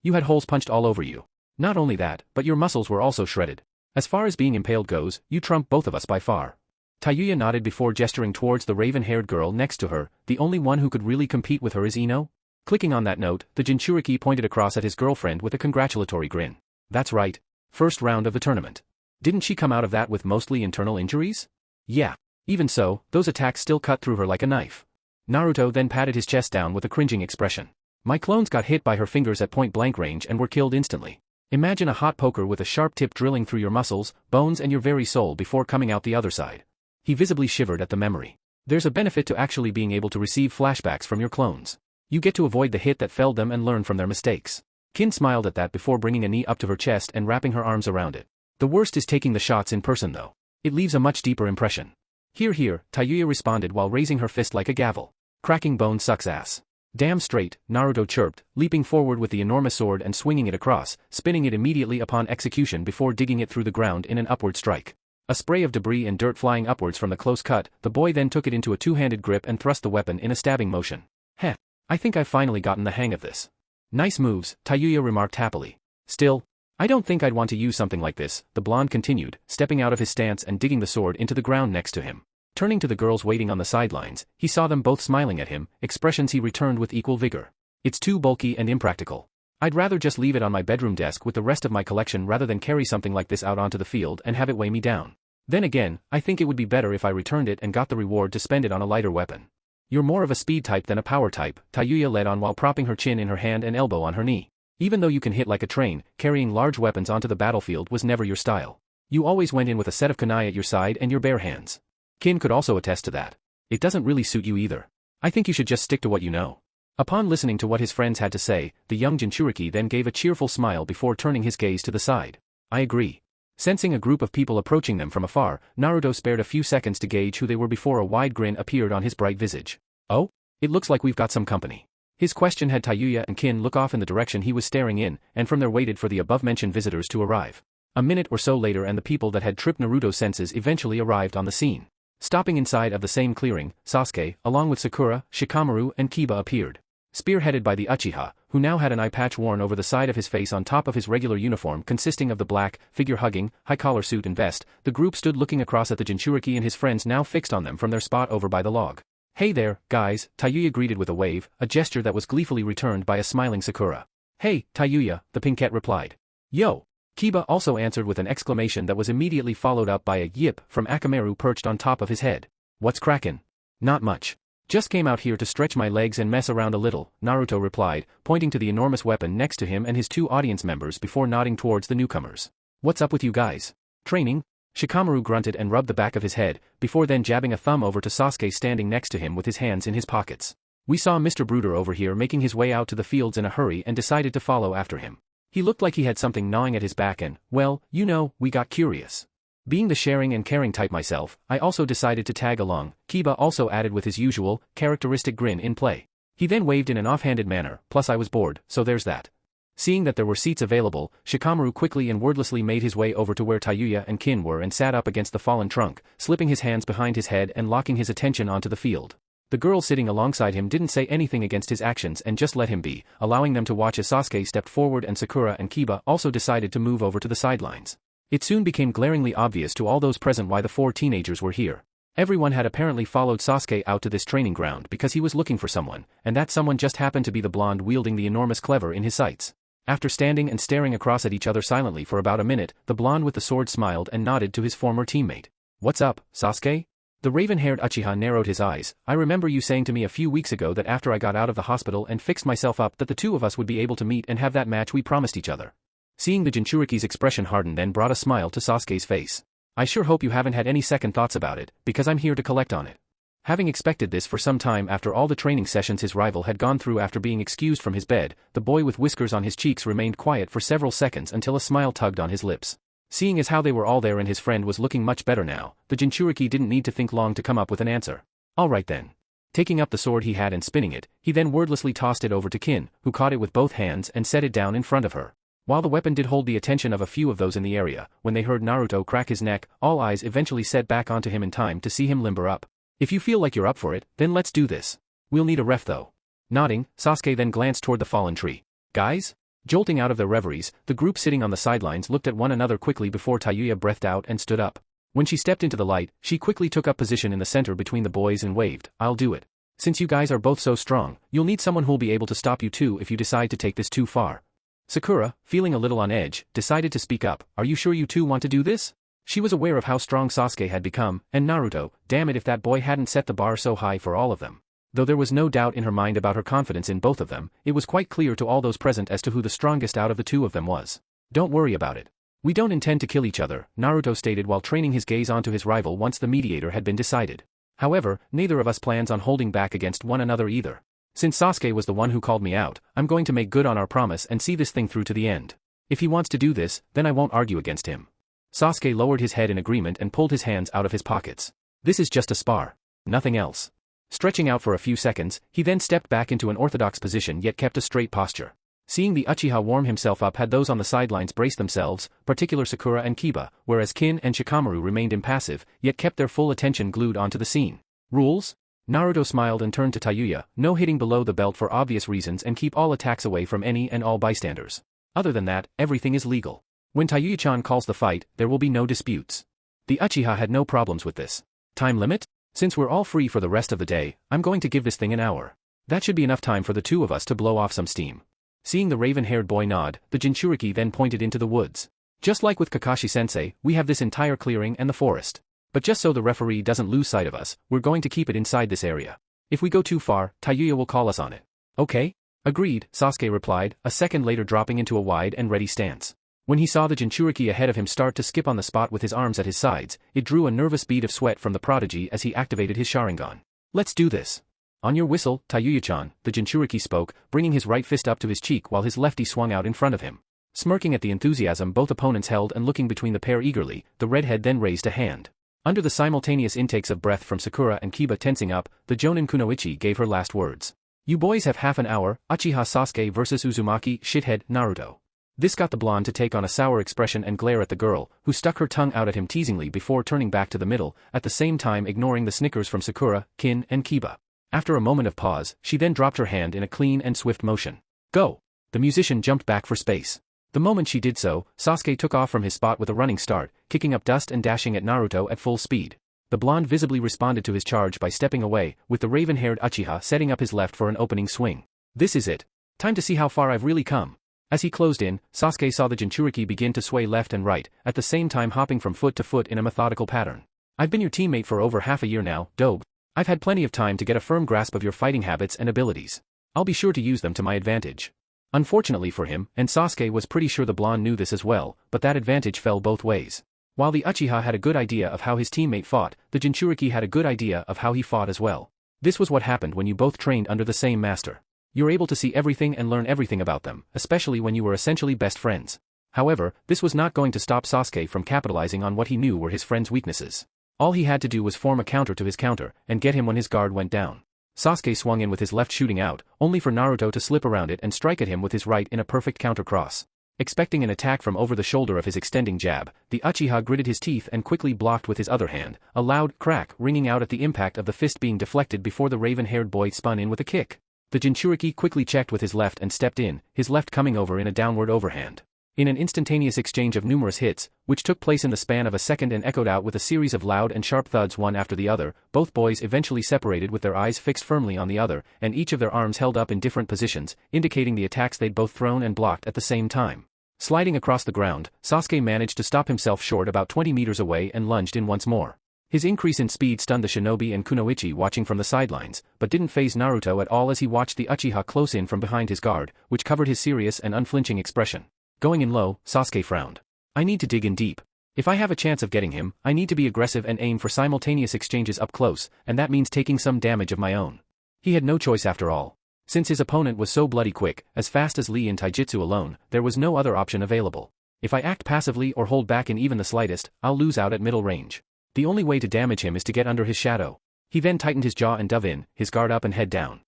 You had holes punched all over you. Not only that, but your muscles were also shredded. As far as being impaled goes, you trump both of us by far. Tayuya nodded before gesturing towards the raven-haired girl next to her. The only one who could really compete with her is Ino? Clicking on that note, the Jinchuriki pointed across at his girlfriend with a congratulatory grin. That's right. First round of the tournament. Didn't she come out of that with mostly internal injuries? Yeah. Even so, those attacks still cut through her like a knife. Naruto then patted his chest down with a cringing expression. My clones got hit by her fingers at point-blank range and were killed instantly. Imagine a hot poker with a sharp tip drilling through your muscles, bones and your very soul before coming out the other side. He visibly shivered at the memory. There's a benefit to actually being able to receive flashbacks from your clones. You get to avoid the hit that felled them and learn from their mistakes. Kin smiled at that before bringing a knee up to her chest and wrapping her arms around it. The worst is taking the shots in person though. It leaves a much deeper impression. Hear, hear, Tayuya responded while raising her fist like a gavel. Cracking bone sucks ass. Damn straight, Naruto chirped, leaping forward with the enormous sword and swinging it across, spinning it immediately upon execution before digging it through the ground in an upward strike. A spray of debris and dirt flying upwards from the close cut, the boy then took it into a two-handed grip and thrust the weapon in a stabbing motion. Heh. I think I've finally gotten the hang of this. Nice moves, Tayuya remarked happily. Still, I don't think I'd want to use something like this, the blonde continued, stepping out of his stance and digging the sword into the ground next to him. Turning to the girls waiting on the sidelines, he saw them both smiling at him, expressions he returned with equal vigor. It's too bulky and impractical. I'd rather just leave it on my bedroom desk with the rest of my collection rather than carry something like this out onto the field and have it weigh me down. Then again, I think it would be better if I returned it and got the reward to spend it on a lighter weapon. You're more of a speed type than a power type, Tayuya led on while propping her chin in her hand and elbow on her knee. Even though you can hit like a train, carrying large weapons onto the battlefield was never your style. You always went in with a set of kunai at your side and your bare hands. Kin could also attest to that. It doesn't really suit you either. I think you should just stick to what you know. Upon listening to what his friends had to say, the young Jinchuriki then gave a cheerful smile before turning his gaze to the side. I agree. Sensing a group of people approaching them from afar, Naruto spared a few seconds to gauge who they were before a wide grin appeared on his bright visage. Oh? It looks like we've got some company. His question had Tayuya and Kin look off in the direction he was staring in, and from there waited for the above-mentioned visitors to arrive. A minute or so later and the people that had tripped Naruto's senses eventually arrived on the scene. Stopping inside of the same clearing, Sasuke, along with Sakura, Shikamaru and Kiba appeared. Spearheaded by the Uchiha, who now had an eye patch worn over the side of his face on top of his regular uniform consisting of the black, figure-hugging, high-collar suit and vest, the group stood looking across at the Jinchuriki and his friends now fixed on them from their spot over by the log. "Hey there, guys," Tayuya greeted with a wave, a gesture that was gleefully returned by a smiling Sakura. "Hey, Tayuya," the Pinkette replied. "Yo!" Kiba also answered with an exclamation that was immediately followed up by a yip from Akamaru perched on top of his head. "What's crackin'?" "Not much. Just came out here to stretch my legs and mess around a little," Naruto replied, pointing to the enormous weapon next to him and his two audience members before nodding towards the newcomers. "What's up with you guys? Training?" Shikamaru grunted and rubbed the back of his head, before then jabbing a thumb over to Sasuke standing next to him with his hands in his pockets. "We saw Mr. Bruder over here making his way out to the fields in a hurry and decided to follow after him. He looked like he had something gnawing at his back and, well, you know, we got curious. Being the sharing and caring type myself, I also decided to tag along," Kiba also added with his usual, characteristic grin in play. He then waved in an offhanded manner, "Plus I was bored, so there's that." Seeing that there were seats available, Shikamaru quickly and wordlessly made his way over to where Tayuya and Kin were and sat up against the fallen trunk, slipping his hands behind his head and locking his attention onto the field. The girl sitting alongside him didn't say anything against his actions and just let him be, allowing them to watch as Sasuke stepped forward and Sakura and Kiba also decided to move over to the sidelines. It soon became glaringly obvious to all those present why the four teenagers were here. Everyone had apparently followed Sasuke out to this training ground because he was looking for someone, and that someone just happened to be the blonde wielding the enormous cleaver in his sights. After standing and staring across at each other silently for about a minute, the blonde with the sword smiled and nodded to his former teammate. "What's up, Sasuke?" The raven-haired Uchiha narrowed his eyes. "I remember you saying to me a few weeks ago that after I got out of the hospital and fixed myself up that the two of us would be able to meet and have that match we promised each other." Seeing the Jinchuriki's expression harden then brought a smile to Sasuke's face. "I sure hope you haven't had any second thoughts about it, because I'm here to collect on it." Having expected this for some time after all the training sessions his rival had gone through after being excused from his bed, the boy with whiskers on his cheeks remained quiet for several seconds until a smile tugged on his lips. Seeing as how they were all there and his friend was looking much better now, the Jinchuriki didn't need to think long to come up with an answer. "All right then." Taking up the sword he had and spinning it, he then wordlessly tossed it over to Kin, who caught it with both hands and set it down in front of her. While the weapon did hold the attention of a few of those in the area, when they heard Naruto crack his neck, all eyes eventually set back onto him in time to see him limber up. "If you feel like you're up for it, then let's do this. We'll need a ref though." Nodding, Sasuke then glanced toward the fallen tree. "Guys?" Jolting out of their reveries, the group sitting on the sidelines looked at one another quickly before Tayuya breathed out and stood up. When she stepped into the light, she quickly took up position in the center between the boys and waved, "I'll do it. Since you guys are both so strong, you'll need someone who'll be able to stop you too if you decide to take this too far." Sakura, feeling a little on edge, decided to speak up. "Are you sure you two want to do this?" She was aware of how strong Sasuke had become, and Naruto, damn it if that boy hadn't set the bar so high for all of them. Though there was no doubt in her mind about her confidence in both of them, it was quite clear to all those present as to who the strongest out of the two of them was. "Don't worry about it. We don't intend to kill each other," Naruto stated while training his gaze onto his rival once the mediator had been decided. "However, neither of us plans on holding back against one another either. Since Sasuke was the one who called me out, I'm going to make good on our promise and see this thing through to the end. If he wants to do this, then I won't argue against him." Sasuke lowered his head in agreement and pulled his hands out of his pockets. "This is just a spar. Nothing else." Stretching out for a few seconds, he then stepped back into an orthodox position yet kept a straight posture. Seeing the Uchiha warm himself up had those on the sidelines brace themselves, particular Sakura and Kiba, whereas Kin and Shikamaru remained impassive, yet kept their full attention glued onto the scene. "Rules?" Naruto smiled and turned to Tayuya, "No hitting below the belt for obvious reasons and keep all attacks away from any and all bystanders. Other than that, everything is legal. When Tayuya-chan calls the fight, there will be no disputes." The Uchiha had no problems with this. "Time limit? Since we're all free for the rest of the day, I'm going to give this thing an hour. That should be enough time for the two of us to blow off some steam." Seeing the raven-haired boy nod, the Jinchuriki then pointed into the woods. "Just like with Kakashi-sensei, we have this entire clearing and the forest. But just so the referee doesn't lose sight of us, we're going to keep it inside this area. If we go too far, Tayuya will call us on it." "Okay?" "Agreed," Sasuke replied, a second later dropping into a wide and ready stance. When he saw the Jinchuriki ahead of him start to skip on the spot with his arms at his sides, it drew a nervous bead of sweat from the prodigy as he activated his Sharingan. "Let's do this. On your whistle, Tayuya-chan," the Jinchuriki spoke, bringing his right fist up to his cheek while his lefty swung out in front of him. Smirking at the enthusiasm both opponents held and looking between the pair eagerly, the redhead then raised a hand. Under the simultaneous intakes of breath from Sakura and Kiba tensing up, the Jonin Kunoichi gave her last words. You boys have half an hour, Uchiha Sasuke vs Uzumaki shithead Naruto. This got the blonde to take on a sour expression and glare at the girl, who stuck her tongue out at him teasingly before turning back to the middle, at the same time ignoring the snickers from Sakura, Kin, and Kiba. After a moment of pause, she then dropped her hand in a clean and swift motion. Go! The musician jumped back for space. The moment she did so, Sasuke took off from his spot with a running start, kicking up dust and dashing at Naruto at full speed. The blonde visibly responded to his charge by stepping away, with the raven-haired Uchiha setting up his left for an opening swing. This is it. Time to see how far I've really come. As he closed in, Sasuke saw the Jinchuriki begin to sway left and right, at the same time hopping from foot to foot in a methodical pattern. I've been your teammate for over half a year now, Dobe. I've had plenty of time to get a firm grasp of your fighting habits and abilities. I'll be sure to use them to my advantage. Unfortunately for him, and Sasuke was pretty sure the blonde knew this as well, but that advantage fell both ways. While the Uchiha had a good idea of how his teammate fought, the Jinchuriki had a good idea of how he fought as well. This was what happened when you both trained under the same master. You're able to see everything and learn everything about them, especially when you were essentially best friends. However, this was not going to stop Sasuke from capitalizing on what he knew were his friend's weaknesses. All he had to do was form a counter to his counter, and get him when his guard went down. Sasuke swung in with his left shooting out, only for Naruto to slip around it and strike at him with his right in a perfect counter cross. Expecting an attack from over the shoulder of his extending jab, the Uchiha gritted his teeth and quickly blocked with his other hand, a loud crack ringing out at the impact of the fist being deflected before the raven-haired boy spun in with a kick. The Jinchuriki quickly checked with his left and stepped in, his left coming over in a downward overhand. In an instantaneous exchange of numerous hits, which took place in the span of a second and echoed out with a series of loud and sharp thuds one after the other, both boys eventually separated with their eyes fixed firmly on the other, and each of their arms held up in different positions, indicating the attacks they'd both thrown and blocked at the same time. Sliding across the ground, Sasuke managed to stop himself short about 20 meters away and lunged in once more. His increase in speed stunned the shinobi and kunoichi watching from the sidelines, but didn't faze Naruto at all as he watched the Uchiha close in from behind his guard, which covered his serious and unflinching expression. Going in low, Sasuke frowned. I need to dig in deep. If I have a chance of getting him, I need to be aggressive and aim for simultaneous exchanges up close, and that means taking some damage of my own. He had no choice after all. Since his opponent was so bloody quick, as fast as Lee in Taijutsu alone, there was no other option available. If I act passively or hold back in even the slightest, I'll lose out at middle range. The only way to damage him is to get under his shadow. He then tightened his jaw and dove in, his guard up and head down.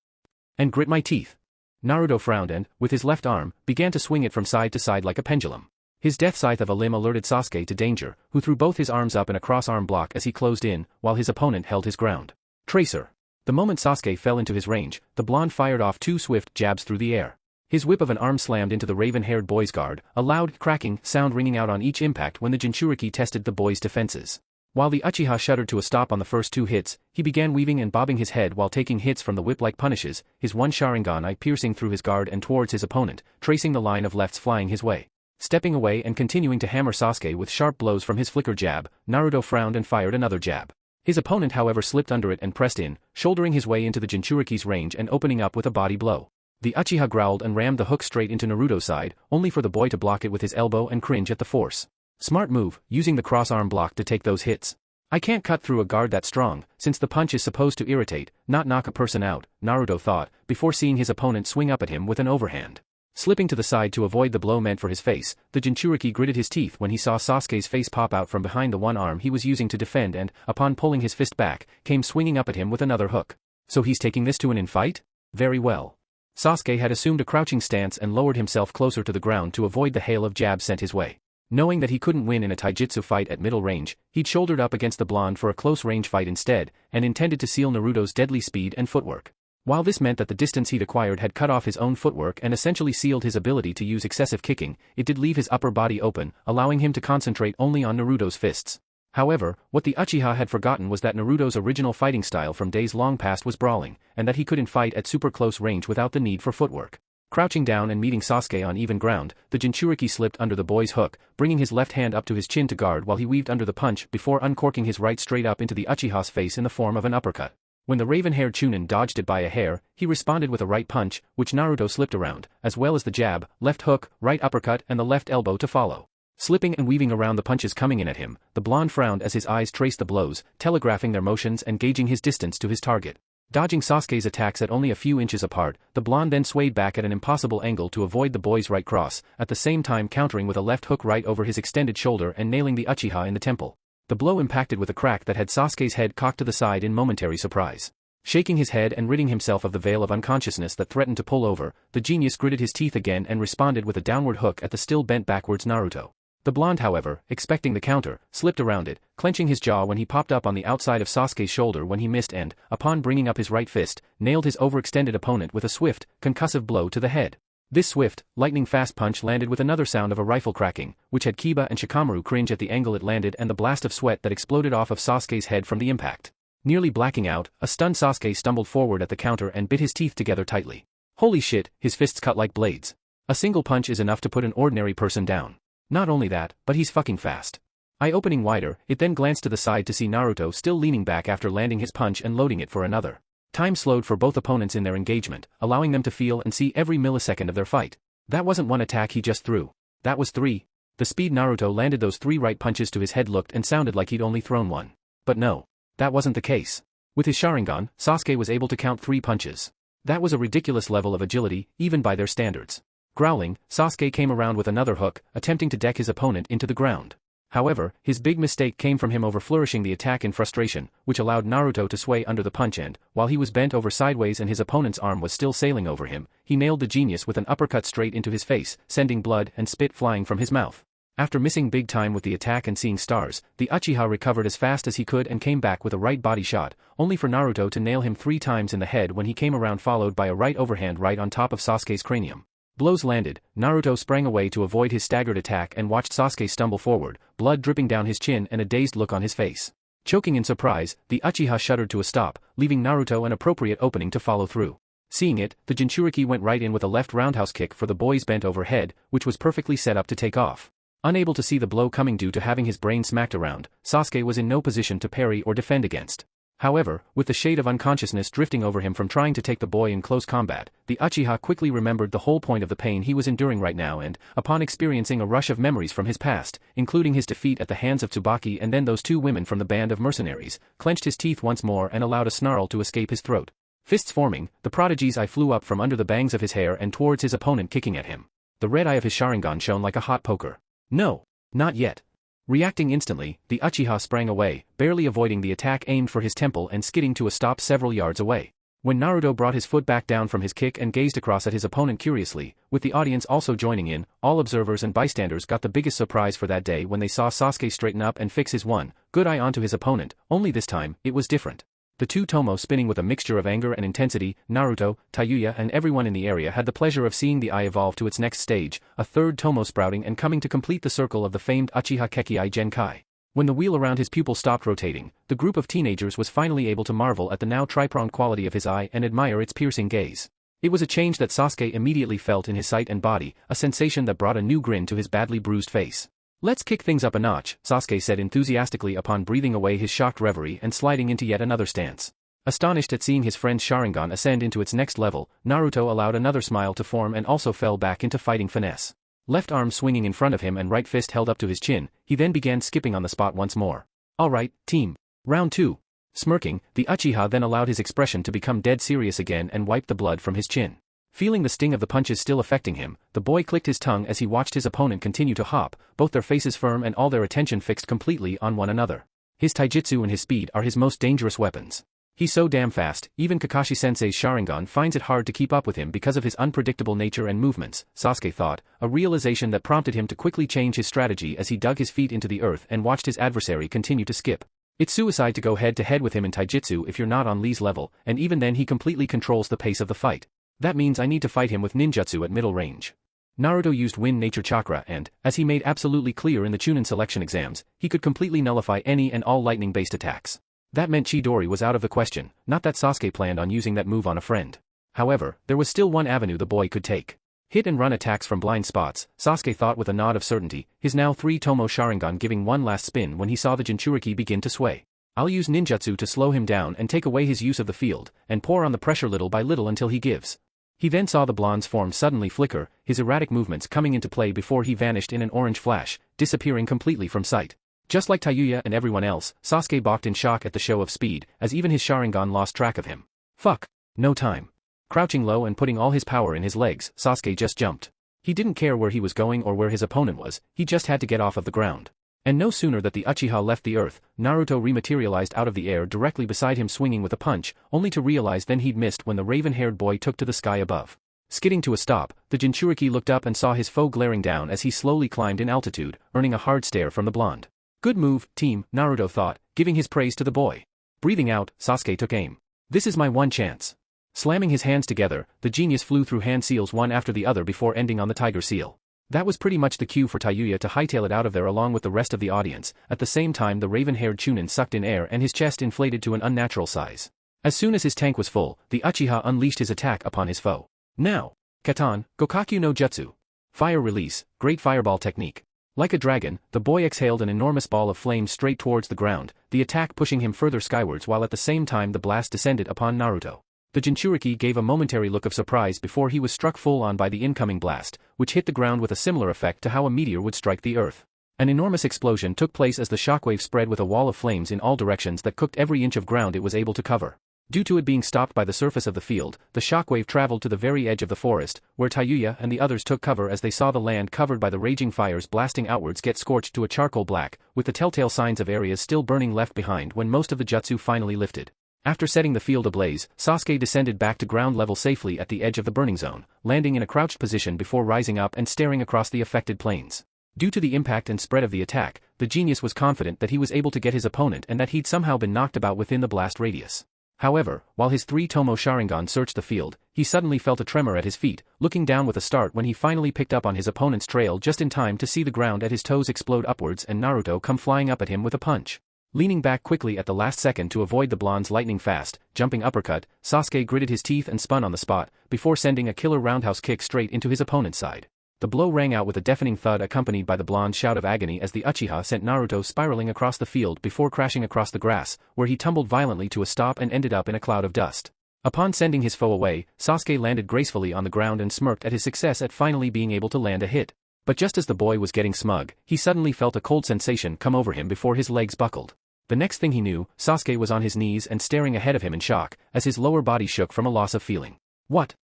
And grit my teeth. Naruto frowned and, with his left arm, began to swing it from side to side like a pendulum. His death scythe of a limb alerted Sasuke to danger, who threw both his arms up in a cross-arm block as he closed in, while his opponent held his ground. Tracer. The moment Sasuke fell into his range, the blonde fired off two swift jabs through the air. His whip of an arm slammed into the raven-haired boy's guard, a loud, cracking sound ringing out on each impact when the Jinchuriki tested the boy's defenses. While the Uchiha shuddered to a stop on the first two hits, he began weaving and bobbing his head while taking hits from the whip-like punishes, his one Sharingan eye piercing through his guard and towards his opponent, tracing the line of lefts flying his way. Stepping away and continuing to hammer Sasuke with sharp blows from his flicker jab, Naruto frowned and fired another jab. His opponent however slipped under it and pressed in, shouldering his way into the Jinchuriki's range and opening up with a body blow. The Uchiha growled and rammed the hook straight into Naruto's side, only for the boy to block it with his elbow and cringe at the force. Smart move, using the cross-arm block to take those hits. I can't cut through a guard that strong, since the punch is supposed to irritate, not knock a person out, Naruto thought, before seeing his opponent swing up at him with an overhand. Slipping to the side to avoid the blow meant for his face, the Jinchuriki gritted his teeth when he saw Sasuke's face pop out from behind the one arm he was using to defend and, upon pulling his fist back, came swinging up at him with another hook. So he's taking this to an in-fight? Very well. Sasuke had assumed a crouching stance and lowered himself closer to the ground to avoid the hail of jabs sent his way. Knowing that he couldn't win in a taijutsu fight at middle range, he'd shouldered up against the blonde for a close-range fight instead, and intended to seal Naruto's deadly speed and footwork. While this meant that the distance he'd acquired had cut off his own footwork and essentially sealed his ability to use excessive kicking, it did leave his upper body open, allowing him to concentrate only on Naruto's fists. However, what the Uchiha had forgotten was that Naruto's original fighting style from days long past was brawling, and that he couldn't fight at super close range without the need for footwork. Crouching down and meeting Sasuke on even ground, the Jinchuriki slipped under the boy's hook, bringing his left hand up to his chin to guard while he weaved under the punch before uncorking his right straight up into the Uchiha's face in the form of an uppercut. When the raven-haired Chunin dodged it by a hair, he responded with a right punch, which Naruto slipped around, as well as the jab, left hook, right uppercut and the left elbow to follow. Slipping and weaving around the punches coming in at him, the blonde frowned as his eyes traced the blows, telegraphing their motions and gauging his distance to his target. Dodging Sasuke's attacks at only a few inches apart, the blonde then swayed back at an impossible angle to avoid the boy's right cross, at the same time countering with a left hook right over his extended shoulder and nailing the Uchiha in the temple. The blow impacted with a crack that had Sasuke's head cocked to the side in momentary surprise. Shaking his head and ridding himself of the veil of unconsciousness that threatened to pull over, the genius gritted his teeth again and responded with a downward hook at the still bent backwards Naruto. The blonde, however, expecting the counter, slipped around it, clenching his jaw when he popped up on the outside of Sasuke's shoulder when he missed and, upon bringing up his right fist, nailed his overextended opponent with a swift, concussive blow to the head. This swift, lightning-fast punch landed with another sound of a rifle cracking, which had Kiba and Shikamaru cringe at the angle it landed and the blast of sweat that exploded off of Sasuke's head from the impact. Nearly blacking out, a stunned Sasuke stumbled forward at the counter and bit his teeth together tightly. Holy shit, his fists cut like blades. A single punch is enough to put an ordinary person down. Not only that, but he's fucking fast. Eye opening wider, it then glanced to the side to see Naruto still leaning back after landing his punch and loading it for another. Time slowed for both opponents in their engagement, allowing them to feel and see every millisecond of their fight. That wasn't one attack he just threw. That was three. The speed Naruto landed those three right punches to his head looked and sounded like he'd only thrown one. But no. That wasn't the case. With his Sharingan, Sasuke was able to count 3 punches. That was a ridiculous level of agility, even by their standards. Growling, Sasuke came around with another hook, attempting to deck his opponent into the ground. However, his big mistake came from him over-flourishing the attack in frustration, which allowed Naruto to sway under the punch and, while he was bent over sideways and his opponent's arm was still sailing over him, he nailed the genius with an uppercut straight into his face, sending blood and spit flying from his mouth. After missing big time with the attack and seeing stars, the Uchiha recovered as fast as he could and came back with a right body shot, only for Naruto to nail him 3 times in the head when he came around followed by a right overhand right on top of Sasuke's cranium. Blows landed, Naruto sprang away to avoid his staggered attack and watched Sasuke stumble forward, blood dripping down his chin and a dazed look on his face. Choking in surprise, the Uchiha shuddered to a stop, leaving Naruto an appropriate opening to follow through. Seeing it, the Jinchuriki went right in with a left roundhouse kick for the boy's bent over head, which was perfectly set up to take off. Unable to see the blow coming due to having his brain smacked around, Sasuke was in no position to parry or defend against. However, with the shade of unconsciousness drifting over him from trying to take the boy in close combat, the Uchiha quickly remembered the whole point of the pain he was enduring right now and, upon experiencing a rush of memories from his past, including his defeat at the hands of Tsubaki and then those 2 women from the band of mercenaries, clenched his teeth once more and allowed a snarl to escape his throat. Fists forming, the prodigy's eye flew up from under the bangs of his hair and towards his opponent kicking at him. The red eye of his Sharingan shone like a hot poker. No. Not yet. Reacting instantly, the Uchiha sprang away, barely avoiding the attack aimed for his temple and skidding to a stop several yards away. When Naruto brought his foot back down from his kick and gazed across at his opponent curiously, with the audience also joining in, all observers and bystanders got the biggest surprise for that day when they saw Sasuke straighten up and fix his one good eye onto his opponent, only this time, it was different. The 2 Tomo spinning with a mixture of anger and intensity, Naruto, Tayuya and everyone in the area had the pleasure of seeing the eye evolve to its next stage, a 3rd Tomo sprouting and coming to complete the circle of the famed Uchiha Kekkai Genkai. When the wheel around his pupil stopped rotating, the group of teenagers was finally able to marvel at the now tri-pronged quality of his eye and admire its piercing gaze. It was a change that Sasuke immediately felt in his sight and body, a sensation that brought a new grin to his badly bruised face. Let's kick things up a notch, Sasuke said enthusiastically upon breathing away his shocked reverie and sliding into yet another stance. Astonished at seeing his friend's Sharingan ascend into its next level, Naruto allowed another smile to form and also fell back into fighting finesse. Left arm swinging in front of him and right fist held up to his chin, he then began skipping on the spot once more. Alright, team. Round 2. Smirking, the Uchiha then allowed his expression to become dead serious again and wiped the blood from his chin. Feeling the sting of the punches still affecting him, the boy clicked his tongue as he watched his opponent continue to hop, both their faces firm and all their attention fixed completely on one another. His taijutsu and his speed are his most dangerous weapons. He's so damn fast, even Kakashi-sensei's Sharingan finds it hard to keep up with him because of his unpredictable nature and movements, Sasuke thought, a realization that prompted him to quickly change his strategy as he dug his feet into the earth and watched his adversary continue to skip. It's suicide to go head-to-head with him in taijutsu if you're not on Lee's level, and even then he completely controls the pace of the fight. That means I need to fight him with ninjutsu at middle range. Naruto used Wind Nature Chakra and, as he made absolutely clear in the Chunin selection exams, he could completely nullify any and all lightning-based attacks. That meant Chidori was out of the question, not that Sasuke planned on using that move on a friend. However, there was still one avenue the boy could take. Hit and run attacks from blind spots, Sasuke thought with a nod of certainty, his now 3 Tomo Sharingan giving one last spin when he saw the Jinchuriki begin to sway. I'll use ninjutsu to slow him down and take away his use of the field, and pour on the pressure little by little until he gives. He then saw the blonde's form suddenly flicker, his erratic movements coming into play before he vanished in an orange flash, disappearing completely from sight. Just like Tayuya and everyone else, Sasuke balked in shock at the show of speed, as even his Sharingan lost track of him. Fuck. No time. Crouching low and putting all his power in his legs, Sasuke just jumped. He didn't care where he was going or where his opponent was, he just had to get off of the ground. And no sooner that the Uchiha left the earth, Naruto rematerialized out of the air directly beside him swinging with a punch, only to realize then he'd missed when the raven-haired boy took to the sky above. Skidding to a stop, the Jinchuriki looked up and saw his foe glaring down as he slowly climbed in altitude, earning a hard stare from the blonde. Good move, team, Naruto thought, giving his praise to the boy. Breathing out, Sasuke took aim. This is my one chance. Slamming his hands together, the genius flew through hand seals one after the other before ending on the tiger seal. That was pretty much the cue for Tayuya to hightail it out of there along with the rest of the audience. At the same time the raven-haired Chunin sucked in air and his chest inflated to an unnatural size. As soon as his tank was full, the Uchiha unleashed his attack upon his foe. Now! Katan, Gokakyu no Jutsu. Fire release, great fireball technique. Like a dragon, the boy exhaled an enormous ball of flame straight towards the ground, the attack pushing him further skywards while at the same time the blast descended upon Naruto. The Jinchuriki gave a momentary look of surprise before he was struck full on by the incoming blast, which hit the ground with a similar effect to how a meteor would strike the earth. An enormous explosion took place as the shockwave spread with a wall of flames in all directions that cooked every inch of ground it was able to cover. Due to it being stopped by the surface of the field, the shockwave traveled to the very edge of the forest, where Tayuya and the others took cover as they saw the land covered by the raging fires blasting outwards get scorched to a charcoal black, with the telltale signs of areas still burning left behind when most of the jutsu finally lifted. After setting the field ablaze, Sasuke descended back to ground level safely at the edge of the burning zone, landing in a crouched position before rising up and staring across the affected plains. Due to the impact and spread of the attack, the genius was confident that he was able to get his opponent and that he'd somehow been knocked about within the blast radius. However, while his 3 Tomo Sharingan searched the field, he suddenly felt a tremor at his feet, looking down with a start when he finally picked up on his opponent's trail just in time to see the ground at his toes explode upwards and Naruto come flying up at him with a punch. Leaning back quickly at the last second to avoid the blonde's lightning-fast, jumping uppercut, Sasuke gritted his teeth and spun on the spot, before sending a killer roundhouse kick straight into his opponent's side. The blow rang out with a deafening thud accompanied by the blonde's shout of agony as the Uchiha sent Naruto spiraling across the field before crashing across the grass, where he tumbled violently to a stop and ended up in a cloud of dust. Upon sending his foe away, Sasuke landed gracefully on the ground and smirked at his success at finally being able to land a hit. But just as the boy was getting smug, he suddenly felt a cold sensation come over him before his legs buckled. The next thing he knew, Sasuke was on his knees and staring ahead of him in shock, as his lower body shook from a loss of feeling. What's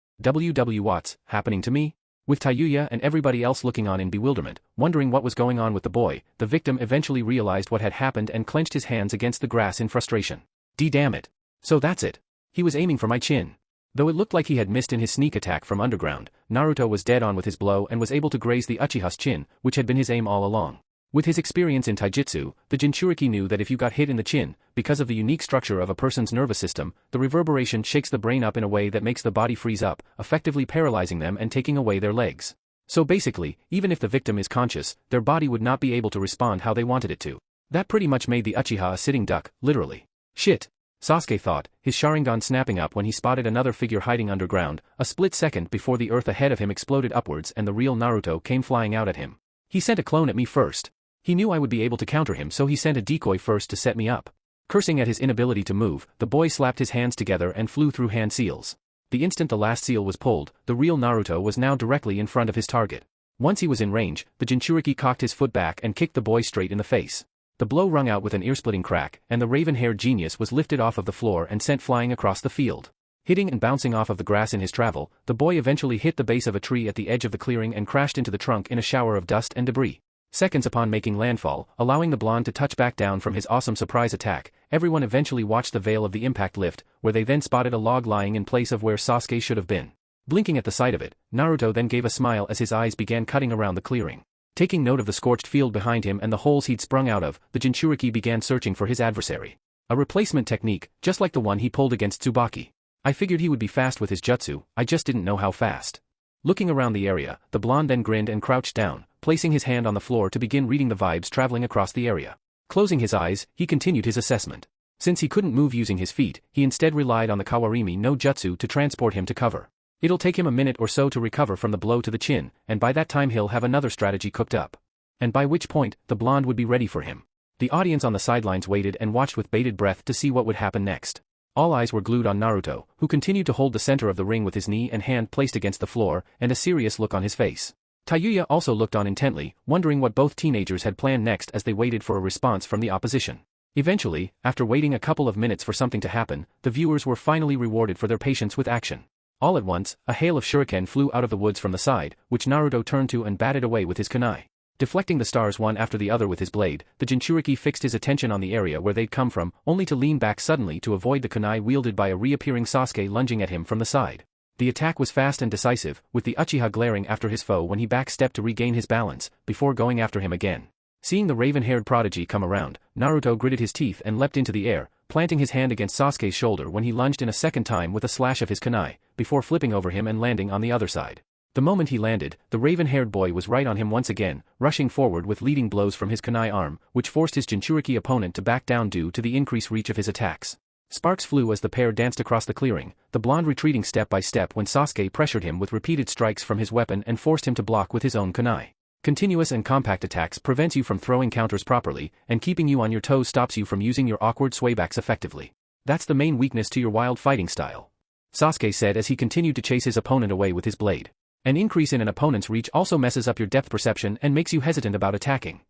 happening to me? With Tayuya and everybody else looking on in bewilderment, wondering what was going on with the boy, the victim eventually realized what had happened and clenched his hands against the grass in frustration. Damn it. So that's it. He was aiming for my chin. Though it looked like he had missed in his sneak attack from underground, Naruto was dead on with his blow and was able to graze the Uchiha's chin, which had been his aim all along. With his experience in taijutsu, the Jinchuriki knew that if you got hit in the chin, because of the unique structure of a person's nervous system, the reverberation shakes the brain up in a way that makes the body freeze up, effectively paralyzing them and taking away their legs. So basically, even if the victim is conscious, their body would not be able to respond how they wanted it to. That pretty much made the Uchiha a sitting duck, literally. Shit. Sasuke thought, his Sharingan snapping up when he spotted another figure hiding underground, a split second before the earth ahead of him exploded upwards and the real Naruto came flying out at him. He sent a clone at me first. He knew I would be able to counter him so he sent a decoy first to set me up. Cursing at his inability to move, the boy slapped his hands together and flew through hand seals. The instant the last seal was pulled, the real Naruto was now directly in front of his target. Once he was in range, the Jinchuriki cocked his foot back and kicked the boy straight in the face. The blow rung out with an ear-splitting crack, and the raven-haired genius was lifted off of the floor and sent flying across the field. Hitting and bouncing off of the grass in his travel, the boy eventually hit the base of a tree at the edge of the clearing and crashed into the trunk in a shower of dust and debris. Seconds upon making landfall, allowing the blonde to touch back down from his awesome surprise attack, everyone eventually watched the veil of the impact lift, where they then spotted a log lying in place of where Sasuke should have been. Blinking at the sight of it, Naruto then gave a smile as his eyes began cutting around the clearing. Taking note of the scorched field behind him and the holes he'd sprung out of, the Jinchuriki began searching for his adversary. A replacement technique, just like the one he pulled against Tsubaki. I figured he would be fast with his jutsu, I just didn't know how fast. Looking around the area, the blonde then grinned and crouched down, placing his hand on the floor to begin reading the vibes traveling across the area. Closing his eyes, he continued his assessment. Since he couldn't move using his feet, he instead relied on the Kawarimi no Jutsu to transport him to cover. It'll take him a minute or so to recover from the blow to the chin, and by that time he'll have another strategy cooked up. And by which point, the blonde would be ready for him. The audience on the sidelines waited and watched with bated breath to see what would happen next. All eyes were glued on Naruto, who continued to hold the center of the ring with his knee and hand placed against the floor, and a serious look on his face. Tayuya also looked on intently, wondering what both teenagers had planned next as they waited for a response from the opposition. Eventually, after waiting a couple of minutes for something to happen, the viewers were finally rewarded for their patience with action. All at once, a hail of shuriken flew out of the woods from the side, which Naruto turned to and batted away with his kunai. Deflecting the stars one after the other with his blade, the Jinchuriki fixed his attention on the area where they'd come from, only to lean back suddenly to avoid the kunai wielded by a reappearing Sasuke lunging at him from the side. The attack was fast and decisive, with the Uchiha glaring after his foe when he backstepped to regain his balance, before going after him again. Seeing the raven-haired prodigy come around, Naruto gritted his teeth and leapt into the air, planting his hand against Sasuke's shoulder when he lunged in a second time with a slash of his kunai, before flipping over him and landing on the other side. The moment he landed, the raven-haired boy was right on him once again, rushing forward with leading blows from his kunai arm, which forced his Jinchuriki opponent to back down due to the increased reach of his attacks. Sparks flew as the pair danced across the clearing, the blonde retreating step by step when Sasuke pressured him with repeated strikes from his weapon and forced him to block with his own kunai. Continuous and compact attacks prevents you from throwing counters properly, and keeping you on your toes stops you from using your awkward swaybacks effectively. That's the main weakness to your wild fighting style, Sasuke said as he continued to chase his opponent away with his blade. An increase in an opponent's reach also messes up your depth perception and makes you hesitant about attacking.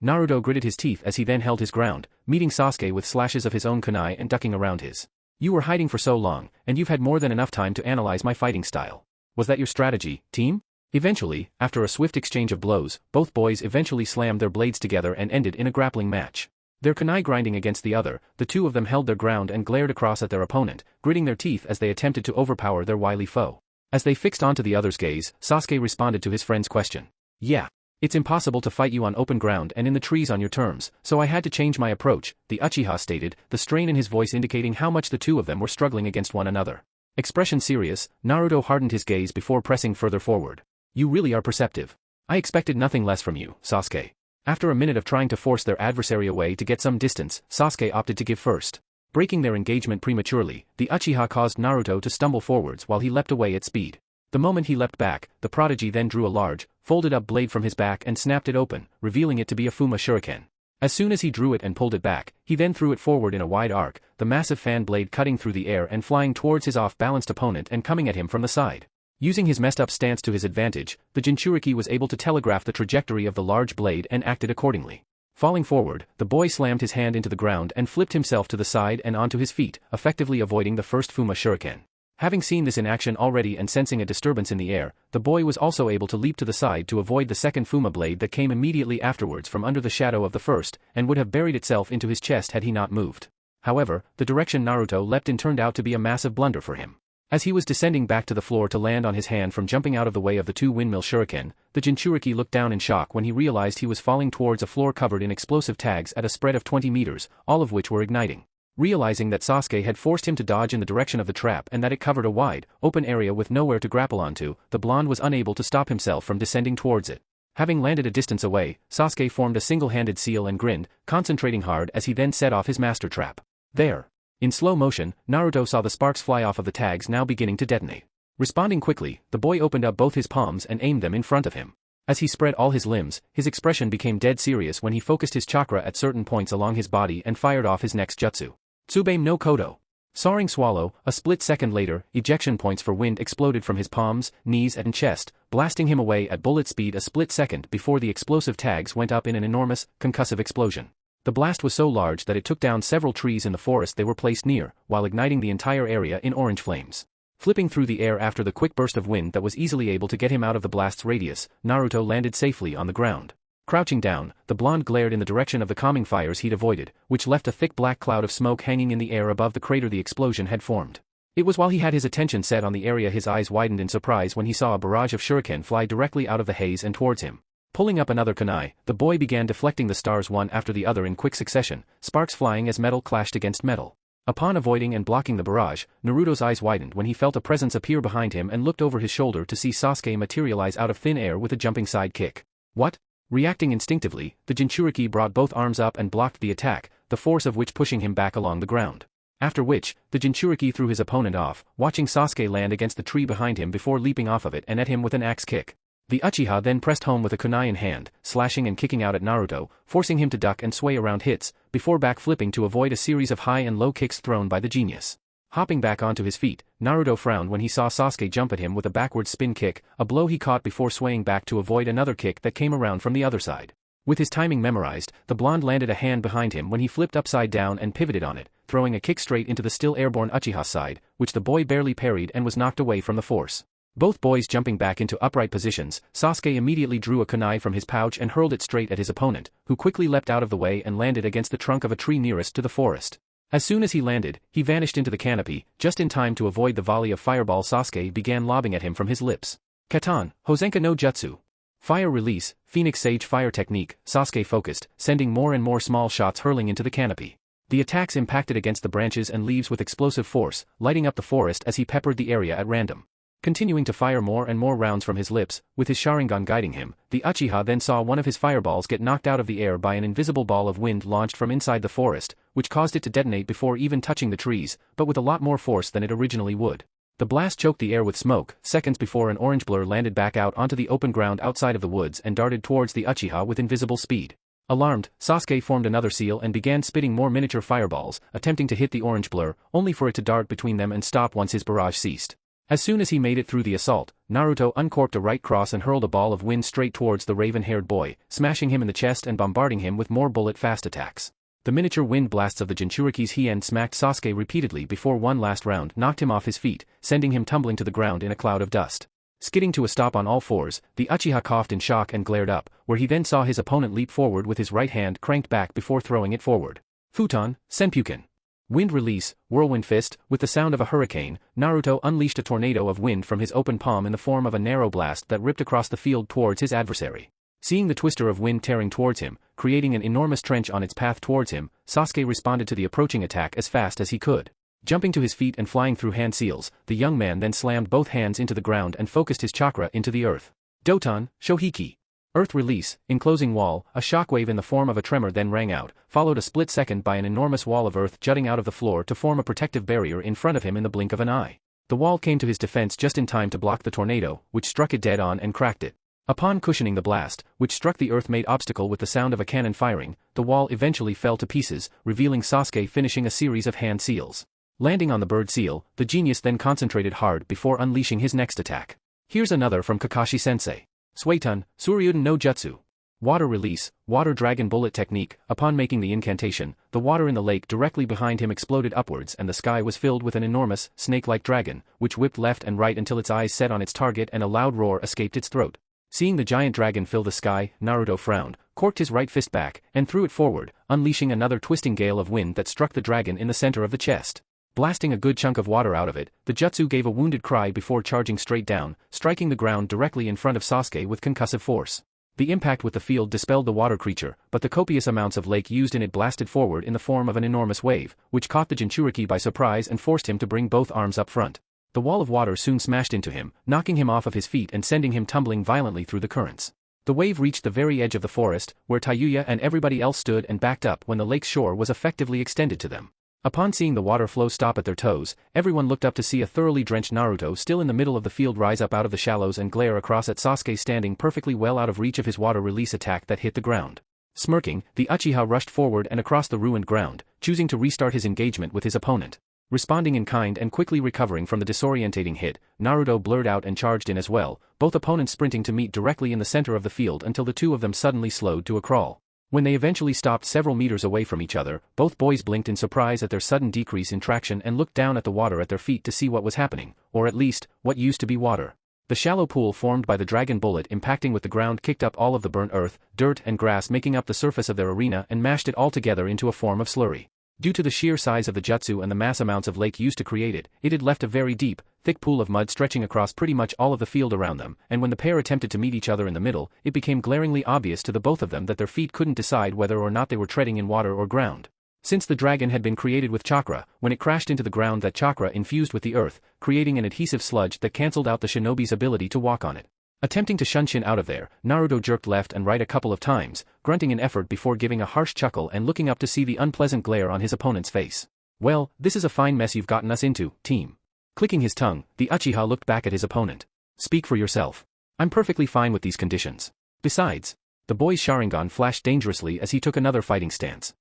Naruto gritted his teeth as he then held his ground, meeting Sasuke with slashes of his own kunai and ducking around his. You were hiding for so long, and you've had more than enough time to analyze my fighting style. Was that your strategy, team? Eventually, after a swift exchange of blows, both boys eventually slammed their blades together and ended in a grappling match. Their kunai grinding against the other, the two of them held their ground and glared across at their opponent, gritting their teeth as they attempted to overpower their wily foe. As they fixed onto the other's gaze, Sasuke responded to his friend's question. Yeah. It's impossible to fight you on open ground and in the trees on your terms, so I had to change my approach, the Uchiha stated, the strain in his voice indicating how much the two of them were struggling against one another. Expression serious, Naruto hardened his gaze before pressing further forward. You really are perceptive. I expected nothing less from you, Sasuke. After a minute of trying to force their adversary away to get some distance, Sasuke opted to give first. Breaking their engagement prematurely, the Uchiha caused Naruto to stumble forwards while he leapt away at speed. The moment he leapt back, the prodigy then drew a large, folded-up blade from his back and snapped it open, revealing it to be a Fuma Shuriken. As soon as he drew it and pulled it back, he then threw it forward in a wide arc, the massive fan blade cutting through the air and flying towards his off-balanced opponent and coming at him from the side. Using his messed-up stance to his advantage, the Jinchuriki was able to telegraph the trajectory of the large blade and acted accordingly. Falling forward, the boy slammed his hand into the ground and flipped himself to the side and onto his feet, effectively avoiding the first Fuma Shuriken. Having seen this in action already and sensing a disturbance in the air, the boy was also able to leap to the side to avoid the second Fuma blade that came immediately afterwards from under the shadow of the first, and would have buried itself into his chest had he not moved. However, the direction Naruto leapt in turned out to be a massive blunder for him. As he was descending back to the floor to land on his hand from jumping out of the way of the two windmill shuriken, the Jinchuriki looked down in shock when he realized he was falling towards a floor covered in explosive tags at a spread of 20 meters, all of which were igniting. Realizing that Sasuke had forced him to dodge in the direction of the trap and that it covered a wide, open area with nowhere to grapple onto, the blonde was unable to stop himself from descending towards it. Having landed a distance away, Sasuke formed a single-handed seal and grinned, concentrating hard as he then set off his master trap. There. In slow motion, Naruto saw the sparks fly off of the tags now beginning to detonate. Responding quickly, the boy opened up both his palms and aimed them in front of him. As he spread all his limbs, his expression became dead serious when he focused his chakra at certain points along his body and fired off his next jutsu. Tsubaime no Kodo. Soaring Swallow, a split second later, ejection points for wind exploded from his palms, knees and chest, blasting him away at bullet speed a split second before the explosive tags went up in an enormous, concussive explosion. The blast was so large that it took down several trees in the forest they were placed near, while igniting the entire area in orange flames. Flipping through the air after the quick burst of wind that was easily able to get him out of the blast's radius, Naruto landed safely on the ground. Crouching down, the blonde glared in the direction of the calming fires he'd avoided, which left a thick black cloud of smoke hanging in the air above the crater the explosion had formed. It was while he had his attention set on the area his eyes widened in surprise when he saw a barrage of shuriken fly directly out of the haze and towards him. Pulling up another kunai, the boy began deflecting the stars one after the other in quick succession, sparks flying as metal clashed against metal. Upon avoiding and blocking the barrage, Naruto's eyes widened when he felt a presence appear behind him and looked over his shoulder to see Sasuke materialize out of thin air with a jumping side kick. What? Reacting instinctively, the Jinchuriki brought both arms up and blocked the attack, the force of which pushing him back along the ground. After which, the Jinchuriki threw his opponent off, watching Sasuke land against the tree behind him before leaping off of it and at him with an axe kick. The Uchiha then pressed home with a kunai in hand, slashing and kicking out at Naruto, forcing him to duck and sway around hits, before back-flipping to avoid a series of high and low kicks thrown by the genius. Hopping back onto his feet, Naruto frowned when he saw Sasuke jump at him with a backward spin kick, a blow he caught before swaying back to avoid another kick that came around from the other side. With his timing memorized, the blonde landed a hand behind him when he flipped upside down and pivoted on it, throwing a kick straight into the still airborne Uchiha's side, which the boy barely parried and was knocked away from the force. Both boys jumping back into upright positions, Sasuke immediately drew a kunai from his pouch and hurled it straight at his opponent, who quickly leapt out of the way and landed against the trunk of a tree nearest to the forest. As soon as he landed, he vanished into the canopy, just in time to avoid the volley of fireball Sasuke began lobbing at him from his lips. Katan, Hosenka no Jutsu. Fire release, Phoenix Sage fire technique, Sasuke focused, sending more and more small shots hurling into the canopy. The attacks impacted against the branches and leaves with explosive force, lighting up the forest as he peppered the area at random. Continuing to fire more and more rounds from his lips, with his Sharingan guiding him, the Uchiha then saw one of his fireballs get knocked out of the air by an invisible ball of wind launched from inside the forest, which caused it to detonate before even touching the trees, but with a lot more force than it originally would. The blast choked the air with smoke, seconds before an orange blur landed back out onto the open ground outside of the woods and darted towards the Uchiha with invisible speed. Alarmed, Sasuke formed another seal and began spitting more miniature fireballs, attempting to hit the orange blur, only for it to dart between them and stop once his barrage ceased. As soon as he made it through the assault, Naruto uncorked a right cross and hurled a ball of wind straight towards the raven-haired boy, smashing him in the chest and bombarding him with more bullet-fast attacks. The miniature wind blasts of the Jinchuriki's Hien smacked Sasuke repeatedly before one last round knocked him off his feet, sending him tumbling to the ground in a cloud of dust. Skidding to a stop on all fours, the Uchiha coughed in shock and glared up, where he then saw his opponent leap forward with his right hand cranked back before throwing it forward. Futon, Senpuken. Wind release, whirlwind fist, with the sound of a hurricane, Naruto unleashed a tornado of wind from his open palm in the form of a narrow blast that ripped across the field towards his adversary. Seeing the twister of wind tearing towards him, creating an enormous trench on its path towards him, Sasuke responded to the approaching attack as fast as he could. Jumping to his feet and flying through hand seals, the young man then slammed both hands into the ground and focused his chakra into the earth. Doton, Shohiki. Earth release, enclosing wall, a shockwave in the form of a tremor then rang out, followed a split second by an enormous wall of earth jutting out of the floor to form a protective barrier in front of him in the blink of an eye. The wall came to his defense just in time to block the tornado, which struck it dead on and cracked it. Upon cushioning the blast, which struck the earth-made obstacle with the sound of a cannon firing, the wall eventually fell to pieces, revealing Sasuke finishing a series of hand seals. Landing on the bird seal, the genius then concentrated hard before unleashing his next attack. Here's another from Kakashi-sensei. Suetun, Suryuden no Jutsu. Water release, water dragon bullet technique. Upon making the incantation, the water in the lake directly behind him exploded upwards and the sky was filled with an enormous, snake-like dragon, which whipped left and right until its eyes set on its target and a loud roar escaped its throat. Seeing the giant dragon fill the sky, Naruto frowned, corked his right fist back, and threw it forward, unleashing another twisting gale of wind that struck the dragon in the center of the chest. Blasting a good chunk of water out of it, the jutsu gave a wounded cry before charging straight down, striking the ground directly in front of Sasuke with concussive force. The impact with the field dispelled the water creature, but the copious amounts of lake used in it blasted forward in the form of an enormous wave, which caught the Jinchuriki by surprise and forced him to bring both arms up front. The wall of water soon smashed into him, knocking him off of his feet and sending him tumbling violently through the currents. The wave reached the very edge of the forest, where Tayuya and everybody else stood and backed up when the lake's shore was effectively extended to them. Upon seeing the water flow stop at their toes, everyone looked up to see a thoroughly drenched Naruto still in the middle of the field rise up out of the shallows and glare across at Sasuke standing perfectly well out of reach of his water release attack that hit the ground. Smirking, the Uchiha rushed forward and across the ruined ground, choosing to restart his engagement with his opponent. Responding in kind and quickly recovering from the disorientating hit, Naruto blurred out and charged in as well, both opponents sprinting to meet directly in the center of the field until the two of them suddenly slowed to a crawl. When they eventually stopped several meters away from each other, both boys blinked in surprise at their sudden decrease in traction and looked down at the water at their feet to see what was happening, or at least, what used to be water. The shallow pool formed by the dragon bullet impacting with the ground kicked up all of the burnt earth, dirt and grass making up the surface of their arena and mashed it all together into a form of slurry. Due to the sheer size of the jutsu and the mass amounts of lake used to create it, it had left a very deep, thick pool of mud stretching across pretty much all of the field around them, and when the pair attempted to meet each other in the middle, it became glaringly obvious to the both of them that their feet couldn't decide whether or not they were treading in water or ground. Since the dragon had been created with chakra, when it crashed into the ground that chakra infused with the earth, creating an adhesive sludge that cancelled out the shinobi's ability to walk on it. Attempting to shunshin out of there, Naruto jerked left and right a couple of times, grunting an effort before giving a harsh chuckle and looking up to see the unpleasant glare on his opponent's face. Well, this is a fine mess you've gotten us into, team. Clicking his tongue, the Uchiha looked back at his opponent. Speak for yourself. I'm perfectly fine with these conditions. Besides, the boy's Sharingan flashed dangerously as he took another fighting stance.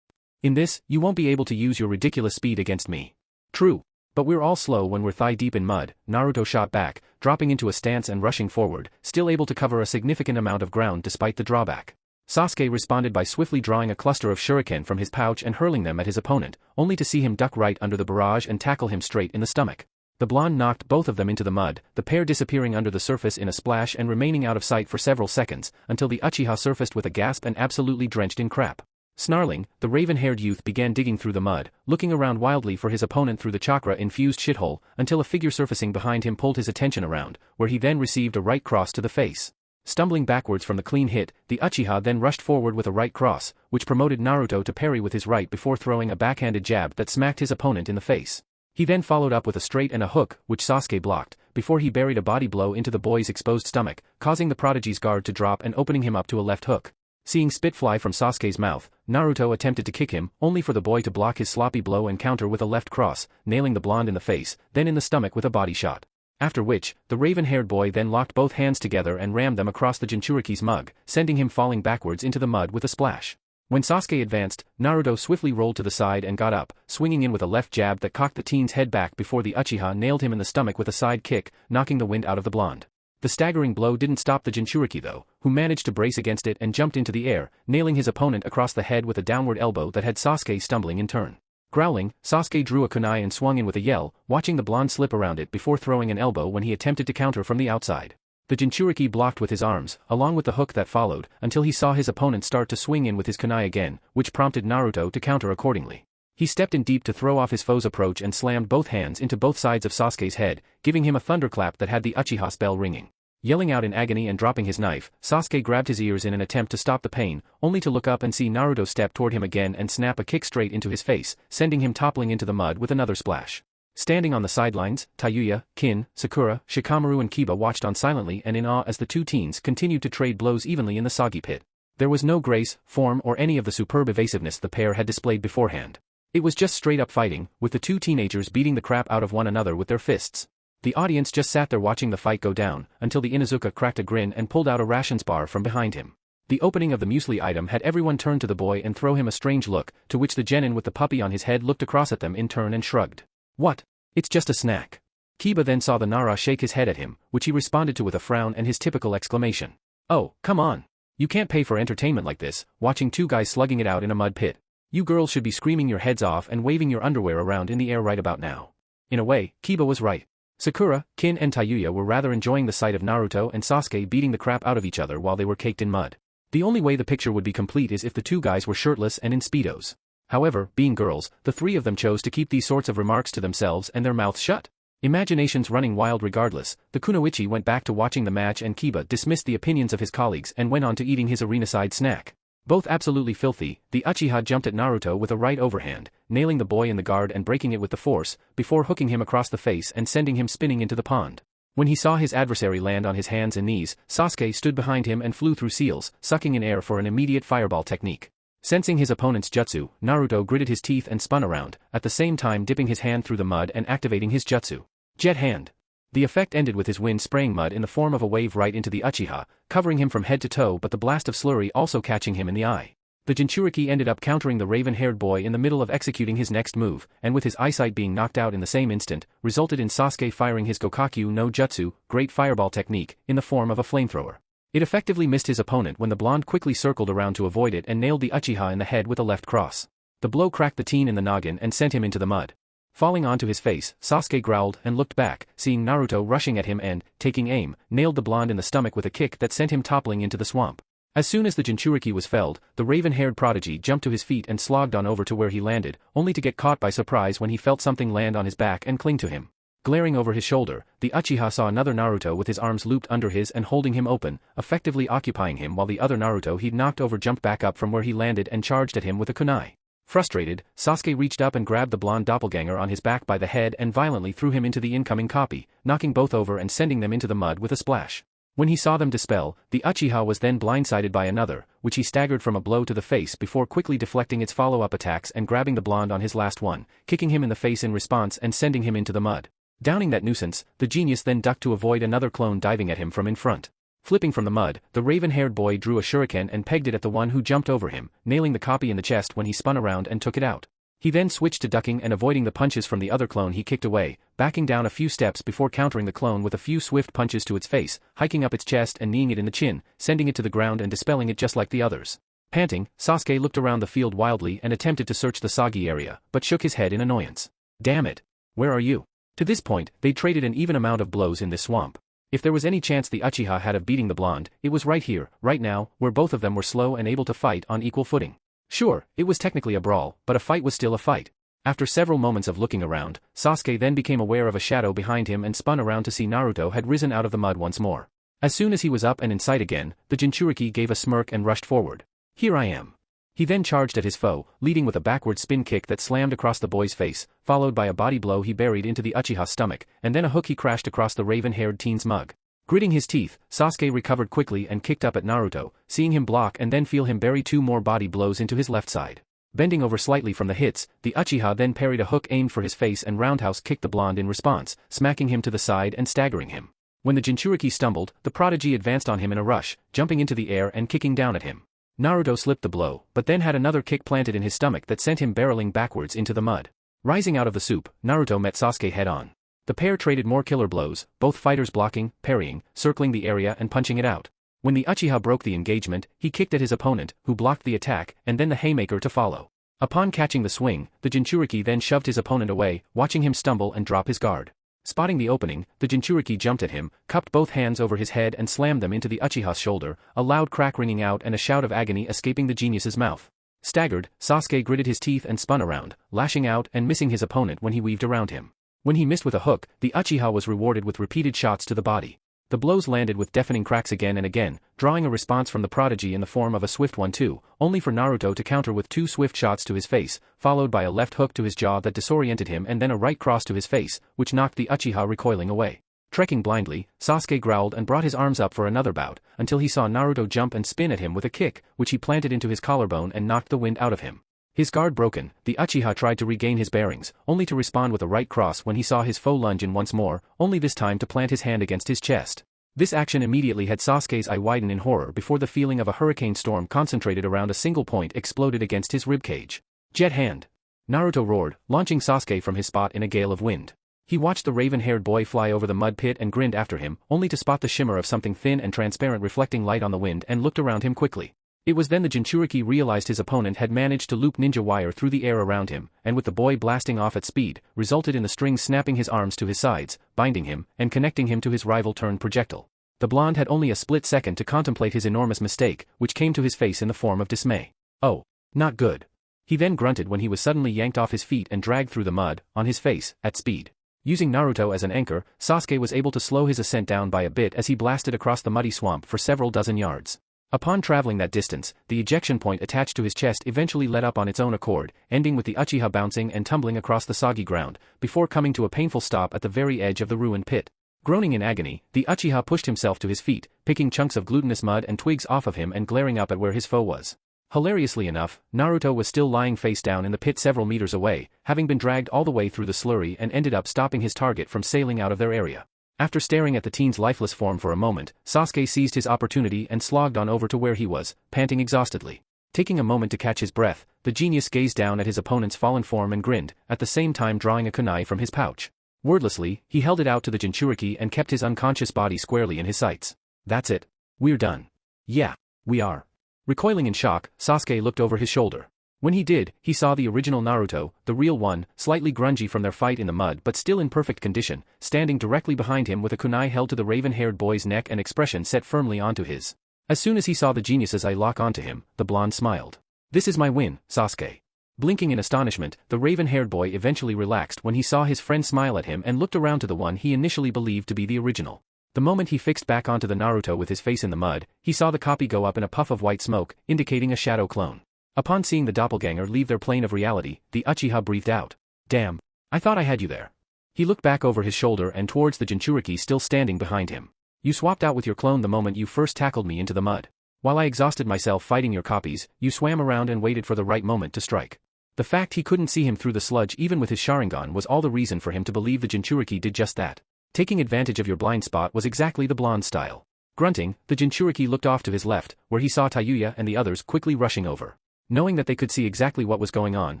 In this, you won't be able to use your ridiculous speed against me. True. But we're all slow when we're thigh-deep in mud, Naruto shot back, dropping into a stance and rushing forward, still able to cover a significant amount of ground despite the drawback. Sasuke responded by swiftly drawing a cluster of shuriken from his pouch and hurling them at his opponent, only to see him duck right under the barrage and tackle him straight in the stomach. The blonde knocked both of them into the mud, the pair disappearing under the surface in a splash and remaining out of sight for several seconds, until the Uchiha surfaced with a gasp and absolutely drenched in crap. Snarling, the raven-haired youth began digging through the mud, looking around wildly for his opponent through the chakra-infused shithole, until a figure surfacing behind him pulled his attention around, where he then received a right cross to the face. Stumbling backwards from the clean hit, the Uchiha then rushed forward with a right cross, which promoted Naruto to parry with his right before throwing a backhanded jab that smacked his opponent in the face. He then followed up with a straight and a hook, which Sasuke blocked, before he buried a body blow into the boy's exposed stomach, causing the prodigy's guard to drop and opening him up to a left hook. Seeing spit fly from Sasuke's mouth, Naruto attempted to kick him, only for the boy to block his sloppy blow and counter with a left cross, nailing the blonde in the face, then in the stomach with a body shot. After which, the raven-haired boy then locked both hands together and rammed them across the Jinchuriki's mug, sending him falling backwards into the mud with a splash. When Sasuke advanced, Naruto swiftly rolled to the side and got up, swinging in with a left jab that cocked the teen's head back before the Uchiha nailed him in the stomach with a side kick, knocking the wind out of the blonde. The staggering blow didn't stop the Jinchuriki though, who managed to brace against it and jumped into the air, nailing his opponent across the head with a downward elbow that had Sasuke stumbling in turn. Growling, Sasuke drew a kunai and swung in with a yell, watching the blonde slip around it before throwing an elbow when he attempted to counter from the outside. The Jinchuriki blocked with his arms, along with the hook that followed, until he saw his opponent start to swing in with his kunai again, which prompted Naruto to counter accordingly. He stepped in deep to throw off his foe's approach and slammed both hands into both sides of Sasuke's head, giving him a thunderclap that had the Uchiha spell ringing. Yelling out in agony and dropping his knife, Sasuke grabbed his ears in an attempt to stop the pain, only to look up and see Naruto step toward him again and snap a kick straight into his face, sending him toppling into the mud with another splash. Standing on the sidelines, Tayuya, Kin, Sakura, Shikamaru and Kiba watched on silently and in awe as the two teens continued to trade blows evenly in the soggy pit. There was no grace, form or any of the superb evasiveness the pair had displayed beforehand. It was just straight-up fighting, with the two teenagers beating the crap out of one another with their fists. The audience just sat there watching the fight go down, until the Inuzuka cracked a grin and pulled out a rations bar from behind him. The opening of the muesli item had everyone turn to the boy and throw him a strange look, to which the genin with the puppy on his head looked across at them in turn and shrugged. What? It's just a snack. Kiba then saw the Nara shake his head at him, which he responded to with a frown and his typical exclamation. Oh, come on. You can't pay for entertainment like this, watching two guys slugging it out in a mud pit. You girls should be screaming your heads off and waving your underwear around in the air right about now. In a way, Kiba was right. Sakura, Kin and Tayuya were rather enjoying the sight of Naruto and Sasuke beating the crap out of each other while they were caked in mud. The only way the picture would be complete is if the two guys were shirtless and in speedos. However, being girls, the three of them chose to keep these sorts of remarks to themselves and their mouths shut. Imaginations running wild regardless, the kunoichi went back to watching the match and Kiba dismissed the opinions of his colleagues and went on to eating his arena-side snack. Both absolutely filthy, the Uchiha jumped at Naruto with a right overhand, nailing the boy in the guard and breaking it with the force, before hooking him across the face and sending him spinning into the pond. When he saw his adversary land on his hands and knees, Sasuke stood behind him and flew through seals, sucking in air for an immediate fireball technique. Sensing his opponent's jutsu, Naruto gritted his teeth and spun around, at the same time dipping his hand through the mud and activating his jutsu. Jet Hand. The effect ended with his wind spraying mud in the form of a wave right into the Uchiha, covering him from head to toe but the blast of slurry also catching him in the eye. The Jinchuriki ended up countering the raven-haired boy in the middle of executing his next move, and with his eyesight being knocked out in the same instant, resulted in Sasuke firing his Gokakyu no Jutsu, great fireball technique, in the form of a flamethrower. It effectively missed his opponent when the blonde quickly circled around to avoid it and nailed the Uchiha in the head with a left cross. The blow cracked the teen in the noggin and sent him into the mud. Falling onto his face, Sasuke growled and looked back, seeing Naruto rushing at him and, taking aim, nailed the blonde in the stomach with a kick that sent him toppling into the swamp. As soon as the Jinchuriki was felled, the raven-haired prodigy jumped to his feet and slogged on over to where he landed, only to get caught by surprise when he felt something land on his back and cling to him. Glaring over his shoulder, the Uchiha saw another Naruto with his arms looped under his and holding him open, effectively occupying him while the other Naruto he'd knocked over jumped back up from where he landed and charged at him with a kunai. Frustrated, Sasuke reached up and grabbed the blonde doppelganger on his back by the head and violently threw him into the incoming copy, knocking both over and sending them into the mud with a splash. When he saw them dispel, the Uchiha was then blindsided by another, which he staggered from a blow to the face before quickly deflecting its follow-up attacks and grabbing the blonde on his last one, kicking him in the face in response and sending him into the mud. Downing that nuisance, the genius then ducked to avoid another clone diving at him from in front. Flipping from the mud, the raven-haired boy drew a shuriken and pegged it at the one who jumped over him, nailing the copy in the chest when he spun around and took it out. He then switched to ducking and avoiding the punches from the other clone he kicked away, backing down a few steps before countering the clone with a few swift punches to its face, hiking up its chest and kneeing it in the chin, sending it to the ground and dispelling it just like the others. Panting, Sasuke looked around the field wildly and attempted to search the soggy area, but shook his head in annoyance. Damn it! Where are you? To this point, they traded an even amount of blows in this swamp. If there was any chance the Uchiha had of beating the blonde, it was right here, right now, where both of them were slow and able to fight on equal footing. Sure, it was technically a brawl, but a fight was still a fight. After several moments of looking around, Sasuke then became aware of a shadow behind him and spun around to see Naruto had risen out of the mud once more. As soon as he was up and in sight again, the Jinchuriki gave a smirk and rushed forward. Here I am. He then charged at his foe, leading with a backward spin kick that slammed across the boy's face, followed by a body blow he buried into the Uchiha's stomach, and then a hook he crashed across the raven-haired teen's mug. Gritting his teeth, Sasuke recovered quickly and kicked up at Naruto, seeing him block and then feel him bury 2 more body blows into his left side. Bending over slightly from the hits, the Uchiha then parried a hook aimed for his face and roundhouse kicked the blonde in response, smacking him to the side and staggering him. When the Jinchuriki stumbled, the prodigy advanced on him in a rush, jumping into the air and kicking down at him. Naruto slipped the blow, but then had another kick planted in his stomach that sent him barreling backwards into the mud. Rising out of the soup, Naruto met Sasuke head-on. The pair traded more killer blows, both fighters blocking, parrying, circling the area and punching it out. When the Uchiha broke the engagement, he kicked at his opponent, who blocked the attack, and then the haymaker to follow. Upon catching the swing, the Jinchuriki then shoved his opponent away, watching him stumble and drop his guard. Spotting the opening, the Jinchuriki jumped at him, cupped both hands over his head and slammed them into the Uchiha's shoulder, a loud crack ringing out and a shout of agony escaping the genius's mouth. Staggered, Sasuke gritted his teeth and spun around, lashing out and missing his opponent when he weaved around him. When he missed with a hook, the Uchiha was rewarded with repeated shots to the body. The blows landed with deafening cracks again and again, drawing a response from the prodigy in the form of a swift 1-2, only for Naruto to counter with 2 swift shots to his face, followed by a left hook to his jaw that disoriented him and then a right cross to his face, which knocked the Uchiha recoiling away. Trekking blindly, Sasuke growled and brought his arms up for another bout, until he saw Naruto jump and spin at him with a kick, which he planted into his collarbone and knocked the wind out of him. His guard broken, the Uchiha tried to regain his bearings, only to respond with a right cross when he saw his foe lunge in once more, only this time to plant his hand against his chest. This action immediately had Sasuke's eye widen in horror before the feeling of a hurricane storm concentrated around a single point exploded against his ribcage. Jet hand! Naruto roared, launching Sasuke from his spot in a gale of wind. He watched the raven-haired boy fly over the mud pit and grinned after him, only to spot the shimmer of something thin and transparent reflecting light on the wind and looked around him quickly. It was then the Jinchuriki realized his opponent had managed to loop ninja wire through the air around him, and with the boy blasting off at speed, resulted in the string snapping his arms to his sides, binding him, and connecting him to his rival-turned projectile. The blonde had only a split second to contemplate his enormous mistake, which came to his face in the form of dismay. Oh, not good. He then grunted when he was suddenly yanked off his feet and dragged through the mud, on his face, at speed. Using Naruto as an anchor, Sasuke was able to slow his ascent down by a bit as he blasted across the muddy swamp for several dozen yards. Upon traveling that distance, the ejection point attached to his chest eventually let up on its own accord, ending with the Uchiha bouncing and tumbling across the soggy ground, before coming to a painful stop at the very edge of the ruined pit. Groaning in agony, the Uchiha pushed himself to his feet, picking chunks of glutinous mud and twigs off of him and glaring up at where his foe was. Hilariously enough, Naruto was still lying face down in the pit several meters away, having been dragged all the way through the slurry and ended up stopping his target from sailing out of their area. After staring at the teen's lifeless form for a moment, Sasuke seized his opportunity and slogged on over to where he was, panting exhaustedly. Taking a moment to catch his breath, the genius gazed down at his opponent's fallen form and grinned, at the same time drawing a kunai from his pouch. Wordlessly, he held it out to the Jinchuriki and kept his unconscious body squarely in his sights. That's it. We're done. Yeah, we are. Recoiling in shock, Sasuke looked over his shoulder. When he did, he saw the original Naruto, the real one, slightly grungy from their fight in the mud but still in perfect condition, standing directly behind him with a kunai held to the raven-haired boy's neck and expression set firmly onto his. As soon as he saw the genius's eye lock onto him, the blonde smiled. This is my win, Sasuke. Blinking in astonishment, the raven-haired boy eventually relaxed when he saw his friend smile at him and looked around to the one he initially believed to be the original. The moment he fixed back onto the Naruto with his face in the mud, he saw the copy go up in a puff of white smoke, indicating a shadow clone. Upon seeing the doppelganger leave their plane of reality, the Uchiha breathed out. Damn. I thought I had you there. He looked back over his shoulder and towards the Jinchuriki still standing behind him. You swapped out with your clone the moment you first tackled me into the mud. While I exhausted myself fighting your copies, you swam around and waited for the right moment to strike. The fact he couldn't see him through the sludge even with his Sharingan was all the reason for him to believe the Jinchuriki did just that. Taking advantage of your blind spot was exactly the blonde style. Grunting, the Jinchuriki looked off to his left, where he saw Tayuya and the others quickly rushing over. Knowing that they could see exactly what was going on,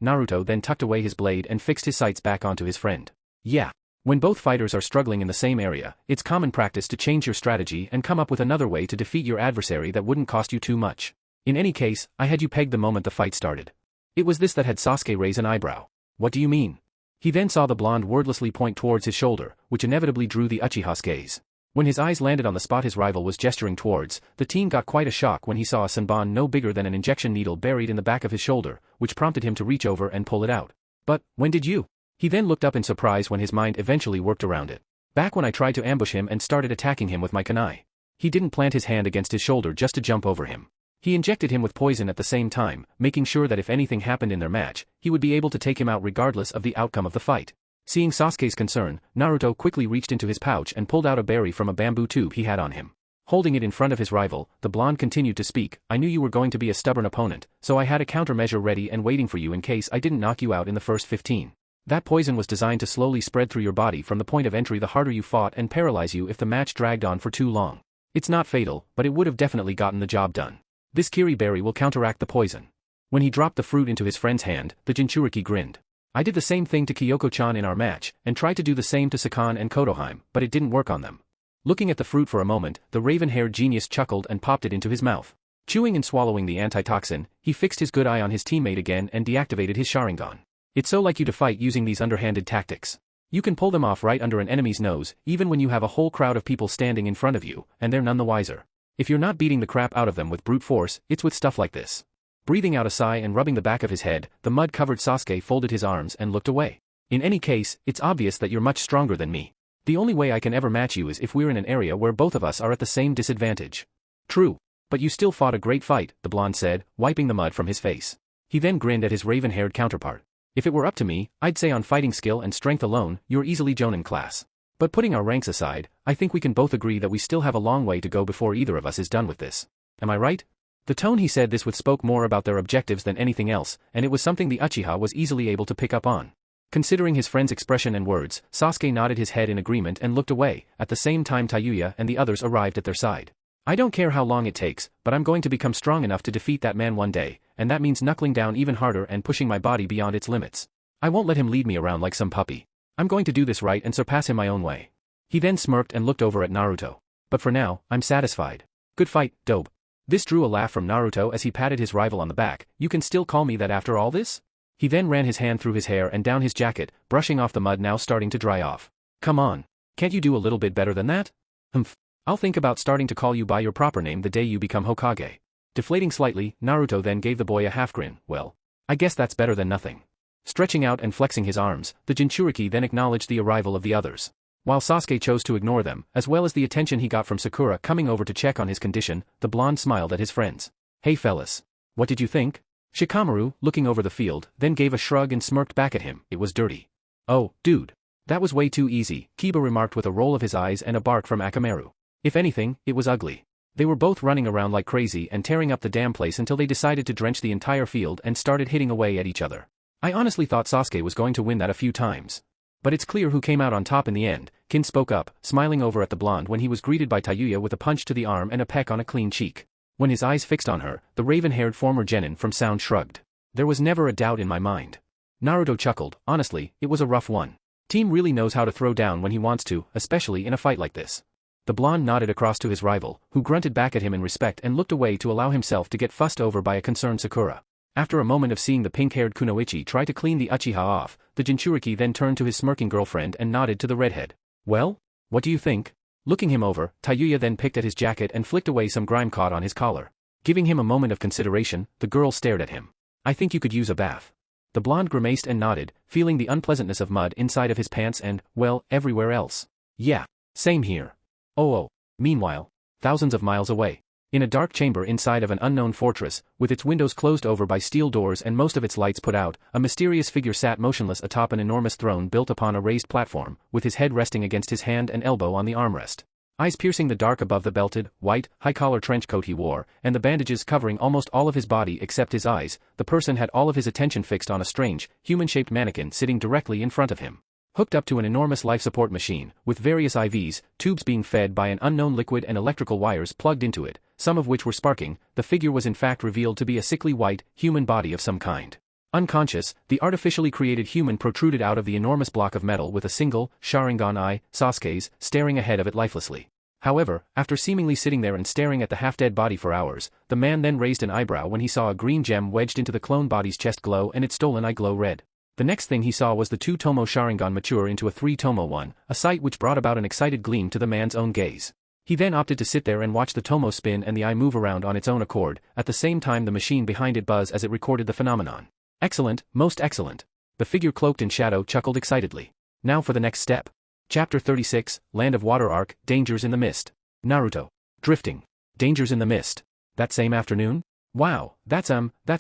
Naruto then tucked away his blade and fixed his sights back onto his friend. Yeah. When both fighters are struggling in the same area, it's common practice to change your strategy and come up with another way to defeat your adversary that wouldn't cost you too much. In any case, I had you pegged the moment the fight started. It was this that had Sasuke raise an eyebrow. What do you mean? He then saw the blonde wordlessly point towards his shoulder, which inevitably drew the Uchiha's gaze. When his eyes landed on the spot his rival was gesturing towards, the teen got quite a shock when he saw a Senbon no bigger than an injection needle buried in the back of his shoulder, which prompted him to reach over and pull it out. But, when did you? He then looked up in surprise when his mind eventually worked around it. Back when I tried to ambush him and started attacking him with my kunai. He didn't plant his hand against his shoulder just to jump over him. He injected him with poison at the same time, making sure that if anything happened in their match, he would be able to take him out regardless of the outcome of the fight. Seeing Sasuke's concern, Naruto quickly reached into his pouch and pulled out a berry from a bamboo tube he had on him. Holding it in front of his rival, the blonde continued to speak, I knew you were going to be a stubborn opponent, so I had a countermeasure ready and waiting for you in case I didn't knock you out in the first 15. That poison was designed to slowly spread through your body from the point of entry the harder you fought and paralyze you if the match dragged on for too long. It's not fatal, but it would have definitely gotten the job done. This Kiri berry will counteract the poison. When he dropped the fruit into his friend's hand, the Jinchuriki grinned. I did the same thing to Kyoko-chan in our match, and tried to do the same to Sakan and Kotoheim, but it didn't work on them. Looking at the fruit for a moment, the raven-haired genius chuckled and popped it into his mouth. Chewing and swallowing the antitoxin, he fixed his good eye on his teammate again and deactivated his Sharingan. It's so like you to fight using these underhanded tactics. You can pull them off right under an enemy's nose, even when you have a whole crowd of people standing in front of you, and they're none the wiser. If you're not beating the crap out of them with brute force, it's with stuff like this. Breathing out a sigh and rubbing the back of his head, the mud-covered Sasuke folded his arms and looked away. In any case, it's obvious that you're much stronger than me. The only way I can ever match you is if we're in an area where both of us are at the same disadvantage. True. But you still fought a great fight, the blonde said, wiping the mud from his face. He then grinned at his raven-haired counterpart. If it were up to me, I'd say on fighting skill and strength alone, you're easily Jonin class. But putting our ranks aside, I think we can both agree that we still have a long way to go before either of us is done with this. Am I right? The tone he said this with spoke more about their objectives than anything else, and it was something the Uchiha was easily able to pick up on. Considering his friend's expression and words, Sasuke nodded his head in agreement and looked away. At the same time Tayuya and the others arrived at their side. I don't care how long it takes, but I'm going to become strong enough to defeat that man one day, and that means knuckling down even harder and pushing my body beyond its limits. I won't let him lead me around like some puppy. I'm going to do this right and surpass him my own way. He then smirked and looked over at Naruto. But for now, I'm satisfied. Good fight, dope. This drew a laugh from Naruto as he patted his rival on the back. You can still call me that after all this? He then ran his hand through his hair and down his jacket, brushing off the mud now starting to dry off. Come on. Can't you do a little bit better than that? Humph. I'll think about starting to call you by your proper name the day you become Hokage. Deflating slightly, Naruto then gave the boy a half grin. Well, I guess that's better than nothing. Stretching out and flexing his arms, the Jinchuriki then acknowledged the arrival of the others. While Sasuke chose to ignore them, as well as the attention he got from Sakura coming over to check on his condition, the blonde smiled at his friends. Hey fellas. What did you think? Shikamaru, looking over the field, then gave a shrug and smirked back at him. It was dirty. Oh, dude. That was way too easy, Kiba remarked with a roll of his eyes and a bark from Akamaru. If anything, it was ugly. They were both running around like crazy and tearing up the damn place until they decided to drench the entire field and started hitting away at each other. I honestly thought Sasuke was going to win that a few times. But it's clear who came out on top in the end. Kin spoke up, smiling over at the blonde when he was greeted by Tayuya with a punch to the arm and a peck on a clean cheek. When his eyes fixed on her, the raven-haired former genin from Sound shrugged. There was never a doubt in my mind. Naruto chuckled. Honestly, it was a rough one. Team really knows how to throw down when he wants to, especially in a fight like this. The blonde nodded across to his rival, who grunted back at him in respect and looked away to allow himself to get fussed over by a concerned Sakura. After a moment of seeing the pink-haired Kunoichi try to clean the Uchiha off, the Jinchuriki then turned to his smirking girlfriend and nodded to the redhead. Well? What do you think? Looking him over, Tayuya then picked at his jacket and flicked away some grime caught on his collar. Giving him a moment of consideration, the girl stared at him. I think you could use a bath. The blonde grimaced and nodded, feeling the unpleasantness of mud inside of his pants and, well, everywhere else. Yeah. Same here. Oh. Meanwhile, thousands of miles away. In a dark chamber inside of an unknown fortress, with its windows closed over by steel doors and most of its lights put out, a mysterious figure sat motionless atop an enormous throne built upon a raised platform, with his head resting against his hand and elbow on the armrest. Eyes piercing the dark above the belted, white, high-collar trench coat he wore, and the bandages covering almost all of his body except his eyes, the person had all of his attention fixed on a strange, human-shaped mannequin sitting directly in front of him. Hooked up to an enormous life support machine, with various IVs, tubes being fed by an unknown liquid and electrical wires plugged into it, some of which were sparking, the figure was in fact revealed to be a sickly white, human body of some kind. Unconscious, the artificially created human protruded out of the enormous block of metal with a single, Sharingan eye, Sasuke's, staring ahead of it lifelessly. However, after seemingly sitting there and staring at the half-dead body for hours, the man then raised an eyebrow when he saw a green gem wedged into the clone body's chest glow and its stolen eye glow red. The next thing he saw was the 2 Tomo Sharingan mature into a 3 Tomo one, a sight which brought about an excited gleam to the man's own gaze. He then opted to sit there and watch the Tomo spin and the eye move around on its own accord, at the same time the machine behind it buzz as it recorded the phenomenon. Excellent, most excellent. The figure cloaked in shadow chuckled excitedly. Now for the next step. Chapter 36, Land of Water Arc, Dangers in the Mist. Naruto. Drifting. Dangers in the Mist. That same afternoon? Wow, that's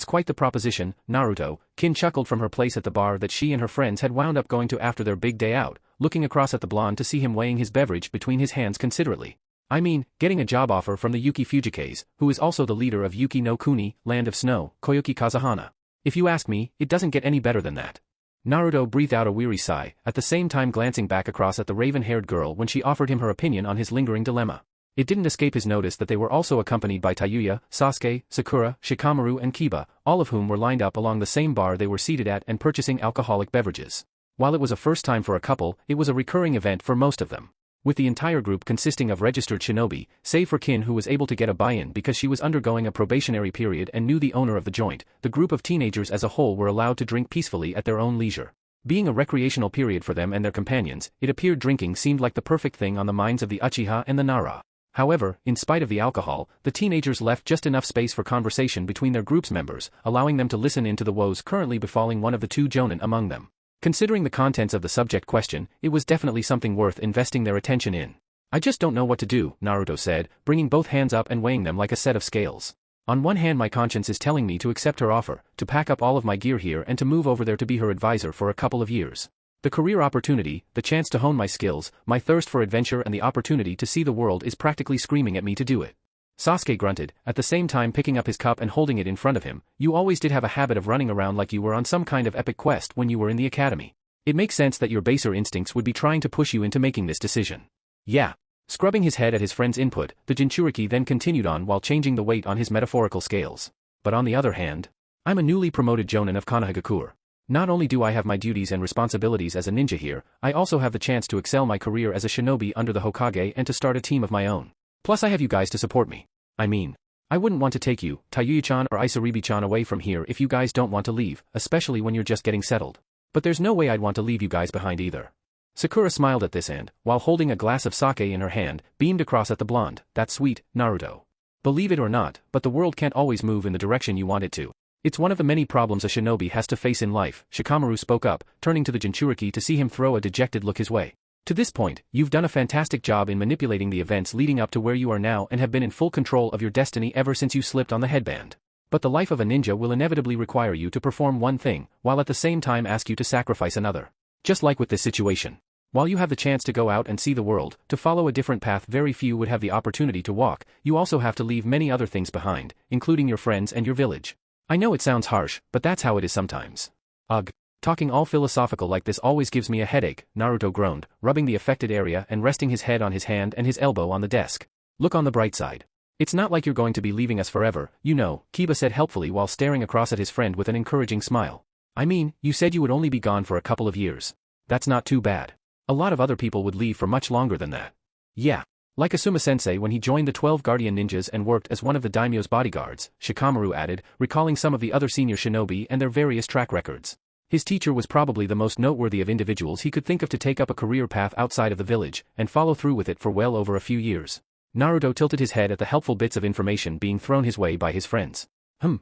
quite the proposition, Naruto. Kin chuckled from her place at the bar that she and her friends had wound up going to after their big day out, looking across at the blonde to see him weighing his beverage between his hands considerately. I mean, getting a job offer from the Yuki Fujikes, who is also the leader of Yuki no Kuni, Land of Snow, Koyuki Kazuhana. If you ask me, it doesn't get any better than that. Naruto breathed out a weary sigh, at the same time glancing back across at the raven-haired girl when she offered him her opinion on his lingering dilemma. It didn't escape his notice that they were also accompanied by Tayuya, Sasuke, Sakura, Shikamaru and Kiba, all of whom were lined up along the same bar they were seated at and purchasing alcoholic beverages. While it was a first time for a couple, it was a recurring event for most of them. With the entire group consisting of registered shinobi, save for Kin who was able to get a buy-in because she was undergoing a probationary period and knew the owner of the joint, the group of teenagers as a whole were allowed to drink peacefully at their own leisure. Being a recreational period for them and their companions, it appeared drinking seemed like the perfect thing on the minds of the Uchiha and the Nara. However, in spite of the alcohol, the teenagers left just enough space for conversation between their group's members, allowing them to listen in to the woes currently befalling one of the 2 jonin among them. Considering the contents of the subject question, it was definitely something worth investing their attention in. I just don't know what to do, Naruto said, bringing both hands up and weighing them like a set of scales. On one hand my conscience is telling me to accept her offer, to pack up all of my gear here and to move over there to be her advisor for a couple of years. The career opportunity, the chance to hone my skills, my thirst for adventure and the opportunity to see the world is practically screaming at me to do it. Sasuke grunted, at the same time picking up his cup and holding it in front of him. You always did have a habit of running around like you were on some kind of epic quest when you were in the academy. It makes sense that your baser instincts would be trying to push you into making this decision. Yeah. Scrubbing his head at his friend's input, the Jinchuriki then continued on while changing the weight on his metaphorical scales. But on the other hand, I'm a newly promoted jonin of Konohagakure. Not only do I have my duties and responsibilities as a ninja here, I also have the chance to excel my career as a shinobi under the Hokage and to start a team of my own. Plus I have you guys to support me. I mean, I wouldn't want to take you, Tayuya-chan or Isaribi-chan away from here if you guys don't want to leave, especially when you're just getting settled. But there's no way I'd want to leave you guys behind either. Sakura smiled at this and, while holding a glass of sake in her hand, beamed across at the blonde. That's sweet, Naruto. Believe it or not, but the world can't always move in the direction you want it to. It's one of the many problems a shinobi has to face in life, Shikamaru spoke up, turning to the Jinchuriki to see him throw a dejected look his way. To this point, you've done a fantastic job in manipulating the events leading up to where you are now and have been in full control of your destiny ever since you slipped on the headband. But the life of a ninja will inevitably require you to perform one thing, while at the same time ask you to sacrifice another. Just like with this situation. While you have the chance to go out and see the world, to follow a different path very few would have the opportunity to walk, you also have to leave many other things behind, including your friends and your village. I know it sounds harsh, but that's how it is sometimes. Ugh. Talking all philosophical like this always gives me a headache, Naruto groaned, rubbing the affected area and resting his head on his hand and his elbow on the desk. Look on the bright side. It's not like you're going to be leaving us forever, you know, Kiba said helpfully while staring across at his friend with an encouraging smile. I mean, you said you would only be gone for a couple of years. That's not too bad. A lot of other people would leave for much longer than that. Yeah. Like Asuma-sensei when he joined the 12 Guardian Ninjas and worked as one of the daimyo's bodyguards, Shikamaru added, recalling some of the other senior shinobi and their various track records. His teacher was probably the most noteworthy of individuals he could think of to take up a career path outside of the village, and follow through with it for well over a few years. Naruto tilted his head at the helpful bits of information being thrown his way by his friends.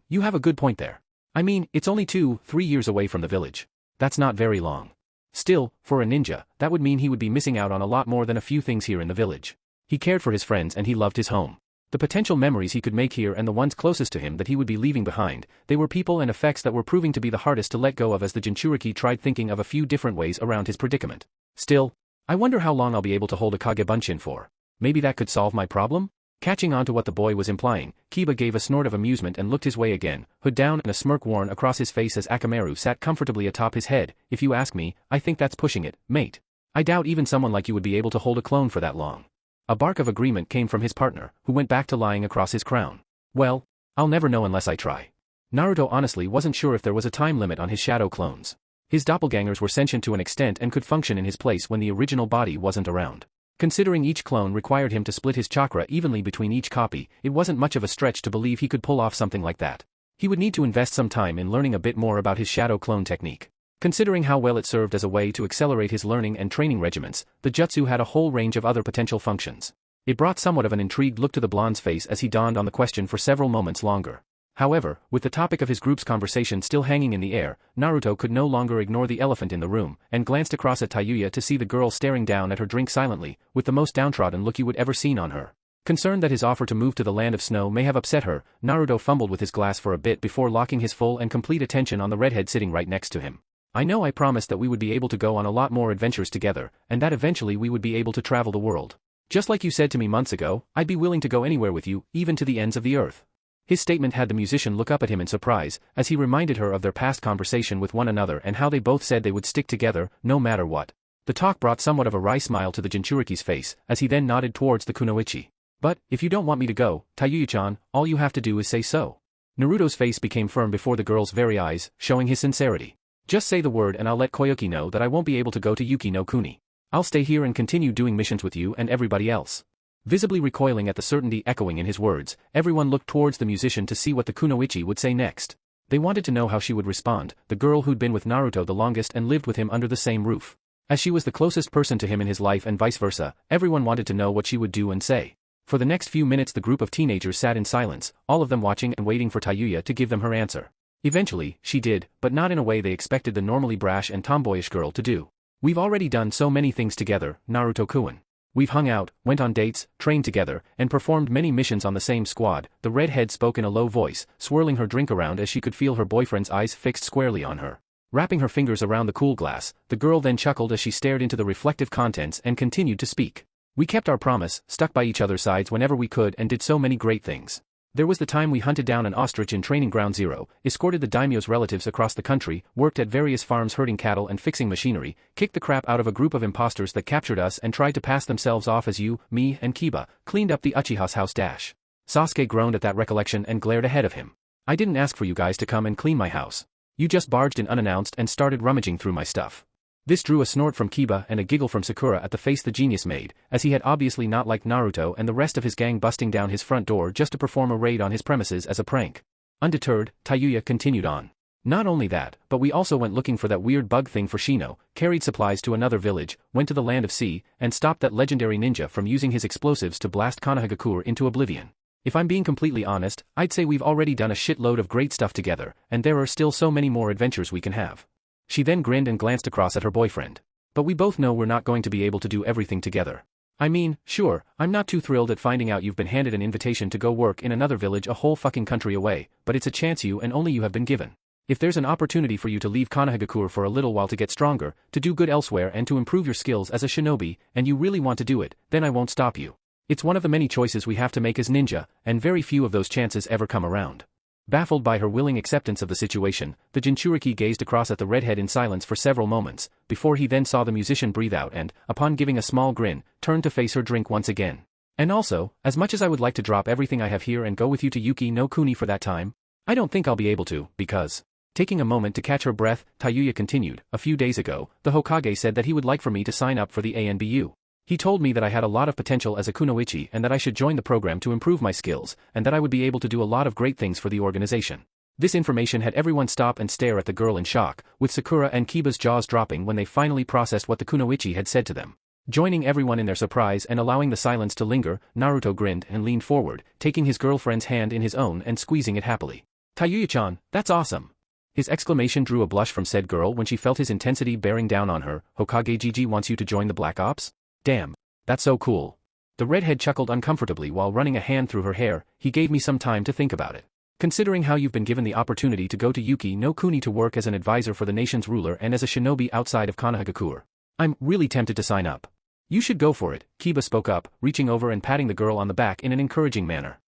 You have a good point there. I mean, it's only 2-3 years away from the village. That's not very long. Still, for a ninja, that would mean he would be missing out on a lot more than a few things here in the village. He cared for his friends and he loved his home. The potential memories he could make here and the ones closest to him that he would be leaving behind, they were people and effects that were proving to be the hardest to let go of as the Jinchuriki tried thinking of a few different ways around his predicament. Still, I wonder how long I'll be able to hold a Kagebunshin for. Maybe that could solve my problem? Catching on to what the boy was implying, Kiba gave a snort of amusement and looked his way again, hood down and a smirk worn across his face as Akamaru sat comfortably atop his head. If you ask me, I think that's pushing it, mate. I doubt even someone like you would be able to hold a clone for that long. A bark of agreement came from his partner, who went back to lying across his crown. Well, I'll never know unless I try. Naruto honestly wasn't sure if there was a time limit on his shadow clones. His doppelgangers were sentient to an extent and could function in his place when the original body wasn't around. Considering each clone required him to split his chakra evenly between each copy, it wasn't much of a stretch to believe he could pull off something like that. He would need to invest some time in learning a bit more about his shadow clone technique. Considering how well it served as a way to accelerate his learning and training regimens, the jutsu had a whole range of other potential functions. It brought somewhat of an intrigued look to the blonde's face as he donned on the question for several moments longer. However, with the topic of his group's conversation still hanging in the air, Naruto could no longer ignore the elephant in the room, and glanced across at Tayuya to see the girl staring down at her drink silently, with the most downtrodden look you would ever seen on her. Concerned that his offer to move to the land of snow may have upset her, Naruto fumbled with his glass for a bit before locking his full and complete attention on the redhead sitting right next to him. I know I promised that we would be able to go on a lot more adventures together, and that eventually we would be able to travel the world. Just like you said to me months ago, I'd be willing to go anywhere with you, even to the ends of the earth. His statement had the musician look up at him in surprise, as he reminded her of their past conversation with one another and how they both said they would stick together, no matter what. The talk brought somewhat of a wry smile to the Jinchuriki's face, as he then nodded towards the Kunoichi. But, if you don't want me to go, Tayuya-chan, all you have to do is say so. Naruto's face became firm before the girl's very eyes, showing his sincerity. Just say the word and I'll let Koyuki know that I won't be able to go to Yuki no Kuni. I'll stay here and continue doing missions with you and everybody else. Visibly recoiling at the certainty echoing in his words, everyone looked towards the musician to see what the Kunoichi would say next. They wanted to know how she would respond, the girl who'd been with Naruto the longest and lived with him under the same roof. As she was the closest person to him in his life and vice versa, everyone wanted to know what she would do and say. For the next few minutes the group of teenagers sat in silence, all of them watching and waiting for Tayuya to give them her answer. Eventually, she did, but not in a way they expected the normally brash and tomboyish girl to do. We've already done so many things together, Naruto-kun. We've hung out, went on dates, trained together, and performed many missions on the same squad, the redhead spoke in a low voice, swirling her drink around as she could feel her boyfriend's eyes fixed squarely on her. Wrapping her fingers around the cool glass, the girl then chuckled as she stared into the reflective contents and continued to speak. We kept our promise, stuck by each other's sides whenever we could and did so many great things. There was the time we hunted down an ostrich in Training Ground Zero, escorted the daimyo's relatives across the country, worked at various farms herding cattle and fixing machinery, kicked the crap out of a group of imposters that captured us and tried to pass themselves off as you, me, and Kiba, cleaned up the Uchiha's house dash. Sasuke groaned at that recollection and glared ahead of him. I didn't ask for you guys to come and clean my house. You just barged in unannounced and started rummaging through my stuff. This drew a snort from Kiba and a giggle from Sakura at the face the genius made, as he had obviously not liked Naruto and the rest of his gang busting down his front door just to perform a raid on his premises as a prank. Undeterred, Tayuya continued on. Not only that, but we also went looking for that weird bug thing for Shino, carried supplies to another village, went to the land of sea, and stopped that legendary ninja from using his explosives to blast Konohagakure into oblivion. If I'm being completely honest, I'd say we've already done a shitload of great stuff together, and there are still so many more adventures we can have. She then grinned and glanced across at her boyfriend. But we both know we're not going to be able to do everything together. I mean, sure, I'm not too thrilled at finding out you've been handed an invitation to go work in another village a whole fucking country away, but it's a chance you and only you have been given. If there's an opportunity for you to leave Konohagakure for a little while to get stronger, to do good elsewhere and to improve your skills as a shinobi, and you really want to do it, then I won't stop you. It's one of the many choices we have to make as ninja, and very few of those chances ever come around. Baffled by her willing acceptance of the situation, the Jinchuriki gazed across at the redhead in silence for several moments, before he then saw the musician breathe out and, upon giving a small grin, turned to face her drink once again. And also, as much as I would like to drop everything I have here and go with you to Yuki no Kuni for that time, I don't think I'll be able to, because... Taking a moment to catch her breath, Tayuya continued, a few days ago, the Hokage said that he would like for me to sign up for the ANBU. He told me that I had a lot of potential as a kunoichi and that I should join the program to improve my skills, and that I would be able to do a lot of great things for the organization. This information had everyone stop and stare at the girl in shock, with Sakura and Kiba's jaws dropping when they finally processed what the kunoichi had said to them. Joining everyone in their surprise and allowing the silence to linger, Naruto grinned and leaned forward, taking his girlfriend's hand in his own and squeezing it happily. Tayuya-chan, that's awesome! His exclamation drew a blush from said girl when she felt his intensity bearing down on her. Hokage Gigi wants you to join the Black Ops? Damn. That's so cool. The redhead chuckled uncomfortably while running a hand through her hair. He gave me some time to think about it. Considering how you've been given the opportunity to go to Yuki no Kuni to work as an advisor for the nation's ruler and as a shinobi outside of Konohagakure, I'm really tempted to sign up. You should go for it, Kiba spoke up, reaching over and patting the girl on the back in an encouraging manner.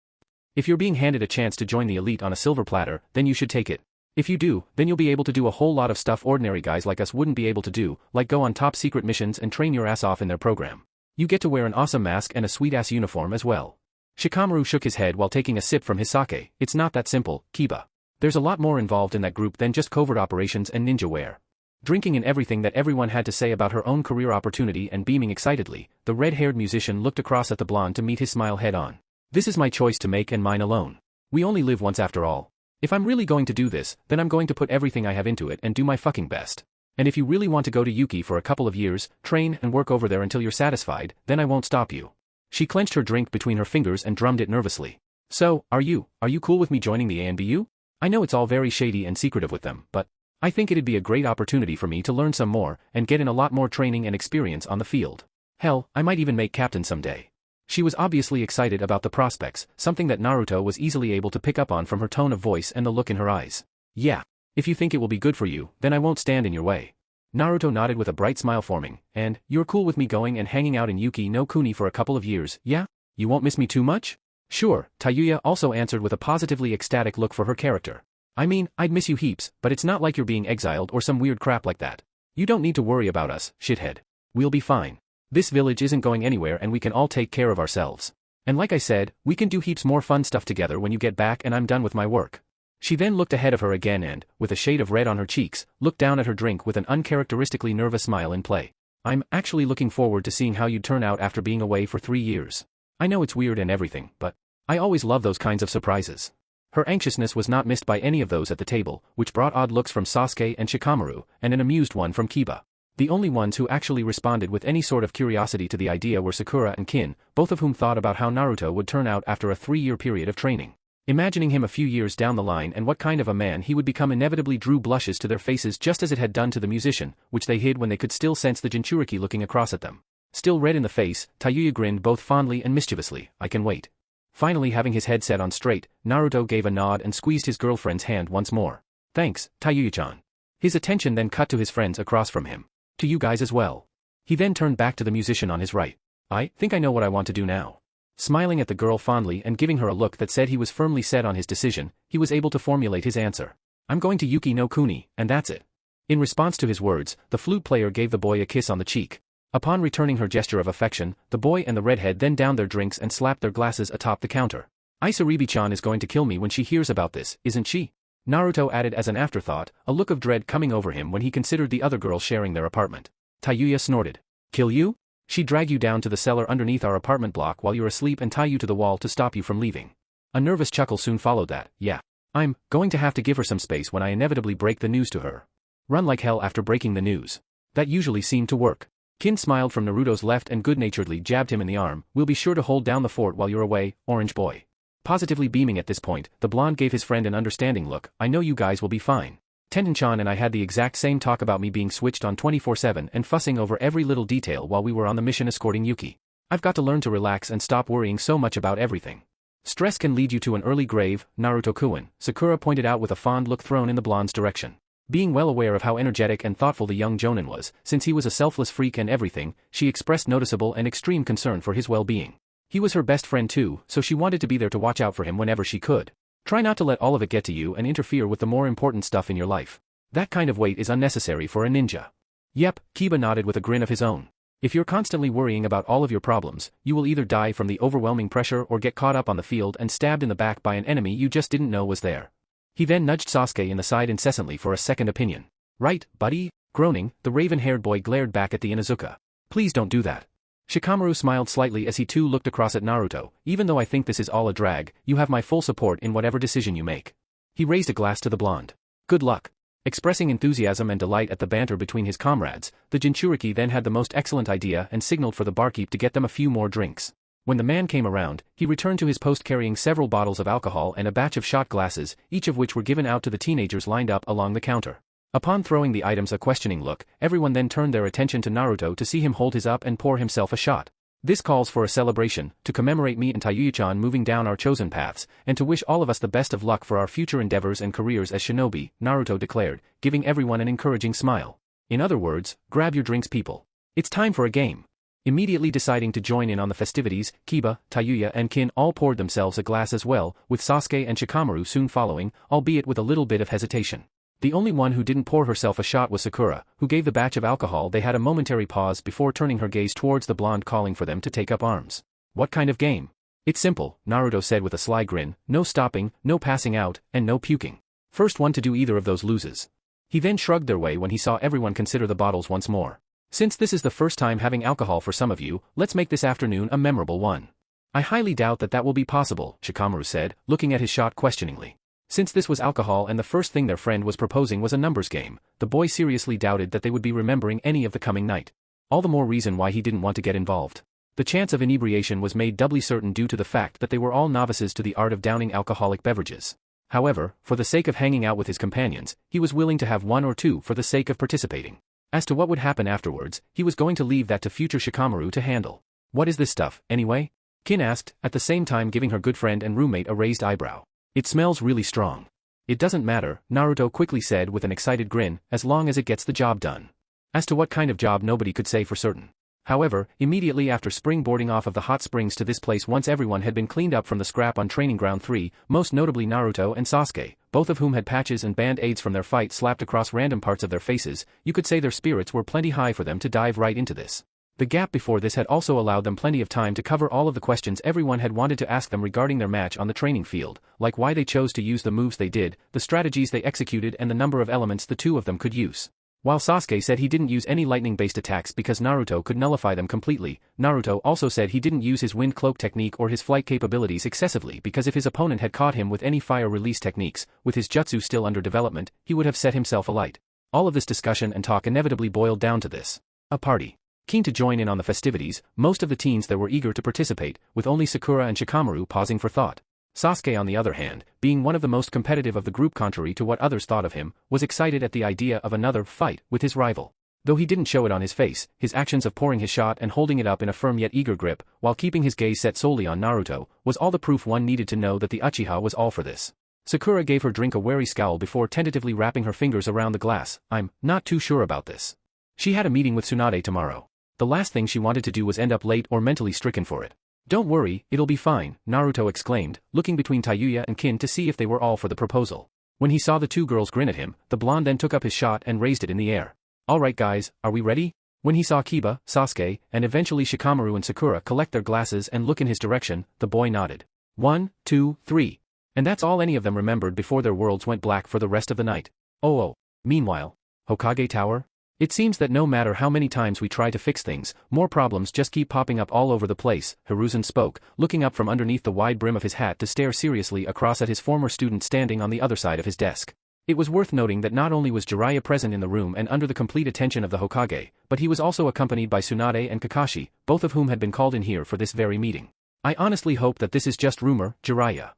If you're being handed a chance to join the elite on a silver platter, then you should take it. If you do, then you'll be able to do a whole lot of stuff ordinary guys like us wouldn't be able to do, like go on top secret missions and train your ass off in their program. You get to wear an awesome mask and a sweet-ass uniform as well. Shikamaru shook his head while taking a sip from his sake. It's not that simple, Kiba. There's a lot more involved in that group than just covert operations and ninja wear. Drinking in everything that everyone had to say about her own career opportunity and beaming excitedly, the red-haired musician looked across at the blonde to meet his smile head-on. This is my choice to make and mine alone. We only live once after all. If I'm really going to do this, then I'm going to put everything I have into it and do my fucking best. And if you really want to go to Yuki for a couple of years, train and work over there until you're satisfied, then I won't stop you. She clenched her drink between her fingers and drummed it nervously. So, are you cool with me joining the ANBU? I know it's all very shady and secretive with them, but I think it'd be a great opportunity for me to learn some more and get in a lot more training and experience on the field. Hell, I might even make captain someday. She was obviously excited about the prospects, something that Naruto was easily able to pick up on from her tone of voice and the look in her eyes. Yeah. If you think it will be good for you, then I won't stand in your way. Naruto nodded with a bright smile forming, and, you're cool with me going and hanging out in Yuki no Kuni for a couple of years, yeah? You won't miss me too much? Sure, Tayuya also answered with a positively ecstatic look for her character. I mean, I'd miss you heaps, but it's not like you're being exiled or some weird crap like that. You don't need to worry about us, shithead. We'll be fine. This village isn't going anywhere and we can all take care of ourselves. And like I said, we can do heaps more fun stuff together when you get back and I'm done with my work. She then looked ahead of her again and, with a shade of red on her cheeks, looked down at her drink with an uncharacteristically nervous smile in play. I'm actually looking forward to seeing how you'd turn out after being away for 3 years. I know it's weird and everything, but I always love those kinds of surprises. Her anxiousness was not missed by any of those at the table, which brought odd looks from Sasuke and Shikamaru, and an amused one from Kiba. The only ones who actually responded with any sort of curiosity to the idea were Sakura and Kin, both of whom thought about how Naruto would turn out after a 3-year period of training. Imagining him a few years down the line and what kind of a man he would become inevitably drew blushes to their faces just as it had done to the musician, which they hid when they could still sense the Jinchuriki looking across at them. Still red in the face, Tayuya grinned both fondly and mischievously. I can wait. Finally having his head set on straight, Naruto gave a nod and squeezed his girlfriend's hand once more. Thanks, Tayuya-chan. His attention then cut to his friends across from him. To you guys as well. He then turned back to the musician on his right. I think I know what I want to do now. Smiling at the girl fondly and giving her a look that said he was firmly set on his decision, he was able to formulate his answer. I'm going to Yuki no Kuni, and that's it. In response to his words, the flute player gave the boy a kiss on the cheek. Upon returning her gesture of affection, the boy and the redhead then downed their drinks and slapped their glasses atop the counter. Isaribi-chan is going to kill me when she hears about this, isn't she? Naruto added as an afterthought, a look of dread coming over him when he considered the other girls sharing their apartment. Tayuya snorted. Kill you? She'd drag you down to the cellar underneath our apartment block while you're asleep and tie you to the wall to stop you from leaving. A nervous chuckle soon followed that. Yeah. I'm going to have to give her some space when I inevitably break the news to her. Run like hell after breaking the news. That usually seemed to work. Kin smiled from Naruto's left and good-naturedly jabbed him in the arm. We'll be sure to hold down the fort while you're away, orange boy. Positively beaming at this point, the blonde gave his friend an understanding look. I know you guys will be fine. Tenten-chan and I had the exact same talk about me being switched on 24/7 and fussing over every little detail while we were on the mission escorting Yuki. I've got to learn to relax and stop worrying so much about everything. Stress can lead you to an early grave, Naruto-kun, Sakura pointed out with a fond look thrown in the blonde's direction. Being well aware of how energetic and thoughtful the young Jonin was, since he was a selfless freak and everything, she expressed noticeable and extreme concern for his well-being. He was her best friend too, so she wanted to be there to watch out for him whenever she could. Try not to let all of it get to you and interfere with the more important stuff in your life. That kind of weight is unnecessary for a ninja. Yep, Kiba nodded with a grin of his own. If you're constantly worrying about all of your problems, you will either die from the overwhelming pressure or get caught up on the field and stabbed in the back by an enemy you just didn't know was there. He then nudged Sasuke in the side incessantly for a second opinion. Right, buddy? Groaning, the raven-haired boy glared back at the Inuzuka. Please don't do that. Shikamaru smiled slightly as he too looked across at Naruto. Even though I think this is all a drag, you have my full support in whatever decision you make. He raised a glass to the blonde. Good luck. Expressing enthusiasm and delight at the banter between his comrades, the Jinchuriki then had the most excellent idea and signaled for the barkeep to get them a few more drinks. When the man came around, he returned to his post carrying several bottles of alcohol and a batch of shot glasses, each of which were given out to the teenagers lined up along the counter. Upon throwing the items a questioning look, everyone then turned their attention to Naruto to see him hold his up and pour himself a shot. This calls for a celebration, to commemorate me and Tayuya-chan moving down our chosen paths, and to wish all of us the best of luck for our future endeavors and careers as shinobi, Naruto declared, giving everyone an encouraging smile. In other words, grab your drinks people. It's time for a game. Immediately deciding to join in on the festivities, Kiba, Tayuya and Kin all poured themselves a glass as well, with Sasuke and Shikamaru soon following, albeit with a little bit of hesitation. The only one who didn't pour herself a shot was Sakura, who gave the batch of alcohol. They had a momentary pause before turning her gaze towards the blonde calling for them to take up arms. What kind of game? It's simple, Naruto said with a sly grin, no stopping, no passing out, and no puking. First one to do either of those loses. He then shrugged their way when he saw everyone consider the bottles once more. Since this is the first time having alcohol for some of you, let's make this afternoon a memorable one. I highly doubt that will be possible, Shikamaru said, looking at his shot questioningly. Since this was alcohol and the first thing their friend was proposing was a numbers game, the boy seriously doubted that they would be remembering any of the coming night. All the more reason why he didn't want to get involved. The chance of inebriation was made doubly certain due to the fact that they were all novices to the art of downing alcoholic beverages. However, for the sake of hanging out with his companions, he was willing to have one or two for the sake of participating. As to what would happen afterwards, he was going to leave that to future Shikamaru to handle. What is this stuff, anyway? Kin asked, at the same time giving her good friend and roommate a raised eyebrow. It smells really strong. It doesn't matter, Naruto quickly said with an excited grin, as long as it gets the job done. As to what kind of job nobody could say for certain. However, immediately after springboarding off of the hot springs to this place once everyone had been cleaned up from the scrap on Training Ground 3, most notably Naruto and Sasuke, both of whom had patches and band-aids from their fight slapped across random parts of their faces, you could say their spirits were plenty high for them to dive right into this. The gap before this had also allowed them plenty of time to cover all of the questions everyone had wanted to ask them regarding their match on the training field, like why they chose to use the moves they did, the strategies they executed and the number of elements the two of them could use. While Sasuke said he didn't use any lightning-based attacks because Naruto could nullify them completely, Naruto also said he didn't use his wind cloak technique or his flight capabilities excessively because if his opponent had caught him with any fire release techniques, with his jutsu still under development, he would have set himself alight. All of this discussion and talk inevitably boiled down to this. A party. Keen to join in on the festivities, most of the teens there were eager to participate, with only Sakura and Shikamaru pausing for thought. Sasuke on the other hand, being one of the most competitive of the group contrary to what others thought of him, was excited at the idea of another fight with his rival. Though he didn't show it on his face, his actions of pouring his shot and holding it up in a firm yet eager grip, while keeping his gaze set solely on Naruto, was all the proof one needed to know that the Uchiha was all for this. Sakura gave her drink a wary scowl before tentatively wrapping her fingers around the glass. I'm not too sure about this. She had a meeting with Tsunade tomorrow. The last thing she wanted to do was end up late or mentally stricken for it. Don't worry, it'll be fine, Naruto exclaimed, looking between Tayuya and Kin to see if they were all for the proposal. When he saw the two girls grin at him, the blonde then took up his shot and raised it in the air. Alright guys, are we ready? When he saw Kiba, Sasuke, and eventually Shikamaru and Sakura collect their glasses and look in his direction, the boy nodded. 1, 2, 3. And that's all any of them remembered before their worlds went black for the rest of the night. Oh. Meanwhile, Hokage Tower? It seems that no matter how many times we try to fix things, more problems just keep popping up all over the place, Hiruzen spoke, looking up from underneath the wide brim of his hat to stare seriously across at his former student standing on the other side of his desk. It was worth noting that not only was Jiraiya present in the room and under the complete attention of the Hokage, but he was also accompanied by Tsunade and Kakashi, both of whom had been called in here for this very meeting. I honestly hope that this is just rumor, Jiraiya.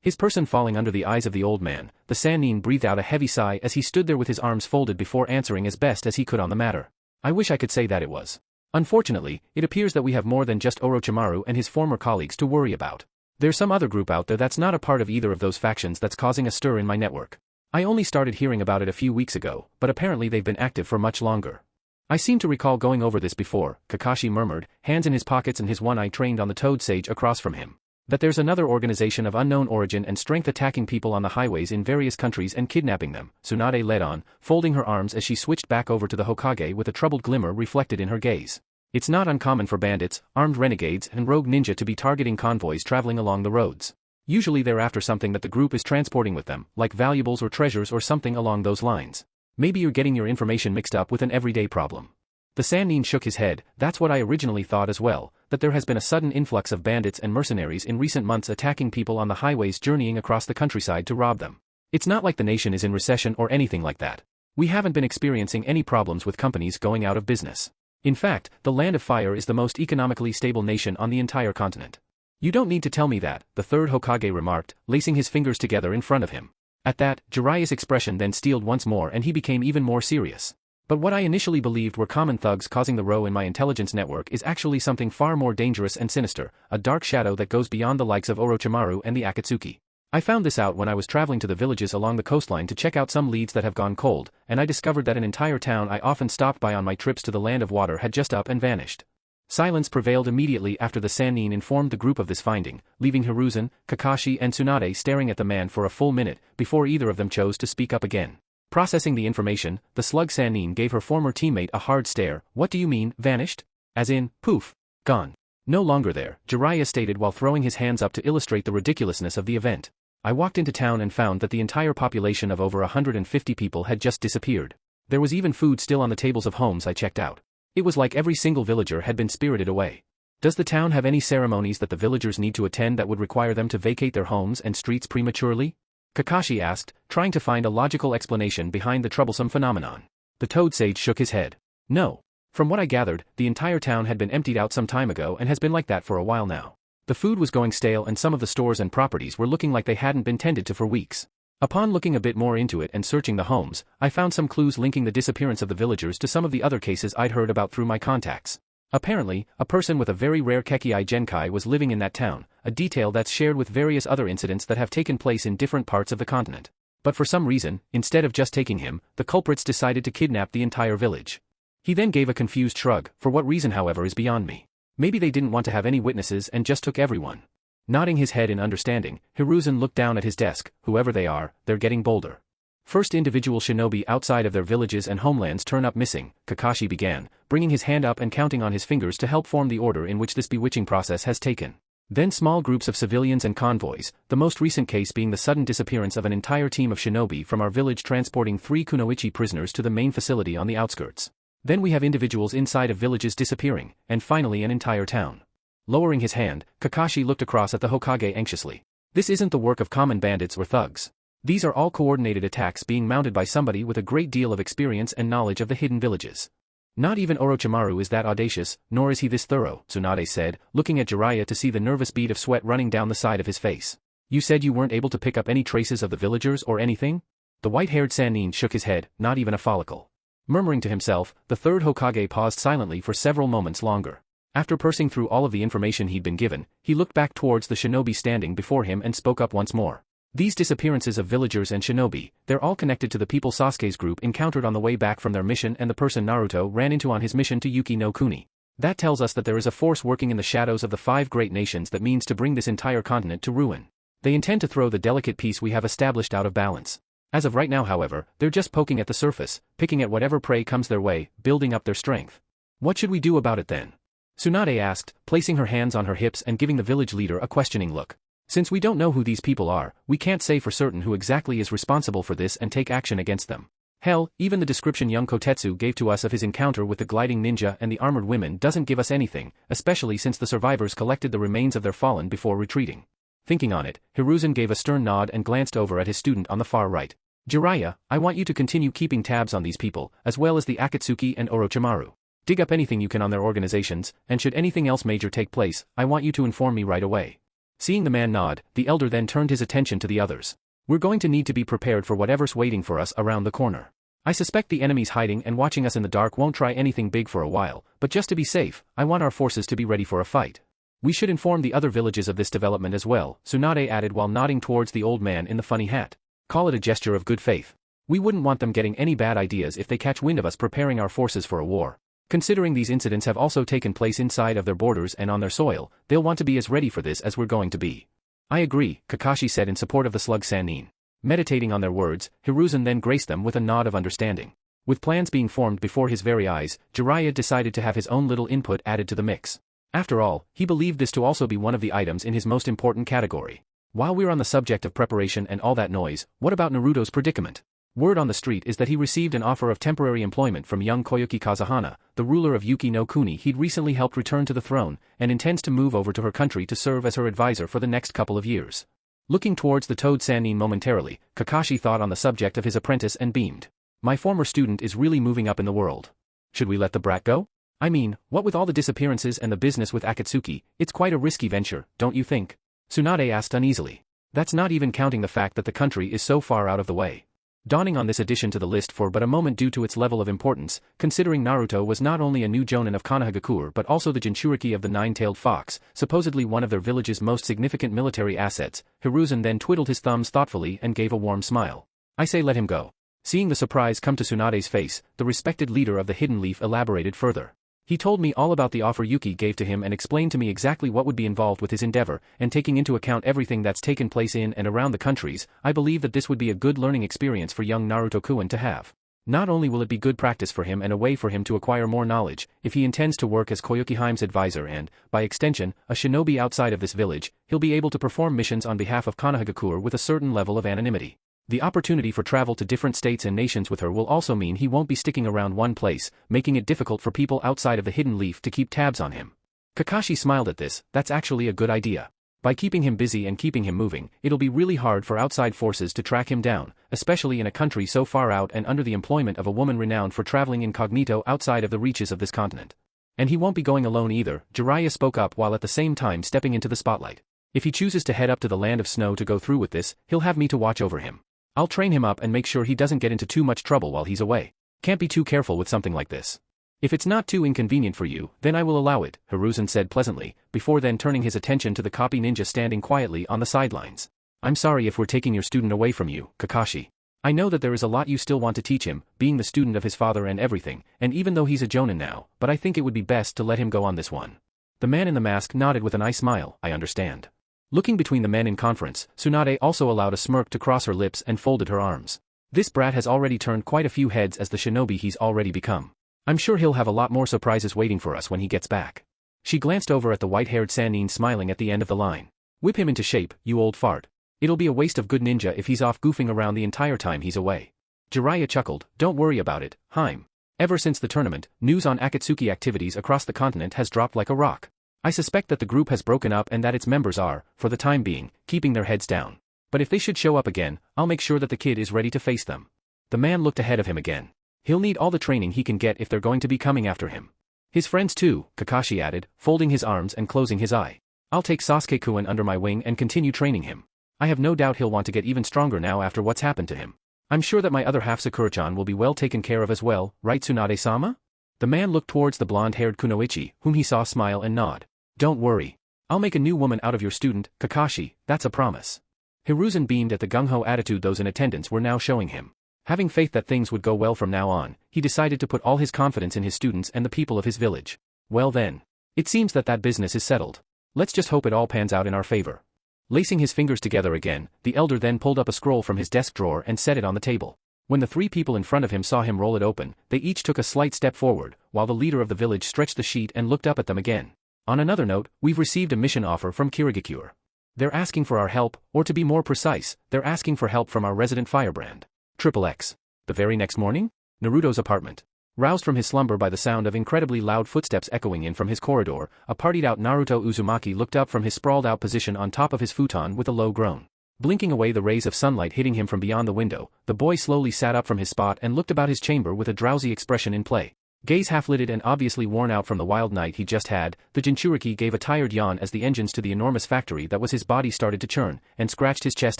His person falling under the eyes of the old man, the Sannin breathed out a heavy sigh as he stood there with his arms folded before answering as best as he could on the matter. I wish I could say that it was. Unfortunately, it appears that we have more than just Orochimaru and his former colleagues to worry about. There's some other group out there that's not a part of either of those factions that's causing a stir in my network. I only started hearing about it a few weeks ago, but apparently they've been active for much longer. I seem to recall going over this before, Kakashi murmured, hands in his pockets and his one eye trained on the toad sage across from him. That there's another organization of unknown origin and strength attacking people on the highways in various countries and kidnapping them, Tsunade led on, folding her arms as she switched back over to the Hokage with a troubled glimmer reflected in her gaze. It's not uncommon for bandits, armed renegades and rogue ninja to be targeting convoys traveling along the roads. Usually they're after something that the group is transporting with them, like valuables or treasures or something along those lines. Maybe you're getting your information mixed up with an everyday problem. The Sannin shook his head. That's what I originally thought as well, that there has been a sudden influx of bandits and mercenaries in recent months attacking people on the highways journeying across the countryside to rob them. It's not like the nation is in recession or anything like that. We haven't been experiencing any problems with companies going out of business. In fact, the Land of Fire is the most economically stable nation on the entire continent. You don't need to tell me that, the third Hokage remarked, lacing his fingers together in front of him. At that, Jiraiya's expression then steeled once more and he became even more serious. But what I initially believed were common thugs causing the row in my intelligence network is actually something far more dangerous and sinister, a dark shadow that goes beyond the likes of Orochimaru and the Akatsuki. I found this out when I was traveling to the villages along the coastline to check out some leads that have gone cold, and I discovered that an entire town I often stopped by on my trips to the Land of Water had just up and vanished. Silence prevailed immediately after the Sannin informed the group of this finding, leaving Hiruzen, Kakashi and Tsunade staring at the man for a full minute, before either of them chose to speak up again. Processing the information, the slug Sannin gave her former teammate a hard stare. What do you mean, vanished? As in, poof, gone. No longer there, Jiraiya stated while throwing his hands up to illustrate the ridiculousness of the event. I walked into town and found that the entire population of over 150 people had just disappeared. There was even food still on the tables of homes I checked out. It was like every single villager had been spirited away. Does the town have any ceremonies that the villagers need to attend that would require them to vacate their homes and streets prematurely? Kakashi asked, trying to find a logical explanation behind the troublesome phenomenon. The Toad Sage shook his head. No. From what I gathered, the entire town had been emptied out some time ago and has been like that for a while now. The food was going stale and some of the stores and properties were looking like they hadn't been tended to for weeks. Upon looking a bit more into it and searching the homes, I found some clues linking the disappearance of the villagers to some of the other cases I'd heard about through my contacts. Apparently, a person with a very rare Kekii Genkai was living in that town, a detail that's shared with various other incidents that have taken place in different parts of the continent. But for some reason, instead of just taking him, the culprits decided to kidnap the entire village. He then gave a confused shrug, for what reason however is beyond me. Maybe they didn't want to have any witnesses and just took everyone. Nodding his head in understanding, Hiruzen looked down at his desk. Whoever they are, they're getting bolder. First individual shinobi outside of their villages and homelands turn up missing, Kakashi began, bringing his hand up and counting on his fingers to help form the order in which this bewitching process has taken. Then small groups of civilians and convoys, the most recent case being the sudden disappearance of an entire team of shinobi from our village transporting 3 kunoichi prisoners to the main facility on the outskirts. Then we have individuals inside of villages disappearing, and finally an entire town. Lowering his hand, Kakashi looked across at the Hokage anxiously. This isn't the work of common bandits or thugs. These are all coordinated attacks being mounted by somebody with a great deal of experience and knowledge of the hidden villages. Not even Orochimaru is that audacious, nor is he this thorough, Tsunade said, looking at Jiraiya to see the nervous bead of sweat running down the side of his face. You said you weren't able to pick up any traces of the villagers or anything? The white-haired Sannin shook his head, not even a follicle. Murmuring to himself, the third Hokage paused silently for several moments longer. After pursing through all of the information he'd been given, he looked back towards the shinobi standing before him and spoke up once more. These disappearances of villagers and shinobi, they're all connected to the people Sasuke's group encountered on the way back from their mission and the person Naruto ran into on his mission to Yuki no Kuni. That tells us that there is a force working in the shadows of the 5 great nations that means to bring this entire continent to ruin. They intend to throw the delicate peace we have established out of balance. As of right now however, they're just poking at the surface, picking at whatever prey comes their way, building up their strength. What should we do about it then? Tsunade asked, placing her hands on her hips and giving the village leader a questioning look. Since we don't know who these people are, we can't say for certain who exactly is responsible for this and take action against them. Hell, even the description young Kotetsu gave to us of his encounter with the gliding ninja and the armored women doesn't give us anything, especially since the survivors collected the remains of their fallen before retreating. Thinking on it, Hiruzen gave a stern nod and glanced over at his student on the far right. Jiraiya, I want you to continue keeping tabs on these people, as well as the Akatsuki and Orochimaru. Dig up anything you can on their organizations, and should anything else major take place, I want you to inform me right away. Seeing the man nod, the elder then turned his attention to the others. We're going to need to be prepared for whatever's waiting for us around the corner. I suspect the enemies hiding and watching us in the dark won't try anything big for a while, but just to be safe, I want our forces to be ready for a fight. We should inform the other villages of this development as well, Tsunade added while nodding towards the old man in the funny hat. Call it a gesture of good faith. We wouldn't want them getting any bad ideas if they catch wind of us preparing our forces for a war. Considering these incidents have also taken place inside of their borders and on their soil, they'll want to be as ready for this as we're going to be. I agree, Kakashi said in support of the slug Sannin. Meditating on their words, Hiruzen then graced them with a nod of understanding. With plans being formed before his very eyes, Jiraiya decided to have his own little input added to the mix. After all, he believed this to also be one of the items in his most important category. While we're on the subject of preparation and all that noise, what about Naruto's predicament? Word on the street is that he received an offer of temporary employment from young Koyuki Kazuhana, the ruler of Yuki no Kuni he'd recently helped return to the throne, and intends to move over to her country to serve as her advisor for the next couple of years. Looking towards the Toad Sannin momentarily, Kakashi thought on the subject of his apprentice and beamed. My former student is really moving up in the world. Should we let the brat go? I mean, what with all the disappearances and the business with Akatsuki, it's quite a risky venture, don't you think? Tsunade asked uneasily. That's not even counting the fact that the country is so far out of the way. Dawning on this addition to the list for but a moment due to its level of importance, considering Naruto was not only a new jonin of Konohagakure but also the Jinchuriki of the Nine-Tailed Fox, supposedly one of their village's most significant military assets, Hiruzen then twiddled his thumbs thoughtfully and gave a warm smile. I say let him go. Seeing the surprise come to Tsunade's face, the respected leader of the Hidden Leaf elaborated further. He told me all about the offer Yuki gave to him and explained to me exactly what would be involved with his endeavor, and taking into account everything that's taken place in and around the countries, I believe that this would be a good learning experience for young Naruto-kun to have. Not only will it be good practice for him and a way for him to acquire more knowledge, if he intends to work as Koyuki Hime's advisor and, by extension, a shinobi outside of this village, he'll be able to perform missions on behalf of Konohagakure with a certain level of anonymity. The opportunity for travel to different states and nations with her will also mean he won't be sticking around one place, making it difficult for people outside of the Hidden Leaf to keep tabs on him. Kakashi smiled at this. That's actually a good idea. By keeping him busy and keeping him moving, it'll be really hard for outside forces to track him down, especially in a country so far out and under the employment of a woman renowned for traveling incognito outside of the reaches of this continent. And he won't be going alone either, Jiraiya spoke up while at the same time stepping into the spotlight. If he chooses to head up to the land of snow to go through with this, he'll have me to watch over him. I'll train him up and make sure he doesn't get into too much trouble while he's away. Can't be too careful with something like this. If it's not too inconvenient for you, then I will allow it, Hiruzen said pleasantly, before then turning his attention to the copy ninja standing quietly on the sidelines. I'm sorry if we're taking your student away from you, Kakashi. I know that there is a lot you still want to teach him, being the student of his father and everything, and even though he's a jonin now, but I think it would be best to let him go on this one. The man in the mask nodded with a nice smile, I understand. Looking between the men in conference, Tsunade also allowed a smirk to cross her lips and folded her arms. This brat has already turned quite a few heads as the shinobi he's already become. I'm sure he'll have a lot more surprises waiting for us when he gets back. She glanced over at the white-haired Sannin smiling at the end of the line. Whip him into shape, you old fart. It'll be a waste of good ninja if he's off goofing around the entire time he's away. Jiraiya chuckled, don't worry about it, Haim. Ever since the tournament, news on Akatsuki activities across the continent has dropped like a rock. I suspect that the group has broken up and that its members are, for the time being, keeping their heads down. But if they should show up again, I'll make sure that the kid is ready to face them. The man looked ahead of him again. He'll need all the training he can get if they're going to be coming after him. His friends too, Kakashi added, folding his arms and closing his eye. I'll take Sasuke-kun under my wing and continue training him. I have no doubt he'll want to get even stronger now after what's happened to him. I'm sure that my other half Sakura-chan will be well taken care of as well, right Tsunade-sama? The man looked towards the blonde-haired Kunoichi, whom he saw smile and nod. Don't worry. I'll make a new woman out of your student, Kakashi, that's a promise. Hiruzen beamed at the gung-ho attitude those in attendance were now showing him. Having faith that things would go well from now on, he decided to put all his confidence in his students and the people of his village. Well then. It seems that business is settled. Let's just hope it all pans out in our favor. Lacing his fingers together again, the elder then pulled up a scroll from his desk drawer and set it on the table. When the three people in front of him saw him roll it open, they each took a slight step forward, while the leader of the village stretched the sheet and looked up at them again. On another note, we've received a mission offer from Kirigakure. They're asking for our help, or to be more precise, they're asking for help from our resident firebrand. XXX. The very next morning? Naruto's apartment. Roused from his slumber by the sound of incredibly loud footsteps echoing in from his corridor, a partied-out Naruto Uzumaki looked up from his sprawled-out position on top of his futon with a low groan. Blinking away the rays of sunlight hitting him from beyond the window, the boy slowly sat up from his spot and looked about his chamber with a drowsy expression in play. Gaze half-lidded and obviously worn out from the wild night he just had, the Jinchuriki gave a tired yawn as the engines to the enormous factory that was his body started to churn, and scratched his chest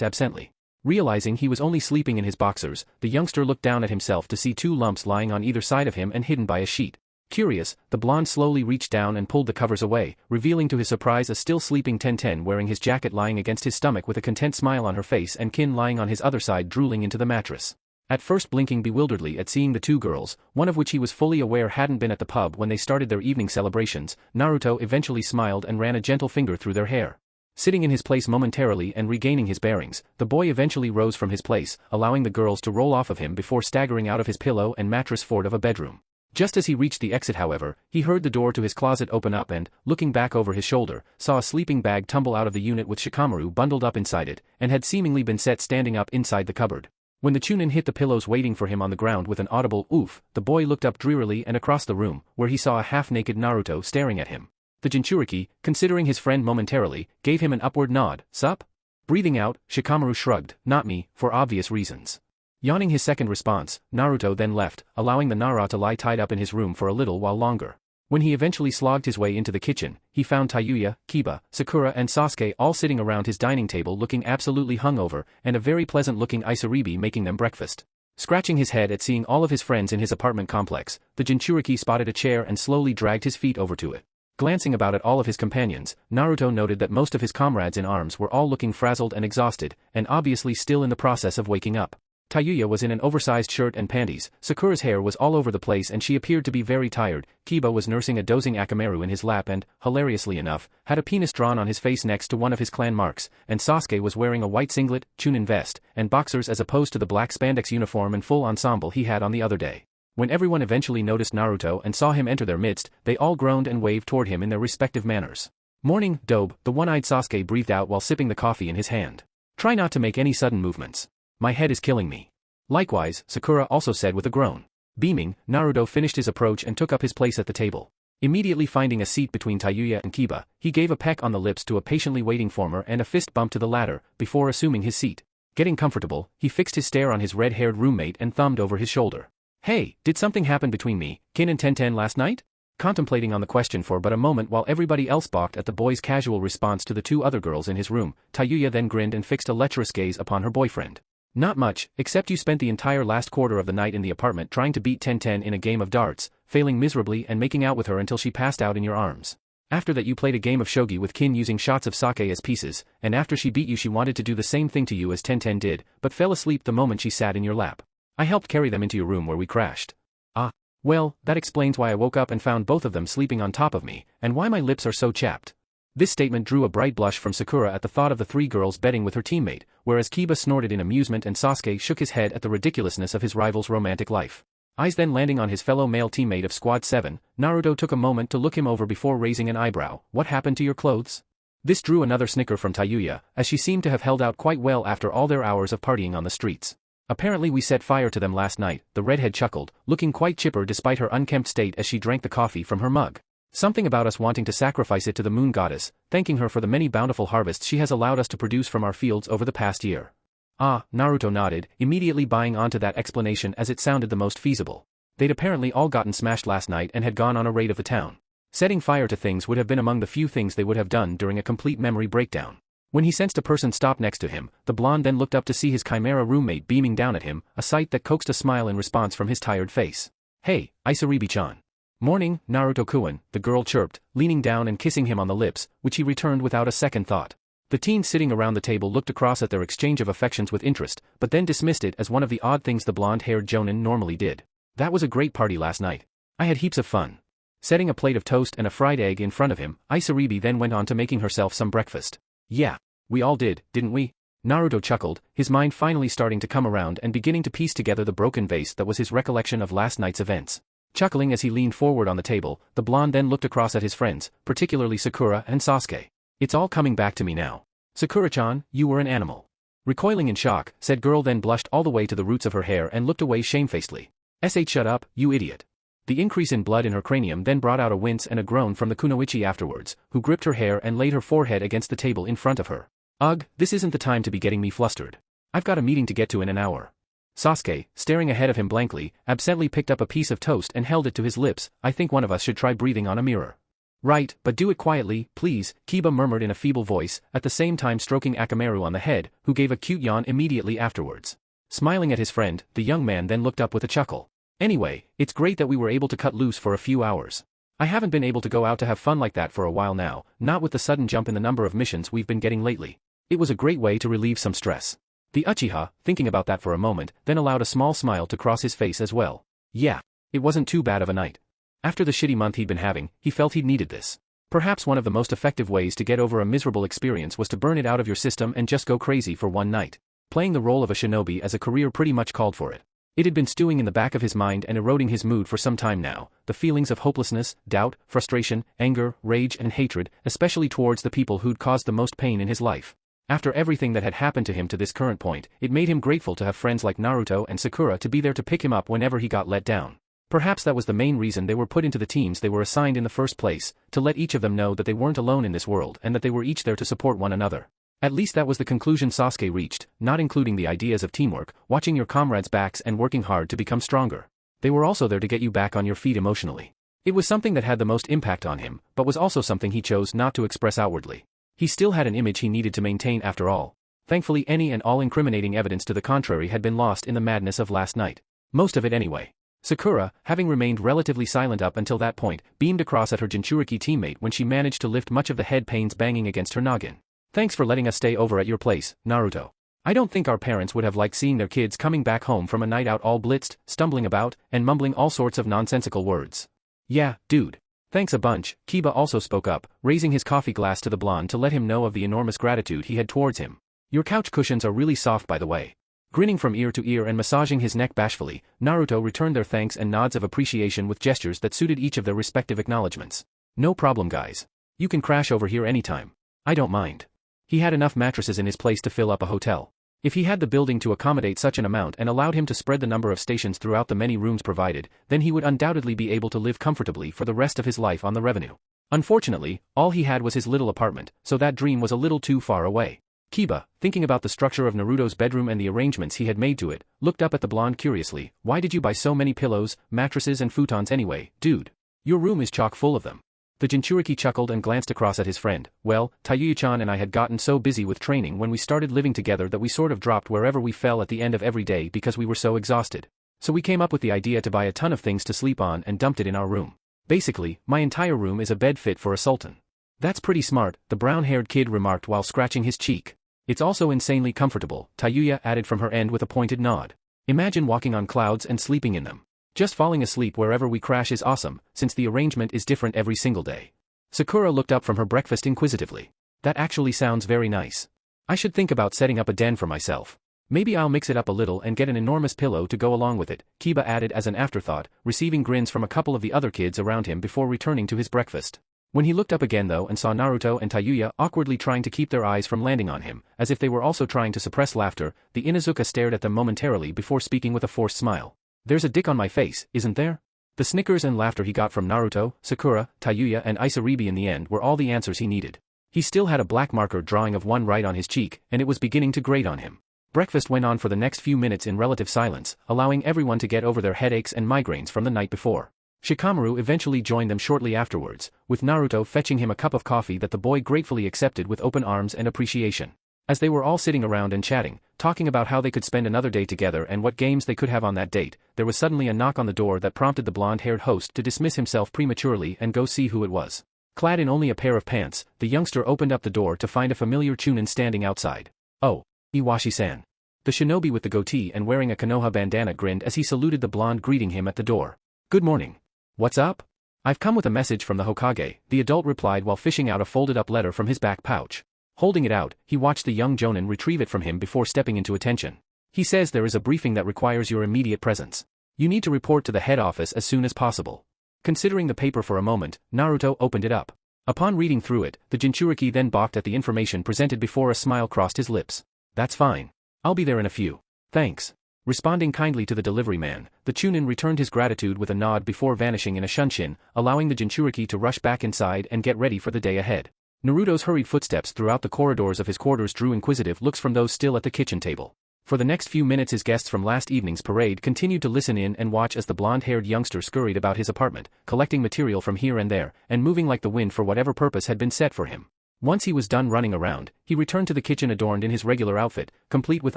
absently. Realizing he was only sleeping in his boxers, the youngster looked down at himself to see two lumps lying on either side of him and hidden by a sheet. Curious, the blonde slowly reached down and pulled the covers away, revealing to his surprise a still sleeping Tenten wearing his jacket lying against his stomach with a content smile on her face and Kin lying on his other side drooling into the mattress. At first blinking bewilderedly at seeing the two girls, one of which he was fully aware hadn't been at the pub when they started their evening celebrations, Naruto eventually smiled and ran a gentle finger through their hair. Sitting in his place momentarily and regaining his bearings, the boy eventually rose from his place, allowing the girls to roll off of him before staggering out of his pillow and mattress fort of a bedroom. Just as he reached the exit however, he heard the door to his closet open up and, looking back over his shoulder, saw a sleeping bag tumble out of the unit with Shikamaru bundled up inside it, and had seemingly been set standing up inside the cupboard. When the Chunin hit the pillows waiting for him on the ground with an audible oof, the boy looked up drearily and across the room, where he saw a half-naked Naruto staring at him. The Jinchuriki, considering his friend momentarily, gave him an upward nod, sup? Breathing out, Shikamaru shrugged, not me, for obvious reasons. Yawning his second response, Naruto then left, allowing the Nara to lie tied up in his room for a little while longer. When he eventually slogged his way into the kitchen, he found Tayuya, Kiba, Sakura and Sasuke all sitting around his dining table looking absolutely hungover, and a very pleasant-looking Isaribi making them breakfast. Scratching his head at seeing all of his friends in his apartment complex, the Jinchuriki spotted a chair and slowly dragged his feet over to it. Glancing about at all of his companions, Naruto noted that most of his comrades in arms were all looking frazzled and exhausted, and obviously still in the process of waking up. Tayuya was in an oversized shirt and panties, Sakura's hair was all over the place and she appeared to be very tired, Kiba was nursing a dozing Akamaru in his lap and, hilariously enough, had a penis drawn on his face next to one of his clan marks, and Sasuke was wearing a white singlet, Chunin vest, and boxers as opposed to the black spandex uniform and full ensemble he had on the other day. When everyone eventually noticed Naruto and saw him enter their midst, they all groaned and waved toward him in their respective manners. Morning, Dobe, the one-eyed Sasuke breathed out while sipping the coffee in his hand. Try not to make any sudden movements. My head is killing me. Likewise, Sakura also said with a groan. Beaming, Naruto finished his approach and took up his place at the table. Immediately finding a seat between Tayuya and Kiba, he gave a peck on the lips to a patiently waiting former and a fist bump to the latter, before assuming his seat. Getting comfortable, he fixed his stare on his red-haired roommate and thumbed over his shoulder. Hey, did something happen between me, Kin and Tenten last night? Contemplating on the question for but a moment while everybody else balked at the boy's casual response to the two other girls in his room, Tayuya then grinned and fixed a lecherous gaze upon her boyfriend. Not much, except you spent the entire last quarter of the night in the apartment trying to beat Tenten in a game of darts, failing miserably and making out with her until she passed out in your arms. After that you played a game of shogi with Kin using shots of sake as pieces, and after she beat you she wanted to do the same thing to you as Tenten did, but fell asleep the moment she sat in your lap. I helped carry them into your room where we crashed. Ah. Well, that explains why I woke up and found both of them sleeping on top of me, and why my lips are so chapped. This statement drew a bright blush from Sakura at the thought of the three girls betting with her teammate, whereas Kiba snorted in amusement and Sasuke shook his head at the ridiculousness of his rival's romantic life. Eyes then landing on his fellow male teammate of Squad 7, Naruto took a moment to look him over before raising an eyebrow. What happened to your clothes? This drew another snicker from Tayuya, as she seemed to have held out quite well after all their hours of partying on the streets. Apparently we set fire to them last night, the redhead chuckled, looking quite chipper despite her unkempt state as she drank the coffee from her mug. Something about us wanting to sacrifice it to the moon goddess, thanking her for the many bountiful harvests she has allowed us to produce from our fields over the past year. Ah, Naruto nodded, immediately buying onto that explanation as it sounded the most feasible. They'd apparently all gotten smashed last night and had gone on a raid of the town. Setting fire to things would have been among the few things they would have done during a complete memory breakdown. When he sensed a person stop next to him, the blonde then looked up to see his chimera roommate beaming down at him, a sight that coaxed a smile in response from his tired face. Hey, Isaribi-chan. Morning, Naruto-kun, the girl chirped, leaning down and kissing him on the lips, which he returned without a second thought. The teens sitting around the table looked across at their exchange of affections with interest, but then dismissed it as one of the odd things the blonde-haired jonin normally did. That was a great party last night. I had heaps of fun. Setting a plate of toast and a fried egg in front of him, Isaribi then went on to making herself some breakfast. Yeah. We all did, didn't we? Naruto chuckled, his mind finally starting to come around and beginning to piece together the broken vase that was his recollection of last night's events. Chuckling as he leaned forward on the table, the blonde then looked across at his friends, particularly Sakura and Sasuke. It's all coming back to me now. Sakura-chan, you were an animal. Recoiling in shock, said girl then blushed all the way to the roots of her hair and looked away shamefacedly. Shut up, you idiot. The increase in blood in her cranium then brought out a wince and a groan from the kunoichi afterwards, who gripped her hair and laid her forehead against the table in front of her. Ugh, this isn't the time to be getting me flustered. I've got a meeting to get to in an hour. Sasuke, staring ahead of him blankly, absently picked up a piece of toast and held it to his lips. I think one of us should try breathing on a mirror. Right, but do it quietly, please, Kiba murmured in a feeble voice, at the same time stroking Akamaru on the head, who gave a cute yawn immediately afterwards. Smiling at his friend, the young man then looked up with a chuckle. Anyway, it's great that we were able to cut loose for a few hours. I haven't been able to go out to have fun like that for a while now, not with the sudden jump in the number of missions we've been getting lately. It was a great way to relieve some stress. The Uchiha, thinking about that for a moment, then allowed a small smile to cross his face as well. Yeah. It wasn't too bad of a night. After the shitty month he'd been having, he felt he'd needed this. Perhaps one of the most effective ways to get over a miserable experience was to burn it out of your system and just go crazy for one night. Playing the role of a shinobi as a career pretty much called for it. It had been stewing in the back of his mind and eroding his mood for some time now, the feelings of hopelessness, doubt, frustration, anger, rage and hatred, especially towards the people who'd caused the most pain in his life. After everything that had happened to him to this current point, it made him grateful to have friends like Naruto and Sakura to be there to pick him up whenever he got let down. Perhaps that was the main reason they were put into the teams they were assigned in the first place, to let each of them know that they weren't alone in this world and that they were each there to support one another. At least that was the conclusion Sasuke reached, not including the ideas of teamwork, watching your comrades' backs and working hard to become stronger. They were also there to get you back on your feet emotionally. It was something that had the most impact on him, but was also something he chose not to express outwardly. He still had an image he needed to maintain after all. Thankfully any and all incriminating evidence to the contrary had been lost in the madness of last night. Most of it anyway. Sakura, having remained relatively silent up until that point, beamed across at her Jinchuriki teammate when she managed to lift much of the head pains banging against her noggin. Thanks for letting us stay over at your place, Naruto. I don't think our parents would have liked seeing their kids coming back home from a night out all blitzed, stumbling about, and mumbling all sorts of nonsensical words. Yeah, dude. Thanks a bunch, Kiba also spoke up, raising his coffee glass to the blonde to let him know of the enormous gratitude he had towards him. Your couch cushions are really soft by the way. Grinning from ear to ear and massaging his neck bashfully, Naruto returned their thanks and nods of appreciation with gestures that suited each of their respective acknowledgements. No problem guys. You can crash over here anytime. I don't mind. He had enough mattresses in his place to fill up a hotel. If he had the building to accommodate such an amount and allowed him to spread the number of stations throughout the many rooms provided, then he would undoubtedly be able to live comfortably for the rest of his life on the revenue. Unfortunately, all he had was his little apartment, so that dream was a little too far away. Kiba, thinking about the structure of Naruto's bedroom and the arrangements he had made to it, looked up at the blonde curiously. Why did you buy so many pillows, mattresses and futons anyway, dude? Your room is chock full of them. The Jinchuriki chuckled and glanced across at his friend. Well, Tayuya-chan and I had gotten so busy with training when we started living together that we sort of dropped wherever we fell at the end of every day because we were so exhausted. So we came up with the idea to buy a ton of things to sleep on and dumped it in our room. Basically, my entire room is a bed fit for a sultan. That's pretty smart, the brown-haired kid remarked while scratching his cheek. It's also insanely comfortable, Tayuya added from her end with a pointed nod. Imagine walking on clouds and sleeping in them. Just falling asleep wherever we crash is awesome, since the arrangement is different every single day. Sakura looked up from her breakfast inquisitively. That actually sounds very nice. I should think about setting up a den for myself. Maybe I'll mix it up a little and get an enormous pillow to go along with it, Kiba added as an afterthought, receiving grins from a couple of the other kids around him before returning to his breakfast. When he looked up again though and saw Naruto and Tayuya awkwardly trying to keep their eyes from landing on him, as if they were also trying to suppress laughter, the Inuzuka stared at them momentarily before speaking with a forced smile. There's a dick on my face, isn't there? The snickers and laughter he got from Naruto, Sakura, Tayuya and Isaribi in the end were all the answers he needed. He still had a black marker drawing of one right on his cheek, and it was beginning to grate on him. Breakfast went on for the next few minutes in relative silence, allowing everyone to get over their headaches and migraines from the night before. Shikamaru eventually joined them shortly afterwards, with Naruto fetching him a cup of coffee that the boy gratefully accepted with open arms and appreciation. As they were all sitting around and chatting, talking about how they could spend another day together and what games they could have on that date, there was suddenly a knock on the door that prompted the blonde-haired host to dismiss himself prematurely and go see who it was. Clad in only a pair of pants, the youngster opened up the door to find a familiar Chunin standing outside. Oh, Iwashi-san. The shinobi with the goatee and wearing a Konoha bandana grinned as he saluted the blonde greeting him at the door. Good morning. What's up? I've come with a message from the Hokage, the adult replied while fishing out a folded-up letter from his back pouch. Holding it out, he watched the young jonin retrieve it from him before stepping into attention. He says there is a briefing that requires your immediate presence. You need to report to the head office as soon as possible. Considering the paper for a moment, Naruto opened it up. Upon reading through it, the Jinchuriki then balked at the information presented before a smile crossed his lips. That's fine. I'll be there in a few. Thanks. Responding kindly to the delivery man, the Chunin returned his gratitude with a nod before vanishing in a shunshin, allowing the Jinchuriki to rush back inside and get ready for the day ahead. Naruto's hurried footsteps throughout the corridors of his quarters drew inquisitive looks from those still at the kitchen table. For the next few minutes his guests from last evening's parade continued to listen in and watch as the blonde-haired youngster scurried about his apartment, collecting material from here and there, and moving like the wind for whatever purpose had been set for him. Once he was done running around, he returned to the kitchen adorned in his regular outfit, complete with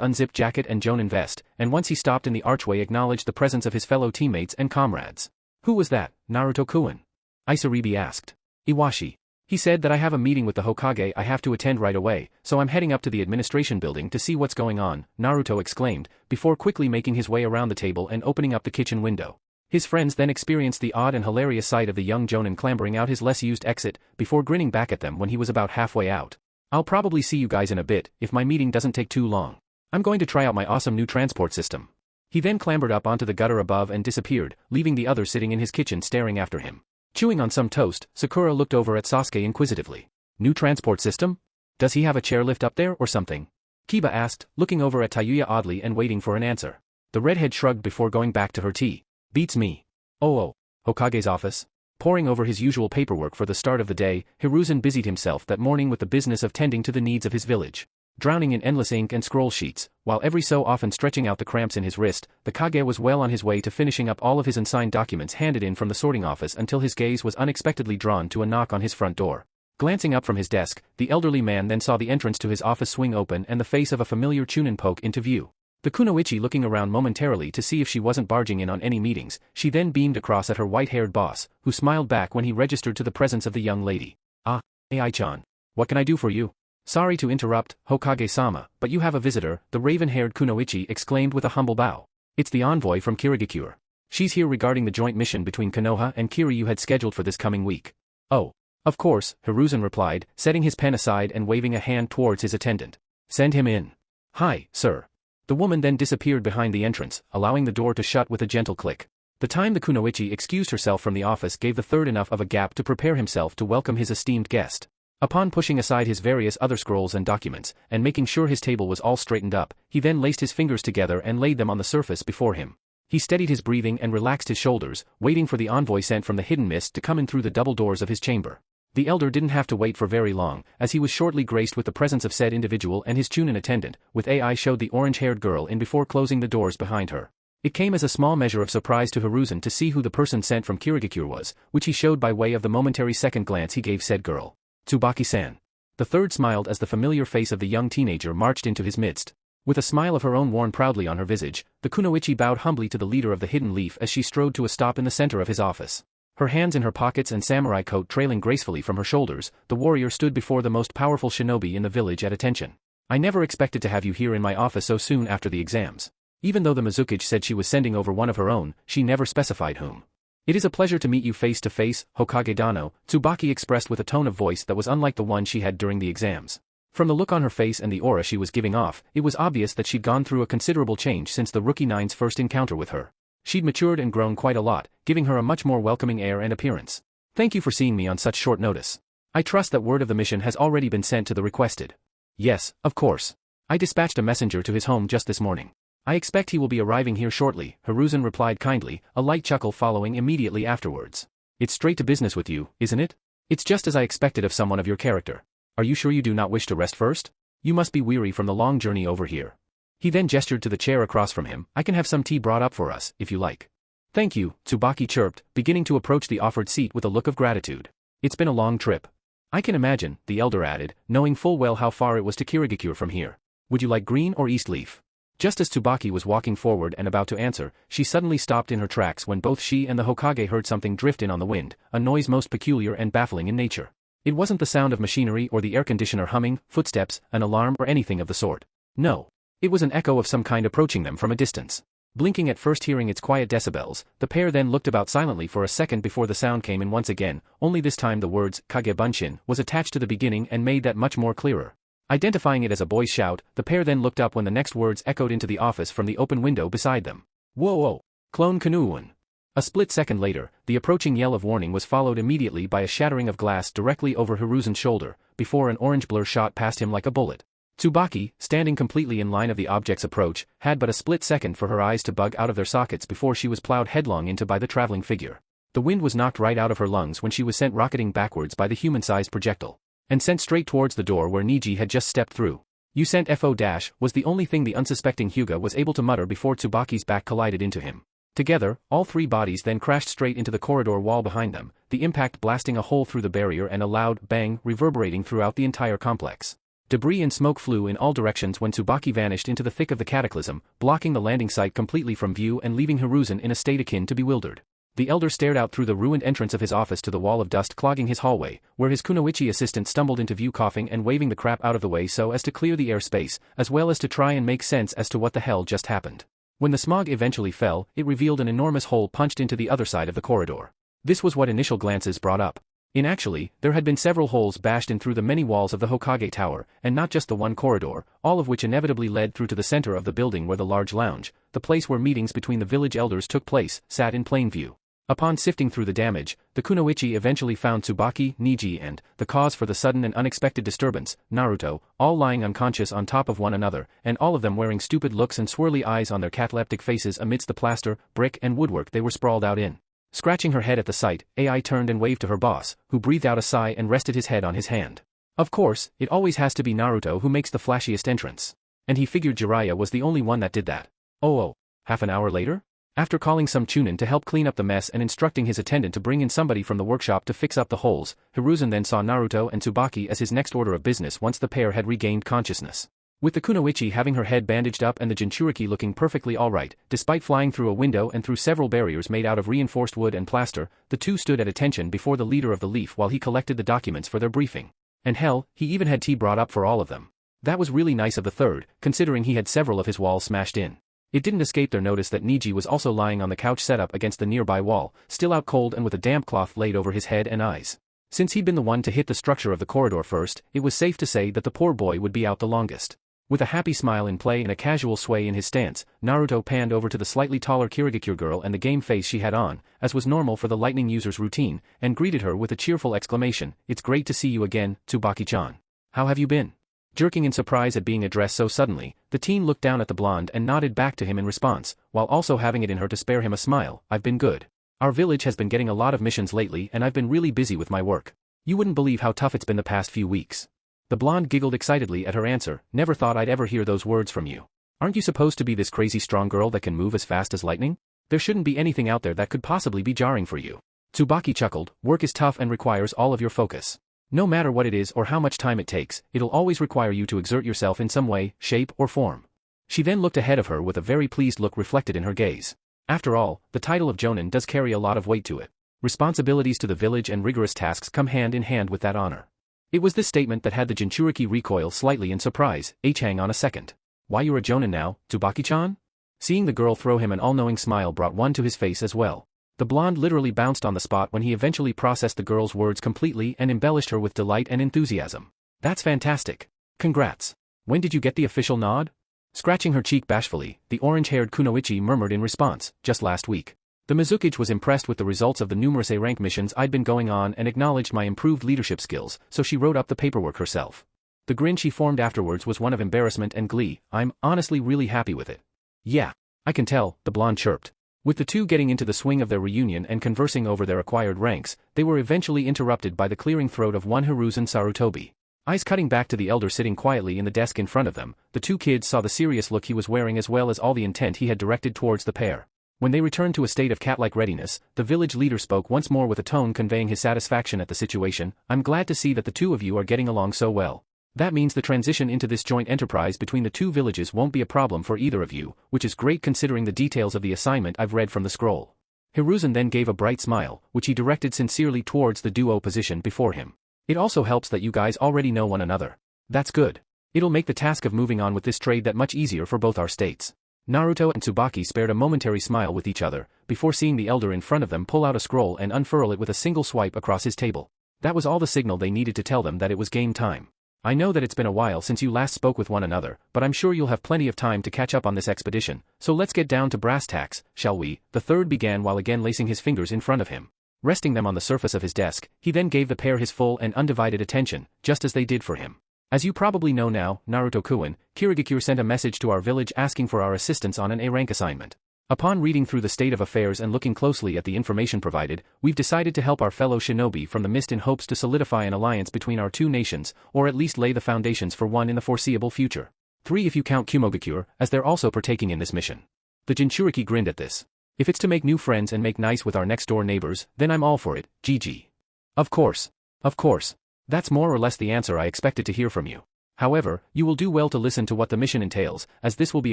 unzipped jacket and jonin vest, and once he stopped in the archway acknowledged the presence of his fellow teammates and comrades. Who was that, Naruto-kun? Isaribi asked. Iwashi. He said that I have a meeting with the Hokage I have to attend right away, so I'm heading up to the administration building to see what's going on, Naruto exclaimed, before quickly making his way around the table and opening up the kitchen window. His friends then experienced the odd and hilarious sight of the young jonin clambering out his less-used exit, before grinning back at them when he was about halfway out. I'll probably see you guys in a bit, if my meeting doesn't take too long. I'm going to try out my awesome new transport system. He then clambered up onto the gutter above and disappeared, leaving the others sitting in his kitchen staring after him. Chewing on some toast, Sakura looked over at Sasuke inquisitively. New transport system? Does he have a chairlift up there or something? Kiba asked, looking over at Tayuya oddly and waiting for an answer. The redhead shrugged before going back to her tea. Beats me. Oh, Hokage's office? Poring over his usual paperwork for the start of the day, Hiruzen busied himself that morning with the business of tending to the needs of his village. Drowning in endless ink and scroll sheets, while every so often stretching out the cramps in his wrist, the Kage was well on his way to finishing up all of his unsigned documents handed in from the sorting office until his gaze was unexpectedly drawn to a knock on his front door. Glancing up from his desk, the elderly man then saw the entrance to his office swing open and the face of a familiar Chunin poke into view. The Kunoichi looking around momentarily to see if she wasn't barging in on any meetings, she then beamed across at her white-haired boss, who smiled back when he registered to the presence of the young lady. Ah, Ai-chan. What can I do for you? Sorry to interrupt, Hokage-sama, but you have a visitor, the raven-haired Kunoichi exclaimed with a humble bow. It's the envoy from Kirigakure. She's here regarding the joint mission between Konoha and Kiri you had scheduled for this coming week. Oh. Of course, Hiruzen replied, setting his pen aside and waving a hand towards his attendant. Send him in. Hi, sir. The woman then disappeared behind the entrance, allowing the door to shut with a gentle click. The time the Kunoichi excused herself from the office gave the third enough of a gap to prepare himself to welcome his esteemed guest. Upon pushing aside his various other scrolls and documents, and making sure his table was all straightened up, he then laced his fingers together and laid them on the surface before him. He steadied his breathing and relaxed his shoulders, waiting for the envoy sent from the hidden mist to come in through the double doors of his chamber. The elder didn't have to wait for very long, as he was shortly graced with the presence of said individual and his Chunin attendant, with AI showed the orange-haired girl in before closing the doors behind her. It came as a small measure of surprise to Hiruzen to see who the person sent from Kirigakure was, which he showed by way of the momentary second glance he gave said girl. Tsubaki-san. The third smiled as the familiar face of the young teenager marched into his midst. With a smile of her own worn proudly on her visage, the kunoichi bowed humbly to the leader of the Hidden Leaf as she strode to a stop in the center of his office. Her hands in her pockets and samurai coat trailing gracefully from her shoulders, the warrior stood before the most powerful shinobi in the village at attention. I never expected to have you here in my office so soon after the exams. Even though the Mizukage said she was sending over one of her own, she never specified whom. It is a pleasure to meet you face to face, Hokage Dano, Tsubaki expressed with a tone of voice that was unlike the one she had during the exams. From the look on her face and the aura she was giving off, it was obvious that she'd gone through a considerable change since the Rookie Nine's first encounter with her. She'd matured and grown quite a lot, giving her a much more welcoming air and appearance. Thank you for seeing me on such short notice. I trust that word of the mission has already been sent to the requested. Yes, of course. I dispatched a messenger to his home just this morning. I expect he will be arriving here shortly, Hiruzen replied kindly, a light chuckle following immediately afterwards. It's straight to business with you, isn't it? It's just as I expected of someone of your character. Are you sure you do not wish to rest first? You must be weary from the long journey over here. He then gestured to the chair across from him. I can have some tea brought up for us, if you like. Thank you, Tsubaki chirped, beginning to approach the offered seat with a look of gratitude. It's been a long trip. I can imagine, the elder added, knowing full well how far it was to Kirigakure from here. Would you like green or east leaf? Just as Tsubaki was walking forward and about to answer, she suddenly stopped in her tracks when both she and the Hokage heard something drift in on the wind, a noise most peculiar and baffling in nature. It wasn't the sound of machinery or the air conditioner humming, footsteps, an alarm or anything of the sort. No. It was an echo of some kind approaching them from a distance. Blinking at first hearing its quiet decibels, the pair then looked about silently for a second before the sound came in once again, only this time the words, Kage Bunshin, was attached to the beginning and made that much more clearer. Identifying it as a boy's shout, the pair then looked up when the next words echoed into the office from the open window beside them. Whoa! Clone Kanuun. A split second later, the approaching yell of warning was followed immediately by a shattering of glass directly over Hiruzen's shoulder, before an orange blur shot past him like a bullet. Tsubaki, standing completely in line of the object's approach, had but a split second for her eyes to bug out of their sockets before she was plowed headlong into by the traveling figure. The wind was knocked right out of her lungs when she was sent rocketing backwards by the human-sized projectile, and sent straight towards the door where Niji had just stepped through. You sent FO- was the only thing the unsuspecting Hyuga was able to mutter before Tsubaki's back collided into him. Together, all three bodies then crashed straight into the corridor wall behind them, the impact blasting a hole through the barrier and a loud bang reverberating throughout the entire complex. Debris and smoke flew in all directions when Tsubaki vanished into the thick of the cataclysm, blocking the landing site completely from view and leaving Hiruzen in a state akin to bewildered. The elder stared out through the ruined entrance of his office to the wall of dust clogging his hallway, where his kunoichi assistant stumbled into view coughing and waving the crap out of the way so as to clear the airspace, as well as to try and make sense as to what the hell just happened. When the smog eventually fell, it revealed an enormous hole punched into the other side of the corridor. This was what initial glances brought up. Actually, there had been several holes bashed in through the many walls of the Hokage Tower, and not just the one corridor, all of which inevitably led through to the center of the building where the large lounge, the place where meetings between the village elders took place, sat in plain view. Upon sifting through the damage, the kunoichi eventually found Tsubaki, Niji and, the cause for the sudden and unexpected disturbance, Naruto, all lying unconscious on top of one another, and all of them wearing stupid looks and swirly eyes on their cataleptic faces amidst the plaster, brick and woodwork they were sprawled out in. Scratching her head at the sight, AI turned and waved to her boss, who breathed out a sigh and rested his head on his hand. Of course, it always has to be Naruto who makes the flashiest entrance. And he figured Jiraiya was the only one that did that. Oh, half an hour later? After calling some Chunin to help clean up the mess and instructing his attendant to bring in somebody from the workshop to fix up the holes, Hiruzen then saw Naruto and Tsubaki as his next order of business once the pair had regained consciousness. With the kunoichi having her head bandaged up and the Jinchuriki looking perfectly alright, despite flying through a window and through several barriers made out of reinforced wood and plaster, the two stood at attention before the leader of the Leaf while he collected the documents for their briefing. And hell, he even had tea brought up for all of them. That was really nice of the third, considering he had several of his walls smashed in. It didn't escape their notice that Niji was also lying on the couch set up against the nearby wall, still out cold and with a damp cloth laid over his head and eyes. Since he'd been the one to hit the structure of the corridor first, it was safe to say that the poor boy would be out the longest. With a happy smile in play and a casual sway in his stance, Naruto panned over to the slightly taller Kirigakure girl and the game face she had on, as was normal for the lightning user's routine, and greeted her with a cheerful exclamation, "It's great to see you again, Tsubaki-chan. How have you been?" Jerking in surprise at being addressed so suddenly, the teen looked down at the blonde and nodded back to him in response, while also having it in her to spare him a smile. "I've been good. Our village has been getting a lot of missions lately and I've been really busy with my work. You wouldn't believe how tough it's been the past few weeks." The blonde giggled excitedly at her answer. "Never thought I'd ever hear those words from you. Aren't you supposed to be this crazy strong girl that can move as fast as lightning? There shouldn't be anything out there that could possibly be jarring for you." Tsubaki chuckled. "Work is tough and requires all of your focus. No matter what it is or how much time it takes, it'll always require you to exert yourself in some way, shape, or form." She then looked ahead of her with a very pleased look reflected in her gaze. After all, the title of Jonin does carry a lot of weight to it. Responsibilities to the village and rigorous tasks come hand in hand with that honor. It was this statement that had the Jinchuriki recoil slightly in surprise. Hang on a second. Why, you're a Jonin now, Tsubaki-chan? Seeing the girl throw him an all-knowing smile brought one to his face as well. The blonde literally bounced on the spot when he eventually processed the girl's words completely and embellished her with delight and enthusiasm. "That's fantastic. Congrats. When did you get the official nod?" Scratching her cheek bashfully, the orange-haired Kunoichi murmured in response, "Just last week." The Mizukage was impressed with the results of the numerous A-rank missions I'd been going on and acknowledged my improved leadership skills, so she wrote up the paperwork herself. The grin she formed afterwards was one of embarrassment and glee. "I'm honestly really happy with it." "Yeah, I can tell," the blonde chirped. With the two getting into the swing of their reunion and conversing over their acquired ranks, they were eventually interrupted by the clearing throat of one Hiruzen Sarutobi. Eyes cutting back to the elder sitting quietly in the desk in front of them, the two kids saw the serious look he was wearing as well as all the intent he had directed towards the pair. When they returned to a state of cat-like readiness, the village leader spoke once more with a tone conveying his satisfaction at the situation. "I'm glad to see that the two of you are getting along so well. That means the transition into this joint enterprise between the two villages won't be a problem for either of you, which is great considering the details of the assignment I've read from the scroll." Hiruzen then gave a bright smile, which he directed sincerely towards the duo position before him. "It also helps that you guys already know one another. That's good. It'll make the task of moving on with this trade that much easier for both our states." Naruto and Tsubaki spared a momentary smile with each other, before seeing the elder in front of them pull out a scroll and unfurl it with a single swipe across his table. That was all the signal they needed to tell them that it was game time. "I know that it's been a while since you last spoke with one another, but I'm sure you'll have plenty of time to catch up on this expedition, so let's get down to brass tacks, shall we?" the third began while again lacing his fingers in front of him. Resting them on the surface of his desk, he then gave the pair his full and undivided attention, just as they did for him. "As you probably know now, Naruto-kun, Kirigakure sent a message to our village asking for our assistance on an A-rank assignment. Upon reading through the state of affairs and looking closely at the information provided, we've decided to help our fellow shinobi from the mist in hopes to solidify an alliance between our two nations, or at least lay the foundations for one in the foreseeable future. 3 if you count Kumogakure, as they're also partaking in this mission." The Jinchuriki grinned at this. "If it's to make new friends and make nice with our next-door neighbors, then I'm all for it, GG. Of course. Of course. That's more or less the answer I expected to hear from you. However, you will do well to listen to what the mission entails, as this will be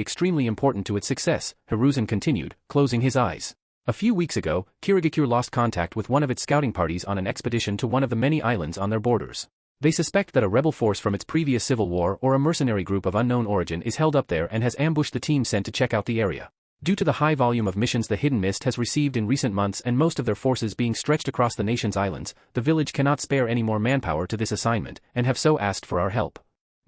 extremely important to its success," Hiruzen continued, closing his eyes. "A few weeks ago, Kirigakure lost contact with one of its scouting parties on an expedition to one of the many islands on their borders. They suspect that a rebel force from its previous civil war or a mercenary group of unknown origin is held up there and has ambushed the team sent to check out the area. Due to the high volume of missions the Hidden Mist has received in recent months and most of their forces being stretched across the nation's islands, the village cannot spare any more manpower to this assignment, and have so asked for our help."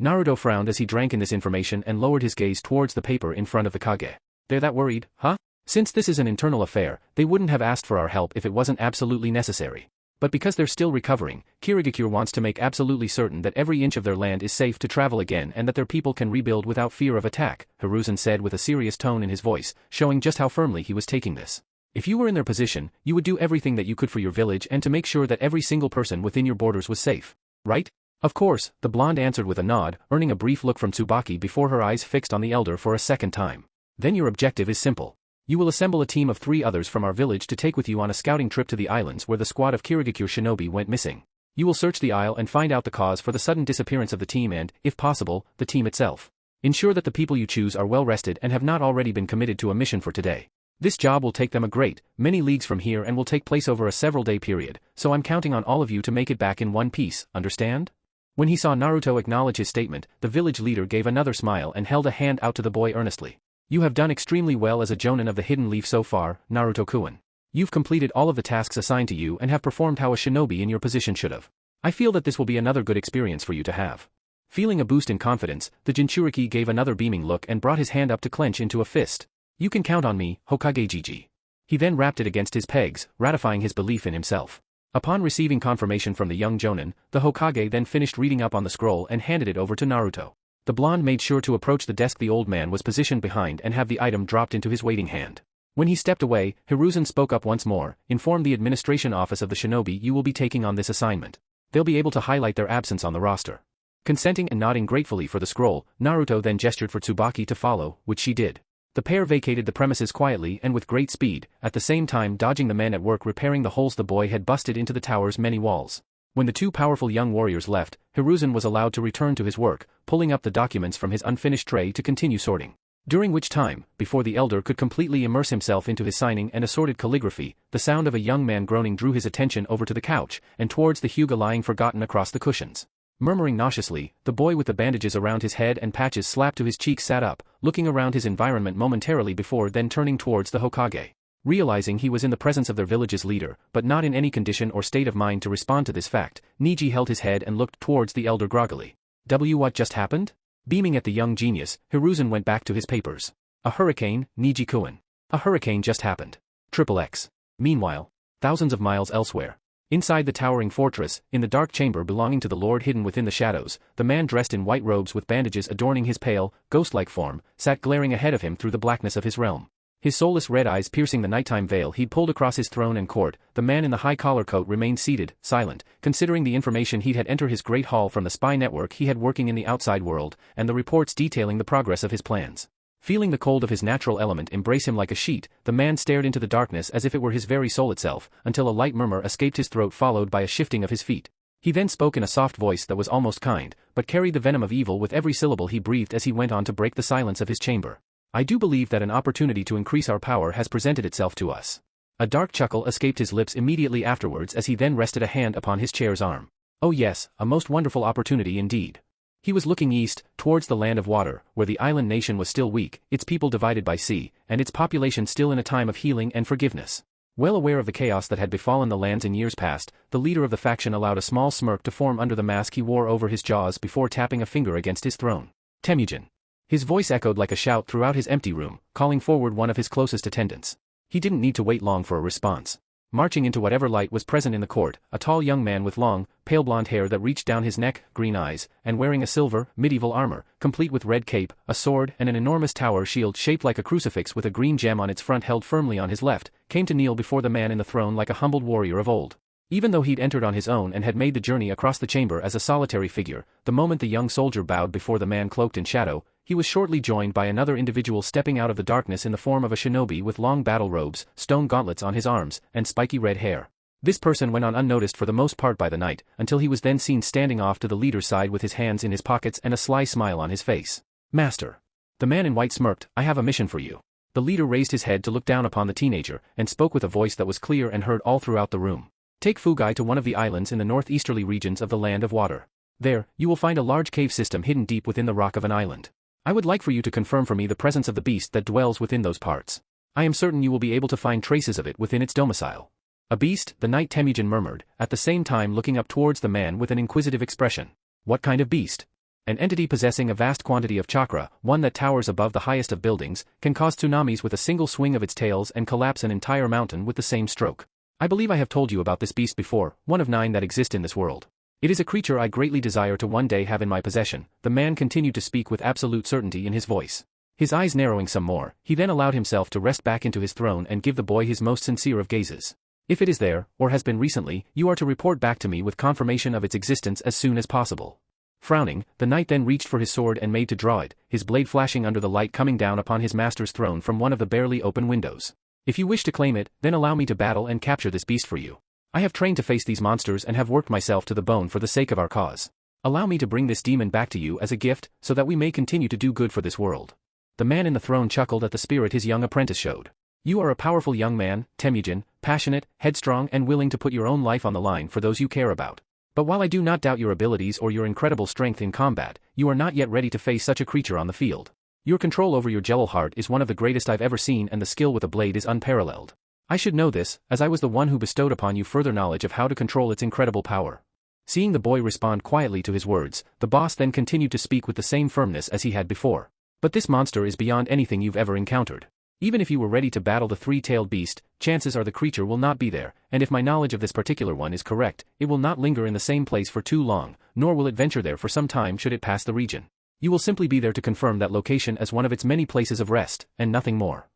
Naruto frowned as he drank in this information and lowered his gaze towards the paper in front of the Kage. "They're that worried, huh? Since this is an internal affair, they wouldn't have asked for our help if it wasn't absolutely necessary. But because they're still recovering, Kirigakure wants to make absolutely certain that every inch of their land is safe to travel again and that their people can rebuild without fear of attack," Hiruzen said with a serious tone in his voice, showing just how firmly he was taking this. "If you were in their position, you would do everything that you could for your village and to make sure that every single person within your borders was safe. Right?" "Of course," the blonde answered with a nod, earning a brief look from Tsubaki before her eyes fixed on the elder for a second time. "Then your objective is simple. You will assemble a team of 3 others from our village to take with you on a scouting trip to the islands where the squad of Kirigakure shinobi went missing. You will search the isle and find out the cause for the sudden disappearance of the team and, if possible, the team itself. Ensure that the people you choose are well rested and have not already been committed to a mission for today. This job will take them a great many leagues from here and will take place over a several-day period, so I'm counting on all of you to make it back in one piece, understand?" When he saw Naruto acknowledge his statement, the village leader gave another smile and held a hand out to the boy earnestly. "You have done extremely well as a Jonin of the Hidden Leaf so far, Naruto-kun. You've completed all of the tasks assigned to you and have performed how a shinobi in your position should have. I feel that this will be another good experience for you to have. Feeling a boost in confidence, the Jinchuriki gave another beaming look and brought his hand up to clench into a fist. You can count on me, Hokage Jiji. He then rapped it against his pegs, ratifying his belief in himself. Upon receiving confirmation from the young Jonin, the Hokage then finished reading up on the scroll and handed it over to Naruto. The blonde made sure to approach the desk the old man was positioned behind and have the item dropped into his waiting hand. When he stepped away, Hiruzen spoke up once more, inform the administration office of the shinobi you will be taking on this assignment. They'll be able to highlight their absence on the roster. Consenting and nodding gratefully for the scroll, Naruto then gestured for Tsubaki to follow, which she did. The pair vacated the premises quietly and with great speed, at the same time dodging the men at work repairing the holes the boy had busted into the tower's many walls. When the two powerful young warriors left, Hiruzen was allowed to return to his work, pulling up the documents from his unfinished tray to continue sorting. During which time, before the elder could completely immerse himself into his signing and assorted calligraphy, the sound of a young man groaning drew his attention over to the couch, and towards the Hyuga lying forgotten across the cushions. Murmuring nauseously, the boy with the bandages around his head and patches slapped to his cheeks sat up, looking around his environment momentarily before then turning towards the Hokage. Realizing he was in the presence of their village's leader, but not in any condition or state of mind to respond to this fact, Niji held his head and looked towards the elder groggily. What just happened? Beaming at the young genius, Hiruzen went back to his papers. A hurricane, Niji-kun. A hurricane just happened. XXX. Meanwhile, thousands of miles elsewhere. Inside the towering fortress, in the dark chamber belonging to the lord hidden within the shadows, the man dressed in white robes with bandages adorning his pale, ghost-like form, sat glaring ahead of him through the blackness of his realm. His soulless red eyes piercing the nighttime veil he'd pulled across his throne and court, the man in the high collar coat remained seated, silent, considering the information he'd had entered his great hall from the spy network he had working in the outside world, and the reports detailing the progress of his plans. Feeling the cold of his natural element embrace him like a sheet, the man stared into the darkness as if it were his very soul itself, until a light murmur escaped his throat followed by a shifting of his feet. He then spoke in a soft voice that was almost kind, but carried the venom of evil with every syllable he breathed as he went on to break the silence of his chamber. I do believe that an opportunity to increase our power has presented itself to us. A dark chuckle escaped his lips immediately afterwards as he then rested a hand upon his chair's arm. Oh yes, a most wonderful opportunity indeed. He was looking east, towards the land of water, where the island nation was still weak, its people divided by sea, and its population still in a time of healing and forgiveness. Well aware of the chaos that had befallen the lands in years past, the leader of the faction allowed a small smirk to form under the mask he wore over his jaws before tapping a finger against his throne. Temujin. His voice echoed like a shout throughout his empty room, calling forward one of his closest attendants. He didn't need to wait long for a response. Marching into whatever light was present in the court, a tall young man with long, pale blonde hair that reached down his neck, green eyes, and wearing a silver, medieval armor, complete with red cape, a sword and an enormous tower shield shaped like a crucifix with a green gem on its front held firmly on his left, came to kneel before the man in the throne like a humbled warrior of old. Even though he'd entered on his own and had made the journey across the chamber as a solitary figure, the moment the young soldier bowed before the man cloaked in shadow, he was shortly joined by another individual stepping out of the darkness in the form of a shinobi with long battle robes, stone gauntlets on his arms, and spiky red hair. This person went on unnoticed for the most part by the night, until he was then seen standing off to the leader's side with his hands in his pockets and a sly smile on his face. Master. The man in white smirked, I have a mission for you. The leader raised his head to look down upon the teenager, and spoke with a voice that was clear and heard all throughout the room. Take Fugai to one of the islands in the northeasterly regions of the land of water. There, you will find a large cave system hidden deep within the rock of an island. I would like for you to confirm for me the presence of the beast that dwells within those parts. I am certain you will be able to find traces of it within its domicile. A beast, the knight Temujin murmured, at the same time looking up towards the man with an inquisitive expression. What kind of beast? An entity possessing a vast quantity of chakra, one that towers above the highest of buildings, can cause tsunamis with a single swing of its tails and collapse an entire mountain with the same stroke. I believe I have told you about this beast before, one of 9 that exist in this world. It is a creature I greatly desire to one day have in my possession, the man continued to speak with absolute certainty in his voice. His eyes narrowing some more, he then allowed himself to rest back into his throne and give the boy his most sincere of gazes. If it is there, or has been recently, you are to report back to me with confirmation of its existence as soon as possible. Frowning, the knight then reached for his sword and made to draw it, his blade flashing under the light coming down upon his master's throne from one of the barely open windows. If you wish to claim it, then allow me to battle and capture this beast for you. I have trained to face these monsters and have worked myself to the bone for the sake of our cause. Allow me to bring this demon back to you as a gift, so that we may continue to do good for this world. The man in the throne chuckled at the spirit his young apprentice showed. You are a powerful young man, Temujin, passionate, headstrong and willing to put your own life on the line for those you care about. But while I do not doubt your abilities or your incredible strength in combat, you are not yet ready to face such a creature on the field. Your control over your Jelal heart is one of the greatest I've ever seen and the skill with a blade is unparalleled. I should know this, as I was the one who bestowed upon you further knowledge of how to control its incredible power. Seeing the boy respond quietly to his words, the boss then continued to speak with the same firmness as he had before. But this monster is beyond anything you've ever encountered. Even if you were ready to battle the three-tailed beast, chances are the creature will not be there, and if my knowledge of this particular one is correct, it will not linger in the same place for too long, nor will it venture there for some time should it pass the region. You will simply be there to confirm that location as one of its many places of rest, and nothing more.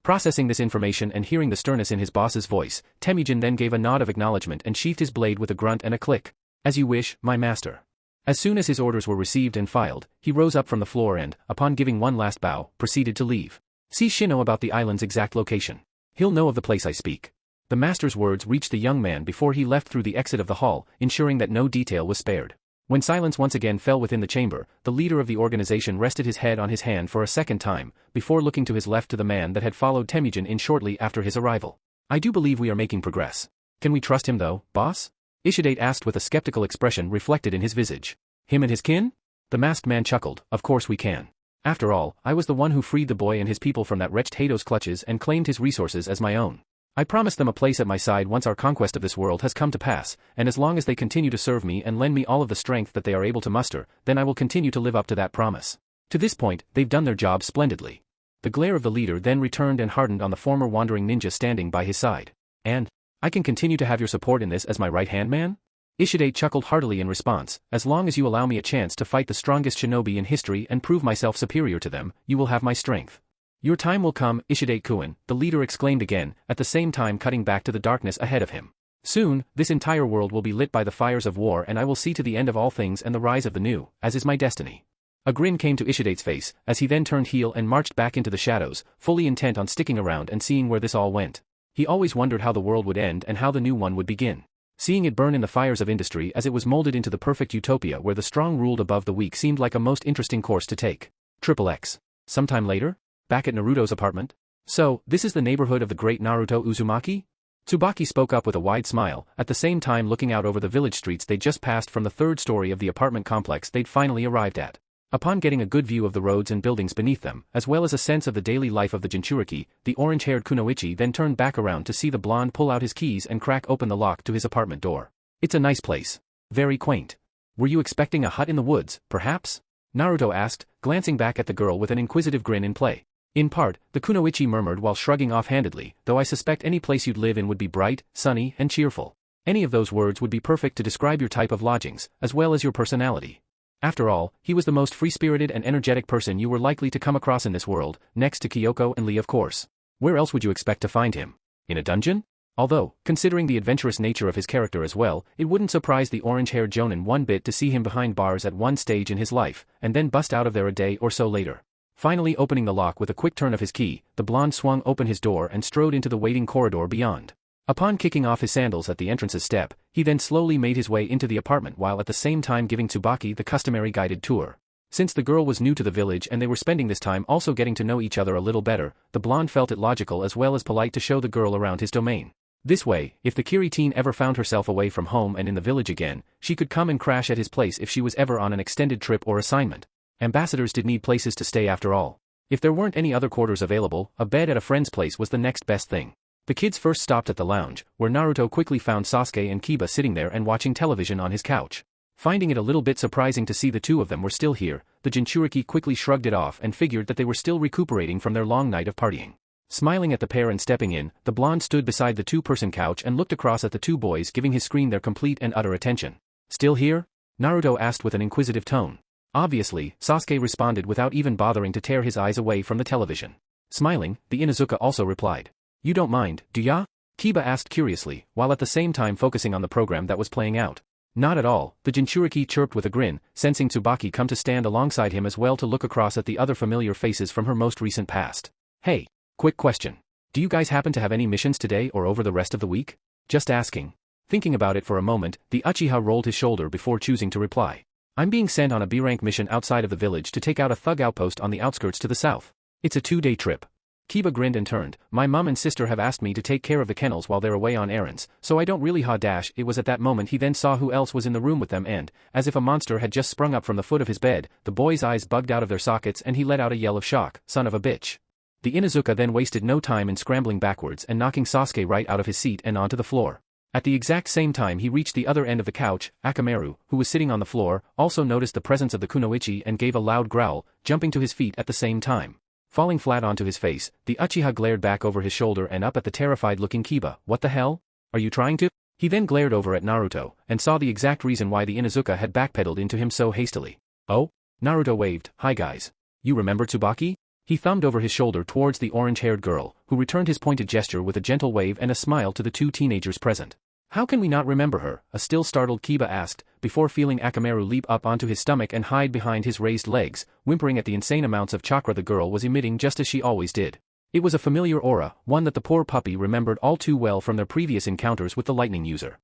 Processing this information and hearing the sternness in his boss's voice, Temujin then gave a nod of acknowledgement and sheathed his blade with a grunt and a click. As you wish, my master. As soon as his orders were received and filed, he rose up from the floor and, upon giving one last bow, proceeded to leave. See Shino about the island's exact location. He'll know of the place I speak. The master's words reached the young man before he left through the exit of the hall, ensuring that no detail was spared. When silence once again fell within the chamber, the leader of the organization rested his head on his hand for a second time, before looking to his left to the man that had followed Temujin in shortly after his arrival. I do believe we are making progress. Can we trust him though, boss? Ishidate asked with a skeptical expression reflected in his visage. Him and his kin? The masked man chuckled. Of course we can. After all, I was the one who freed the boy and his people from that wretched Hato's clutches and claimed his resources as my own. I promised them a place at my side once our conquest of this world has come to pass, and as long as they continue to serve me and lend me all of the strength that they are able to muster, then I will continue to live up to that promise. To this point, they've done their job splendidly. The glare of the leader then returned and hardened on the former wandering ninja standing by his side. And, I can continue to have your support in this as my right-hand man? Ishidate chuckled heartily in response, as long as you allow me a chance to fight the strongest shinobi in history and prove myself superior to them, you will have my strength. Your time will come, Ishidate-kun, the leader exclaimed again, at the same time cutting back to the darkness ahead of him. Soon, this entire world will be lit by the fires of war and I will see to the end of all things and the rise of the new, as is my destiny. A grin came to Ishidate's face, as he then turned heel and marched back into the shadows, fully intent on sticking around and seeing where this all went. He always wondered how the world would end and how the new one would begin. Seeing it burn in the fires of industry as it was molded into the perfect utopia where the strong ruled above the weak seemed like a most interesting course to take. XXX. Sometime later? Back at Naruto's apartment? So, this is the neighborhood of the great Naruto Uzumaki? Tsubaki spoke up with a wide smile, at the same time looking out over the village streets they'd just passed from the third story of the apartment complex they'd finally arrived at. Upon getting a good view of the roads and buildings beneath them, as well as a sense of the daily life of the Jinchuriki, the orange-haired Kunoichi then turned back around to see the blonde pull out his keys and crack open the lock to his apartment door. It's a nice place. Very quaint. Were you expecting a hut in the woods, perhaps? Naruto asked, glancing back at the girl with an inquisitive grin in play. In part, the Kunoichi murmured while shrugging offhandedly, though I suspect any place you'd live in would be bright, sunny, and cheerful. Any of those words would be perfect to describe your type of lodgings, as well as your personality. After all, he was the most free-spirited and energetic person you were likely to come across in this world, next to Kyoko and Lee of course. Where else would you expect to find him? In a dungeon? Although, considering the adventurous nature of his character as well, it wouldn't surprise the orange-haired Jonin one bit to see him behind bars at one stage in his life, and then bust out of there a day or so later. Finally opening the lock with a quick turn of his key, the blonde swung open his door and strode into the waiting corridor beyond. Upon kicking off his sandals at the entrance's step, he then slowly made his way into the apartment while at the same time giving Tsubaki the customary guided tour. Since the girl was new to the village and they were spending this time also getting to know each other a little better, the blonde felt it logical as well as polite to show the girl around his domain. This way, if the Kiri teen ever found herself away from home and in the village again, she could come and crash at his place if she was ever on an extended trip or assignment. Ambassadors did need places to stay after all. If there weren't any other quarters available, a bed at a friend's place was the next best thing. The kids first stopped at the lounge, where Naruto quickly found Sasuke and Kiba sitting there and watching television on his couch. Finding it a little bit surprising to see the two of them were still here, the Jinchuriki quickly shrugged it off and figured that they were still recuperating from their long night of partying. Smiling at the pair and stepping in, the blonde stood beside the two-person couch and looked across at the two boys giving his screen their complete and utter attention. Still here? Naruto asked with an inquisitive tone. Obviously, Sasuke responded without even bothering to tear his eyes away from the television. Smiling, the Inuzuka also replied. You don't mind, do ya? Kiba asked curiously, while at the same time focusing on the program that was playing out. Not at all, the Jinchuriki chirped with a grin, sensing Tsubaki come to stand alongside him as well to look across at the other familiar faces from her most recent past. Hey, quick question. Do you guys happen to have any missions today or over the rest of the week? Just asking. Thinking about it for a moment, the Uchiha rolled his shoulder before choosing to reply. I'm being sent on a B-rank mission outside of the village to take out a thug outpost on the outskirts to the south. It's a 2-day trip. Kiba grinned and turned. My mum and sister have asked me to take care of the kennels while they're away on errands, so I don't really ha-dash. It was at that moment he then saw who else was in the room with them and, as if a monster had just sprung up from the foot of his bed, the boy's eyes bugged out of their sockets and he let out a yell of shock, son of a bitch. The Inuzuka then wasted no time in scrambling backwards and knocking Sasuke right out of his seat and onto the floor. At the exact same time he reached the other end of the couch, Akamaru, who was sitting on the floor, also noticed the presence of the kunoichi and gave a loud growl, jumping to his feet at the same time. Falling flat onto his face, the Uchiha glared back over his shoulder and up at the terrified-looking Kiba. What the hell? Are you trying to? He then glared over at Naruto, and saw the exact reason why the Inuzuka had backpedaled into him so hastily. Oh? Naruto waved. Hi guys. You remember Tsubaki? He thumbed over his shoulder towards the orange-haired girl, who returned his pointed gesture with a gentle wave and a smile to the two teenagers present. How can we not remember her? A still startled Kiba asked, before feeling Akamaru leap up onto his stomach and hide behind his raised legs, whimpering at the insane amounts of chakra the girl was emitting just as she always did. It was a familiar aura, one that the poor puppy remembered all too well from their previous encounters with the lightning user.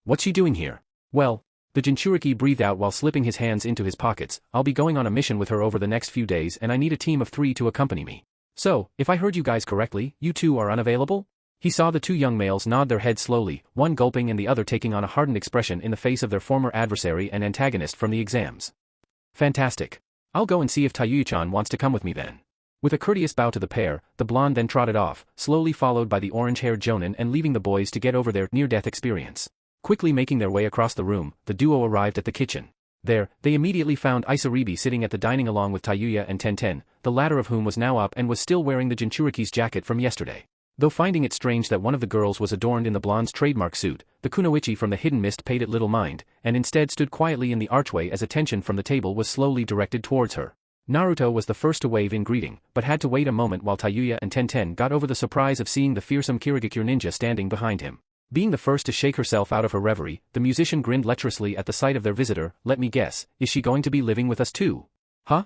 What's she doing here? Well, the Jinchuriki breathed out while slipping his hands into his pockets. I'll be going on a mission with her over the next few days and I need a team of 3 to accompany me. So, if I heard you guys correctly, you two are unavailable? He saw the two young males nod their heads slowly, one gulping and the other taking on a hardened expression in the face of their former adversary and antagonist from the exams. Fantastic. I'll go and see if Tayuya-chan wants to come with me then. With a courteous bow to the pair, the blonde then trotted off, slowly followed by the orange-haired Jonin and leaving the boys to get over their near-death experience. Quickly making their way across the room, the duo arrived at the kitchen. There, they immediately found Isaribi sitting at the dining along with Tayuya and Tenten, the latter of whom was now up and was still wearing the Jinchuriki's jacket from yesterday. Though finding it strange that one of the girls was adorned in the blonde's trademark suit, the kunoichi from the hidden mist paid it little mind, and instead stood quietly in the archway as attention from the table was slowly directed towards her. Naruto was the first to wave in greeting, but had to wait a moment while Tayuya and Tenten got over the surprise of seeing the fearsome Kirigakure ninja standing behind him. Being the first to shake herself out of her reverie, the musician grinned lecherously at the sight of their visitor. Let me guess, is she going to be living with us too? Huh?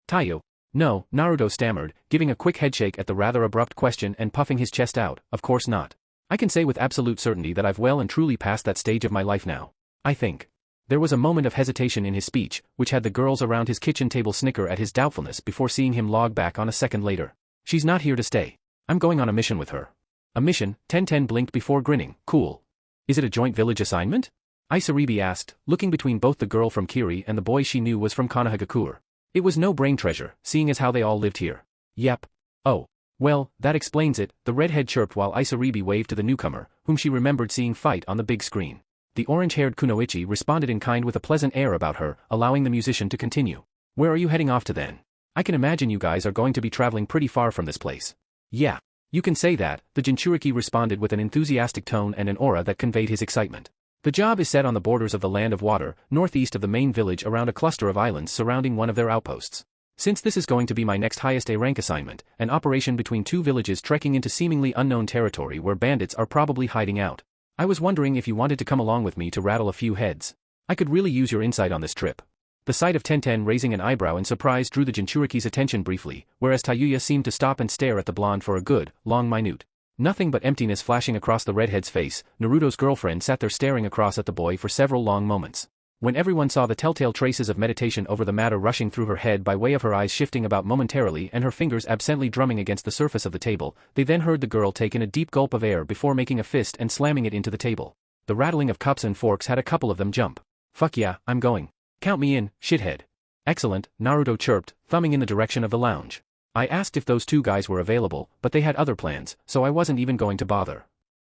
Tayo. No, Naruto stammered, giving a quick headshake at the rather abrupt question and puffing his chest out. Of course not. I can say with absolute certainty that I've well and truly passed that stage of my life now. I think. There was a moment of hesitation in his speech, which had the girls around his kitchen table snicker at his doubtfulness before seeing him log back on a second later. She's not here to stay. I'm going on a mission with her. A mission? Tenten blinked before grinning. Cool. Is it a joint village assignment? Isaribi asked, looking between both the girl from Kiri and the boy she knew was from Konohagakure. It was no brain treasure, seeing as how they all lived here. Yep. Oh. Well, that explains it, the redhead chirped while Isaribi waved to the newcomer, whom she remembered seeing fight on the big screen. The orange-haired kunoichi responded in kind with a pleasant air about her, allowing the musician to continue. Where are you heading off to then? I can imagine you guys are going to be traveling pretty far from this place. Yeah. You can say that, the Jinchuriki responded with an enthusiastic tone and an aura that conveyed his excitement. The job is set on the borders of the Land of Water, northeast of the main village around a cluster of islands surrounding one of their outposts. Since this is going to be my next highest A-rank assignment, an operation between two villages trekking into seemingly unknown territory where bandits are probably hiding out. I was wondering if you wanted to come along with me to rattle a few heads. I could really use your insight on this trip. The sight of Tenten raising an eyebrow in surprise drew the Jinchuriki's attention briefly, whereas Tayuya seemed to stop and stare at the blonde for a good, long minute. Nothing but emptiness flashing across the redhead's face, Naruto's girlfriend sat there staring across at the boy for several long moments. When everyone saw the telltale traces of meditation over the matter rushing through her head by way of her eyes shifting about momentarily and her fingers absently drumming against the surface of the table, they then heard the girl take in a deep gulp of air before making a fist and slamming it into the table. The rattling of cups and forks had a couple of them jump. Fuck yeah, I'm going. Count me in, shithead. Excellent, Naruto chirped, thumbing in the direction of the lounge. I asked if those two guys were available, but they had other plans, so I wasn't even going to bother.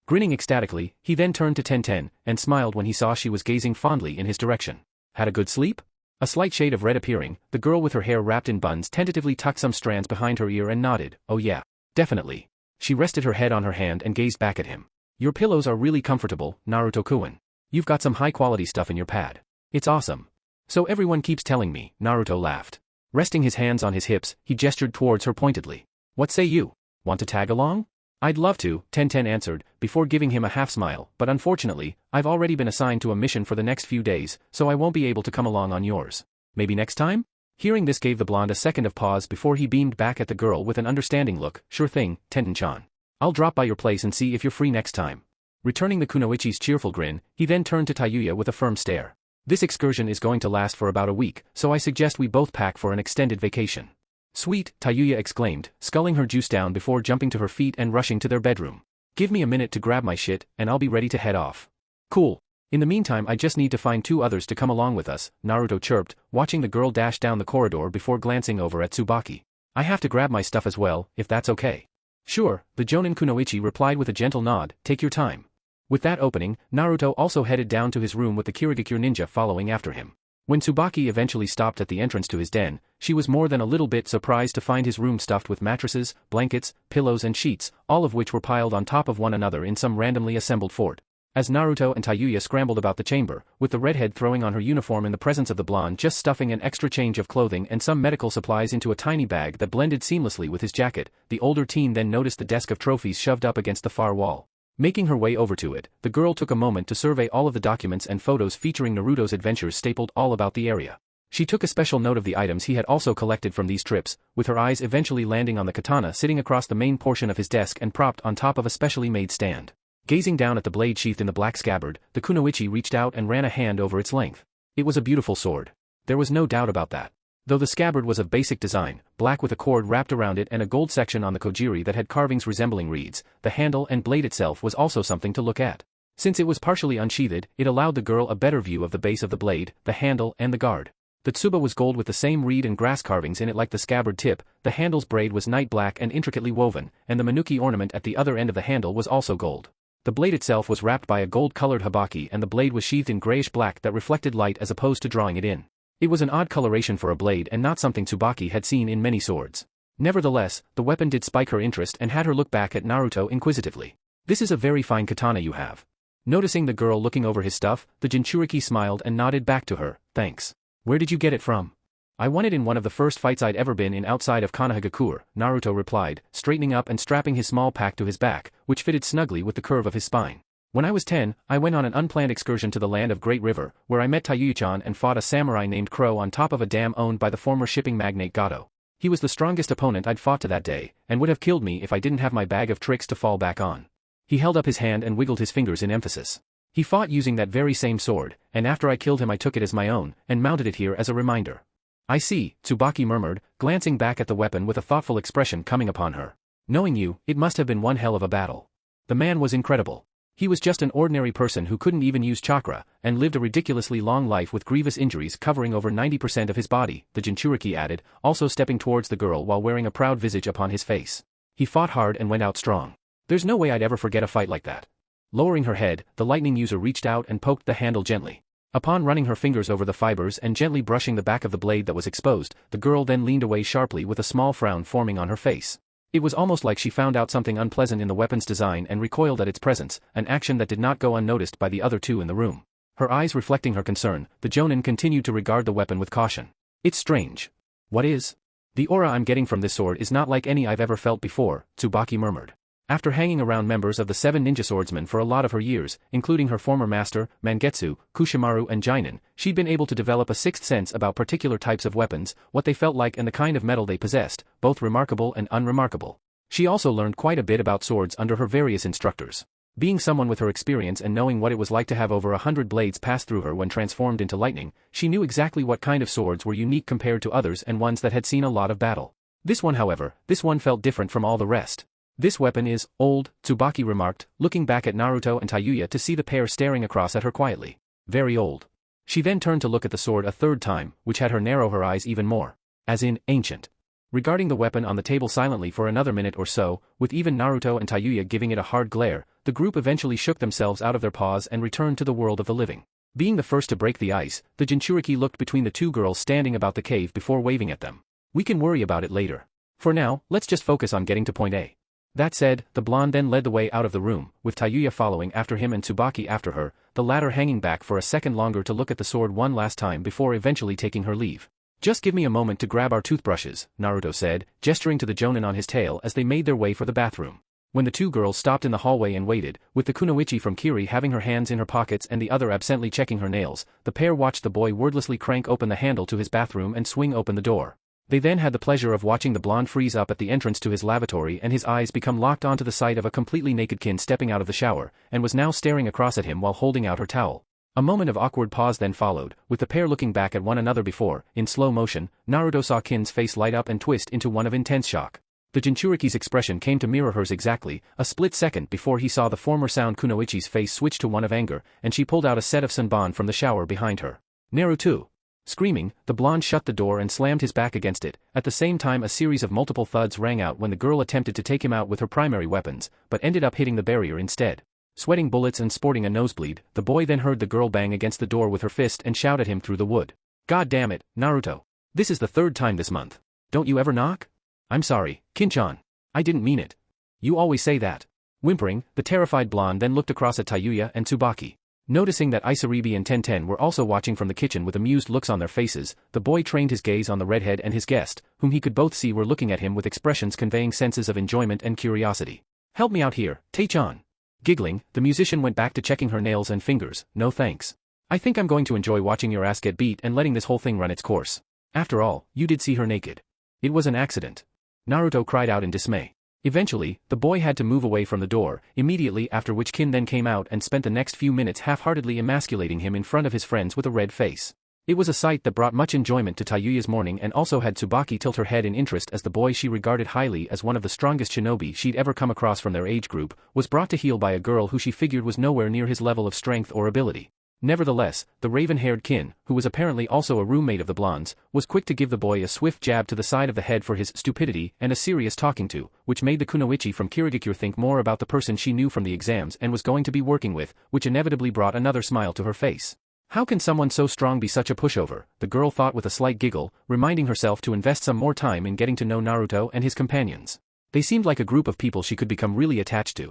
Grinning ecstatically, he then turned to Tenten, and smiled when he saw she was gazing fondly in his direction. Had a good sleep? A slight shade of red appearing, the girl with her hair wrapped in buns tentatively tucked some strands behind her ear and nodded. Oh yeah. Definitely. She rested her head on her hand and gazed back at him. Your pillows are really comfortable, Naruto-kun. You've got some high-quality stuff in your pad. It's awesome. So everyone keeps telling me, Naruto laughed. Resting his hands on his hips, he gestured towards her pointedly. What say you? Want to tag along? I'd love to, Tenten answered, before giving him a half-smile, but unfortunately, I've already been assigned to a mission for the next few days, so I won't be able to come along on yours. Maybe next time? Hearing this gave the blonde a second of pause before he beamed back at the girl with an understanding look. Sure thing, Tenten-chan. I'll drop by your place and see if you're free next time. Returning the kunoichi's cheerful grin, he then turned to Tayuya with a firm stare. This excursion is going to last for about a week, so I suggest we both pack for an extended vacation. Sweet, Tayuya exclaimed, sculling her juice down before jumping to her feet and rushing to their bedroom. Give me a minute to grab my shit, and I'll be ready to head off. Cool. In the meantime I just need to find 2 others to come along with us, Naruto chirped, watching the girl dash down the corridor before glancing over at Tsubaki. I have to grab my stuff as well, if that's okay. Sure, the Jonin kunoichi replied with a gentle nod, take your time. With that opening, Naruto also headed down to his room with the Kirigakure ninja following after him. When Tsubaki eventually stopped at the entrance to his den, she was more than a little bit surprised to find his room stuffed with mattresses, blankets, pillows and sheets, all of which were piled on top of one another in some randomly assembled fort. As Naruto and Tayuya scrambled about the chamber, with the redhead throwing on her uniform in the presence of the blonde just stuffing an extra change of clothing and some medical supplies into a tiny bag that blended seamlessly with his jacket, the older teen then noticed the desk of trophies shoved up against the far wall. Making her way over to it, the girl took a moment to survey all of the documents and photos featuring Naruto's adventures stapled all about the area. She took a special note of the items he had also collected from these trips, with her eyes eventually landing on the katana sitting across the main portion of his desk and propped on top of a specially made stand. Gazing down at the blade sheathed in the black scabbard, the kunoichi reached out and ran a hand over its length. It was a beautiful sword. There was no doubt about that. Though the scabbard was of basic design, black with a cord wrapped around it and a gold section on the kojiri that had carvings resembling reeds, the handle and blade itself was also something to look at. Since it was partially unsheathed, it allowed the girl a better view of the base of the blade, the handle and the guard. The tsuba was gold with the same reed and grass carvings in it like the scabbard tip, the handle's braid was night black and intricately woven, and the manuki ornament at the other end of the handle was also gold. The blade itself was wrapped by a gold-colored habaki and the blade was sheathed in grayish-black that reflected light as opposed to drawing it in. It was an odd coloration for a blade and not something Tsubaki had seen in many swords. Nevertheless, the weapon did spike her interest and had her look back at Naruto inquisitively. "This is a very fine katana you have." Noticing the girl looking over his stuff, the Jinchuriki smiled and nodded back to her, "Thanks. Where did you get it from?" "I won it in one of the first fights I'd ever been in outside of Konohagakure," Naruto replied, straightening up and strapping his small pack to his back, which fitted snugly with the curve of his spine. "When I was 10, I went on an unplanned excursion to the land of Great River, where I met Tayuya-chan and fought a samurai named Crow on top of a dam owned by the former shipping magnate Gato. He was the strongest opponent I'd fought to that day, and would have killed me if I didn't have my bag of tricks to fall back on." He held up his hand and wiggled his fingers in emphasis. "He fought using that very same sword, and after I killed him I took it as my own, and mounted it here as a reminder." "I see," Tsubaki murmured, glancing back at the weapon with a thoughtful expression coming upon her. "Knowing you, it must have been one hell of a battle." The man was incredible. He was just an ordinary person who couldn't even use chakra, and lived a ridiculously long life with grievous injuries covering over 90% of his body, the Jinchuriki added, also stepping towards the girl while wearing a proud visage upon his face. "He fought hard and went out strong. There's no way I'd ever forget a fight like that." Lowering her head, the lightning user reached out and poked the handle gently. Upon running her fingers over the fibers and gently brushing the back of the blade that was exposed, the girl then leaned away sharply with a small frown forming on her face. It was almost like she found out something unpleasant in the weapon's design and recoiled at its presence, an action that did not go unnoticed by the other two in the room. Her eyes reflecting her concern, the Jonin continued to regard the weapon with caution. "It's strange." "What is?" "The aura I'm getting from this sword is not like any I've ever felt before," Tsubaki murmured. After hanging around members of the 7 ninja swordsmen for a lot of her years, including her former master, Mangetsu, Kushimaru and Jinin, she'd been able to develop a sixth sense about particular types of weapons, what they felt like and the kind of metal they possessed, both remarkable and unremarkable. She also learned quite a bit about swords under her various instructors. Being someone with her experience and knowing what it was like to have over 100 blades pass through her when transformed into lightning, she knew exactly what kind of swords were unique compared to others and ones that had seen a lot of battle. This one felt different from all the rest. "This weapon is old," Tsubaki remarked, looking back at Naruto and Tayuya to see the pair staring across at her quietly. "Very old." She then turned to look at the sword a third time, which had her narrow her eyes even more. "As in, ancient." Regarding the weapon on the table silently for another minute or so, with even Naruto and Tayuya giving it a hard glare, the group eventually shook themselves out of their pause and returned to the world of the living. Being the first to break the ice, the Jinchuriki looked between the two girls standing about the cave before waving at them. "We can worry about it later. For now, let's just focus on getting to point A." That said, the blonde then led the way out of the room, with Tayuya following after him and Tsubaki after her, the latter hanging back for a second longer to look at the sword one last time before eventually taking her leave. "Just give me a moment to grab our toothbrushes," Naruto said, gesturing to the Jonin on his tail as they made their way for the bathroom. When the two girls stopped in the hallway and waited, with the kunoichi from Kiri having her hands in her pockets and the other absently checking her nails, the pair watched the boy wordlessly crank open the handle to his bathroom and swing open the door. They then had the pleasure of watching the blonde freeze up at the entrance to his lavatory and his eyes become locked onto the sight of a completely naked Kin stepping out of the shower, and was now staring across at him while holding out her towel. A moment of awkward pause then followed, with the pair looking back at one another before, in slow motion, Naruto saw Kin's face light up and twist into one of intense shock. The Jinchuriki's expression came to mirror hers exactly, a split second before he saw the former sound kunoichi's face switch to one of anger, and she pulled out a set of senbon from the shower behind her. "Naruto!" Screaming, the blonde shut the door and slammed his back against it. At the same time a series of multiple thuds rang out when the girl attempted to take him out with her primary weapons, but ended up hitting the barrier instead. Sweating bullets and sporting a nosebleed, the boy then heard the girl bang against the door with her fist and shout at him through the wood. God damn it, Naruto. This is the third time this month. Don't you ever knock? I'm sorry, Kin-chan. I didn't mean it. You always say that. Whimpering, the terrified blonde then looked across at Tayuya and Tsubaki. Noticing that Isaribi and Tenten were also watching from the kitchen with amused looks on their faces, the boy trained his gaze on the redhead and his guest, whom he could both see were looking at him with expressions conveying senses of enjoyment and curiosity. Help me out here, Tae-chan. Giggling, the musician went back to checking her nails and fingers. No thanks. I think I'm going to enjoy watching your ass get beat and letting this whole thing run its course. After all, you did see her naked. It was an accident. Naruto cried out in dismay. Eventually, the boy had to move away from the door, immediately after which Kin then came out and spent the next few minutes half-heartedly emasculating him in front of his friends with a red face. It was a sight that brought much enjoyment to Tayuya's morning and also had Tsubaki tilt her head in interest as the boy she regarded highly as one of the strongest shinobi she'd ever come across from their age group, was brought to heel by a girl who she figured was nowhere near his level of strength or ability. Nevertheless, the raven-haired Kin, who was apparently also a roommate of the blonde's, was quick to give the boy a swift jab to the side of the head for his stupidity and a serious talking to, which made the kunoichi from Kirigakure think more about the person she knew from the exams and was going to be working with, which inevitably brought another smile to her face. How can someone so strong be such a pushover, the girl thought with a slight giggle, reminding herself to invest some more time in getting to know Naruto and his companions. They seemed like a group of people she could become really attached to.